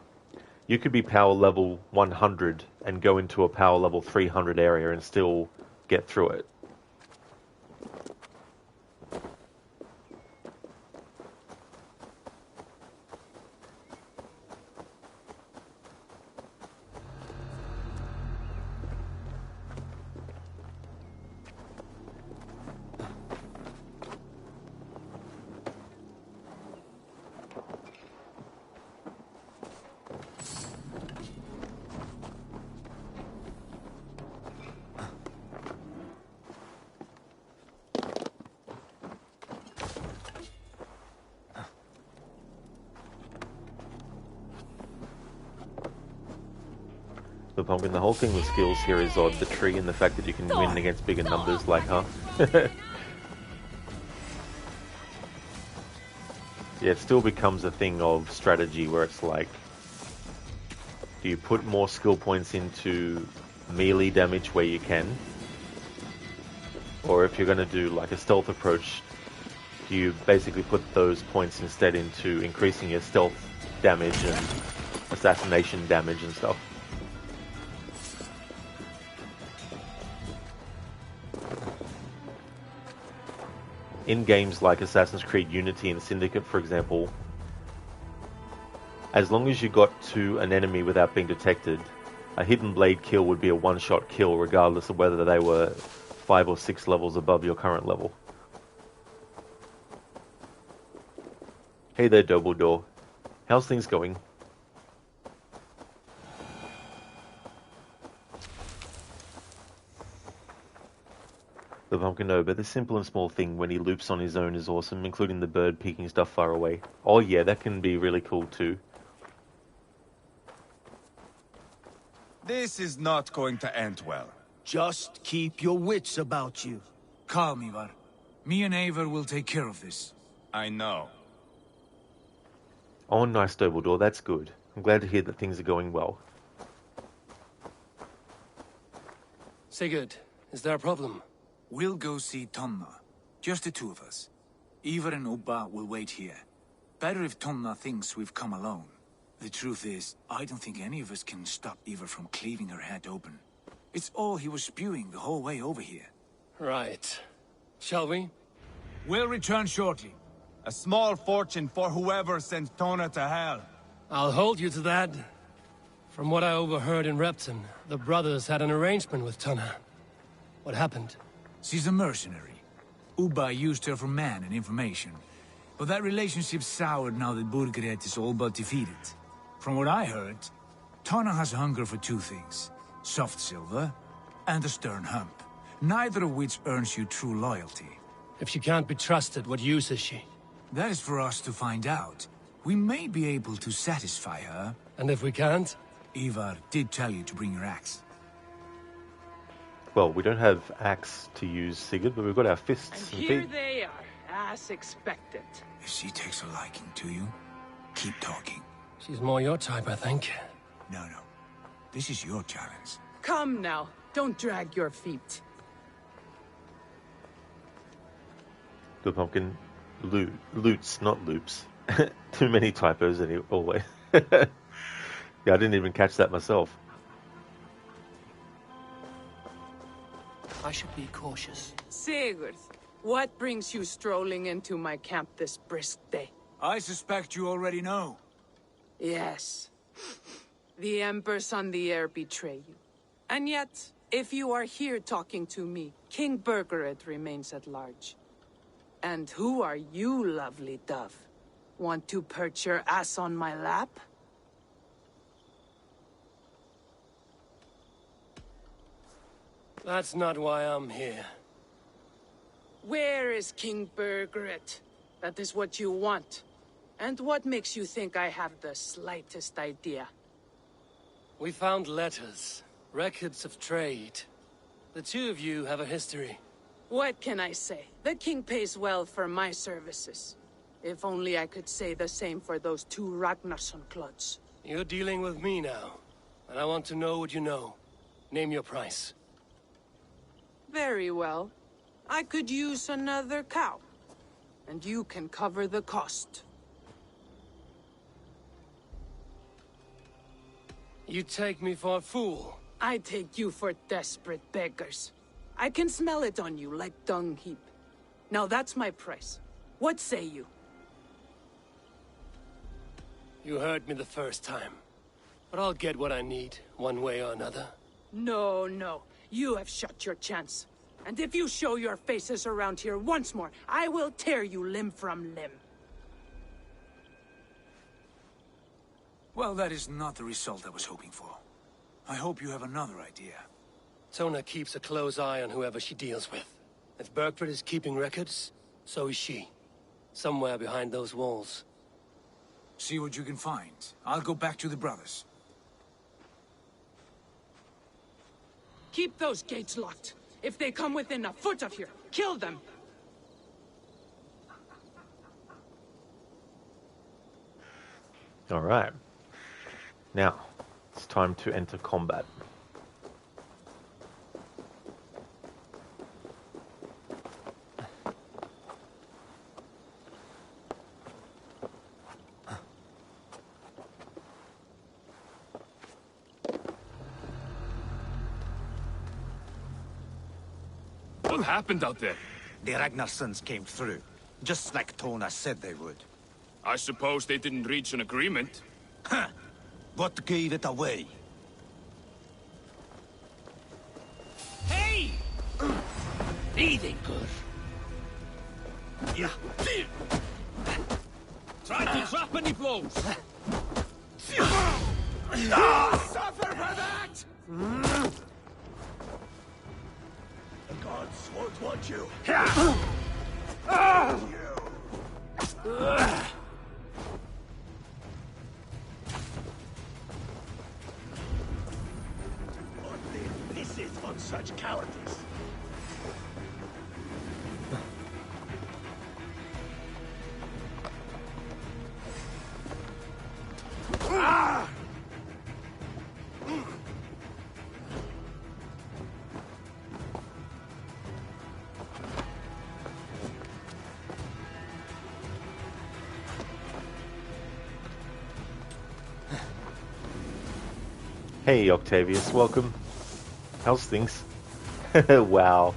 you could be power level 100 and go into a power level 300 area and still get through it. The pumpkin, the whole thing with skills here is odd. The tree and the fact that you can win against bigger numbers, like, huh? Yeah, it still becomes a thing of strategy where it's like, do you put more skill points into melee damage where you can? Or if you're going to do like a stealth approach, do you basically put those points instead into increasing your stealth damage and assassination damage and stuff? In games like Assassin's Creed Unity and Syndicate, for example, as long as you got to an enemy without being detected, a hidden blade kill would be a one-shot kill regardless of whether they were 5 or 6 levels above your current level. Hey there, Dumbledore. How's things going? The pumpkin, no, but the simple and small thing when he loops on his own is awesome, including the bird peeking stuff far away. Oh yeah, that can be really cool too. This is not going to end well. Just keep your wits about you. Calm, Ivar. Me and Eivor will take care of this. I know. Oh, nice, Dumbledore. That's good. I'm glad to hear that things are going well. Sigurd, is there a problem? We'll go see Tonna. Just the two of us. Eivor and Ubba will wait here. Better if Tonna thinks we've come alone. The truth is, I don't think any of us can stop Eivor from cleaving her head open. It's all he was spewing the whole way over here. Right. Shall we? We'll return shortly. A small fortune for whoever sent Tona to hell. I'll hold you to that. From what I overheard in Repton, the brothers had an arrangement with Tonna. What happened? She's a mercenary. Ubba used her for man and information. But that relationship soured now that Burgred is all but defeated. From what I heard, Tonna has hunger for two things. Soft silver and a stern hump. Neither of which earns you true loyalty. If she can't be trusted, what use is she? That is for us to find out. We may be able to satisfy her. And if we can't? Ivar did tell you to bring your axe. Well, we don't have axe to use, Sigurd, but we've got our fists And and here feet. they are, as expected. If she takes a liking to you, keep talking. She's more your type, I think. No. This is your challenge. Come now, don't drag your feet. Good pumpkin. Loots, not loops. Too many typos always. Yeah, I didn't even catch that myself. I should be cautious. Sigurd, what brings you strolling into my camp this brisk day? I suspect you already know. Yes. The Embers on the air betray you. And yet, if you are here talking to me, King Burgred remains at large. And who are you, lovely dove? Want to perch your ass on my lap? That's not why I'm here. Where is King Burgred? That is what you want. And what makes you think I have the slightest idea? We found letters, records of trade. The two of you have a history. What can I say? The king pays well for my services. If only I could say the same for those two Ragnarsson clods. You're dealing with me now, and I want to know what you know. Name your price. Very well. I could use another cow. And you can cover the cost. You take me for a fool. I take you for desperate beggars. I can smell it on you like dung heap. Now that's my price. What say you? You heard me the first time. But I'll get what I need, one way or another. No. You have shot your chance. And if you show your faces around here once more, I will tear you limb from limb. Well, that is not the result I was hoping for. I hope you have another idea. Tona keeps a close eye on whoever she deals with. If Burgred is keeping records, so is she. Somewhere behind those walls. See what you can find. I'll go back to the brothers. Keep those gates locked. If they come within a foot of here, kill them. All right. Now, it's time to enter combat. What happened out there? The Ragnarssons came through, just like Tona said they would. I suppose they didn't reach an agreement. Huh. What gave it away? Hey! Eivor! Yeah. Try to trap any blows! Suffer for that! The gods won't want you. This sit on such cowardice. Ah! Hey Octavius, welcome. How's things? Wow.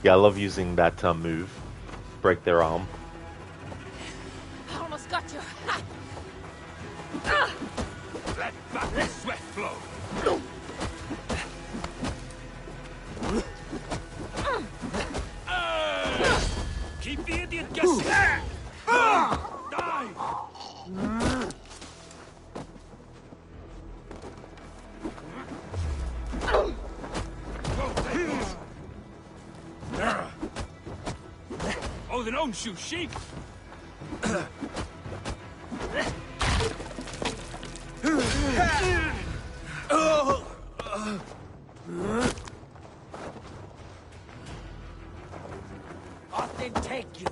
Yeah, I love using that move. Break their arm. I almost got you. Let back the sweat flow. Keep the idiot guessing. Die! Oh, then don't shoot sheep. Off they take you.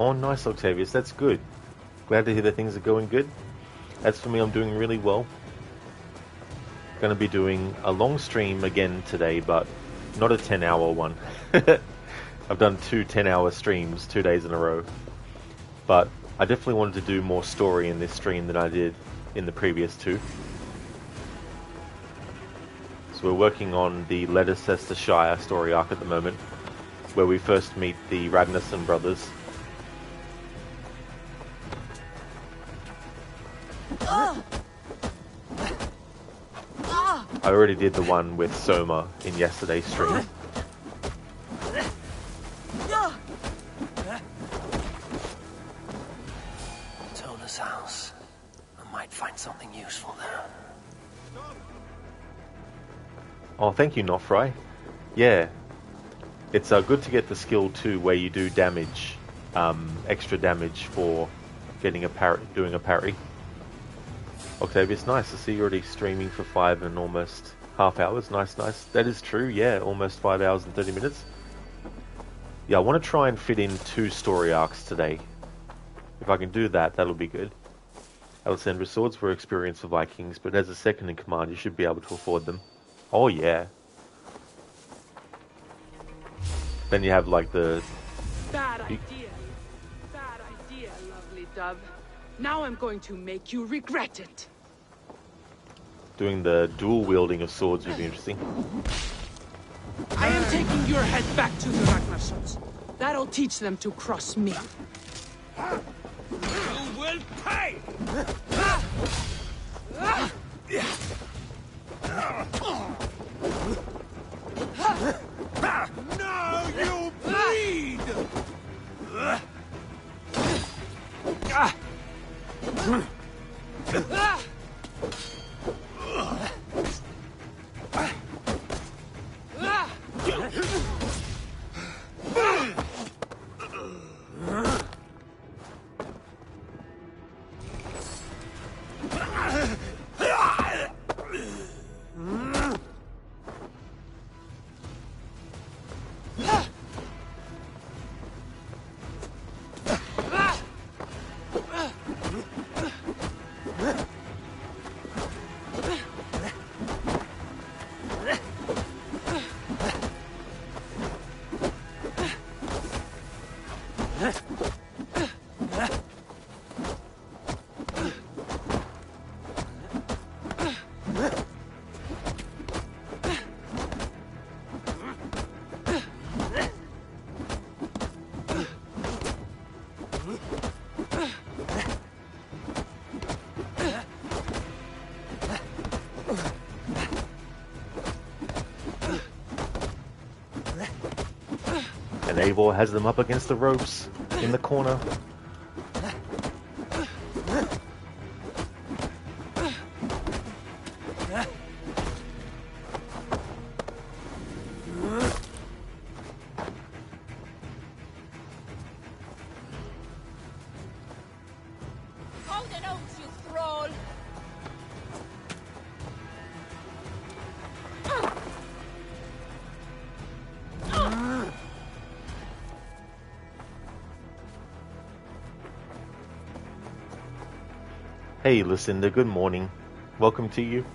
Oh, nice, Octavius. That's good. Glad to hear that things are going good. As for me, I'm doing really well. Going to be doing a long stream again today, but not a 10-hour one. I've done 2 10-hour streams 2 days in a row. But I definitely wanted to do more story in this stream than I did in the previous 2. So we're working on the Leicester Shire story arc at the moment, where we first meet the Ragnarsson brothers. I already did the one with Soma in yesterday's stream. Tona's house. I might find something useful there. Oh, thank you, Nofry. Yeah, it's good to get the skill too, where you do damage, extra damage for getting a parry, doing a parry. Octavius, nice to see you already streaming for 5 and almost half hours. Nice, nice. That is true, yeah, almost 5 hours and 30 minutes. Yeah, I want to try and fit in 2 story arcs today. If I can do that, that'll be good. Alessandra, swords were experienced for Vikings, but as a second in command, you should be able to afford them. Oh, yeah. Then you have, like, the... Bad idea. Bad idea, lovely dove. Now I'm going to make you regret it. Doing the dual wielding of swords would be interesting. I am taking your head back to the Ragnarssons. That'll teach them to cross me. You will pay! Now you bleed! And Eivor has them up against the ropes in the corner. Hey Lucinda, good morning. Welcome to you.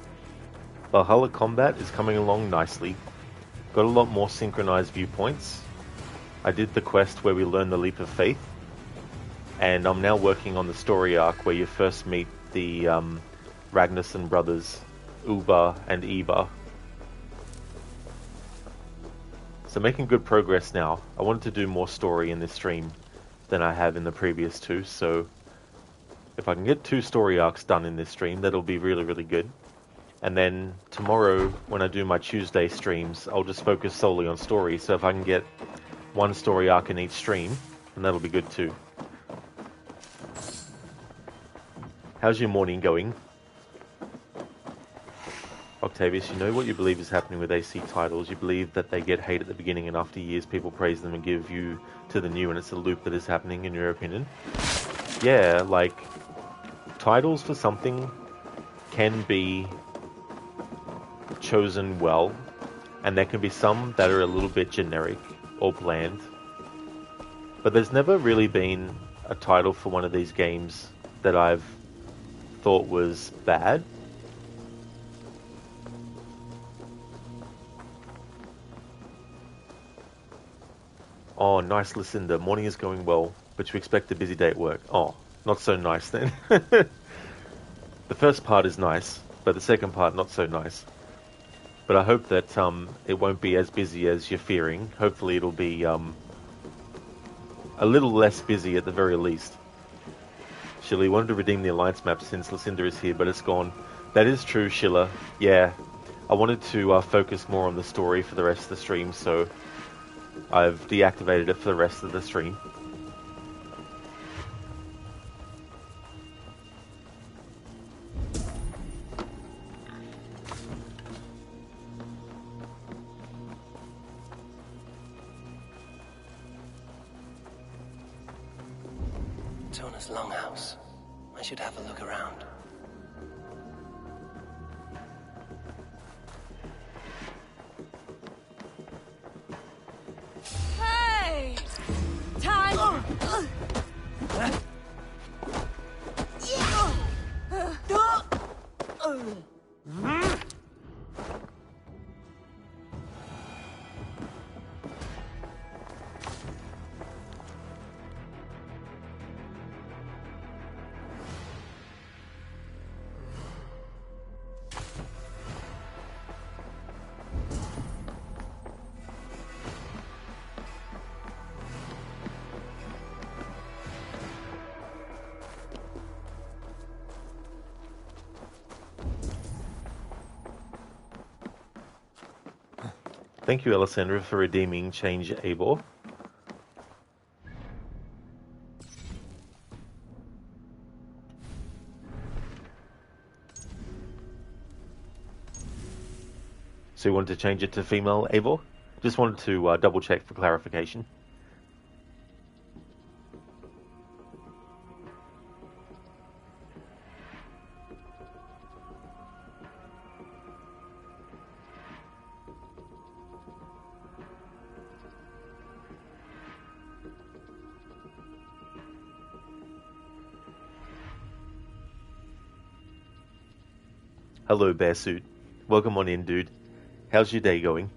Valhalla combat is coming along nicely. Got a lot more synchronized viewpoints. I did the quest where we learn the leap of faith. And I'm now working on the story arc where you first meet the Ragnarsson brothers, Uber and Eivor. So making good progress now. I wanted to do more story in this stream than I have in the previous two, so if I can get 2 story arcs done in this stream, that'll be really, really good. And then tomorrow, when I do my Tuesday streams, I'll just focus solely on story, so if I can get 1 story arc in each stream, then that'll be good too. How's your morning going? Octavius, you know what you believe is happening with AC titles. You believe that they get hate at the beginning and after years people praise them and give you to the new, and it's a loop that is happening in your opinion? Yeah, like, titles for something can be chosen well, and there can be some that are a little bit generic or bland. But there's never really been a title for one of these games that I've thought was bad. Oh, nice, Lucinda. Morning is going well, but you expect a busy day at work. Oh, not so nice then. The first part is nice, but the second part not so nice. But I hope that it won't be as busy as you're fearing. Hopefully it'll be a little less busy at the very least. Shilla, wanted to redeem the alliance map since Lucinda is here, but it's gone. That is true, Shilla. Yeah, I wanted to focus more on the story for the rest of the stream, so I've deactivated it for the rest of the stream. Tona's longhouse. I should have a look around. Hey! Time! Thank you, Alessandra, for redeeming Change Eivor. So you wanted to change it to female Eivor? Just wanted to double check for clarification. Hello, Bearsuit. Welcome on in, dude. How's your day going?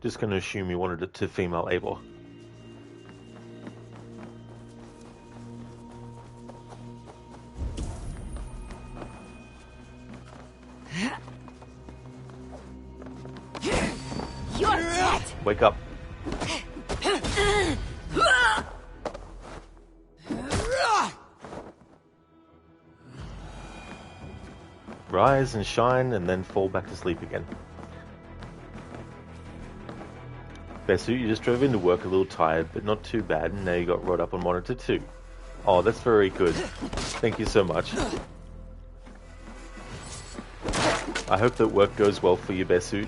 Just going to assume you wanted it to female Eivor. You're dead! Wake up. Rise and shine and then fall back to sleep again. Besu, you just drove into work a little tired, but not too bad, and now you got rod up on monitor 2. Oh, that's very good. Thank you so much. I hope that work goes well for you, Besu.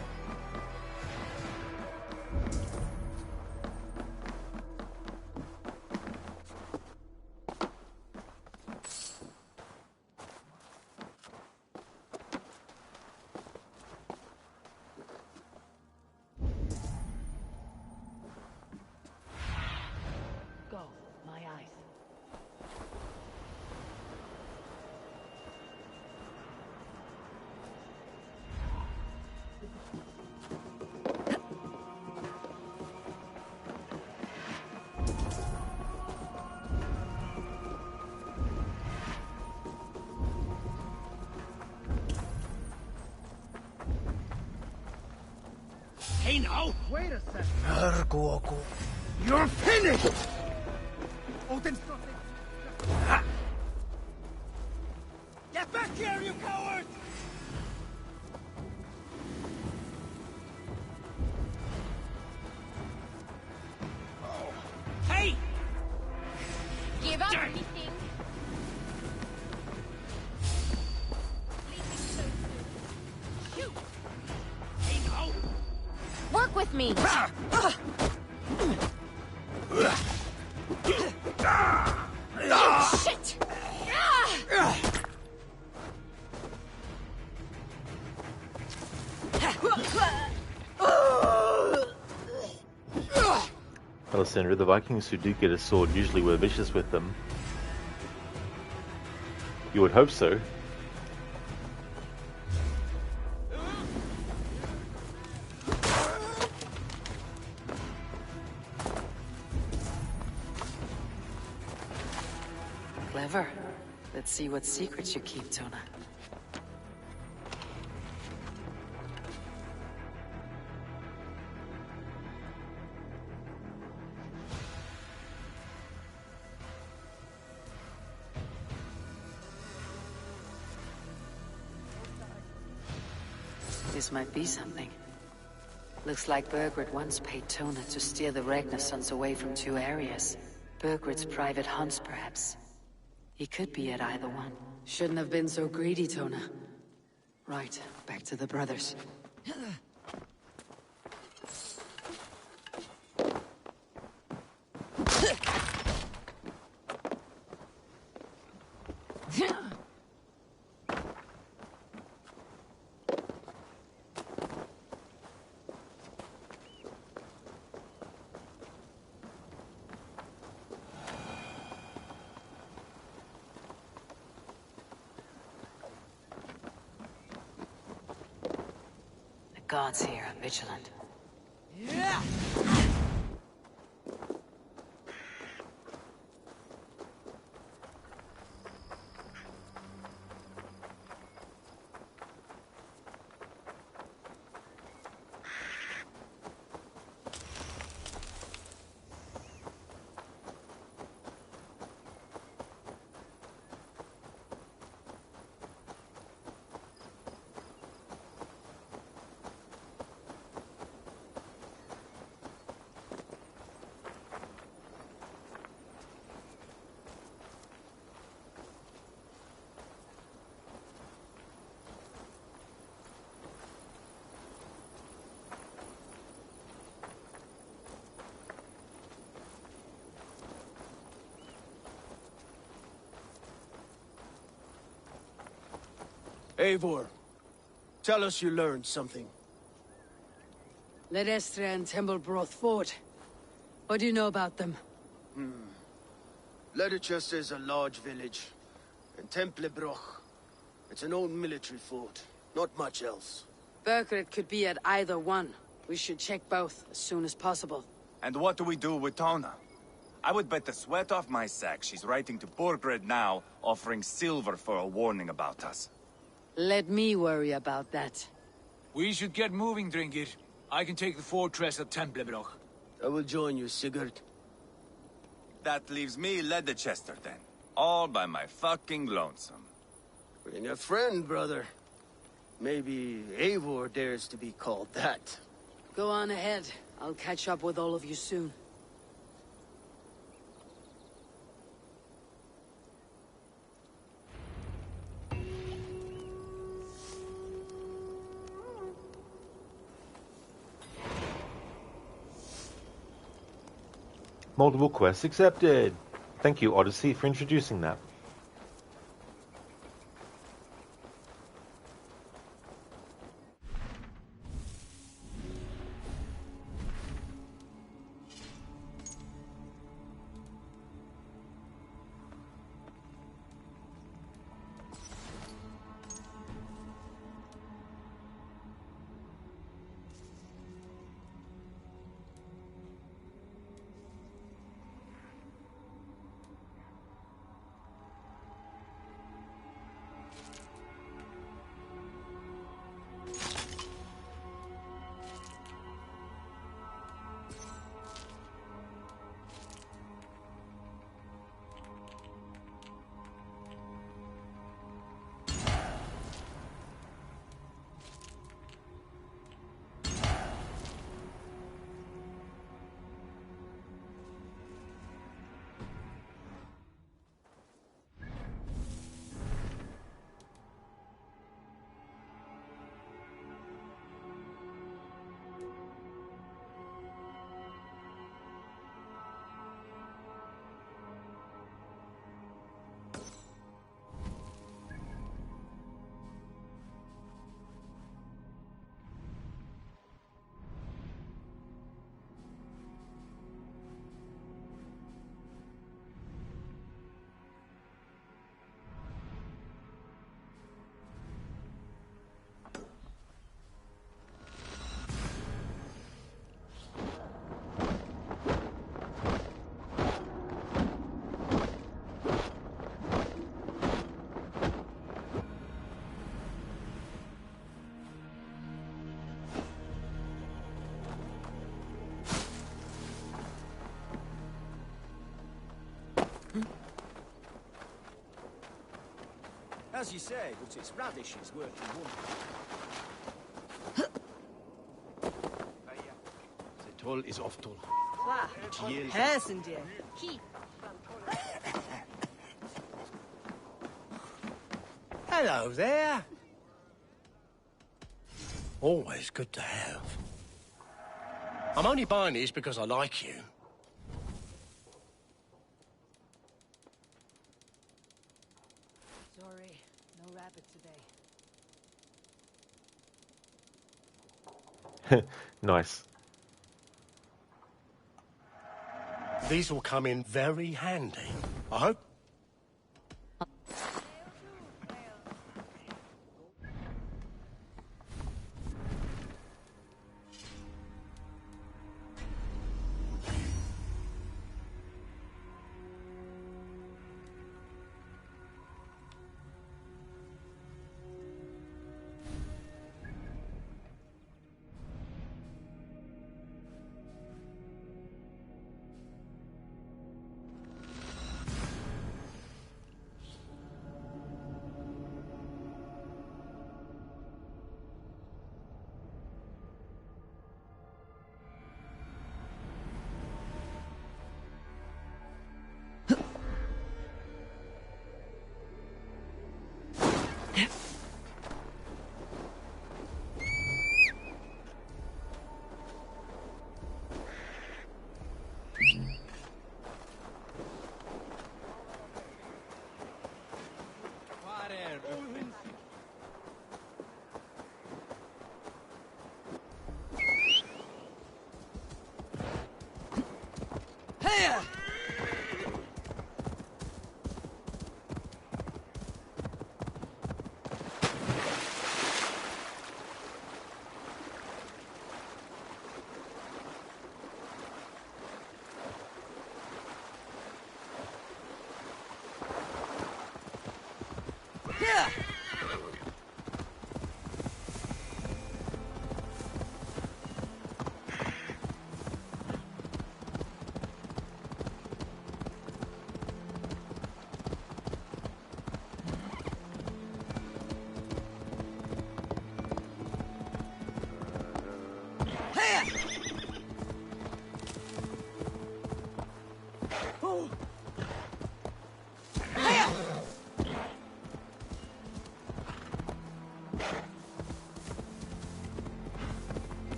Hey now! Wait a second. Ergoku. You're finished! Get back here, you coward! Hey! Give up anything. Shoot! Hey now! Work with me. Shit! Alessandra, the Vikings who do get a sword usually were vicious with them. You would hope so. Clever. Let's see what secrets you keep, Tona. This might be something. Looks like Burgred once paid Tona to steer the Ragnarsons away from 2 areas. Burgred's private hunts, perhaps. He could be at either one. Shouldn't have been so greedy, Tona. Right, back to the brothers. The gods here are vigilant. Yeah! Eivor, tell us you learned something. Ledestra and Temblebroth fought. What do you know about them? Ledechester is a large village. And Templebroch, it's an old military fort. Not much else. Burgred could be at either one. We should check both as soon as possible. And what do we do with Tona? I would bet the sweat off my sack she's writing to Borgred now, offering silver for a warning about us. Let me worry about that. We should get moving, Dringir. I can take the fortress at Templebroch. I will join you, Sigurd. That leaves me Leicester then. All by my fucking lonesome. Bring a friend, brother. Maybe Eivor dares to be called that. Go on ahead. I'll catch up with all of you soon. Multiple quests accepted. Thank you, Odyssey, for introducing that. As you say, but its radishes working wonders. The toll is off toll. Hersen dir. Hello there. Always good to have. I'm only buying these because I like you. Sorry, no rabbit today. Nice. These will come in very handy. I hope.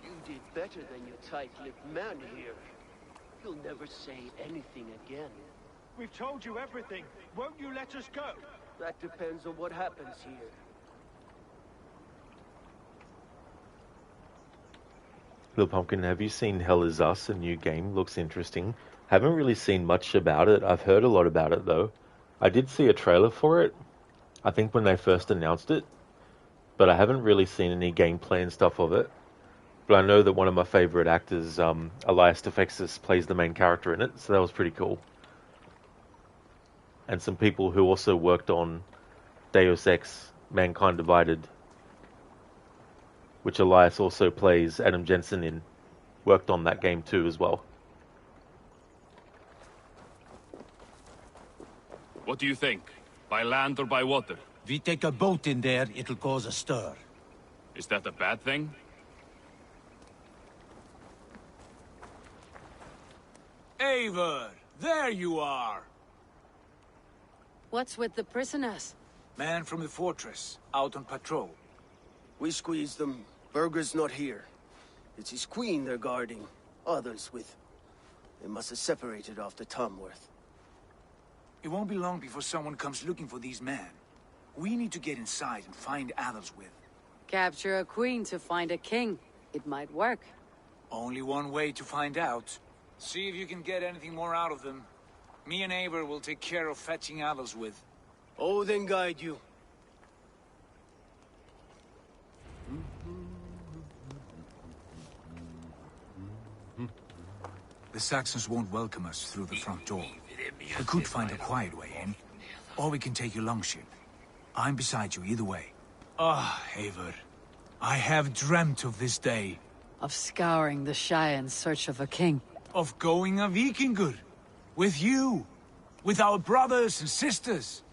You did better than your tight-lipped man here. You'll never say anything again. We've told you everything. Won't you let us go? That depends on what happens here. Little Pumpkin, have you seen Hell Is Us, a new game? Looks interesting. Haven't really seen much about it. I've heard a lot about it, though. I did see a trailer for it, I think when they first announced it, but I haven't really seen any gameplay and stuff of it. But I know that one of my favourite actors, Elias Defexis, plays the main character in it, so that was pretty cool. And some people who also worked on Deus Ex, Mankind Divided, which Elias also plays Adam Jensen in, worked on that game too as well. What do you think? By land or by water? If we take a boat in there, it'll cause a stir. Is that a bad thing? Eivor, there you are! What's with the prisoners? Man from the fortress, out on patrol. We squeezed them. Berger's not here. It's his queen they're guarding. Others with... They must have separated after Tamworth. It won't be long before someone comes looking for these men. We need to get inside and find Adelswith. Capture a queen to find a king. It might work. Only one way to find out. See if you can get anything more out of them. Me and Eivor will take care of fetching Adelswith. Odin guide you. The Saxons won't welcome us through the front door. We could find a quiet way in, or we can take your longship. I'm beside you either way. Ah, Eivor. I have dreamt of this day. Of scouring the Shire in search of a king. Of going a Vikingur. With you. With our brothers and sisters.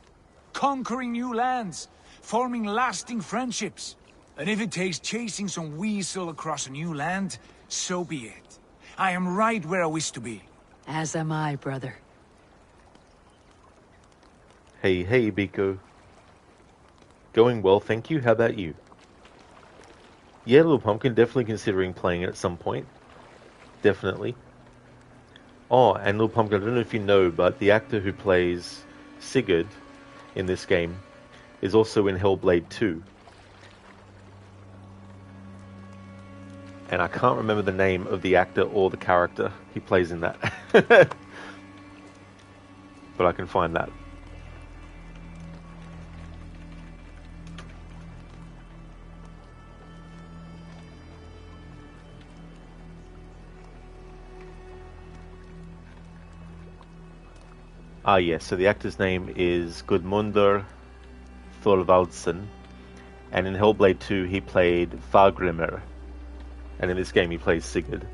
Conquering new lands. Forming lasting friendships. And if it takes chasing some weasel across a new land, so be it. I am right where I wish to be. As am I, brother. Hey, Biko. Going well, thank you. How about you? Yeah, Little Pumpkin, definitely considering playing it at some point. Definitely. Oh, and Little Pumpkin, I don't know if you know, but the actor who plays Sigurd in this game is also in Hellblade 2. And I can't remember the name of the actor or the character he plays in that. But I can find that. Ah, yes, so the actor's name is Gudmundur Thorvaldsson, and in Hellblade 2 he played Fargrimr, And in this game he plays Sigurd.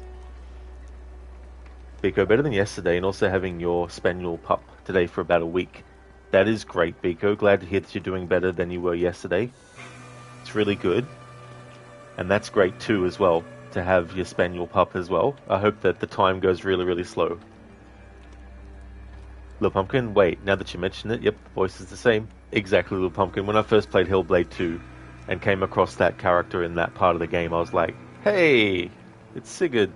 Biko, better than yesterday, and also having your spaniel pup today for about a week. That is great, Biko. Glad to hear that you're doing better than you were yesterday. It's really good. And that's great too as well, to have your spaniel pup as well. I hope that the time goes really, really slow. Little Pumpkin, wait, now that you mention it, yep, the voice is the same. Exactly, Little Pumpkin. When I first played Hellblade 2 and came across that character in that part of the game, I was like, hey, it's Sigurd.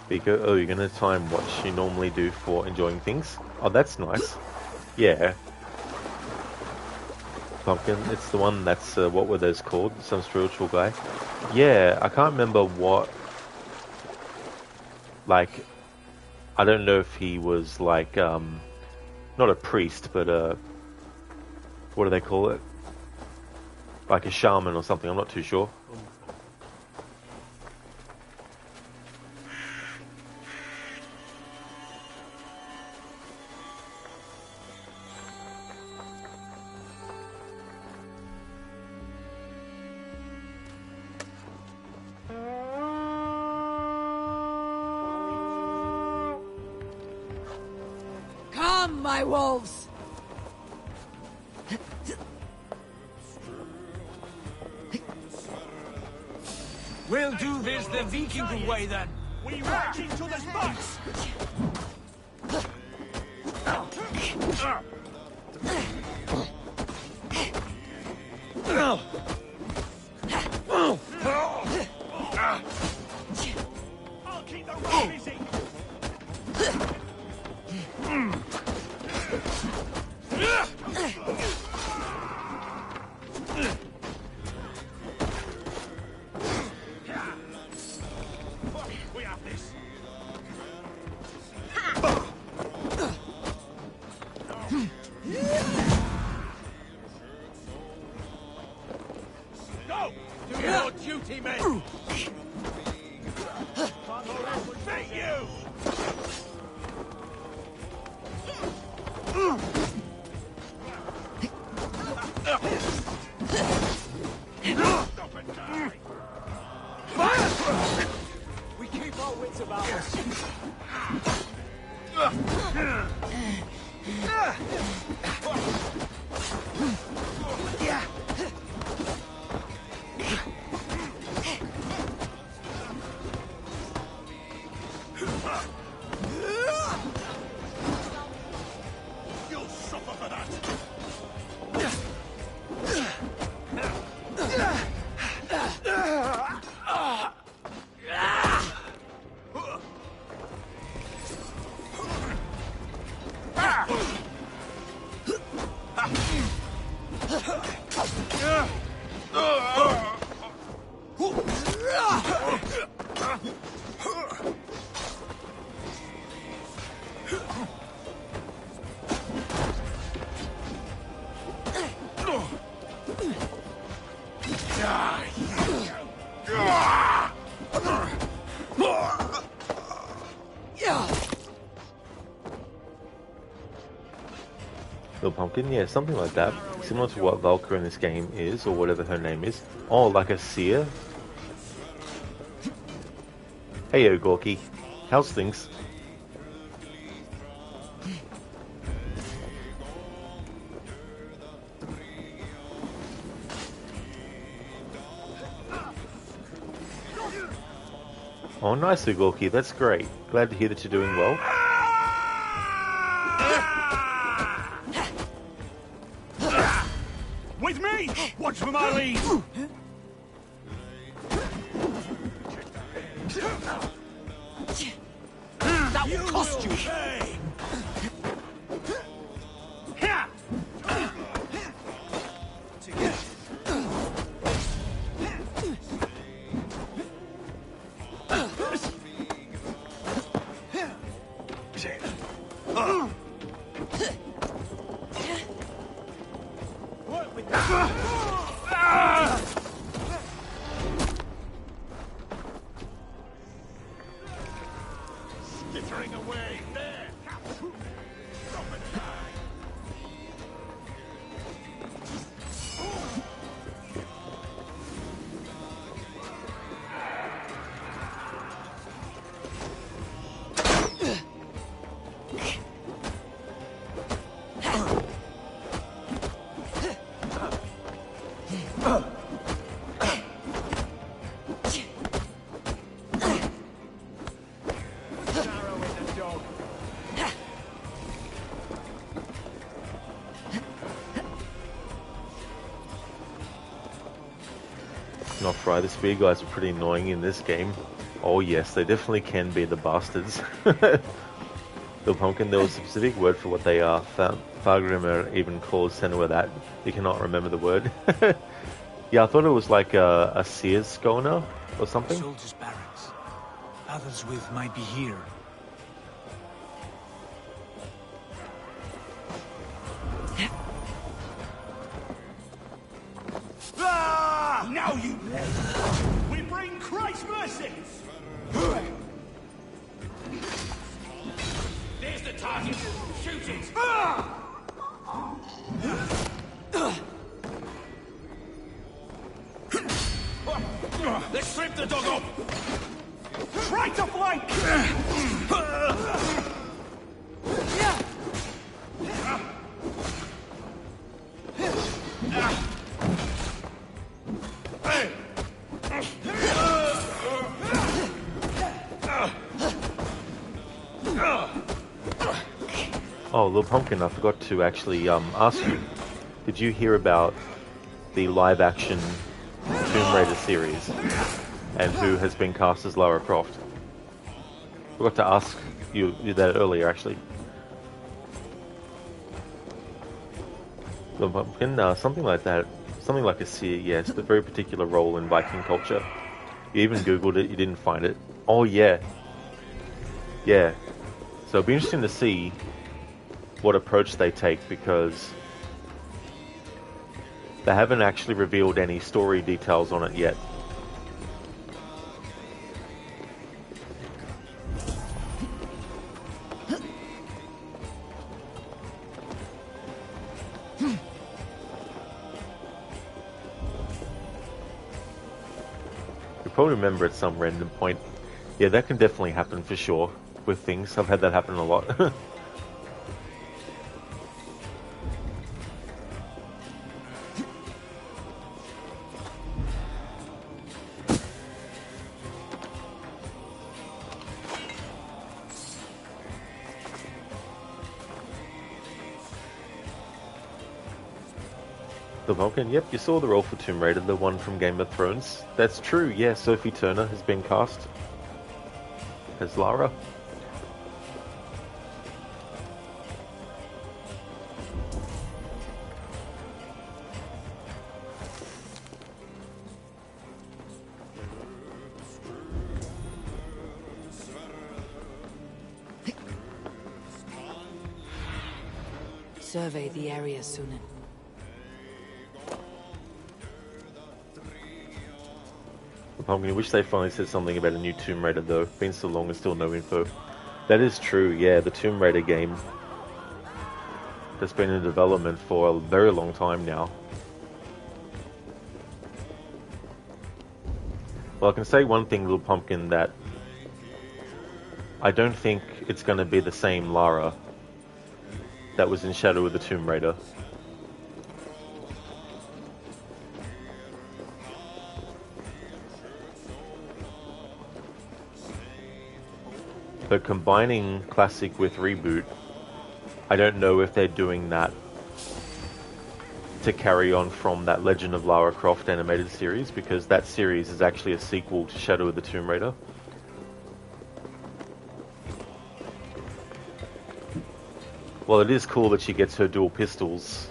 Biko, oh, you're going to time what you normally do for enjoying things? Oh, that's nice. Yeah. Pumpkin, it's the one that's, what were those called? Some spiritual guy? Yeah, I can't remember what... Like, I don't know if he was like, not a priest, but what do they call it? Like a shaman or something, I'm not too sure. Come, my wolves! We'll do this the Viking way then. We marching to the spots! I'll keep the road busy! We have this. Go! Do your duty, men! Say you! Stop and die! We keep our wits about us. You'll suffer for that! Little Pumpkin, yeah, something like that. Similar to what Valkyrie in this game is, or whatever her name is. Oh, like a seer? Heyo, Gorky. How's things? Oh, nice, Gorky. That's great. Glad to hear that you're doing well. With me! Watch for my lead! That will cost you! Not try. The spear guys are pretty annoying in this game. Oh yes, they definitely can be the bastards. The pumpkin, there was a specific word for what they are. Fargrimmer even calls Senua that. You cannot remember the word. Yeah, I thought it was like a Sears Schoner or something. Soldiers' barracks. Others with might be here. Ah! Now you live! We bring Christ's mercy! There's the target! Shoot it! Let's strip the dog off! Try to flank! Oh, Little Pumpkin, I forgot to actually ask you. Did you hear about the live-action Tomb Raider series and who has been cast as Lara Croft? Forgot to ask you that earlier, actually. Little Pumpkin, something like that. Something like a seer, yes, but very particular role in Viking culture. You even Googled it, you didn't find it. Oh, yeah. Yeah. So it'll be interesting to see what approach they take, because they haven't actually revealed any story details on it yet. You probably remember at some random point. Yeah, that can definitely happen for sure with things. I've had that happen a lot. The Vulcan, yep, you saw the role for Tomb Raider, the one from Game of Thrones. That's true, yeah, Sophie Turner has been cast as Lara. Survey the area, Sunan. I wish they finally said something about a new Tomb Raider though. Been so long and still no info. That is true, yeah, the Tomb Raider game has been in development for a very long time now. Well, I can say one thing, Little Pumpkin, that I don't think it's going to be the same Lara that was in Shadow of the Tomb Raider. But combining classic with reboot, I don't know if they're doing that to carry on from that Legend of Lara Croft animated series, because that series is actually a sequel to Shadow of the Tomb Raider. Well, it is cool that she gets her dual pistols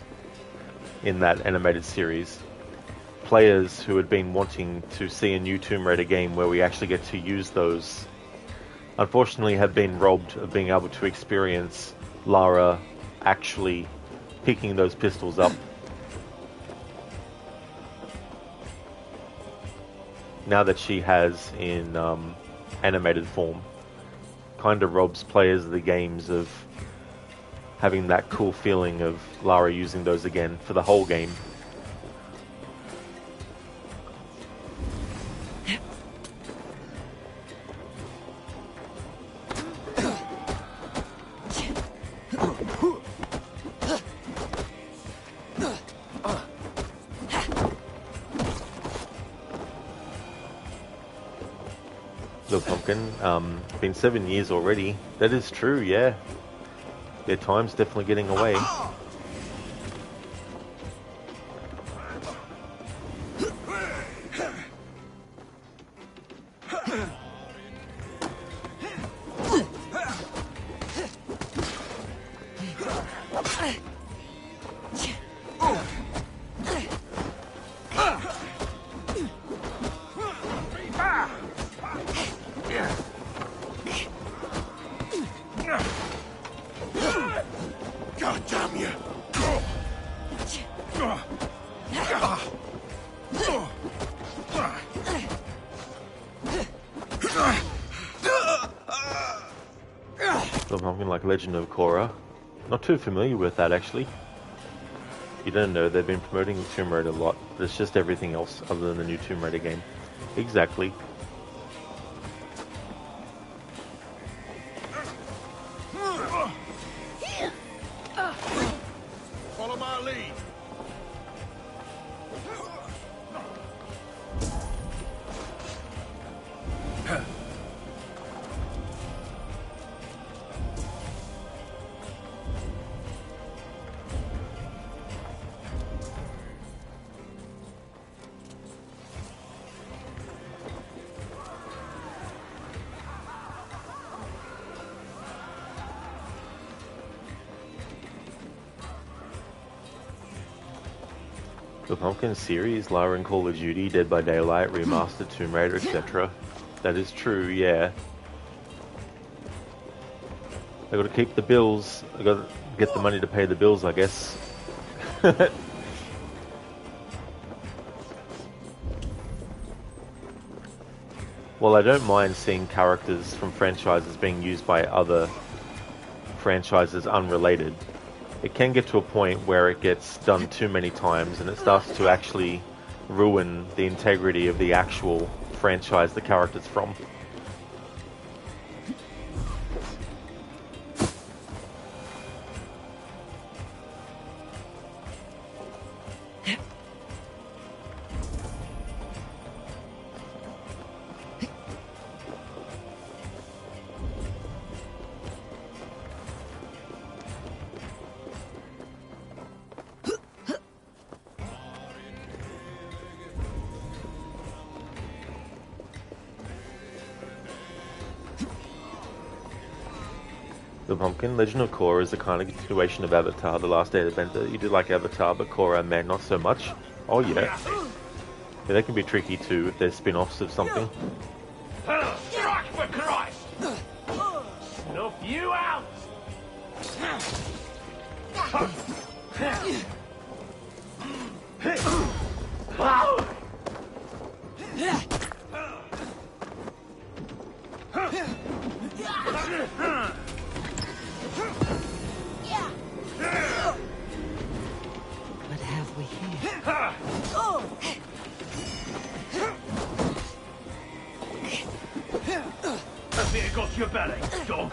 in that animated series. Players who had been wanting to see a new Tomb Raider game where we actually get to use those, unfortunately have been robbed of being able to experience Lara actually picking those pistols up. Now that she has in animated form, kind of robs players of the games of having that cool feeling of Lara using those again for the whole game. Been 7 years already. That is true, yeah. Their time's definitely getting away. something like Legend of Korra. Not too familiar with that, actually. You don't know, they've been promoting Tomb Raider a lot, but it's just everything else other than the new Tomb Raider game. Exactly. Follow my lead. The Pumpkin series, Lara in Call of Duty, Dead by Daylight, Remastered, Tomb Raider, etc. That is true, yeah. I gotta keep the bills. I gotta get the money to pay the bills, I guess. Well, I don't mind seeing characters from franchises being used by other franchises unrelated. It can get to a point where it gets done too many times and it starts to actually ruin the integrity of the actual franchise the character's from. The Pumpkin, Legend of Korra is the kind of continuation of Avatar, The Last Airbender. You did like Avatar, but Korra, man, not so much. Oh yeah. Yeah, they can be tricky too if they're spin-offs of something. Strike for Christ! Snuff you out! What have we here? Let me across your belly, dog.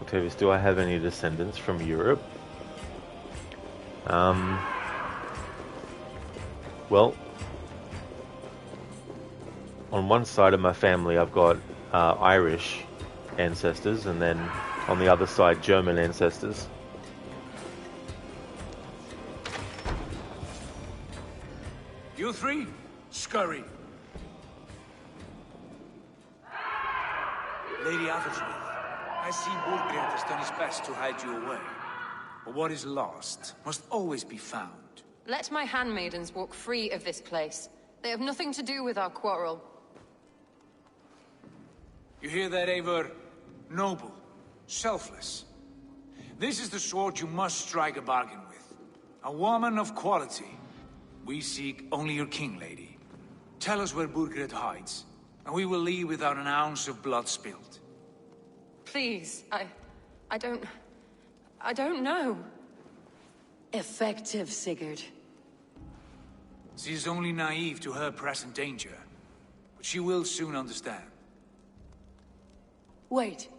Octavius, do I have any descendants from Europe? Well, on one side of my family I've got Irish ancestors, and then on the other side German ancestors. You three, scurry. Lady Athelstwith, I see Burgred has done his best to hide you away. But what is lost must always be found. Let my handmaidens walk free of this place. They have nothing to do with our quarrel. You hear that, Eivor? Noble, selfless. This is the sword you must strike a bargain with. A woman of quality. We seek only your king, lady. Tell us where Burgred hides, and we will leave without an ounce of blood spilled. Please, I don't know. Effective, Sigurd. She is only naive to her present danger, but she will soon understand. Wait.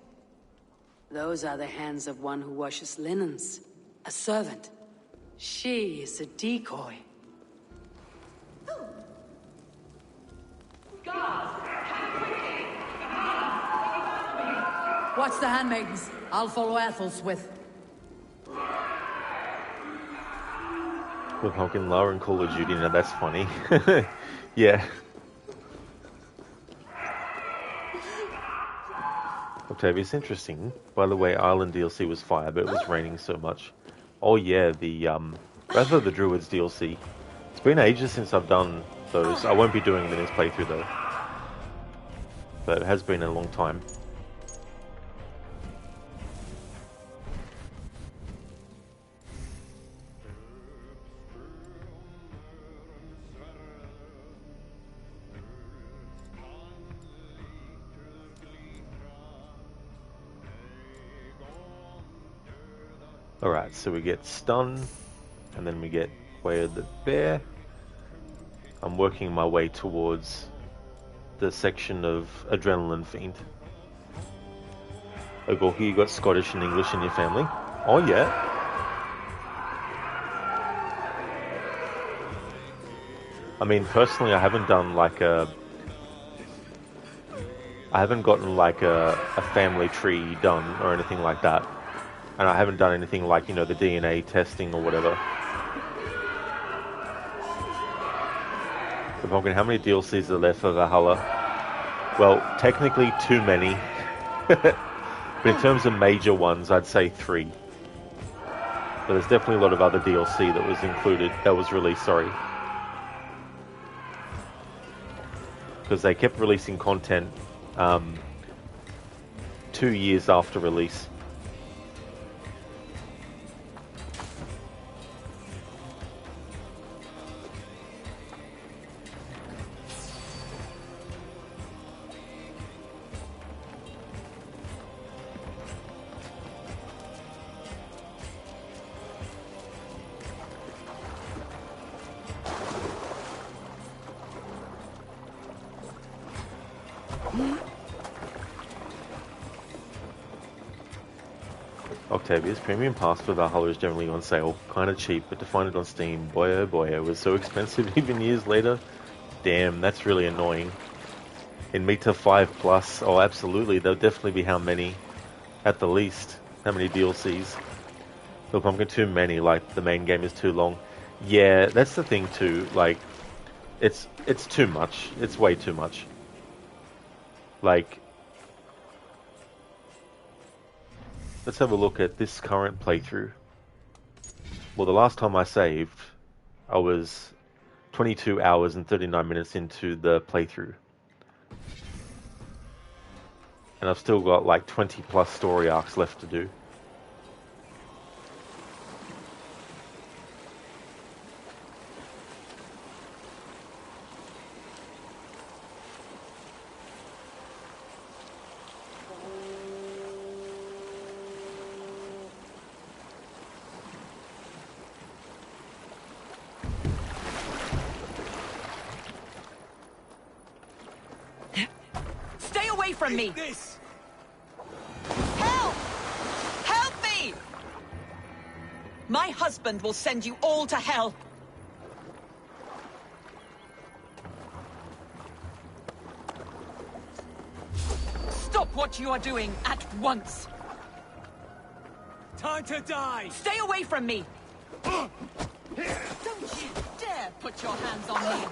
Those are the hands of one who washes linens. A servant. She is a decoy. Watch the handmaidens. I'll follow Athelstwith. With Pumpkin Lara and Call of Duty, now that's funny. Yeah. Octavius, interesting. By the way, Island DLC was fire, but it was raining so much. Oh yeah, the Wrath of the Druids DLC. It's been ages since I've done those. I won't be doing them in this playthrough though. But it has been a long time. Alright, so we get Stun, and then we get Way of the Bear. I'm working my way towards the section of Adrenaline Fiend. Oh, Gorky, you got Scottish and English in your family? Oh, yeah. I mean, personally, I haven't done like a... I haven't gotten like a family tree done or anything like that. And I haven't done anything like, you know, the DNA testing or whatever. So Pumpkin, how many DLCs are there for Valhalla? Well, technically too many. But in terms of major ones, I'd say 3. But there's definitely a lot of other DLC that was included, that was released, sorry. Because they kept releasing content 2 years after release. Octavius, Premium Pass for Valhalla is generally on sale. Kinda cheap, but to find it on Steam, boy oh boy, it was so expensive even years later. Damn, that's really annoying. In Meta 5 Plus, oh absolutely, there'll definitely be how many? At the least. How many DLCs? Look, I'm getting too many, like the main game is too long. Yeah, that's the thing too, like, it's too much. It's way too much. Like, let's have a look at this current playthrough. Well, the last time I saved, I was 22 hours and 39 minutes into the playthrough. And I've still got like 20 plus story arcs left to do. From me. Help! Help me! My husband will send you all to hell. Stop what you are doing at once. Time to die. Stay away from me. Don't you dare put your hands on me.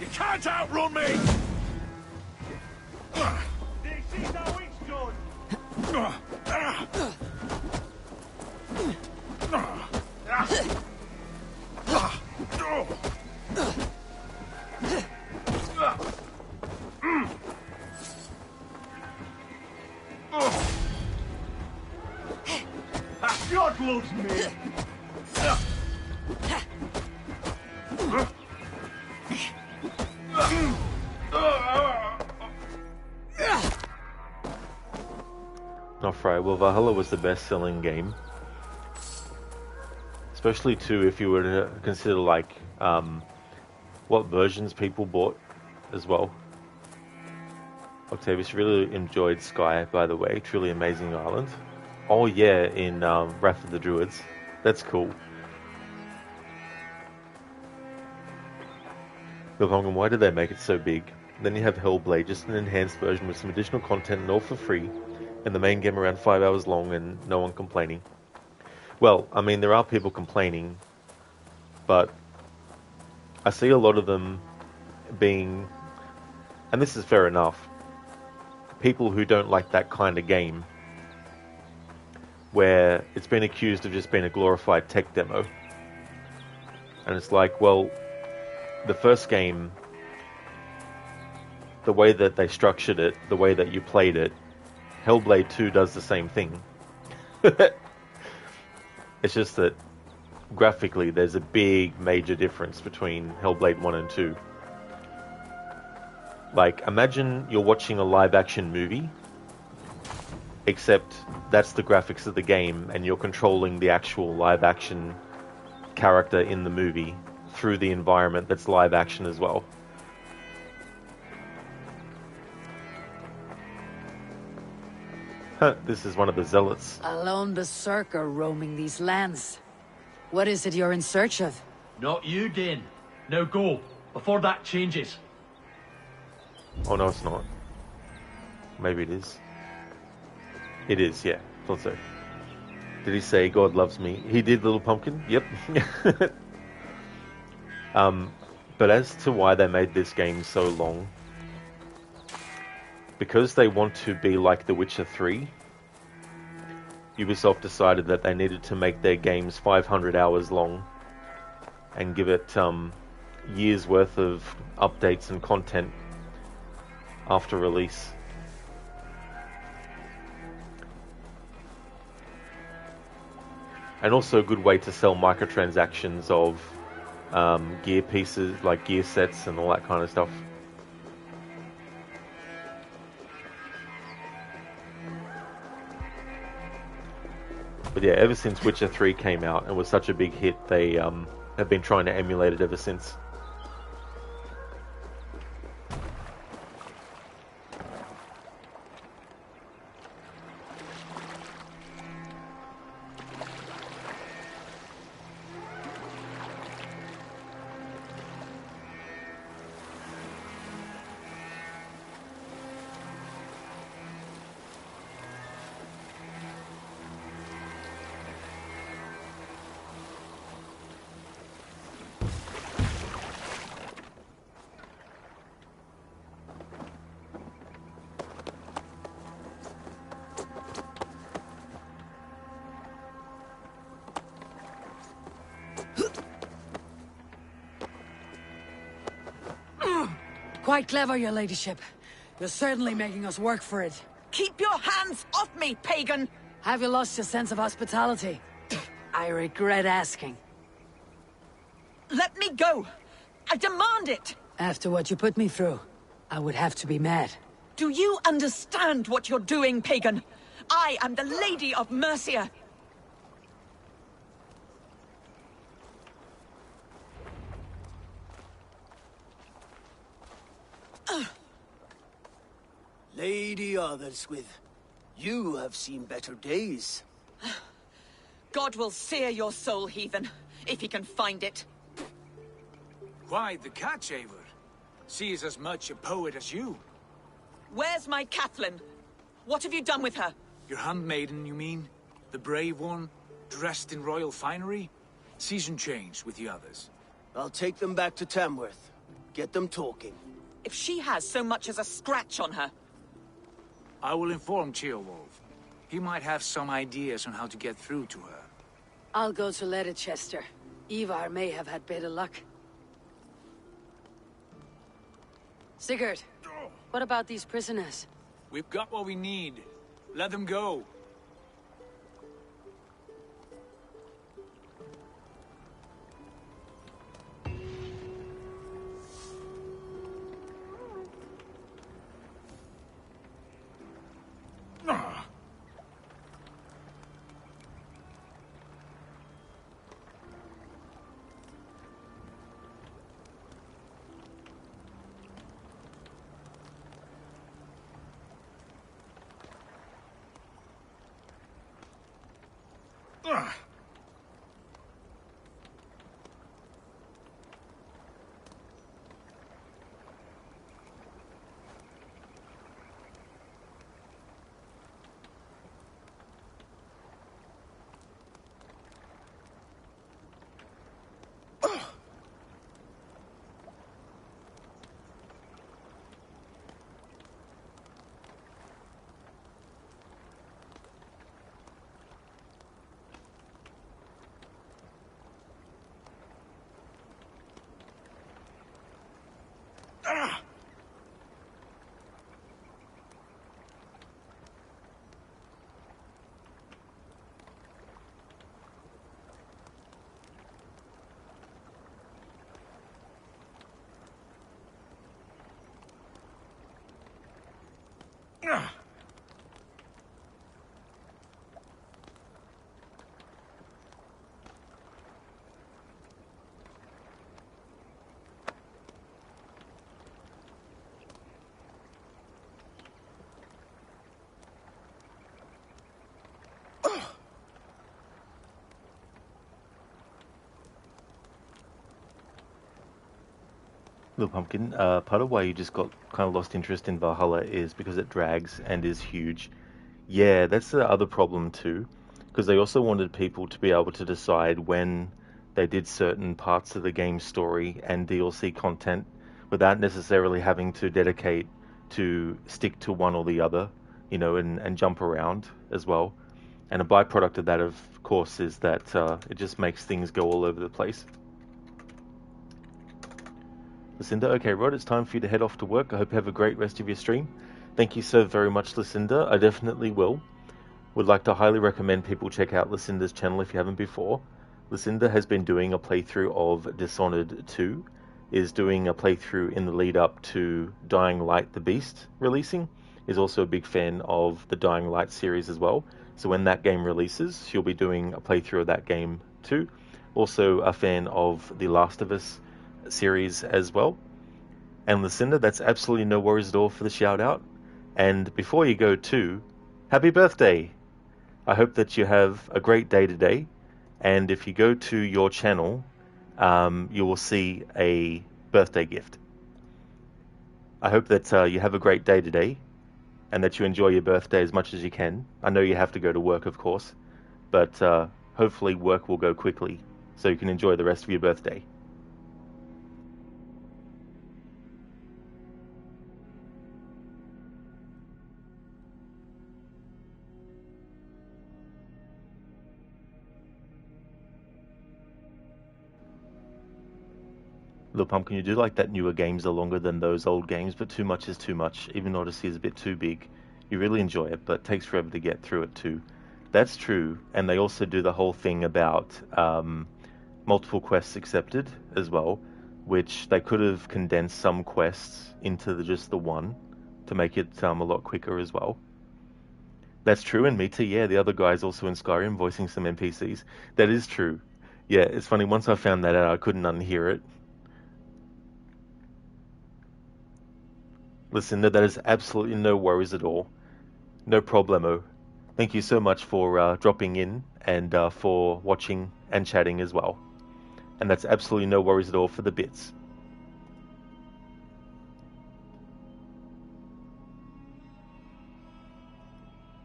You can't outrun me! This is how it's done! God loves me! Fry. Well, Valhalla was the best-selling game. Especially too if you were to consider like what versions people bought as well. Octavius really enjoyed Sky, by the way. Truly amazing island. Oh yeah, in Wrath of the Druids. That's cool. Gavongan, why did they make it so big? Then you have Hellblade, just an enhanced version with some additional content and all for free. And the main game around 5 hours long and no one complaining. Well, I mean, there are people complaining, but I see a lot of them being, and this is fair enough, people who don't like that kind of game, where it's been accused of just being a glorified tech demo. And it's like, well, the first game, the way that they structured it, the way that you played it, Hellblade 2 does the same thing. It's just that graphically there's a big major difference between Hellblade 1 and 2. Like, imagine you're watching a live action movie, except that's the graphics of the game and you're controlling the actual live action character in the movie through the environment that's live action as well. This is one of the zealots. A lone berserker roaming these lands. What is it you're in search of? Not you, Dane. Now go, before that changes. Oh no, it's not. Maybe it is. It is, yeah. Thought so. Did he say God loves me? He did, Little Pumpkin? Yep. But as to why they made this game so long, because they want to be like The Witcher 3, Ubisoft decided that they needed to make their games 500 hours long and give it years worth of updates and content after release. And also a good way to sell microtransactions of gear pieces, like gear sets and all that kind of stuff. But yeah, ever since Witcher 3 came out and was such a big hit, they have been trying to emulate it ever since. Quite clever, your ladyship. You're certainly making us work for it. Keep your hands off me, pagan! Have you lost your sense of hospitality? I regret asking. Let me go! I demand it! After what you put me through, I would have to be mad. Do you understand what you're doing, pagan? I am the Lady of Mercia. Lady Otherswith, you have seen better days. God will sear your soul, heathen, if he can find it. Quite the catch, Eivor. She is as much a poet as you. Where's my Catelyn? What have you done with her? Your handmaiden, you mean? The brave one, dressed in royal finery? Season changed with the others. I'll take them back to Tamworth. Get them talking. If she has so much as a scratch on her... I will inform Ceolwulf. He might have some ideas on how to get through to her. I'll go to Leicester. Eivor may have had better luck. Sigurd, what about these prisoners? We've got what we need. Let them go. Little Pumpkin, part of why you just got kind of lost interest in Valhalla is because it drags and is huge. Yeah, that's the other problem too, because they also wanted people to be able to decide when they did certain parts of the game's story and DLC content without necessarily having to dedicate to stick to one or the other, you know, and jump around as well. And a byproduct of that, of course, is that it just makes things go all over the place. Lucinda, okay, Rod, it's time for you to head off to work. I hope you have a great rest of your stream. Thank you so very much, Lucinda. I definitely will. Would like to highly recommend people check out Lucinda's channel if you haven't before. Lucinda has been doing a playthrough of Dishonored 2, is doing a playthrough in the lead up to Dying Light the Beast releasing, is also a big fan of the Dying Light series as well. So when that game releases, she'll be doing a playthrough of that game too. Also a fan of The Last of Us series as well. And Lucinda, that's absolutely no worries at all for the shout out. And before you go too, happy birthday! I hope that you have a great day today. And if you go to your channel, you will see a birthday gift. I hope that you have a great day today and that you enjoy your birthday as much as you can. I know you have to go to work, of course, but hopefully work will go quickly so you can enjoy the rest of your birthday. Little Pumpkin, you do like that newer games are longer than those old games, but too much is too much. Even Odyssey is a bit too big. You really enjoy it, but it takes forever to get through it too. That's true, and they also do the whole thing about multiple quests accepted as well, which they could have condensed some quests into just the one to make it a lot quicker as well. That's true, and Mita, yeah, the other guy's also in Skyrim voicing some NPCs. That is true. Yeah, it's funny, once I found that out, I couldn't unhear it. Listen, that is absolutely no worries at all. No problemo. Thank you so much for dropping in and for watching and chatting as well. And that's absolutely no worries at all for the bits.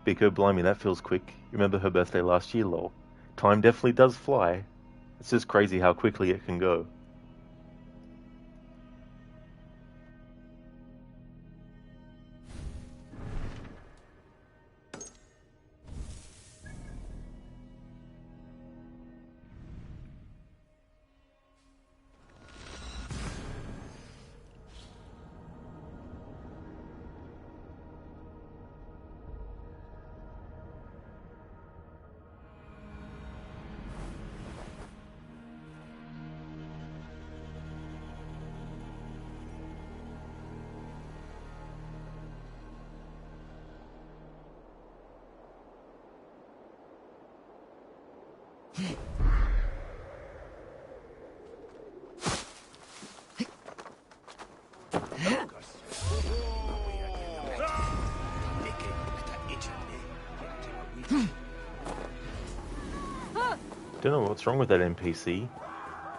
Biko, blimey, that feels quick. Remember her birthday last year, lol. Time definitely does fly. It's just crazy how quickly it can go. Don't know what's wrong with that NPC.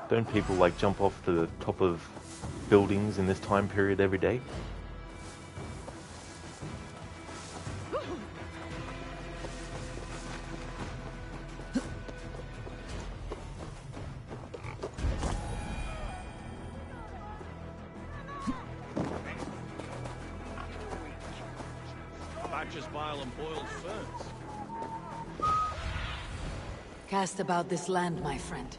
Don't people like jump off the top of buildings in this time period every day? Batches bile and boiled ferns. Cast about this land, my friend.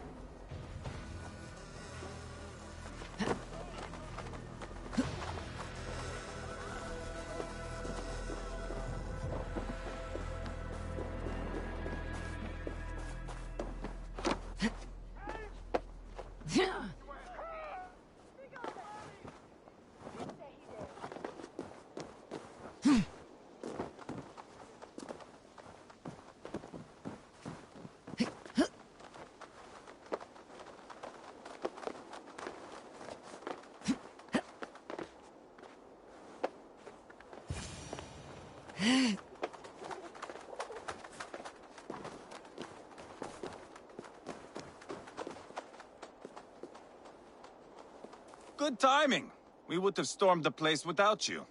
Good timing. We would have stormed the place without you.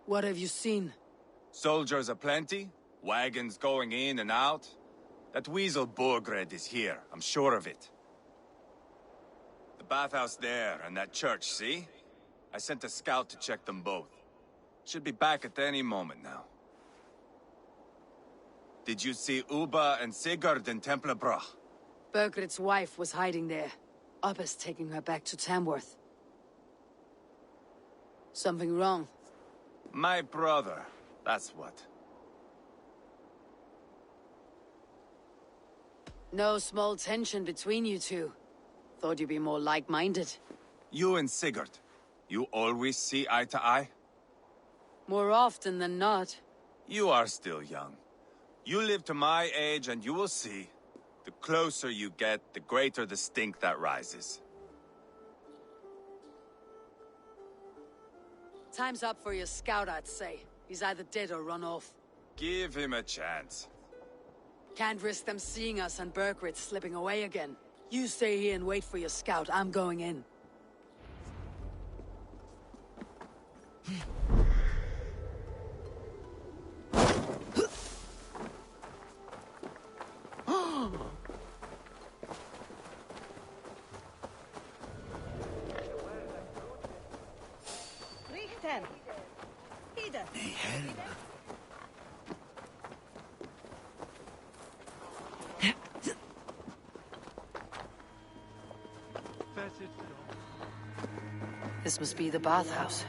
What have you seen? Soldiers aplenty, wagons going in and out. That weasel Borgred is here, I'm sure of it. The bathhouse there and that church, see? I sent a scout to check them both. Should be back at any moment now. Did you see Uba and Sigurd in Templebrach? Bergred's wife was hiding there. Ubba's taking her back to Tamworth. Something wrong? My brother, that's what. No small tension between you two. Thought you'd be more like-minded. You and Sigurd, you always see eye to eye? More often than not. You are still young. You live to my age and you will see. The closer you get, the greater the stink that rises. Time's up for your scout, I'd say. He's either dead or run off. Give him a chance. Can't risk them seeing us and Bergred slipping away again. You stay here and wait for your scout. I'm going in. This must be the bathhouse.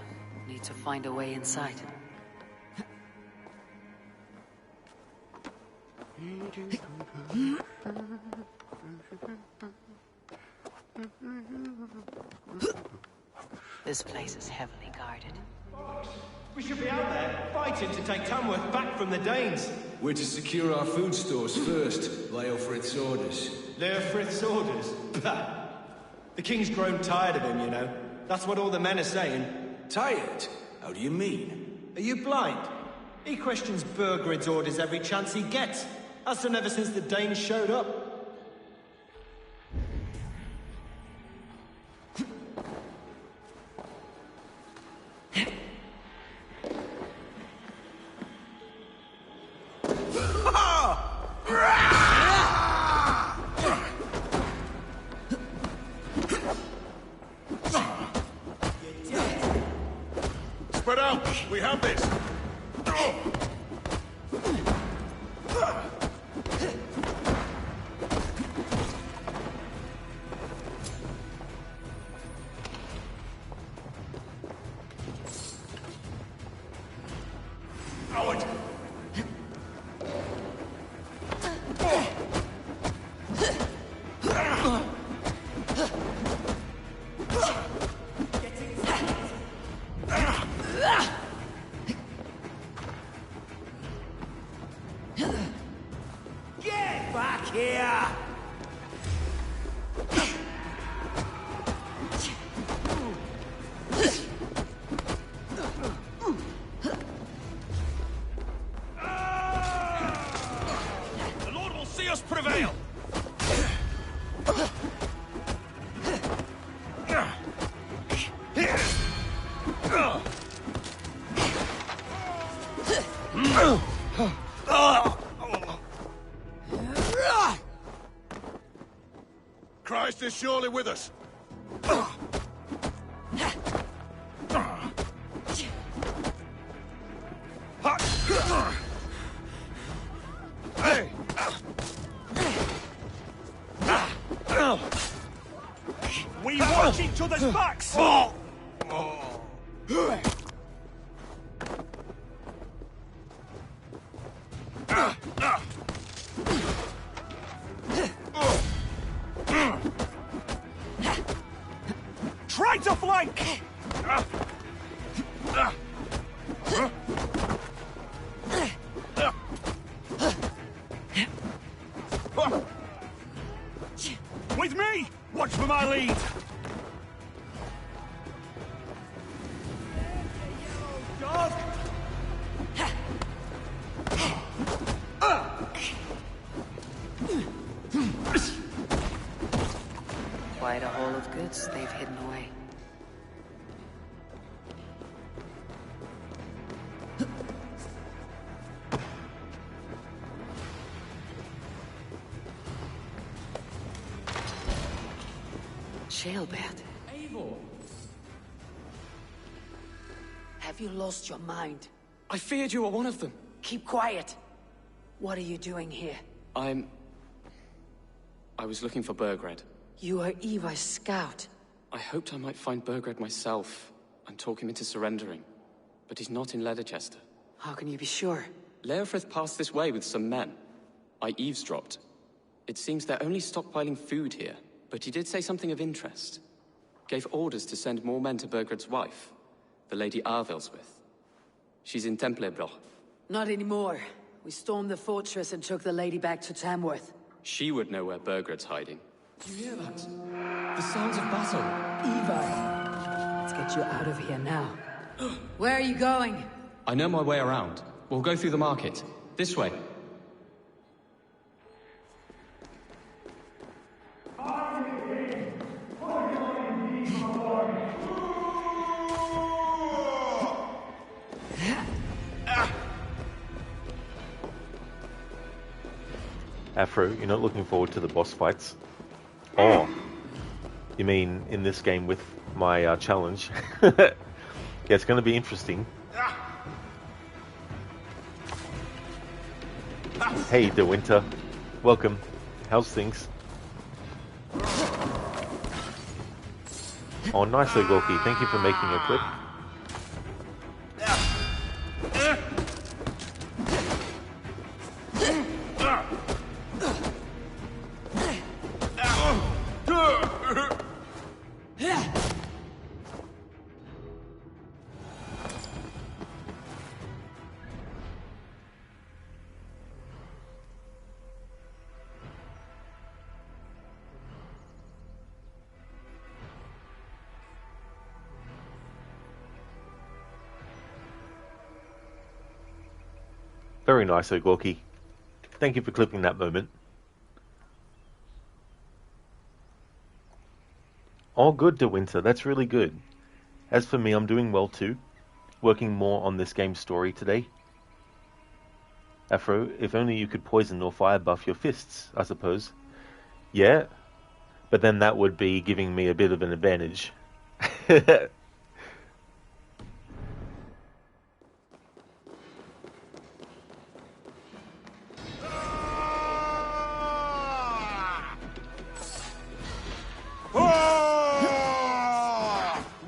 Need to find a way inside. This place is heavily guarded. We should be out there, fighting to take Tamworth back from the Danes. We're to secure our food stores first, Leofrith's orders. Leofrith's orders? Bah! The king's grown tired of him, you know. That's what all the men are saying. Tired? How do you mean? Are you blind? He questions Bergred's orders every chance he gets. Has done ever since the Danes showed up. Spread out! We have this! brother with us. Hey! We watch each other's backs! Try to flank! With me! Watch for my lead! Dog! Quite a haul of goods they've hidden away. Jailbird. Eivor! Have you lost your mind? I feared you were one of them. Keep quiet. What are you doing here? I was looking for Burgred. You are Eivor's scout. I hoped I might find Burgred myself and talk him into surrendering. But he's not in Leatherchester. How can you be sure? Leofrith passed this way with some men. I eavesdropped. It seems they're only stockpiling food here, but he did say something of interest. Gave orders to send more men to Burgred's wife, the Lady Arvel's with. She's in Templebroch. Not anymore. We stormed the fortress and took the lady back to Tamworth. She would know where Burgred's hiding. Do you hear that? The sounds of battle. Eivor! Let's get you out of here now. Where are you going? I know my way around. We'll go through the market. This way. Afro, you're not looking forward to the boss fights? Oh, you mean in this game with my challenge? Yeah, it's going to be interesting. Hey, De Winter. Welcome. How's things? Oh, nice, Gorky. Thank you for making a clip. Very nice, Gorky. Thank you for clipping that moment. Oh, good, De Winter. That's really good. As for me, I'm doing well too. Working more on this game's story today. Afro, if only you could poison or fire buff your fists, I suppose. Yeah, but then that would be giving me a bit of an advantage.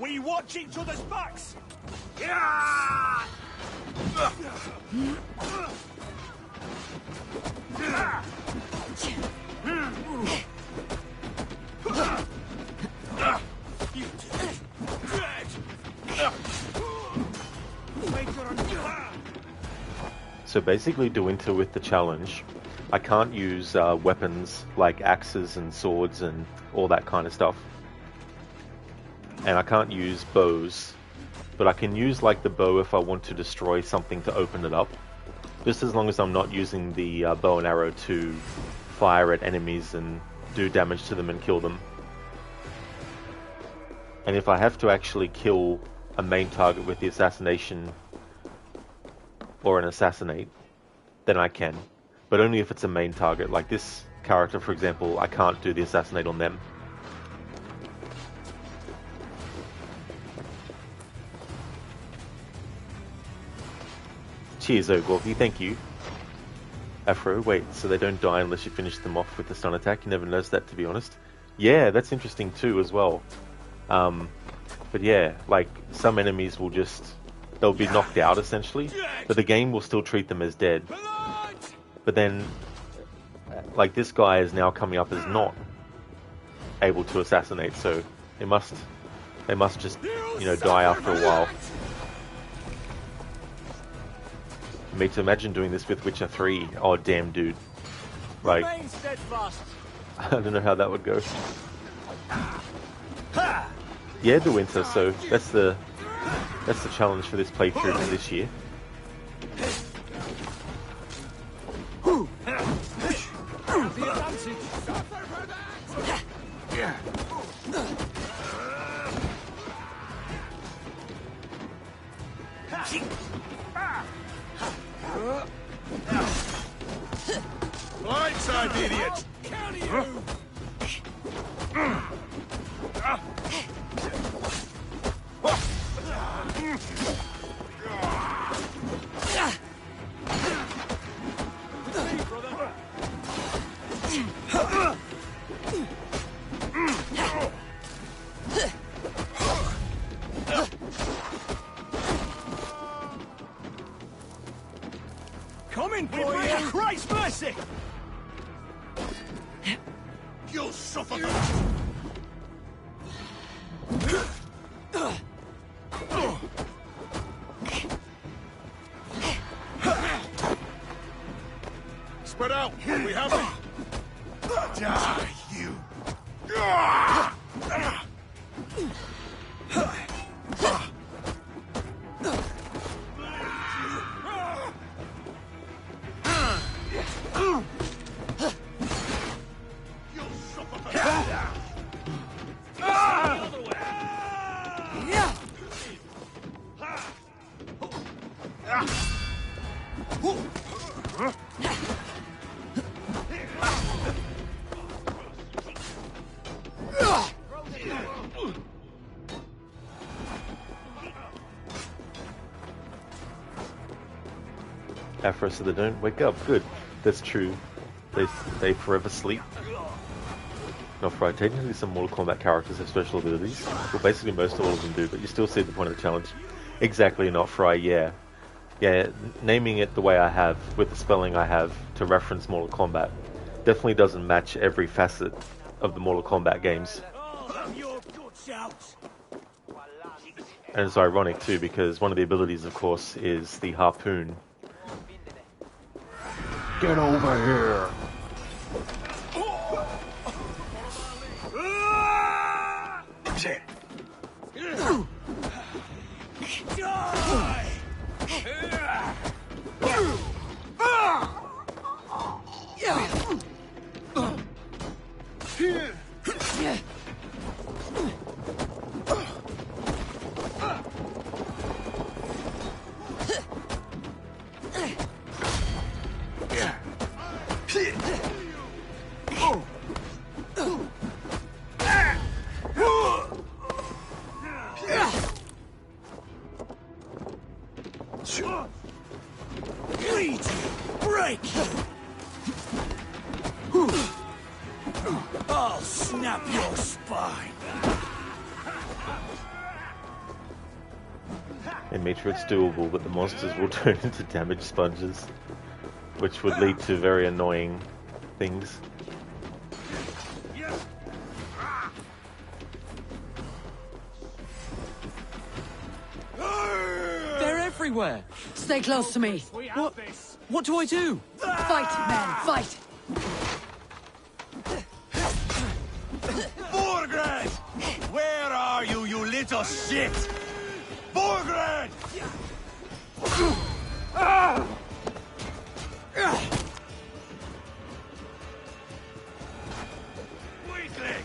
We watch each other's backs! So basically, De Winter with the challenge, I can't use weapons like axes and swords and all that kind of stuff. And I can't use bows, but I can use like the bow if I want to destroy something to open it up. Just as long as I'm not using the bow and arrow to fire at enemies and do damage to them and kill them. And if I have to actually kill a main target with the assassination or an assassinate, then I can. But only if it's a main target. Like this character, for example, I can't do the assassinate on them. Cheers, Ogorky, thank you. Afro, wait, so they don't die unless you finish them off with the stun attack? You never noticed that, to be honest. Yeah, that's interesting too, as well. But yeah, like, some enemies will just... they'll be knocked out, essentially, but the game will still treat them as dead. But then, like, this guy is now coming up as not able to assassinate, so they must just, you know, die after a while. Me to imagine doing this with Witcher 3. Oh, damn, dude. Like, I don't know how that would go. Yeah, the winter, so that's the challenge for this playthrough for this year. Blindside, idiot! Coming for you! Christ mercy! You'll suffer! Spread out! We have it! Die, you! Afro, so they don't wake up. Good. That's true. They forever sleep. Not right. Technically, some Mortal Kombat characters have special abilities. Well, basically most all of them do, but you still see the point of the challenge. Exactly, not Fry, yeah. Yeah, naming it the way I have, with the spelling I have, to reference Mortal Kombat, definitely doesn't match every facet of the Mortal Kombat games. And it's ironic too, because one of the abilities, of course, is the harpoon. Get over here! I'll snap your spine. In Mitra it's doable, but the monsters will turn into damage sponges, which would lead to very annoying things. They're everywhere! Stay close to me. What do I do? Fight, man, fight! Borgred! Where are you, you little shit? Borgred! Weakling!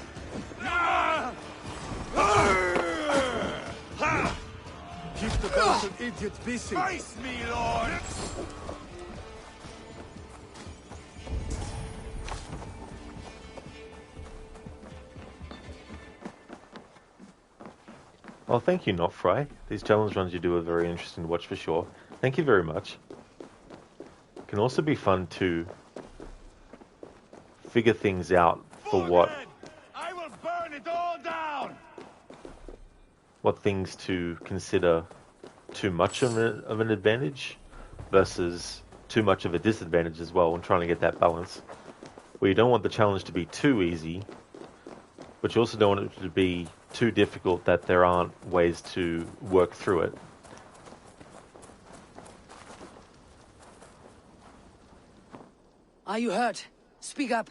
Keep the bastard idiot busy! Face me, Lord! Well, thank you, Not Fry. These challenge runs you do are very interesting to watch for sure. Thank you very much. can also be fun to figure things out for I will burn it all down. what things to consider too much of an advantage versus too much of a disadvantage as well, when trying to get that balance. Where you don't want the challenge to be too easy, but you also don't want it to be too difficult that there aren't ways to work through it. Are you hurt? Speak up.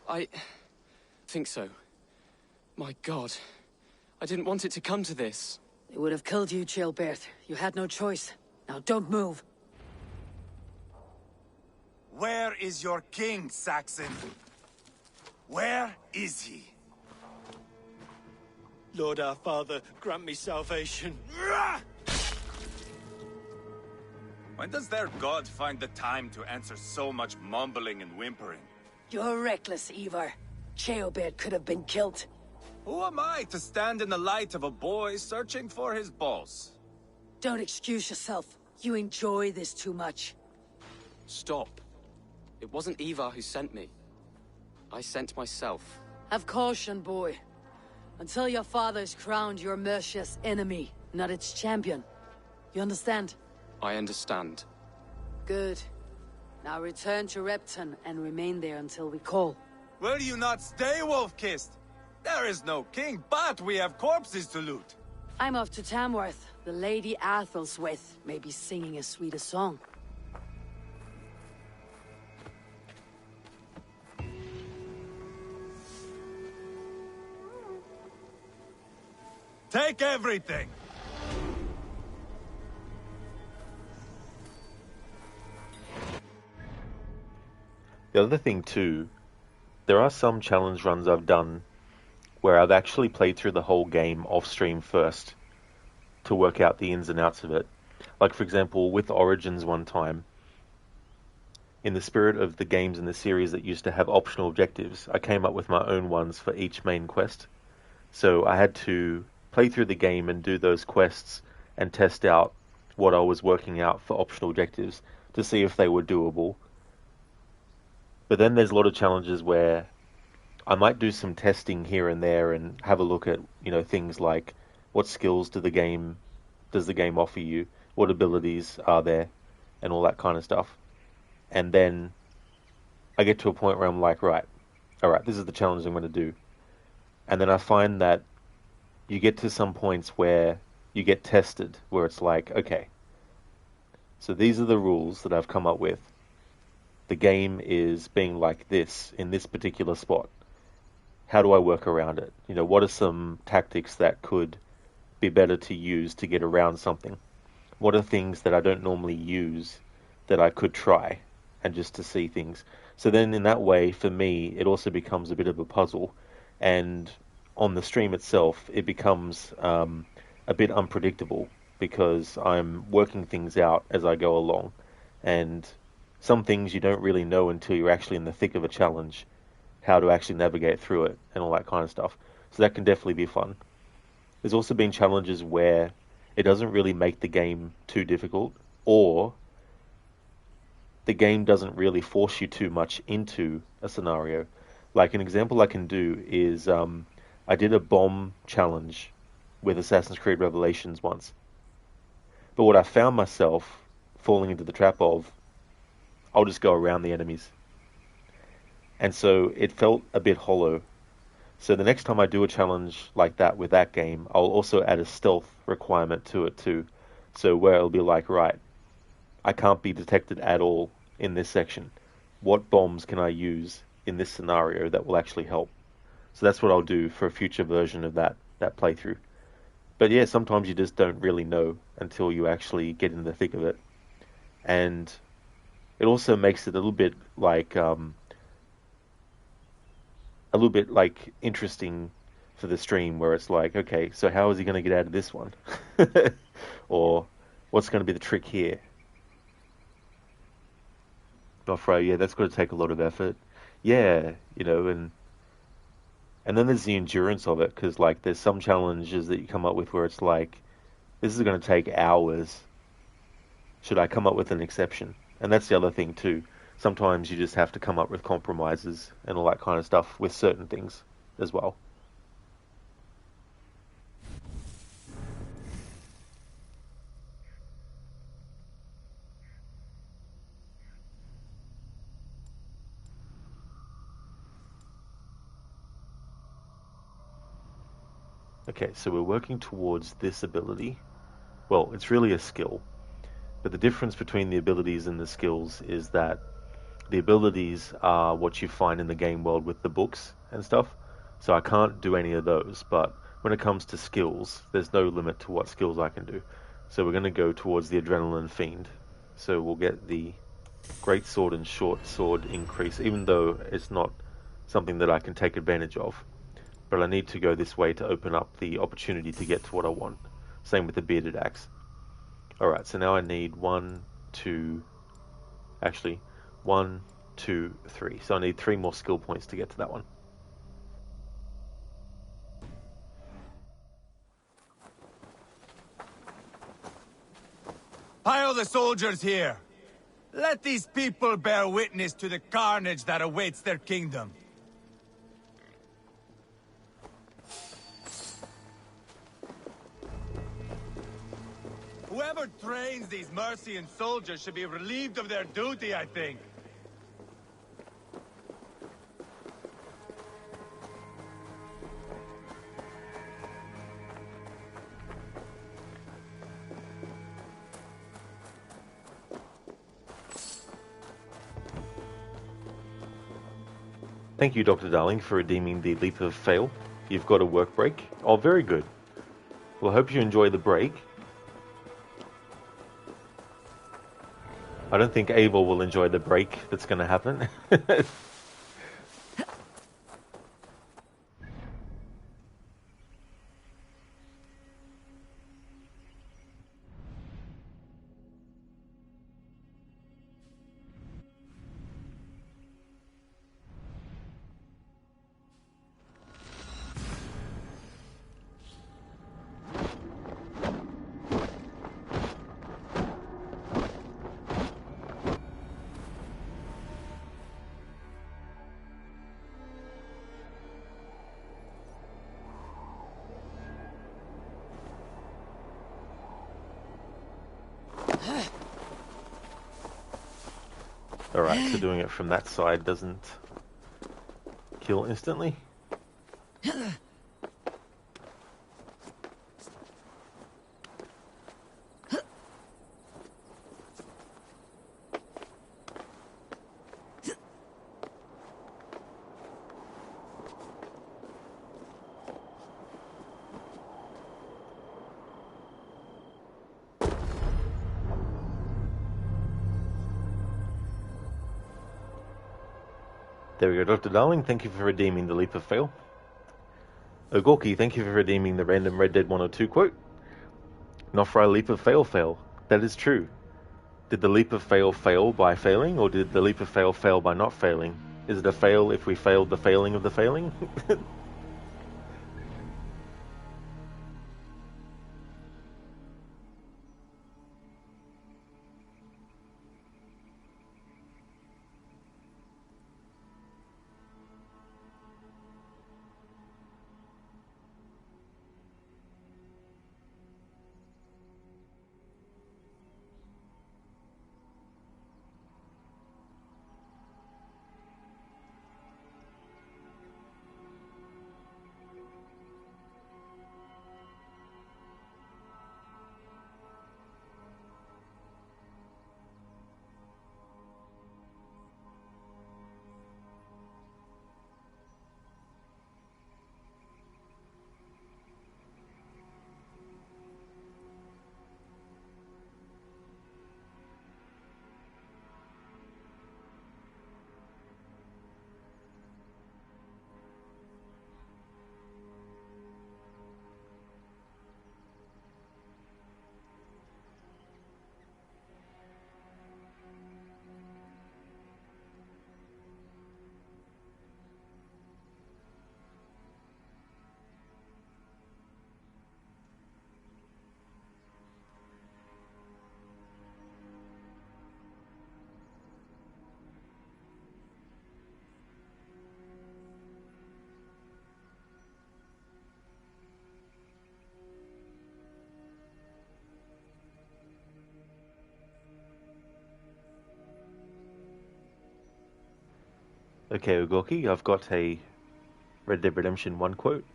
I think so. My God. I didn't want it to come to this. They would have killed you, Chilbert. You had no choice. Now don't move. Where is your king, Saxon? Where is he? Lord our Father, grant me salvation. When does their god find the time to answer so much mumbling and whimpering? You're reckless, Eivor. Chilbert could have been killed. Who am I to stand in the light of a boy searching for his balls? Don't excuse yourself. You enjoy this too much. Stop. It wasn't Eivor who sent me. I sent myself. Have caution, boy. Until your father's crowned your Mercia's enemy, not its champion. You understand? I understand. Good. Now return to Repton and remain there until we call. Will you not stay, Wolf-Kissed? There is no king, but we have corpses to loot. I'm off to Tamworth. The Lady Athelthwith may be singing a sweeter song. Take everything! The other thing too, there are some challenge runs I've done where I've actually played through the whole game off stream first to work out the ins and outs of it. Like for example, with Origins one time, in the spirit of the games in the series that used to have optional objectives, I came up with my own ones for each main quest. So I had to play through the game and do those quests and test out what I was working out for optional objectives to see if they were doable. But then there's a lot of challenges where I might do some testing here and there and have a look at, things like what skills does the game offer you, what abilities are there, and all that kind of stuff. And then I get to a point where I'm like, all right, this is the challenge I'm going to do. And then I find that you get to some points where you get tested, where it's like, okay, so these are the rules that I've come up with. The game is being like this in this particular spot. How do I work around it? What are some tactics that could be better to use to get around something? What are things that I don't normally use that I could try and just to see things? So then in that way, for me, it also becomes a bit of a puzzle. And on the stream itself, it becomes a bit unpredictable because I'm working things out as I go along. And some things you don't really know until you're actually in the thick of a challenge, how to actually navigate through it and all that kind of stuff. So that can definitely be fun. There's also been challenges where it doesn't really make the game too difficult, or the game doesn't really force you too much into a scenario. Like an example I can do is I did a bomb challenge with Assassin's Creed Revelations once. But what I found myself falling into the trap of, I'll just go around the enemies. And so it felt a bit hollow. So the next time I do a challenge like that with that game, I'll also add a stealth requirement to it too. So where it'll be like, right, I can't be detected at all in this section. What bombs can I use in this scenario that will actually help? So that's what I'll do for a future version of that playthrough. But yeah, sometimes you just don't really know until you actually get in the thick of it. And it also makes it a little bit like interesting for the stream, where it's like, okay, so how is he going to get out of this one? Or what's going to be the trick here? Offray, yeah, that's going to take a lot of effort. Yeah, and then there's the endurance of it, because like there's some challenges that you come up with where it's like, this is going to take hours. Should I come up with an exception? And that's the other thing too. Sometimes you just have to come up with compromises and all that kind of stuff with certain things as well. Okay, so we're working towards this ability. Well, it's really a skill, but the difference between the abilities and the skills is that the abilities are what you find in the game world with the books and stuff. So I can't do any of those, but when it comes to skills, there's no limit to what skills I can do. So we're going to go towards the Adrenaline Fiend. So we'll get the Great Sword and Short Sword increase, even though it's not something that I can take advantage of. But I need to go this way to open up the opportunity to get to what I want. Same with the Bearded Axe. Alright, so now I need 1, 2... Actually, 1, 2, 3. So I need 3 more skill points to get to that one. Pile the soldiers here. Let these people bear witness to the carnage that awaits their kingdom. Whoever trains these Mercian soldiers should be relieved of their duty, I think. Thank you, Dr. Darling, for redeeming the Leap of Fail. You've got a work break. Oh, very good. Well, I hope you enjoy the break. I don't think Eivor will enjoy the break that's going to happen. Alright, so doing it from that side doesn't kill instantly. There we go, Dr. Darling, thank you for redeeming the Leap of Fail. Ogorki, thank you for redeeming the random Red Dead 102 quote. Not for a leap of fail fail. That is true. Did the leap of fail fail by failing, or did the leap of fail fail by not failing? Is it a fail if we failed the failing of the failing? Okay, Ugoki, I've got a Red Dead Redemption 1 quote.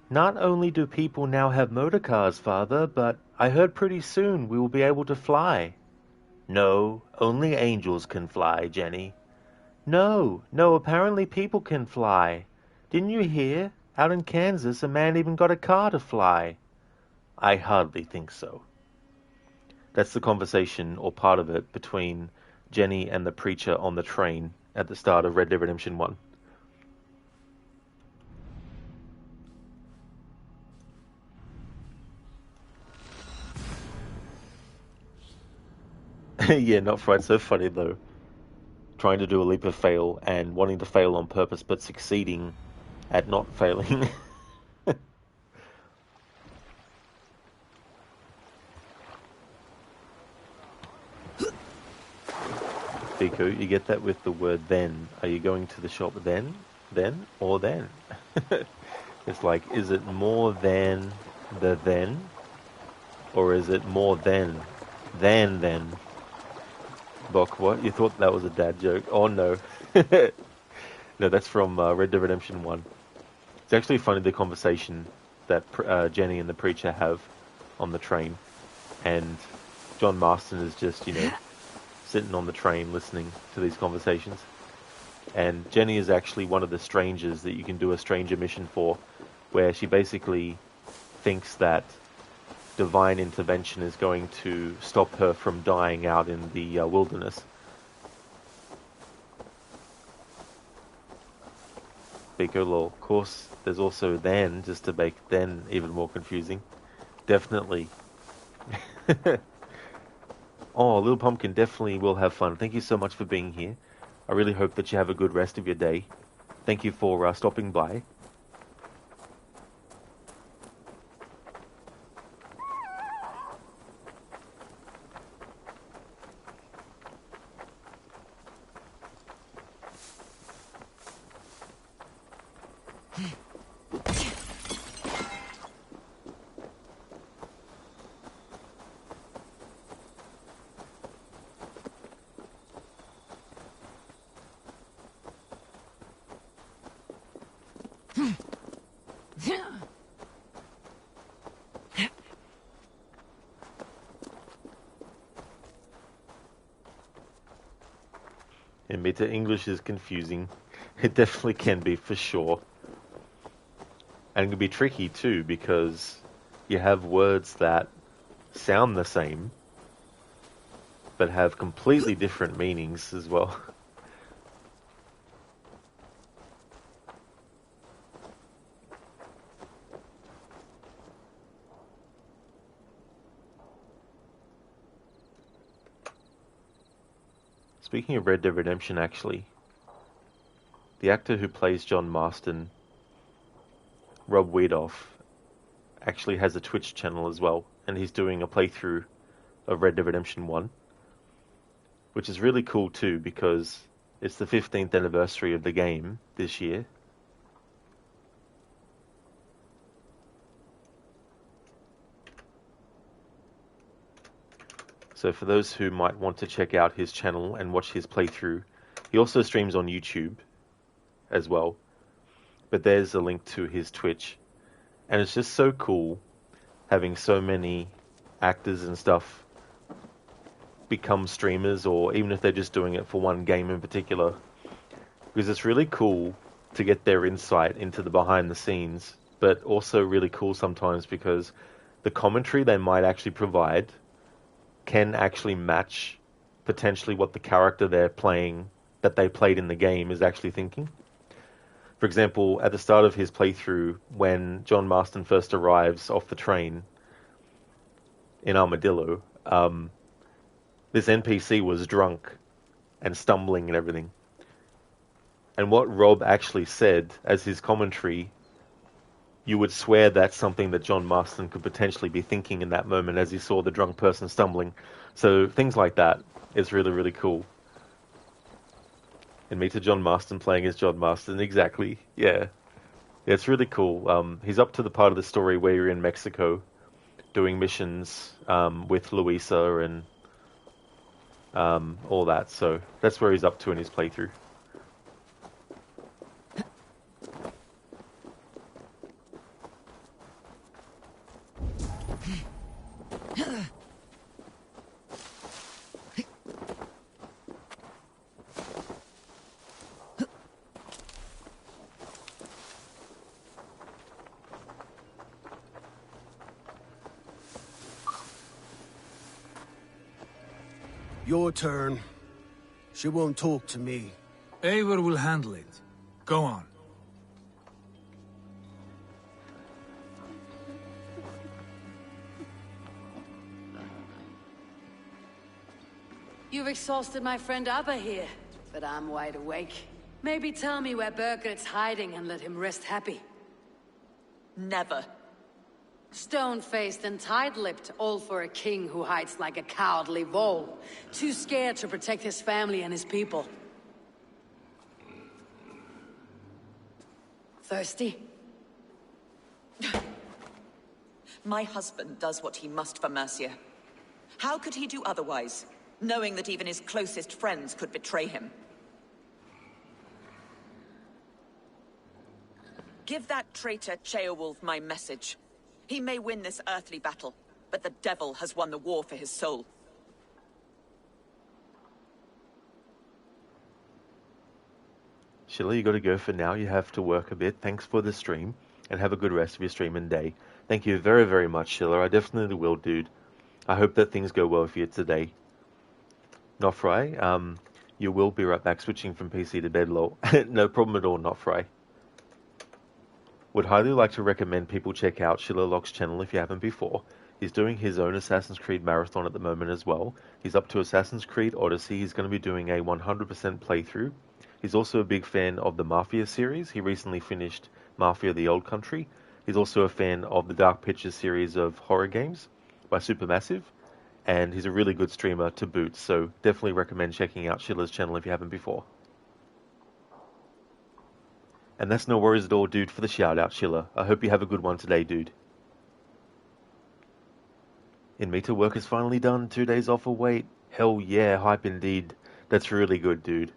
Not only do people now have motor cars, Father, but I heard pretty soon we will be able to fly. No, only angels can fly, Jenny. No, apparently people can fly. Didn't you hear? Out in Kansas, a man even got a car to fly. I hardly think so. That's the conversation, or part of it, between Jenny and the preacher on the train at the start of Red Dead Redemption 1. Yeah, not fright. So funny, though. Trying to do a leap of fail and wanting to fail on purpose, but succeeding at not failing. Fiku, you get that with the word then. Are you going to the shop then, or then? It's like, is it more than the then? Or is it more than then? Bok, what? You thought that was a dad joke? Oh no. No, that's from Red Dead Redemption 1. It's actually funny, the conversation that Jenny and the preacher have on the train. And John Marston is just, sitting on the train listening to these conversations. And Jenny is actually one of the strangers that you can do a stranger mission for, where she basically thinks that divine intervention is going to stop her from dying out in the wilderness. Piccolo, of course, there's also then, just to make then even more confusing. Definitely. Oh, Little Pumpkin, definitely will have fun. Thank you so much for being here. I really hope that you have a good rest of your day. Thank you for stopping by. Admit that English is confusing. It definitely can be, for sure. And it can be tricky too, because you have words that sound the same, but have completely different meanings as well. Speaking of Red Dead Redemption, actually, the actor who plays John Marston, Rob Wiedoff, actually has a Twitch channel as well, and he's doing a playthrough of Red Dead Redemption 1, which is really cool too, because it's the 15th anniversary of the game this year. So for those who might want to check out his channel and watch his playthrough, he also streams on YouTube as well. But there's a link to his Twitch. And it's just so cool having so many actors and stuff become streamers, or even if they're just doing it for one game in particular. Because it's really cool to get their insight into the behind the scenes, but also really cool sometimes because the commentary they might actually provide can actually match potentially what the character they're playing, that they played in the game, is actually thinking. For example, at the start of his playthrough, when John Marston first arrives off the train in Armadillo, this NPC was drunk and stumbling and everything. And what Rob actually said as his commentary, you would swear that's something that John Marston could potentially be thinking in that moment as he saw the drunk person stumbling. So things like that is really, really cool. And meet John Marston playing as John Marston, exactly. Yeah, it's really cool. He's up to the part of the story where you're in Mexico doing missions with Luisa, and all that. So that's where he's up to in his playthrough. Your turn. She won't talk to me. Eivor will handle it. Go on. You've exhausted my friend Abba here, but I'm wide awake. Maybe tell me where Birgit's hiding and let him rest happy. Never. Stone-faced and tight-lipped, all for a king who hides like a cowardly vole. Too scared to protect his family and his people. Thirsty? My husband does what he must for Mercia. How could he do otherwise, knowing that even his closest friends could betray him? Give that traitor Ceolwulf my message. He may win this earthly battle, but the devil has won the war for his soul. Sheila, you got to go for now. You have to work a bit. Thanks for the stream, and have a good rest of your stream and day. Thank you very, very much, Sheila. I definitely will, dude. I hope that things go well for you today. Nofry, you will be right back, switching from PC to bed, lol. No problem at all, Nofry. Would highly like to recommend people check out Shillerlock's channel if you haven't before. He's doing his own Assassin's Creed marathon at the moment as well. He's up to Assassin's Creed Odyssey. He's going to be doing a 100% playthrough. He's also a big fan of the Mafia series. He recently finished Mafia: The Old Country. He's also a fan of the Dark Pictures series of horror games by Supermassive. And he's a really good streamer to boot, so definitely recommend checking out Shiller's channel if you haven't before. And that's no worries at all, dude, for the shout-out, Schiller. I hope you have a good one today, dude. In Meter, work is finally done. 2 days off of wait. Hell yeah, hype indeed. That's really good, dude.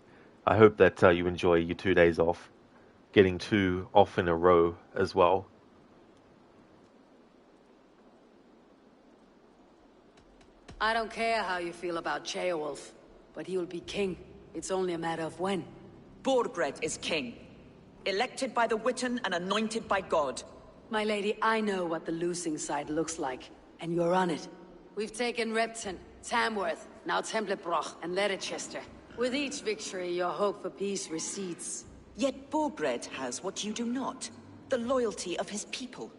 I hope that you enjoy your 2 days off. Getting 2 off in a row as well. I don't care how you feel about Ceolwulf, but he will be king. It's only a matter of when. Borgred is king. Elected by the Witan and anointed by God. My lady, I know what the losing side looks like, and you're on it. We've taken Repton, Tamworth, now Templebroch, and Leicester. With each victory, your hope for peace recedes. Yet Borgred has what you do not. The loyalty of his people.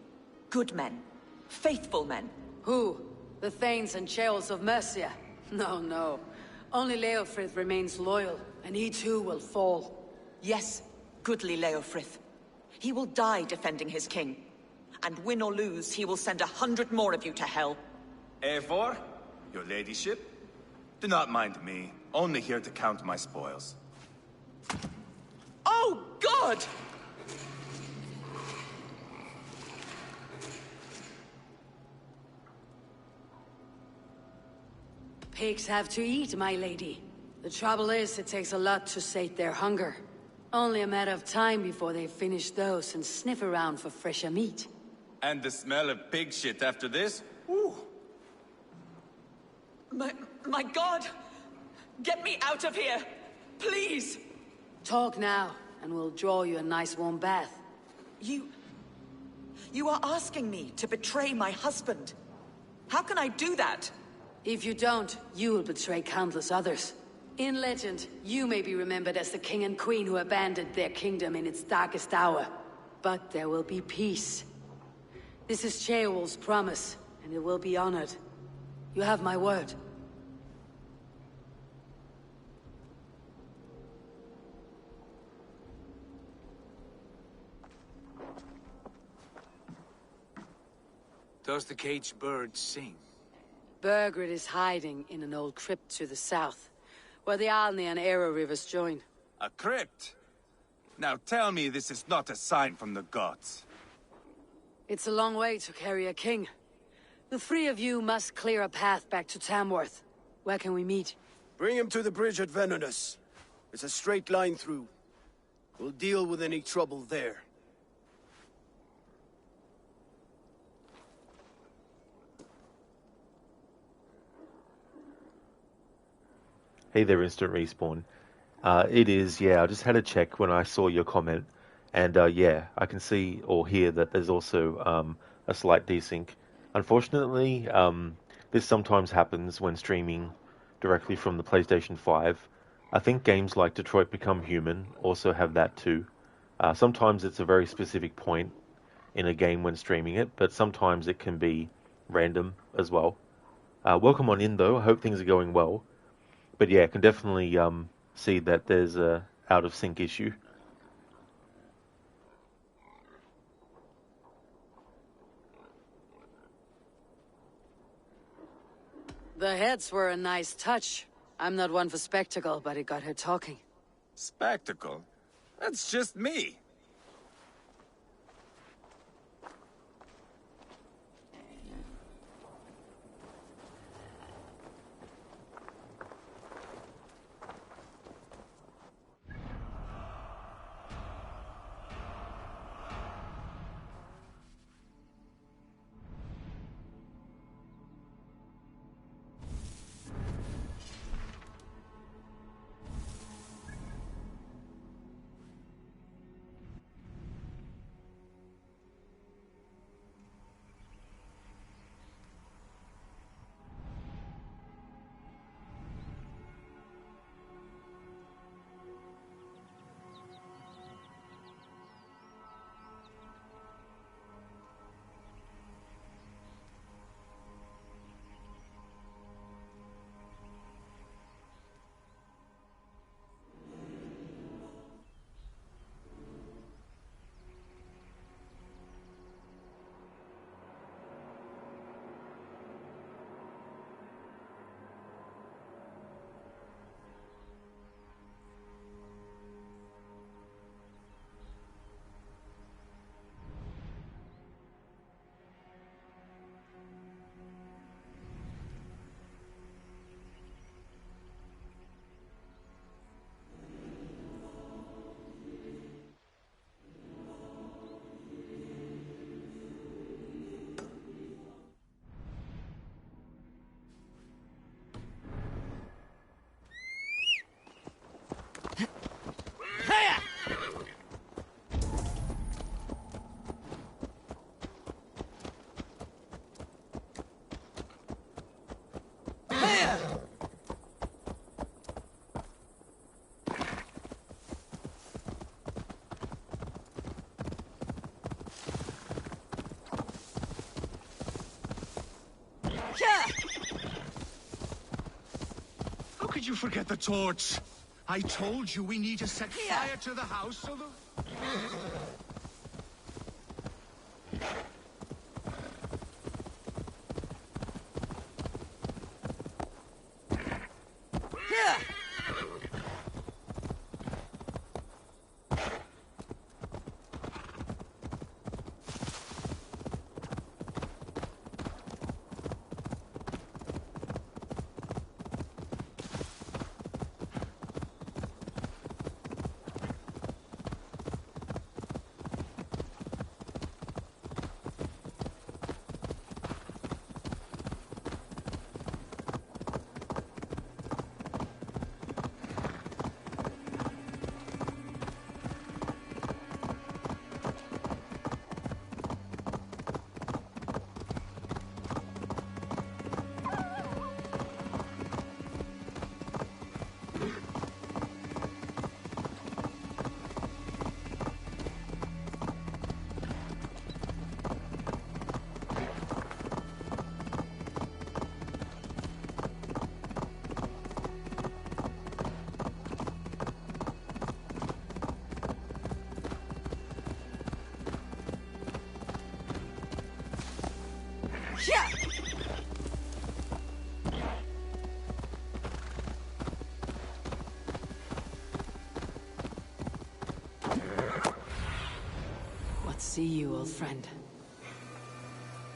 Good men. Faithful men. Who? The Thanes and Ceolwulfs of Mercia? No, no. Only Leofrith remains loyal, and he too will fall. Yes, goodly Leofrith. He will die defending his king. And win or lose, he will send 100 more of you to hell. Eivor, your ladyship? Do not mind me. Only here to count my spoils. Oh, God! Pigs have to eat, my lady. The trouble is, it takes a lot to sate their hunger. Only a matter of time before they finish those and sniff around for fresher meat. And the smell of pig shit after this? Ooh. My God! Get me out of here! Please! Talk now, and we'll draw you a nice warm bath. You are asking me to betray my husband. How can I do that? If you don't, you will betray countless others. In legend, you may be remembered as the king and queen who abandoned their kingdom in its darkest hour. But there will be peace. This is Ceolwulf's promise, and it will be honored. You have my word. Does the caged bird sing? Birgit is hiding in an old crypt to the south, where the Alni and Era rivers join. A crypt? Now tell me this is not a sign from the gods. It's a long way to carry a king. The three of you must clear a path back to Tamworth. Where can we meet? Bring him to the bridge at Venonus. It's a straight line through. We'll deal with any trouble there. Hey there, Instant Respawn. It is, yeah, I just had a check when I saw your comment. And yeah, I can see or hear that there's also a slight desync. Unfortunately, this sometimes happens when streaming directly from the PlayStation 5. I think games like Detroit Become Human also have that too. Sometimes it's a very specific point in a game when streaming it, but sometimes it can be random as well. Welcome on in though, I hope things are going well. But yeah, I can definitely see that there's a out of sync issue. The heads were a nice touch. I'm not one for spectacle, but it got her talking. Spectacle? That's just me. How could you forget the torch? I told you we need to set fire to the house so the... What see you, old friend?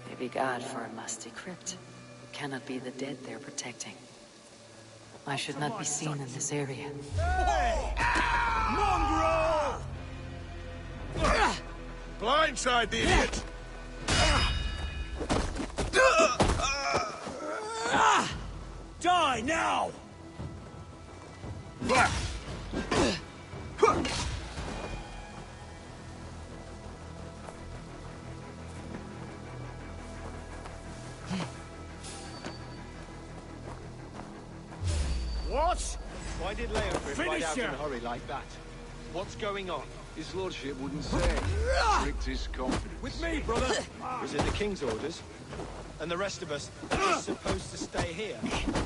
Maybe God for a musty crypt. It cannot be the dead they're protecting. I should not be seen in this area. Hey! Mongrel! Blindside the idiot! Die now! What? Why did Leofrid ride Finish out in a her! hurry like that? What's going on? His lordship wouldn't say. Strictest confidence. With me, brother. Was it the king's orders? And the rest of us are just supposed to stay here,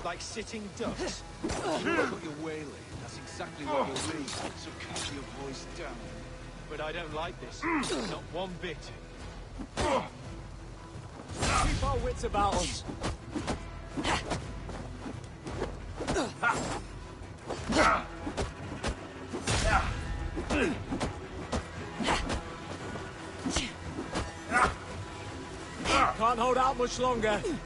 like sitting ducks? You've got your wailing. That's exactly what you'll be. So keep your voice down. But I don't like this. Not one bit. Keep our wits about us. Can't hold out much longer. You'll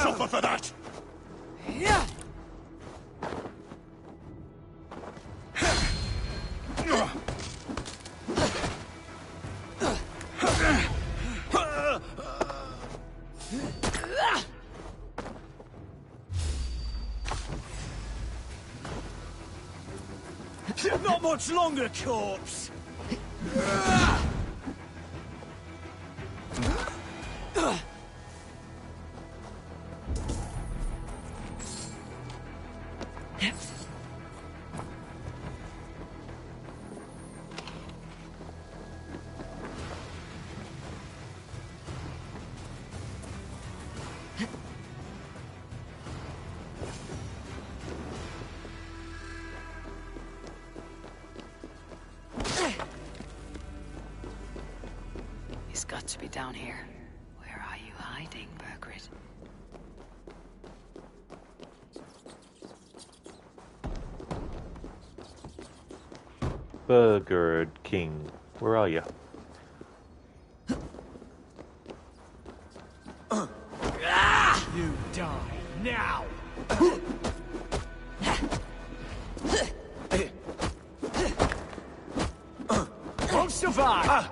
suffer for that! Not much longer, corpse! He's got to be down here. Where are you hiding, Birgit? Burgard King, where are you? You die now! Won't survive!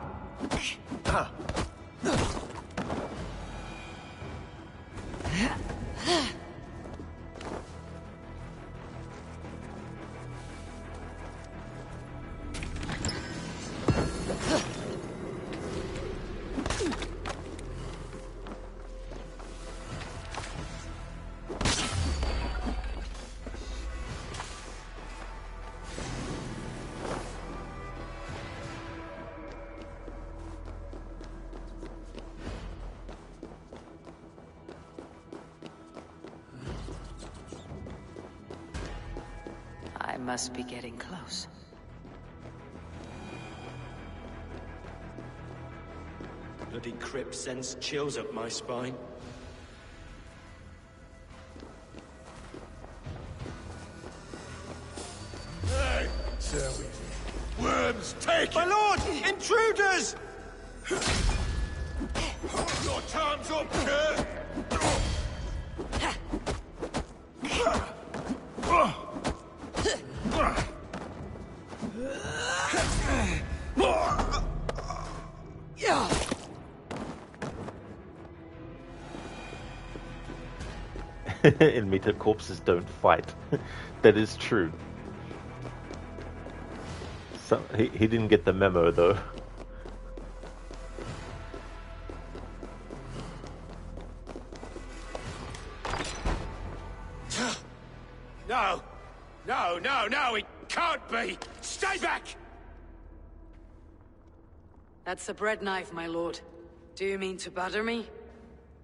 I must be getting close. Bloody crypt sends chills up my spine. Hey! So easy. Worms, take My it! lord! Intruders! Your time's up, kid! Admitted corpses don't fight. That is true. So, he didn't get the memo though. No! No, no, no! It can't be! Stay back! That's a bread knife, my lord. Do you mean to butter me?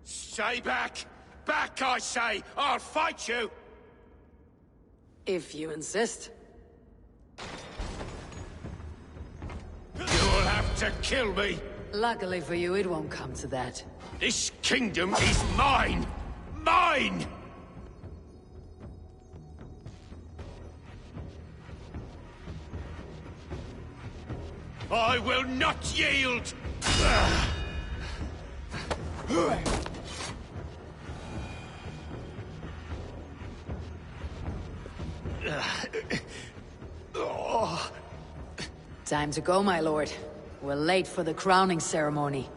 Stay back! Back, I say! I'll fight you! If you insist. You'll have to kill me! Luckily for you, it won't come to that. This kingdom is mine! Mine! I will not yield! Time to go, my lord. We're late for the crowning ceremony.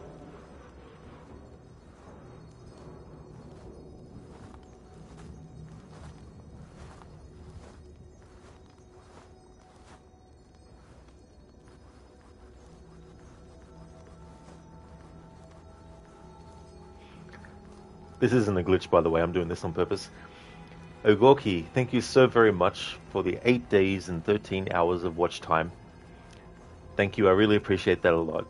This isn't a glitch, by the way. I'm doing this on purpose. Ogorki, thank you so very much for the 8 days and 13 hours of watch time. Thank you. I really appreciate that a lot.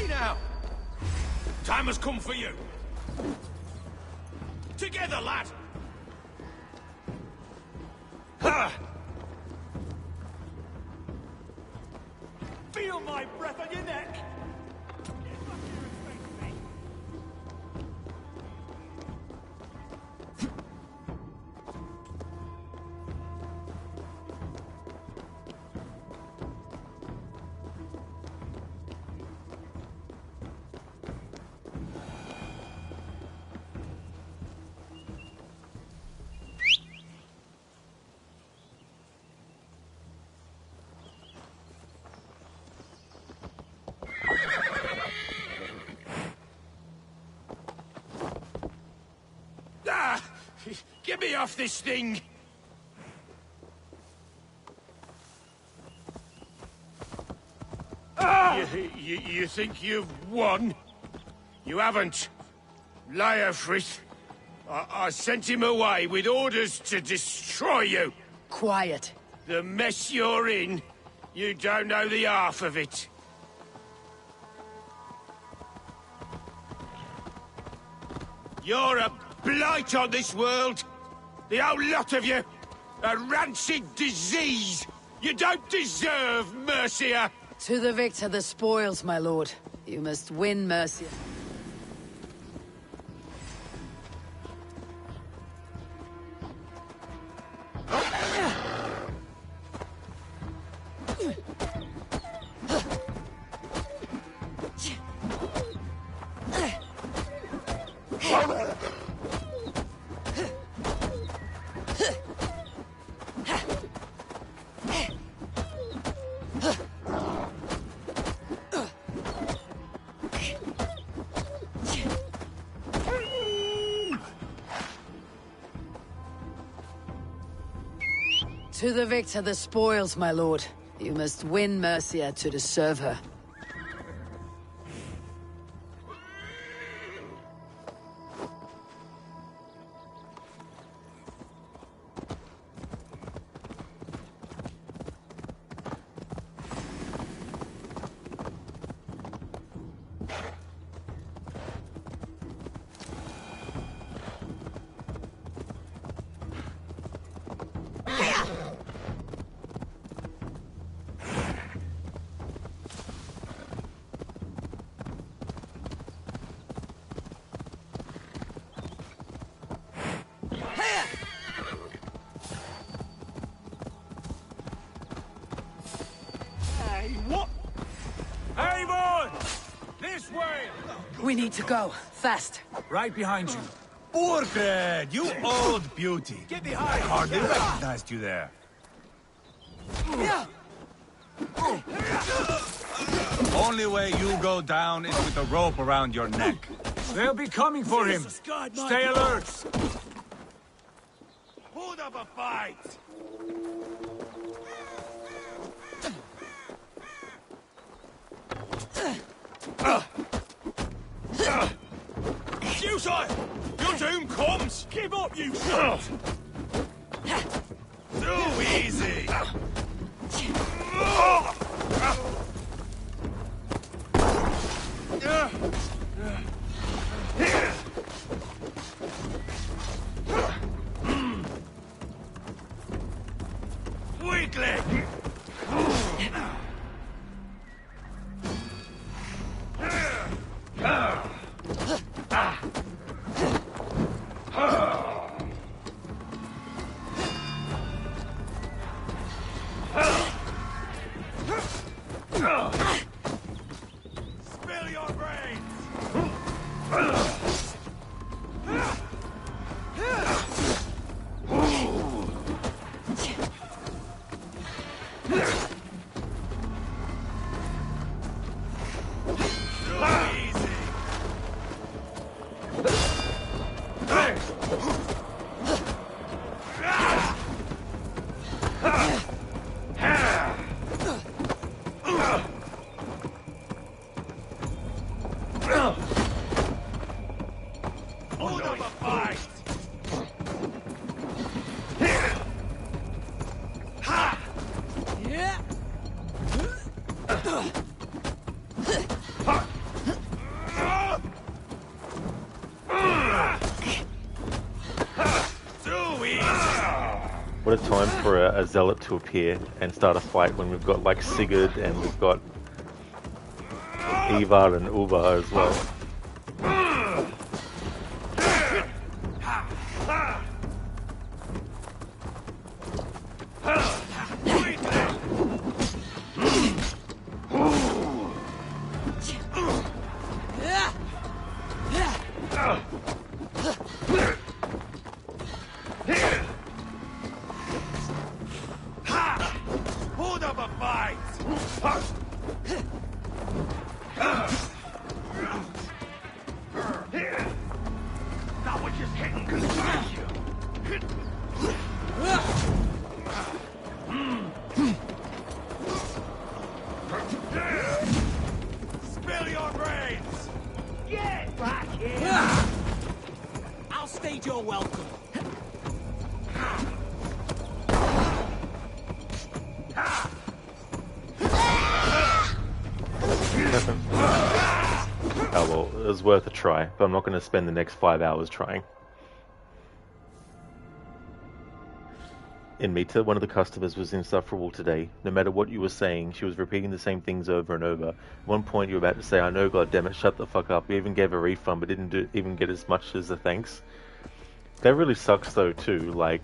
Now! Time has come for you! Together, lad! Ha! Feel my breath on your neck! Get me off this thing! You think you've won? You haven't. Leofrith. I sent him away with orders to destroy you. Quiet. The mess you're in, you don't know the half of it. You're a blight on this world. The whole lot of you. A rancid disease. You don't deserve Mercia. To the victor the spoils, my lord. You must win Mercia. To the victor the spoils, my lord. You must win Mercia to deserve her. What? Eivor! This way! We need to go. Fast. Right behind you. Burgred, you old beauty. Get behind! I hardly recognized you there. Only way you go down is with a rope around your neck. They'll be coming for him. Stay alert. Put up a fight! You, sire! You're doomed! You shot! Too easy! Weakling! Spill your brains! Hold up a fight! Ha! Yeah! Too easy! What a time for a zealot to appear and start a fight when we've got like Sigurd and we've got Eivor and Uber as well. Hold up a fight! That was just hitting concerns you. Spill your brains! Get back here! I'll stage your welcome. Oh well, it was worth a try, but I'm not going to spend the next 5 hours trying. In Mita, one of the customers was insufferable today. No matter what you were saying, she was repeating the same things over and over. At one point you were about to say, I know, goddammit, shut the fuck up. We even gave a refund, but didn't even get as much as a thanks. That really sucks though too, like,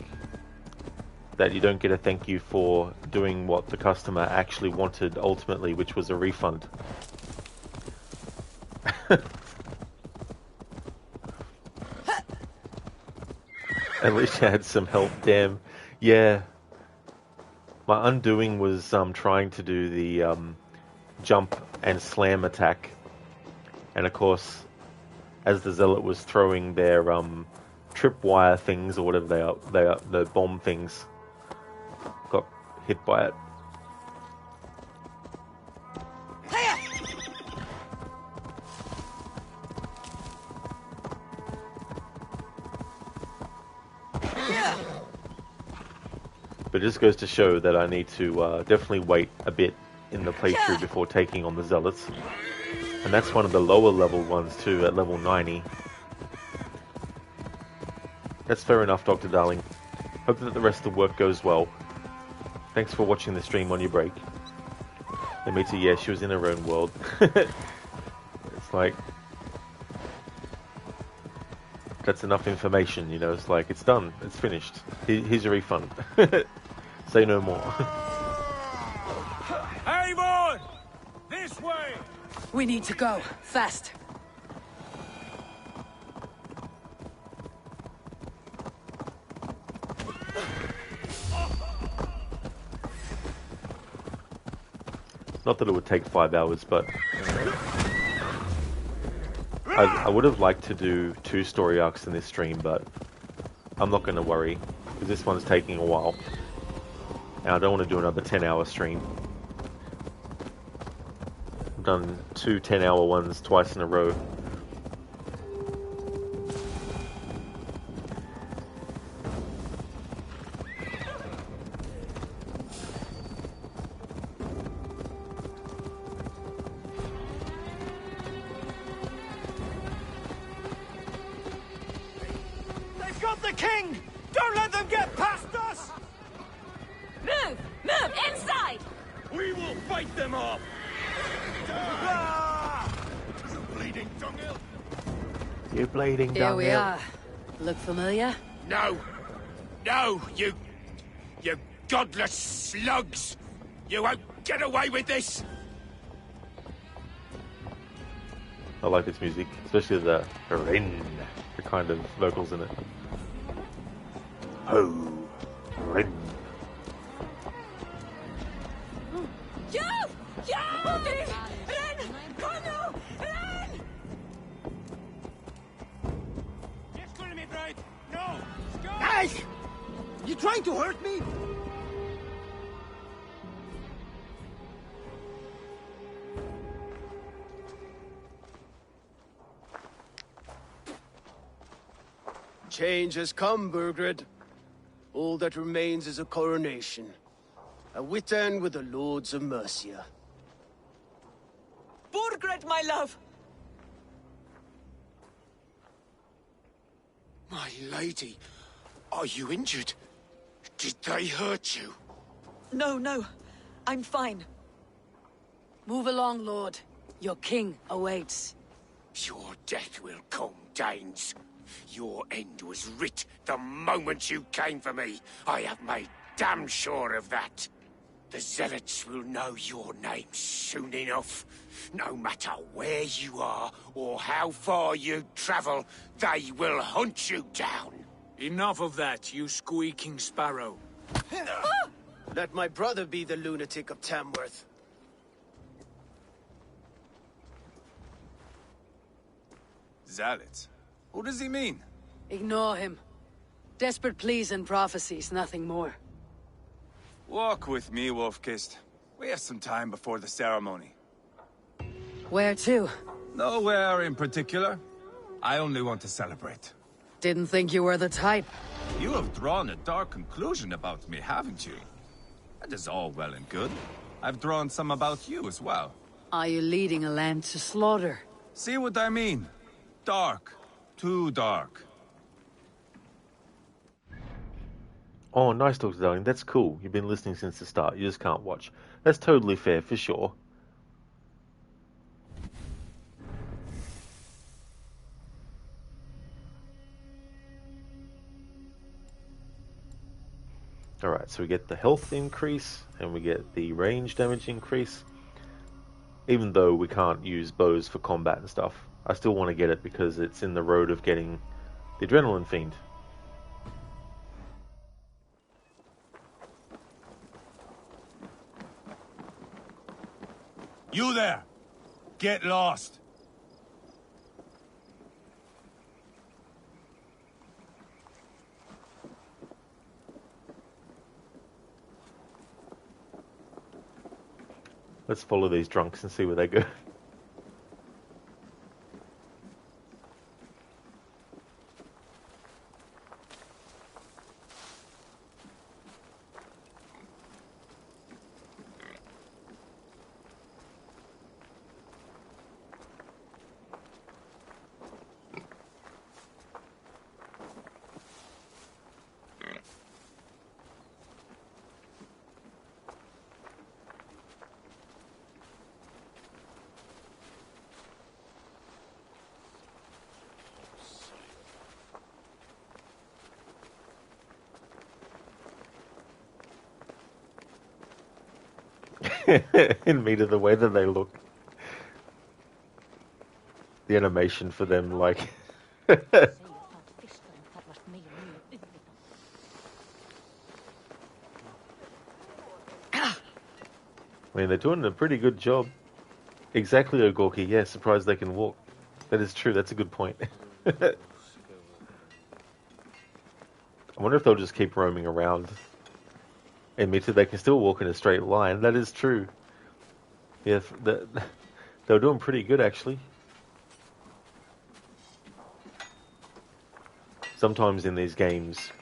that you don't get a thank you for doing what the customer actually wanted ultimately, which was a refund. At least you had some help, damn. Yeah. My undoing was trying to do the jump and slam attack. And of course, as the zealot was throwing their tripwire things, or whatever they are, the bomb things, got hit by it. But it just goes to show that I need to definitely wait a bit in the playthrough before taking on the zealots. And that's one of the lower level ones too, at level 90. That's fair enough, Dr. Darling. Hope that the rest of the work goes well. Thanks for watching the stream on your break. And Mita, yeah, she was in her own world. It's like, that's enough information, you know, it's like, it's done, it's finished. Here's your refund. Say no more. Eivor! This way! We need to go. Fast. Not that it would take 5 hours, but I would have liked to do 2 story arcs in this stream, but I'm not going to worry, because this one's taking a while. And I don't want to do another 10-hour stream. I've done 2 10-hour ones twice in a row. king! Don't let them get past us! Move! Move! Inside! We will fight them off! You bleeding dunghill! You bleeding Here down we here. are. Look familiar? No! No, you godless slugs! You won't get away with this! I like this music, especially the rin, the kind of vocals in it. Ho, rin. You! Ren! Kono! Ren! No! Guys! You trying to hurt me? Change has come, Burgred. All that remains is a coronation. A Witan with the Lords of Mercia. Burgred, my love! My lady, are you injured? Did they hurt you? No, no. I'm fine. Move along, Lord. Your king awaits. Your death will come, Danes. Your end was writ the moment you came for me. I have made damn sure of that. The Zealots will know your name soon enough. No matter where you are or how far you travel, they will hunt you down. Enough of that, you squeaking sparrow. Let my brother be the lunatic of Tamworth. Zealots? Who does he mean? Ignore him. Desperate pleas and prophecies, nothing more. Walk with me, Wolfkist. We have some time before the ceremony. Where to? Nowhere in particular. I only want to celebrate. Didn't think you were the type. You have drawn a dark conclusion about me, haven't you? That is all well and good. I've drawn some about you as well. Are you leading a land to slaughter? See what I mean? Dark. Too dark. Oh, nice talk, darling. That's cool. You've been listening since the start. You just can't watch. That's totally fair, for sure. Alright, so we get the health increase, and we get the range damage increase. Even though we can't use bows for combat and stuff, I still want to get it because it's in the road of getting the Adrenaline Fiend. You there! Get lost! Let's follow these drunks and see where they go. In meat of the way that they look. The animation for them, like... I mean, they're doing a pretty good job. Exactly, Ogorki. Yeah, surprised they can walk. That is true. That's a good point. I wonder if they'll just keep roaming around. Admitted they can still walk in a straight line. That is true. Yeah, they were doing pretty good, actually. Sometimes in these games,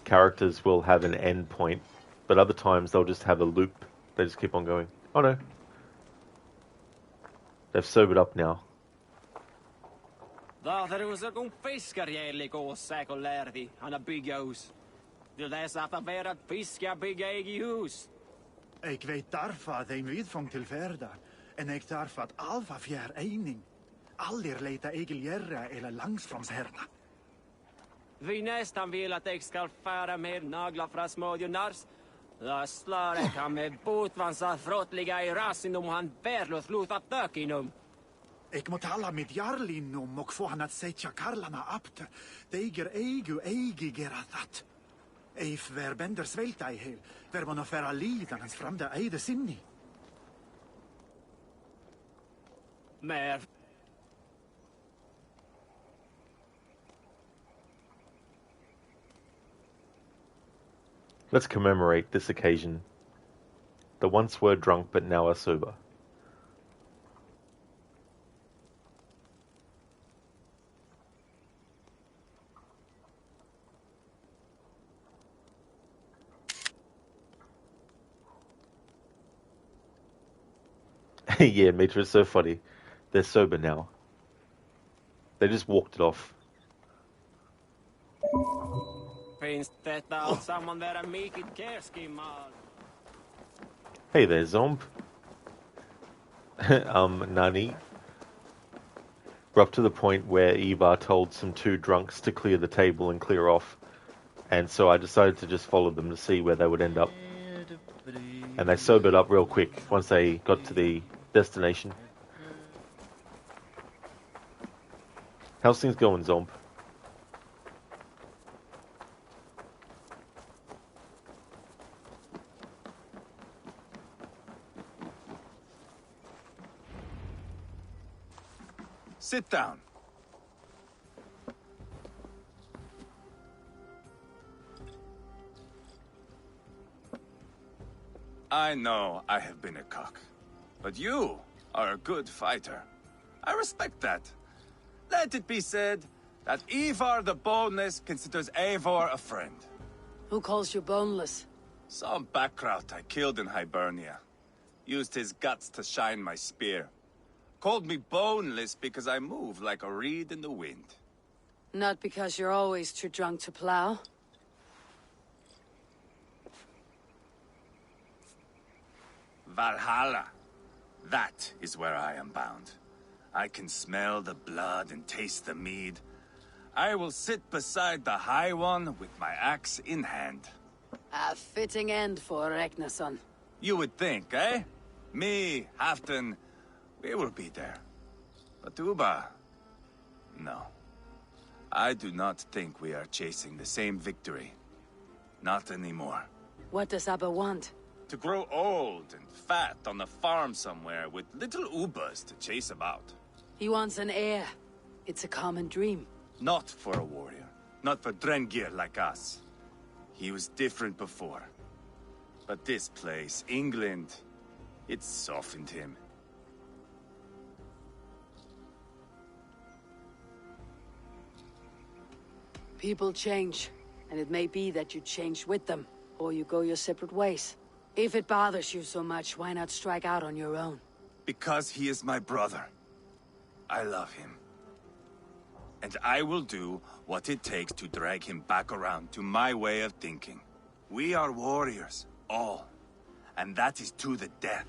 characters will have an end point, but other times they'll just have a loop. They just keep on going. Oh no. They've sobered up now. Vaderuser kun fiskar jävlig åsäk och lärdi, han har bygga hus. Du läser att vara att fiska bygga eget hus. Ik weet daarvan de vidfång till färda. En ik daarvan att alfa fjär eining. Aldrig leta egeljärra eller langsframshärda. Vi nästan vill att jag ska fära med naglar från smådjurnars. Då slår jag han med botvansa frottliga i rassen om han värlös lutat dök inom. Ik moet alla mit jarlinum och få han att sätta karlarna apte. Deiger eigigerathat. Eif ver bender svälta i hel. Ver man affära lidandens framda eide sinni. Mer. Let's commemorate this occasion. The once were drunk but now are sober. Yeah, Mitra is so funny. They're sober now. They just walked it off. Finns detta allsamman vara mycket kerskimmad? Hey there, Zomb. Nani. We're up to the point where Eivor told some two drunks to clear the table and clear off. And so I decided to just follow them to see where they would end up. And they sobered up real quick once they got to the destination. How's things going, Zomb? Sit down. I know I have been a cock, but you are a good fighter. I respect that. Let it be said that Eivor the Boneless considers Eivor a friend. Who calls you boneless? Some backrout I killed in Hibernia. Used his guts to shine my spear. Called me boneless because I move like a reed in the wind. Not because you're always too drunk to plow. Valhalla. That is where I am bound. I can smell the blood and taste the mead. I will sit beside the High One with my axe in hand. A fitting end for Ragnarsson. You would think, eh? Me, Halfdan, we will be there. But Uba... no. I do not think we are chasing the same victory. Not anymore. What does Abba want? To grow old and fat on the farm somewhere with little Ubas to chase about. He wants an heir. It's a common dream. Not for a warrior. Not for Drengir like us. He was different before. But this place, England, it softened him. People change, and it may be that you change with them, or you go your separate ways. If it bothers you so much, why not strike out on your own? Because he is my brother. I love him. And I will do what it takes to drag him back around to my way of thinking. We are warriors, all. And that is to the death.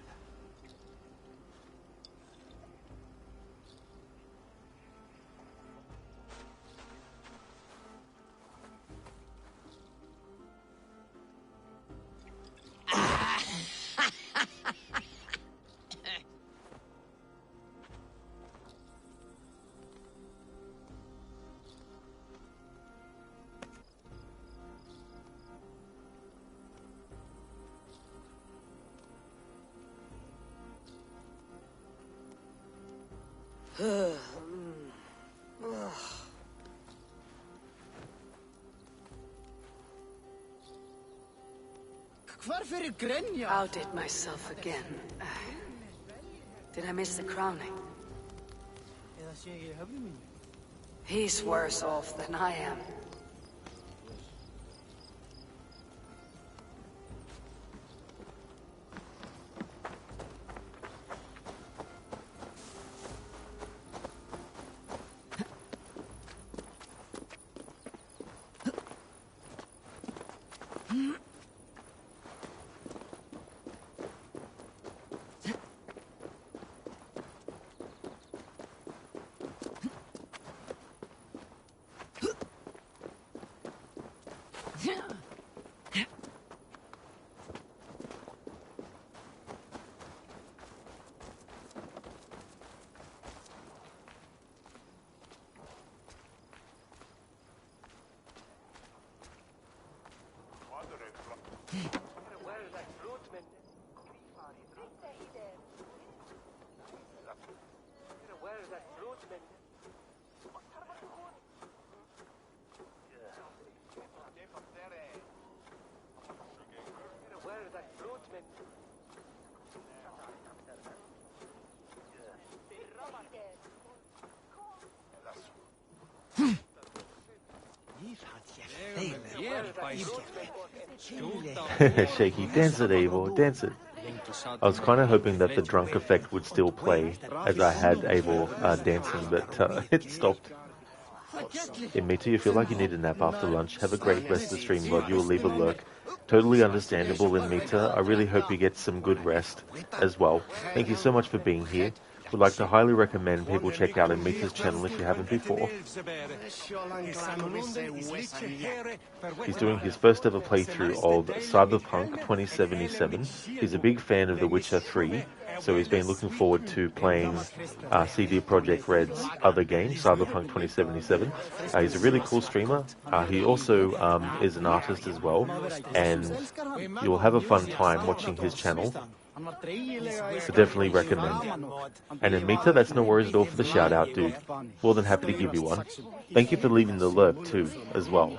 Outdid myself again. Did I miss the crowning? He's worse off than I am. Shaky, dance it, Eivor, dance it. I was kind of hoping that the drunk effect would still play as I had Eivor dancing, but it stopped. Yeah, me too. You feel like you need a nap after lunch. Have a great rest of the stream, Rod. You will leave a lurk. Totally understandable in Mita. I really hope you get some good rest as well. Thank you so much for being here. Would like to highly recommend people check out Mita's channel if you haven't before. He's doing his first ever playthrough of Cyberpunk 2077. He's a big fan of The Witcher 3, so he's been looking forward to playing CD Projekt Red's other game, Cyberpunk 2077. He's a really cool streamer. He also is an artist as well, and you'll have a fun time watching his channel. So definitely recommend. And in Mita, that's no worries at all for the shout out, dude. More than happy to give you one. Thank you for leaving the lurk too, as well.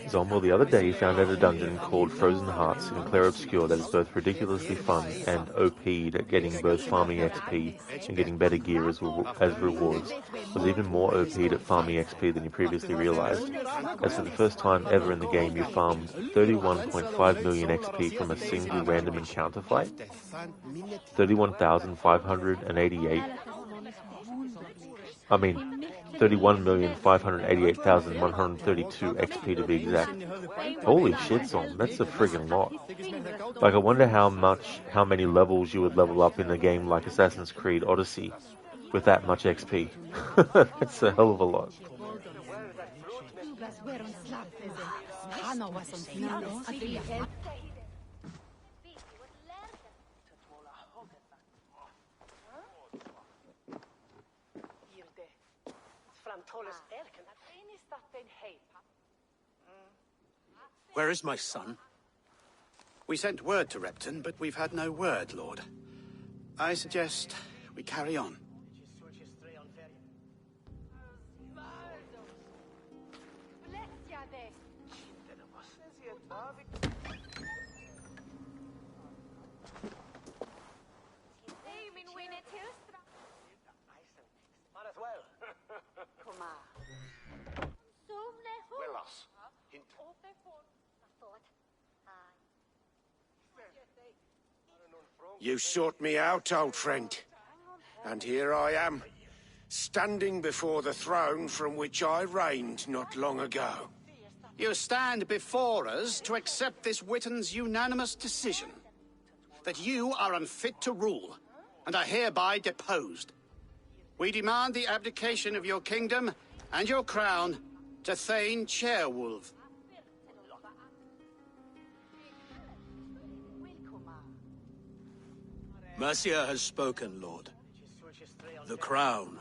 Zombo the other day found out a dungeon called Frozen Hearts in Clair Obscure that is both ridiculously fun and OP'd at getting both farming XP and getting better gear as rewards. Was even more OP'd at farming XP than you previously realized. As for the first time ever in the game, you farmed 31.5 million XP from a single random encounter fight. 31,588,132 XP to be exact. Holy shit, Zom, that's a friggin' lot. Like, I wonder how many levels you would level up in a game like Assassin's Creed Odyssey with that much XP. That's a hell of a lot. Where is my son? We sent word to Repton, but we've had no word, Lord. I suggest we carry on. You sought me out, old friend. And here I am, standing before the throne from which I reigned not long ago. You stand before us to accept this Witten's unanimous decision. That you are unfit to rule, and are hereby deposed. We demand the abdication of your kingdom and your crown to Thane Chairwolf. Mercia has spoken, Lord. The crown.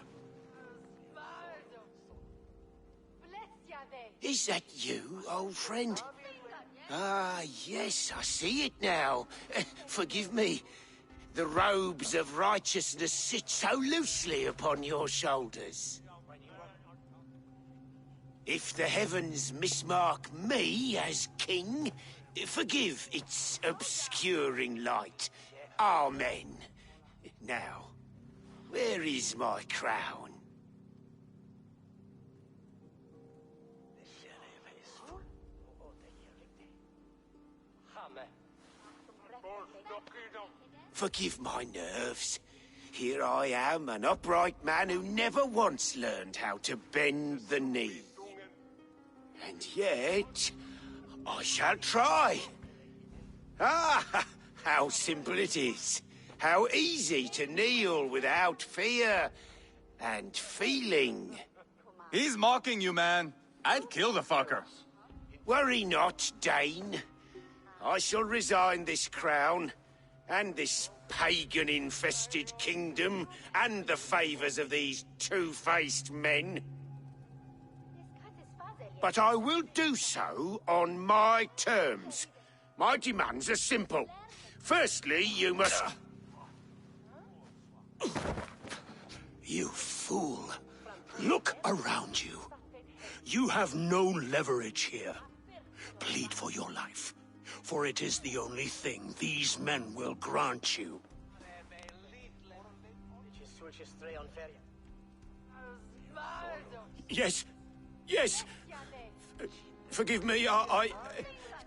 Is that you, old friend? Ah, yes, I see it now. Forgive me. The robes of righteousness sit so loosely upon your shoulders. If the heavens mismark me as king, forgive its obscuring light. Amen. Now, where is my crown? Forgive my nerves. Here I am, an upright man who never once learned how to bend the knee. And yet, I shall try. Ah, how simple it is. How easy to kneel without fear and feeling. He's mocking you, man. I'd kill the fucker. Worry not, Dane. I shall resign this crown, and this pagan-infested kingdom, and the favors of these two-faced men. but I will do so on my terms. My demands are simple. Firstly, you must... You fool. Look around you. You have no leverage here. Plead for your life, for it is the only thing these men will grant you. Yes, yes. Forgive me, I...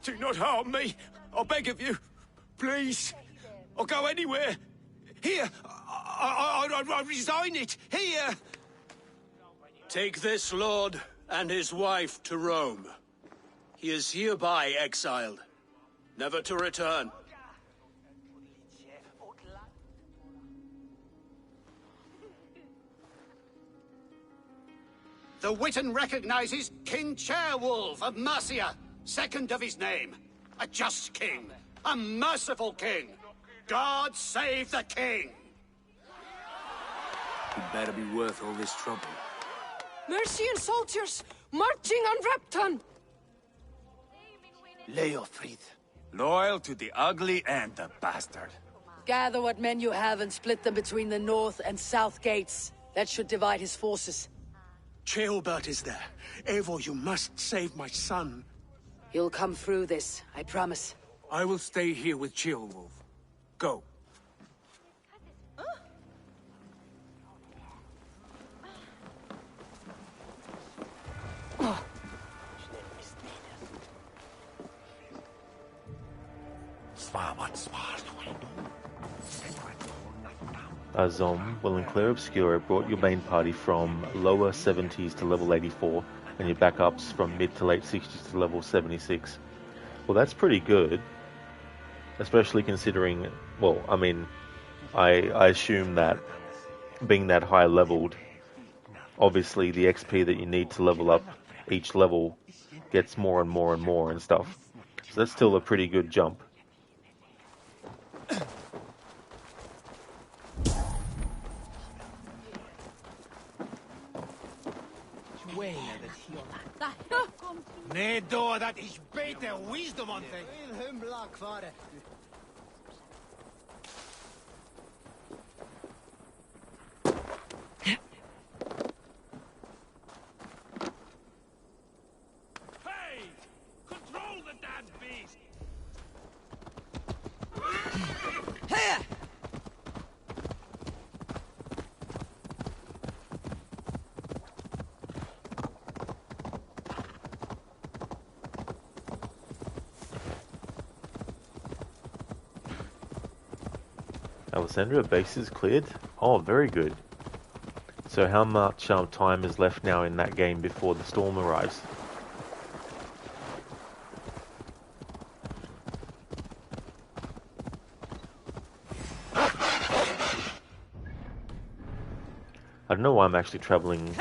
Do not harm me. I beg of you. Please. I'll go anywhere. Here. I resign it. Here. Take this lord and his wife to Rome. He is hereby exiled, never to return. The Witan recognizes King Chairwolf of Mercia, second of his name. A just king, a merciful king. God save the king! It better be worth all this trouble. Mercian soldiers, marching on Repton! Leofrid. Loyal to the ugly and the bastard. Gather what men you have and split them between the north and south gates. That should divide his forces. Ceolbert is there. Eivor, you must save my son. You'll come through this, I promise. I will stay here with Ceolwulf. Go. Will and Claire Obscura brought your main party from lower 70s to level 84, and your backups from mid to late 60s to level 76. Well, that's pretty good, especially considering, well, I mean, I assume that being that high leveled, obviously the XP that you need to level up each level gets more and more and more and stuff. So that's still a pretty good jump. Nee, door dat is beter wisdom on thing. Hey! Control the damn beast! Here! Alessandria base is cleared. Oh, very good. So how much time is left now in that game before the storm arrives? I don't know why I'm actually travelling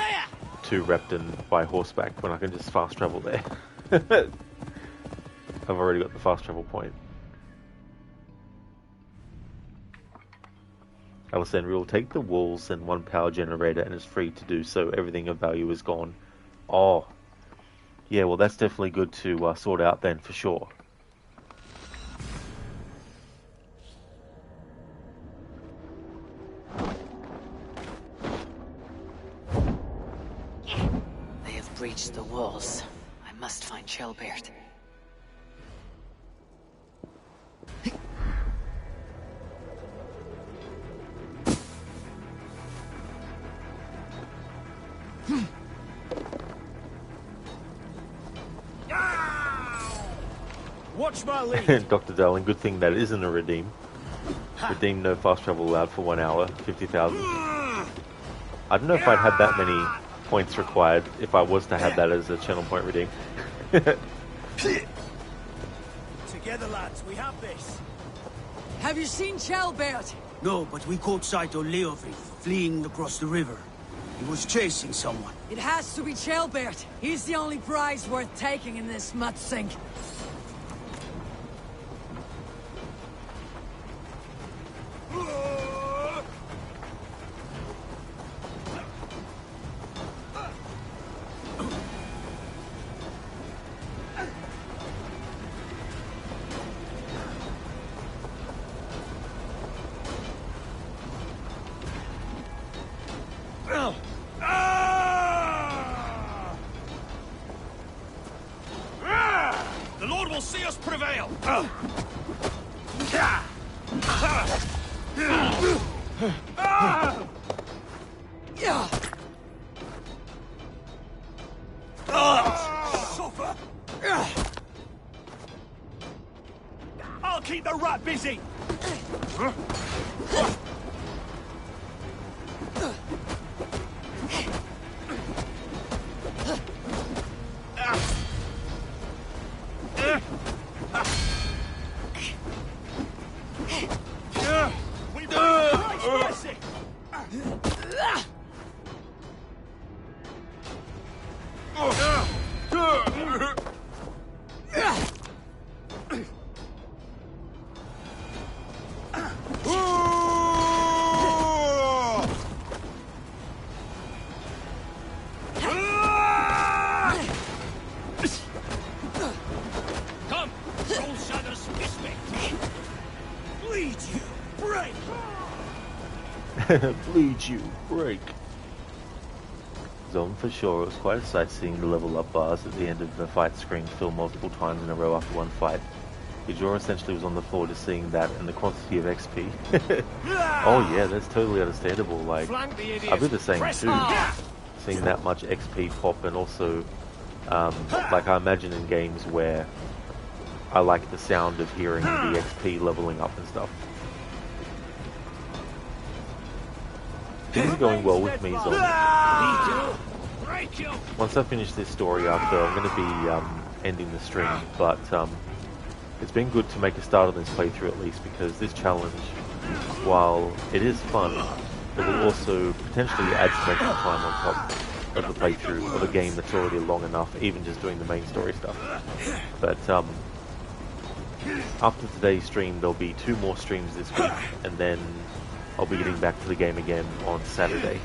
to Repton by horseback when I can just fast travel there. I've already got the fast travel point. Alessandria will take the walls and one power generator and is free to do so. Everything of value is gone. Oh. Yeah, well that's definitely good to sort out then, for sure. They have breached the walls. I must find Ceolbert. Watch my lead. Dr. Darling, good thing that isn't a redeem. Redeem no fast travel allowed for 1 hour, 50,000. I don't know if I'd have that many points required if I was to have that as a channel point redeem. Together, lads, we have this. Have you seen Ceolbert? No, but we caught sight of Leofrid fleeing across the river. He was chasing someone. It has to be Ceolbert. He's the only prize worth taking in this mud sink. will see us prevail! Suffer! I'll keep the rat busy! Bleed you, break. Zone for sure. It was quite a sight seeing the level up bars at the end of the fight screen fill multiple times in a row after one fight. Eivor essentially was on the floor just seeing that and the quantity of XP. Oh yeah, that's totally understandable. Like, I'd be the same too. Seeing that much XP pop, and also, like I imagine in games where I like the sound of hearing the XP leveling up and stuff. Things are going well with me, Zon. Once I finish this story after, I'm going to be ending the stream, but it's been good to make a start on this playthrough at least, because this challenge, while it is fun, it will also potentially add some extra time on top of the playthrough of a game that's already long enough, even just doing the main story stuff. But after today's stream, there'll be 2 more streams this week, and then I'll be getting back to the game again on Saturday.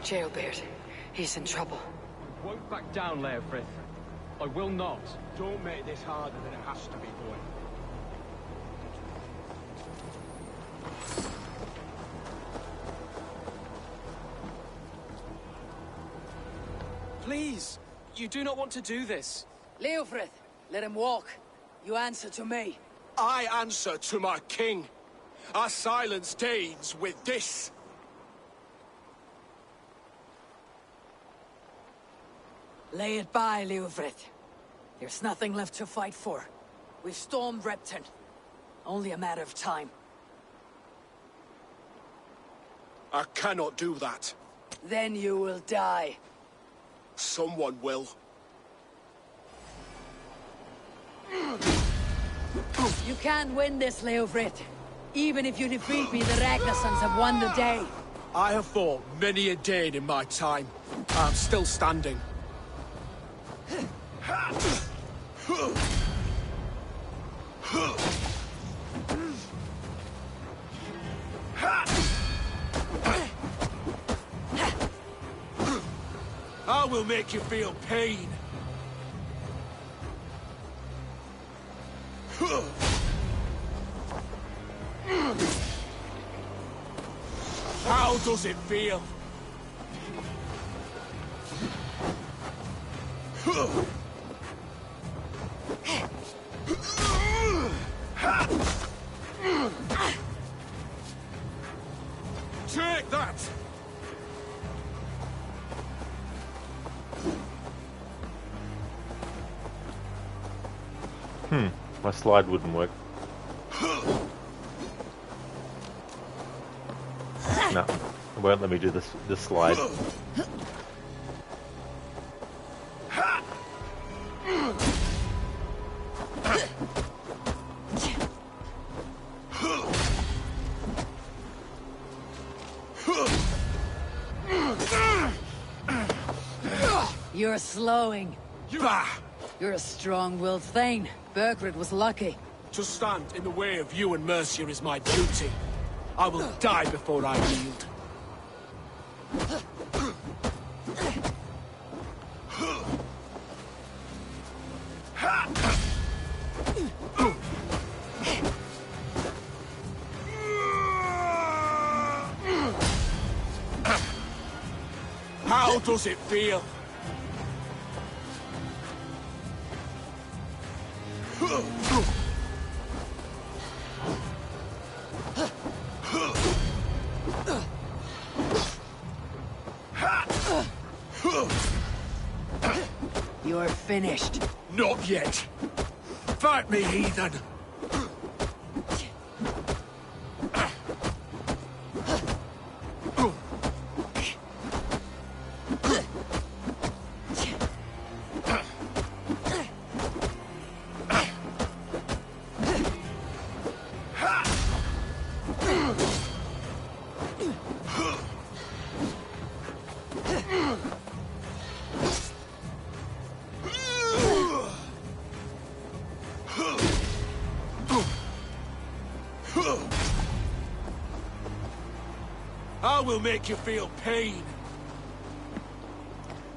Jailbird, he's in trouble. Won't back down, Leofrith. I will not. Don't make this harder than it has to be, boy. Please, you do not want to do this. Leofrith, let him walk. You answer to me. I answer to my king. I silence Danes with this. Lay it by, Leofrith. There's nothing left to fight for. We've stormed Repton. Only a matter of time. I cannot do that. Then you will die. Someone will. You can't win this, Leofrith. Even if you defeat me, the Ragnarsons have won the day. I have fought many a Dane in my time. I'm still standing. I will make you feel pain. How does it feel? Take that! My slide wouldn't work. No, it won't let me do this slide. You're slowing. Bah! You're a strong-willed Thane. Burgred was lucky. To stand in the way of you and Mercia is my duty. I will die before I yield. How does it feel? You're finished. Not yet. Fight me, heathen! I will make you feel pain.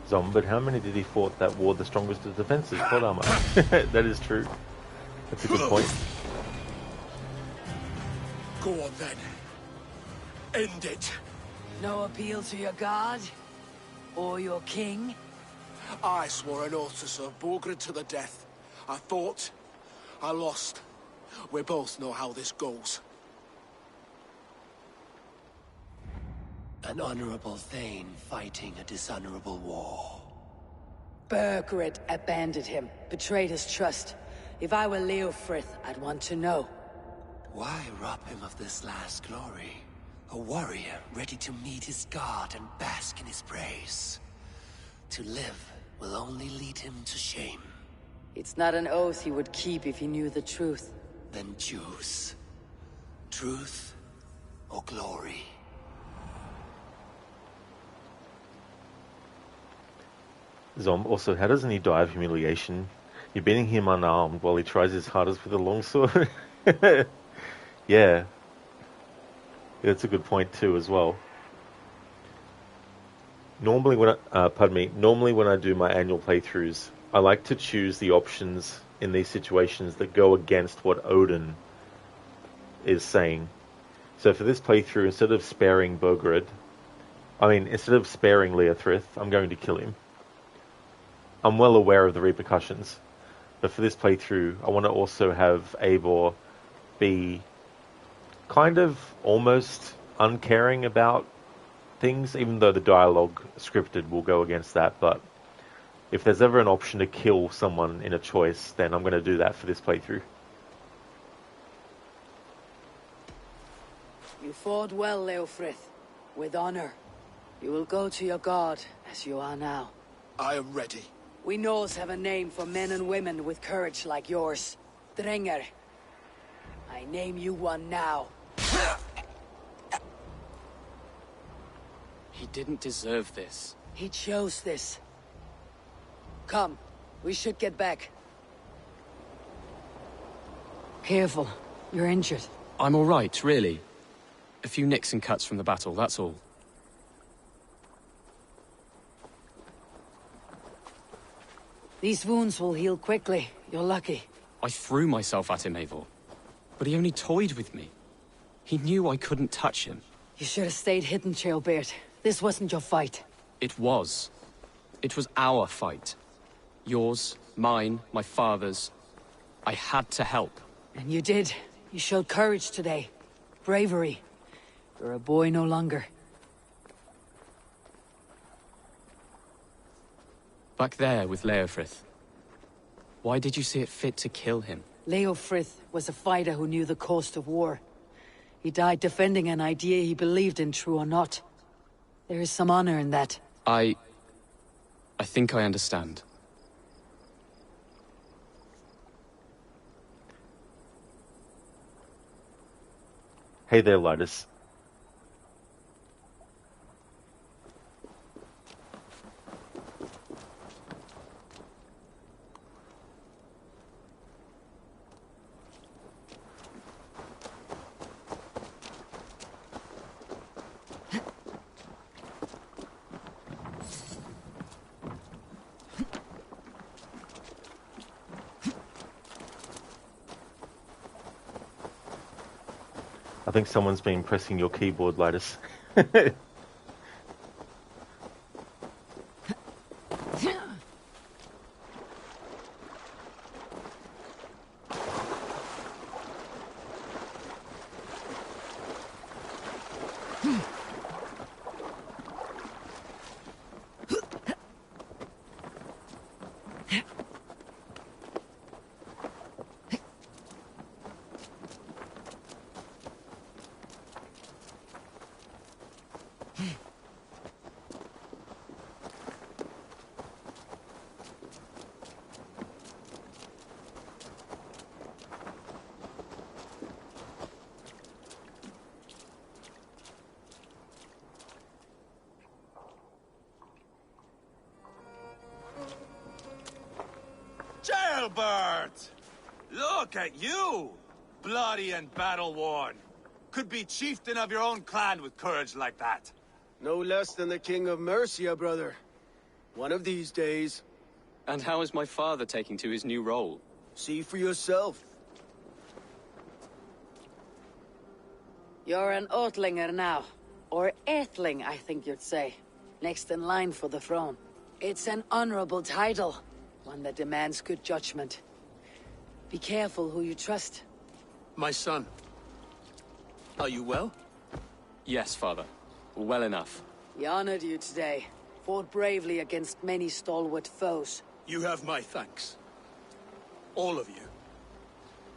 Zom, but how many did he fought that wore the strongest of defenses? Plot armor. That is true. That's a good point. Go on then. End it. No appeal to your god? Or your king? I swore an oath to serve Borgred to the death. I fought. I lost. We both know how this goes. An honorable Thane fighting a dishonorable war. Burgred abandoned him, betrayed his trust. If I were Leofrith, I'd want to know. Why rob him of this last glory? A warrior ready to meet his god and bask in his praise. To live will only lead him to shame. It's not an oath he would keep if he knew the truth. Then choose. Truth or glory. Zom, also, how doesn't he die of humiliation? You're beating him unarmed while he tries his hardest with a longsword. Yeah. That's a good point too, as well. Normally when I do my annual playthroughs, I like to choose the options in these situations that go against what Odin is saying. So for this playthrough, instead of sparing Leofrith, I'm going to kill him. I'm well aware of the repercussions, but for this playthrough, I want to also have Eivor be kind of almost uncaring about things, even though the dialogue scripted will go against that. But if there's ever an option to kill someone in a choice, then I'm going to do that for this playthrough. You fought well, Leofrith. With honor. You will go to your god, as you are now. I am ready. We Norse have a name for men and women with courage like yours. Drenger. I name you one now. He didn't deserve this. He chose this. Come, we should get back. Careful, you're injured. I'm all right, really. A few nicks and cuts from the battle, that's all. These wounds will heal quickly. You're lucky. I threw myself at him, Eivor. But he only toyed with me. He knew I couldn't touch him. You should have stayed hidden, Trailbeard. This wasn't your fight. It was. It was our fight. Yours, mine, my father's. I had to help. And you did. You showed courage today. Bravery. You're a boy no longer. Back there with Leofrith. Why did you see it fit to kill him? Leofrith was a fighter who knew the cost of war. He died defending an idea he believed in, true or not. There is some honor in that. I think I understand. Hey there, Lidus. I think someone's been pressing your keyboard, Lightus. Jailbird! Look at you! Bloody and battle-worn. Could be chieftain of your own clan with courage like that. No less than the King of Mercia, brother. One of these days. And how is my father taking to his new role? See for yourself. You're an Oatlinger now. Or Aethling, I think you'd say. Next in line for the throne. It's an honorable title. One that demands good judgment. Be careful who you trust. My son. Are you well? Yes, father. Well enough. He honored you today. Fought bravely against many stalwart foes. You have my thanks. All of you.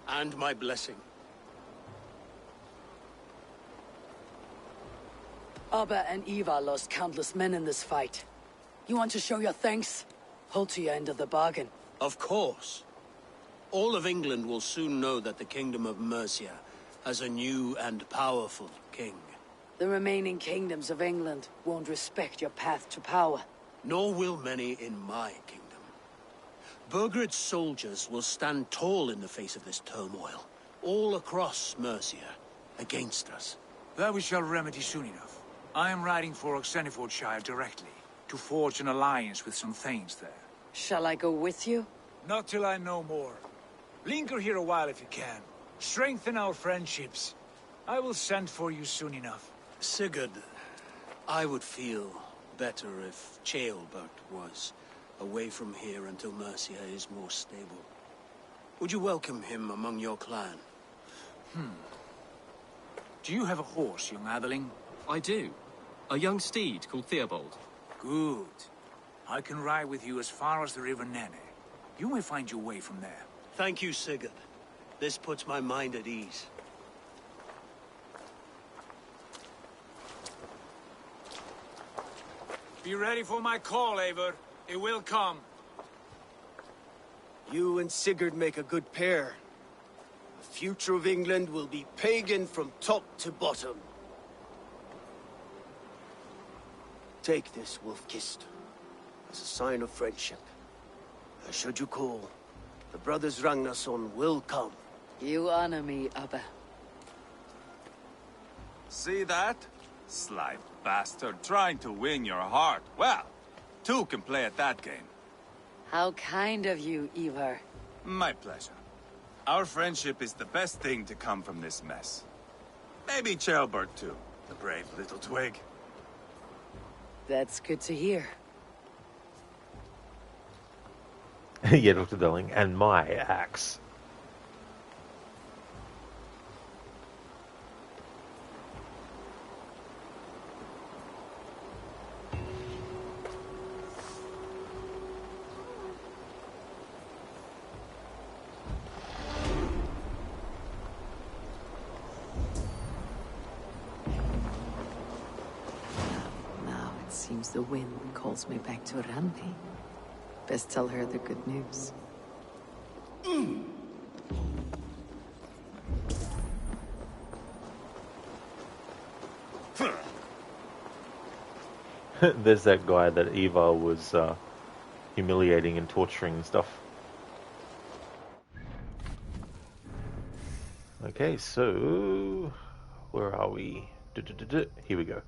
And my blessing. Abba and Eivor lost countless men in this fight. You want to show your thanks? Hold to your end of the bargain. Of course. All of England will soon know that the Kingdom of Mercia has a new and powerful king. The remaining kingdoms of England won't respect your path to power. Nor will many in my kingdom. Burgred's soldiers will stand tall in the face of this turmoil, all across Mercia, against us. That we shall remedy soon enough. I am riding for Oxenfordshire directly, to forge an alliance with some thanes there. Shall I go with you? Not till I know more. Linger here a while if you can. Strengthen our friendships. I will send for you soon enough. Sigurd, I would feel better if Ceolbert was away from here until Mercia is more stable. Would you welcome him among your clan? Do you have a horse, young Atheling? I do. A young steed called Theobald. Good. I can ride with you as far as the River Nene. You may find your way from there. Thank you, Sigurd. This puts my mind at ease. Be ready for my call, Eivor. It will come. You and Sigurd make a good pair. The future of England will be pagan from top to bottom. Take this, Wolf-Kissed, as a sign of friendship. Should you call, the brothers Ragnarsson will come. You honor me, Abba. See that? Sly bastard trying to win your heart. Well, two can play at that game. How kind of you, Eivor. My pleasure. Our friendship is the best thing to come from this mess. Maybe Ceolbert too, the brave little twig. That's good to hear. Yeah, Dr. Darling, and my axe. Now it seems the wind calls me back to Randi. Best tell her the good news. There's that guy that Eivor was humiliating and torturing and stuff. Okay, so where are we? Here we go.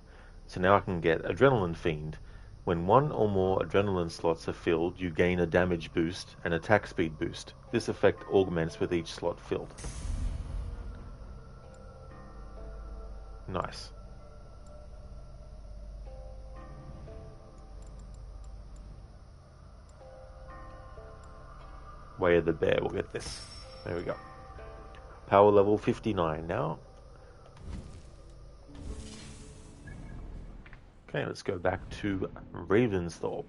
So now I can get Adrenaline Fiend. When one or more adrenaline slots are filled, you gain a damage boost and attack speed boost. This effect augments with each slot filled. Nice. Way of the Bear, we'll get this. There we go. Power level 59 now. Okay, let's go back to Ravensthorpe.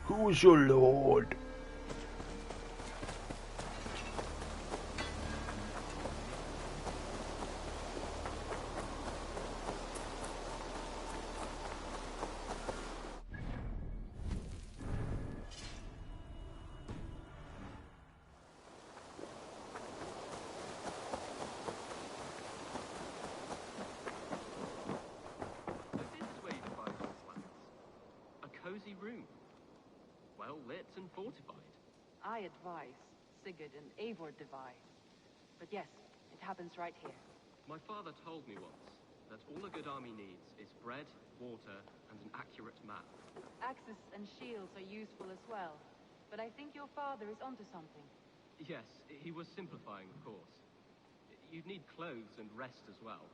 Who's your lord? Room. Well lit and fortified. I advise Sigurd and Eivor divide. But yes, it happens right here. My father told me once that all a good army needs is bread, water, and an accurate map. Axes and shields are useful as well. But I think your father is onto something. Yes, he was simplifying, of course. You'd need clothes and rest as well.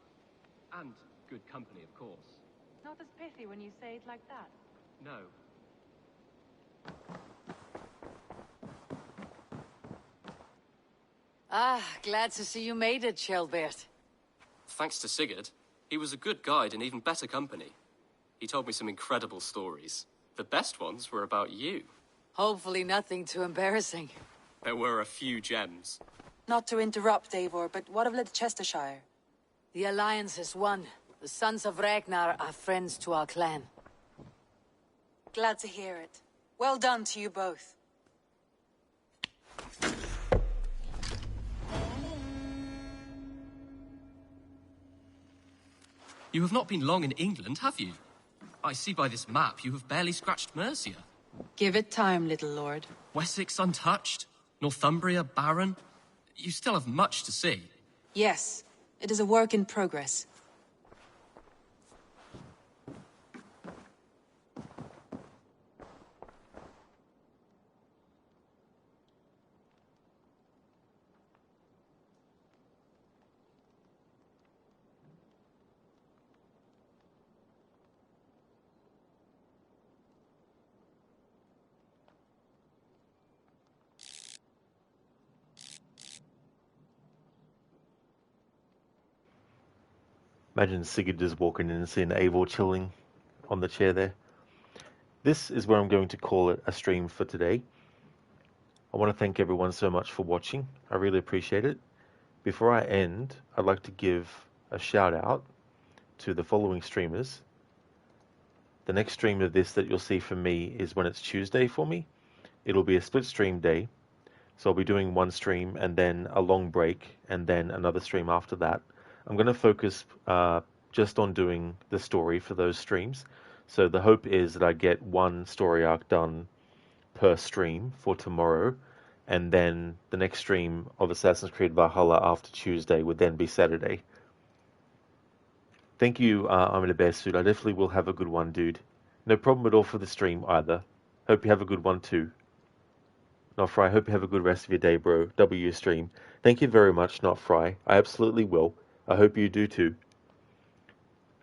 And good company, of course. Not as pithy when you say it like that. No. Ah, glad to see you made it, Shelbert. Thanks to Sigurd. He was a good guide and even better company. He told me some incredible stories. The best ones were about you. Hopefully nothing too embarrassing. There were a few gems. Not to interrupt, Eivor, but what of Leicestershire? The Alliance has won. The Sons of Ragnar are friends to our clan. Glad to hear it. Well done to you both. You have not been long in England, have you? I see by this map you have barely scratched Mercia. Give it time, little lord. Wessex untouched, Northumbria barren. You still have much to see. Yes, it is a work in progress. Imagine Sigurd just walking in and seeing Eivor chilling on the chair there. This is where I'm going to call it a stream for today. I want to thank everyone so much for watching. I really appreciate it. Before I end, I'd like to give a shout out to the following streamers. The next stream of this that you'll see from me is when it's Tuesday for me. It'll be a split stream day. So I'll be doing one stream and then a long break and then another stream after that. I'm going to focus just on doing the story for those streams. So the hope is that I get one story arc done per stream for tomorrow. And then the next stream of Assassin's Creed Valhalla after Tuesday would then be Saturday. Thank you, I'm in a bear suit. I definitely will have a good one, dude. No problem at all for the stream either. Hope you have a good one too. Not Fry, hope you have a good rest of your day, bro. W stream. Thank you very much, Not Fry. I absolutely will. I hope you do too.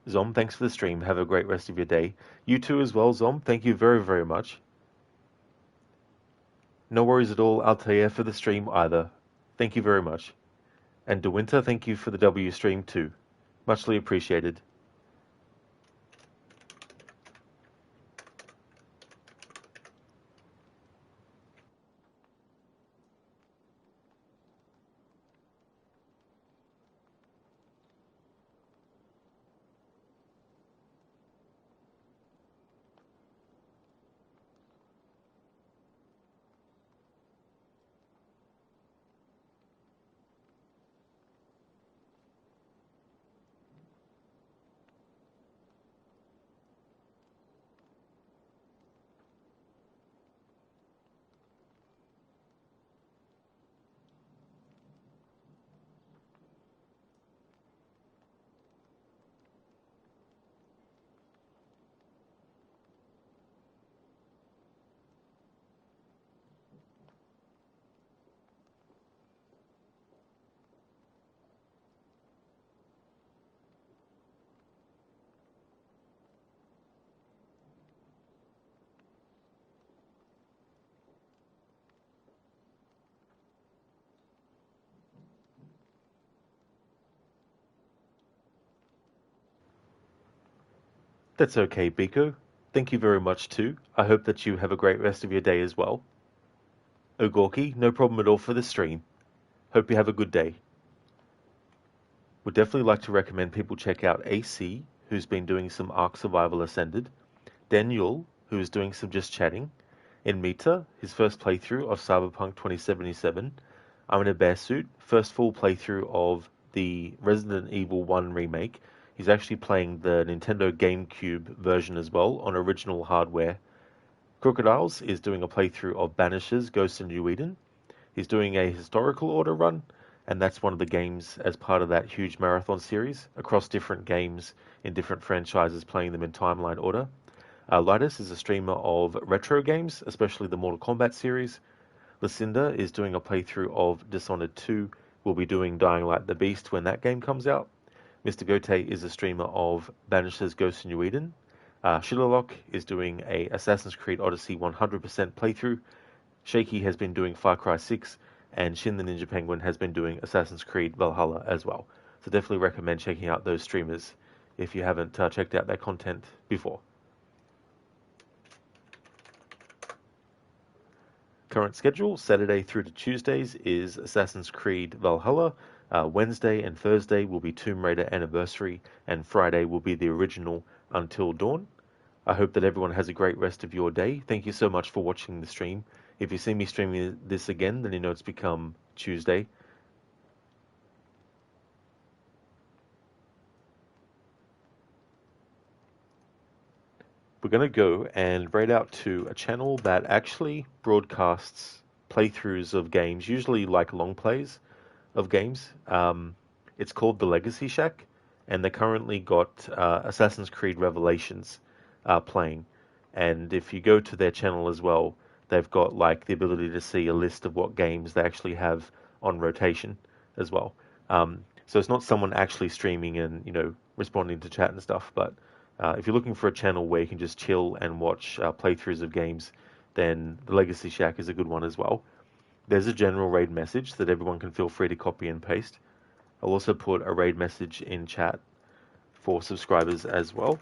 Zom, thanks for the stream. Have a great rest of your day. You too as well, Zom. Thank you very, very much. No worries at all, Altair, for the stream either. Thank you very much. And De Winter, thank you for the W stream too. Muchly appreciated. That's okay, Biko. Thank you very much too. I hope that you have a great rest of your day as well. Ogorki, no problem at all for the stream. Hope you have a good day. Would definitely like to recommend people check out AC, who's been doing some Ark Survival Ascended, Daniel, who is doing some just chatting, Enmita, his first playthrough of Cyberpunk 2077, I'm in a bear suit, first full playthrough of the Resident Evil 1 remake. He's actually playing the Nintendo GameCube version as well on original hardware. Crocodiles is doing a playthrough of Banishers Ghost in New Eden. He's doing a historical order run, and that's one of the games as part of that huge marathon series across different games in different franchises, playing them in timeline order. Lidus is a streamer of retro games, especially the Mortal Kombat series. Lucinda is doing a playthrough of Dishonored 2. We'll be doing Dying Light the Beast when that game comes out. Mr. Gote is a streamer of Banishers Ghost in New Eden. Shillalok is doing a Assassin's Creed Odyssey 100% playthrough. Shaky has been doing Far Cry 6, and Shin the Ninja Penguin has been doing Assassin's Creed Valhalla as well. So definitely recommend checking out those streamers if you haven't checked out their content before. Current schedule, Saturday through to Tuesdays, is Assassin's Creed Valhalla. Wednesday and Thursday will be Tomb Raider Anniversary, and Friday will be the original Until Dawn. I hope that everyone has a great rest of your day. Thank you so much for watching the stream. If you see me streaming this again, then you know it's become Tuesday. We're going to go and raid out to a channel that actually broadcasts playthroughs of games, usually like long plays of games. It's called The Legacy Shack, and they currently got Assassin's Creed Revelations playing. And if you go to their channel as well, they've got like the ability to see a list of what games they actually have on rotation as well. So it's not someone actually streaming and, you know, responding to chat and stuff, but if you're looking for a channel where you can just chill and watch playthroughs of games, then the Legacy Shack is a good one as well. There's a general raid message that everyone can feel free to copy and paste. I'll also put a raid message in chat for subscribers as well.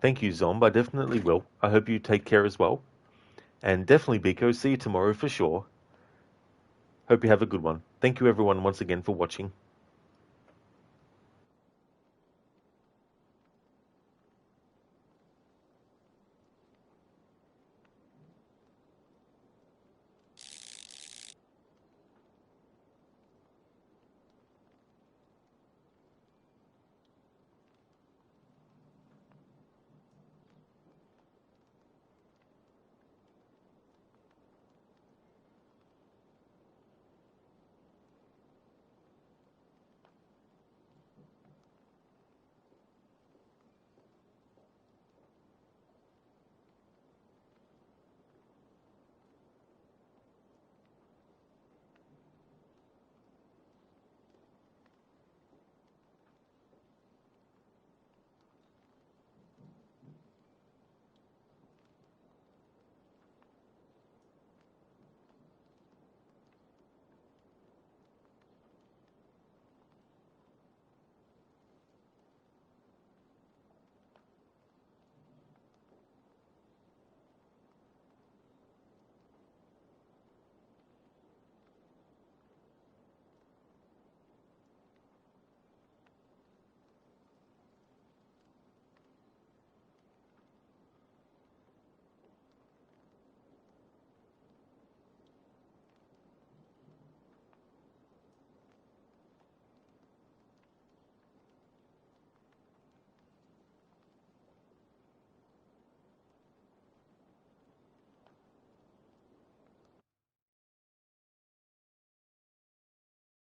Thank you, Zomb. I definitely will. I hope you take care as well. And definitely, Biko, see you tomorrow for sure. Hope you have a good one. Thank you, everyone, once again for watching.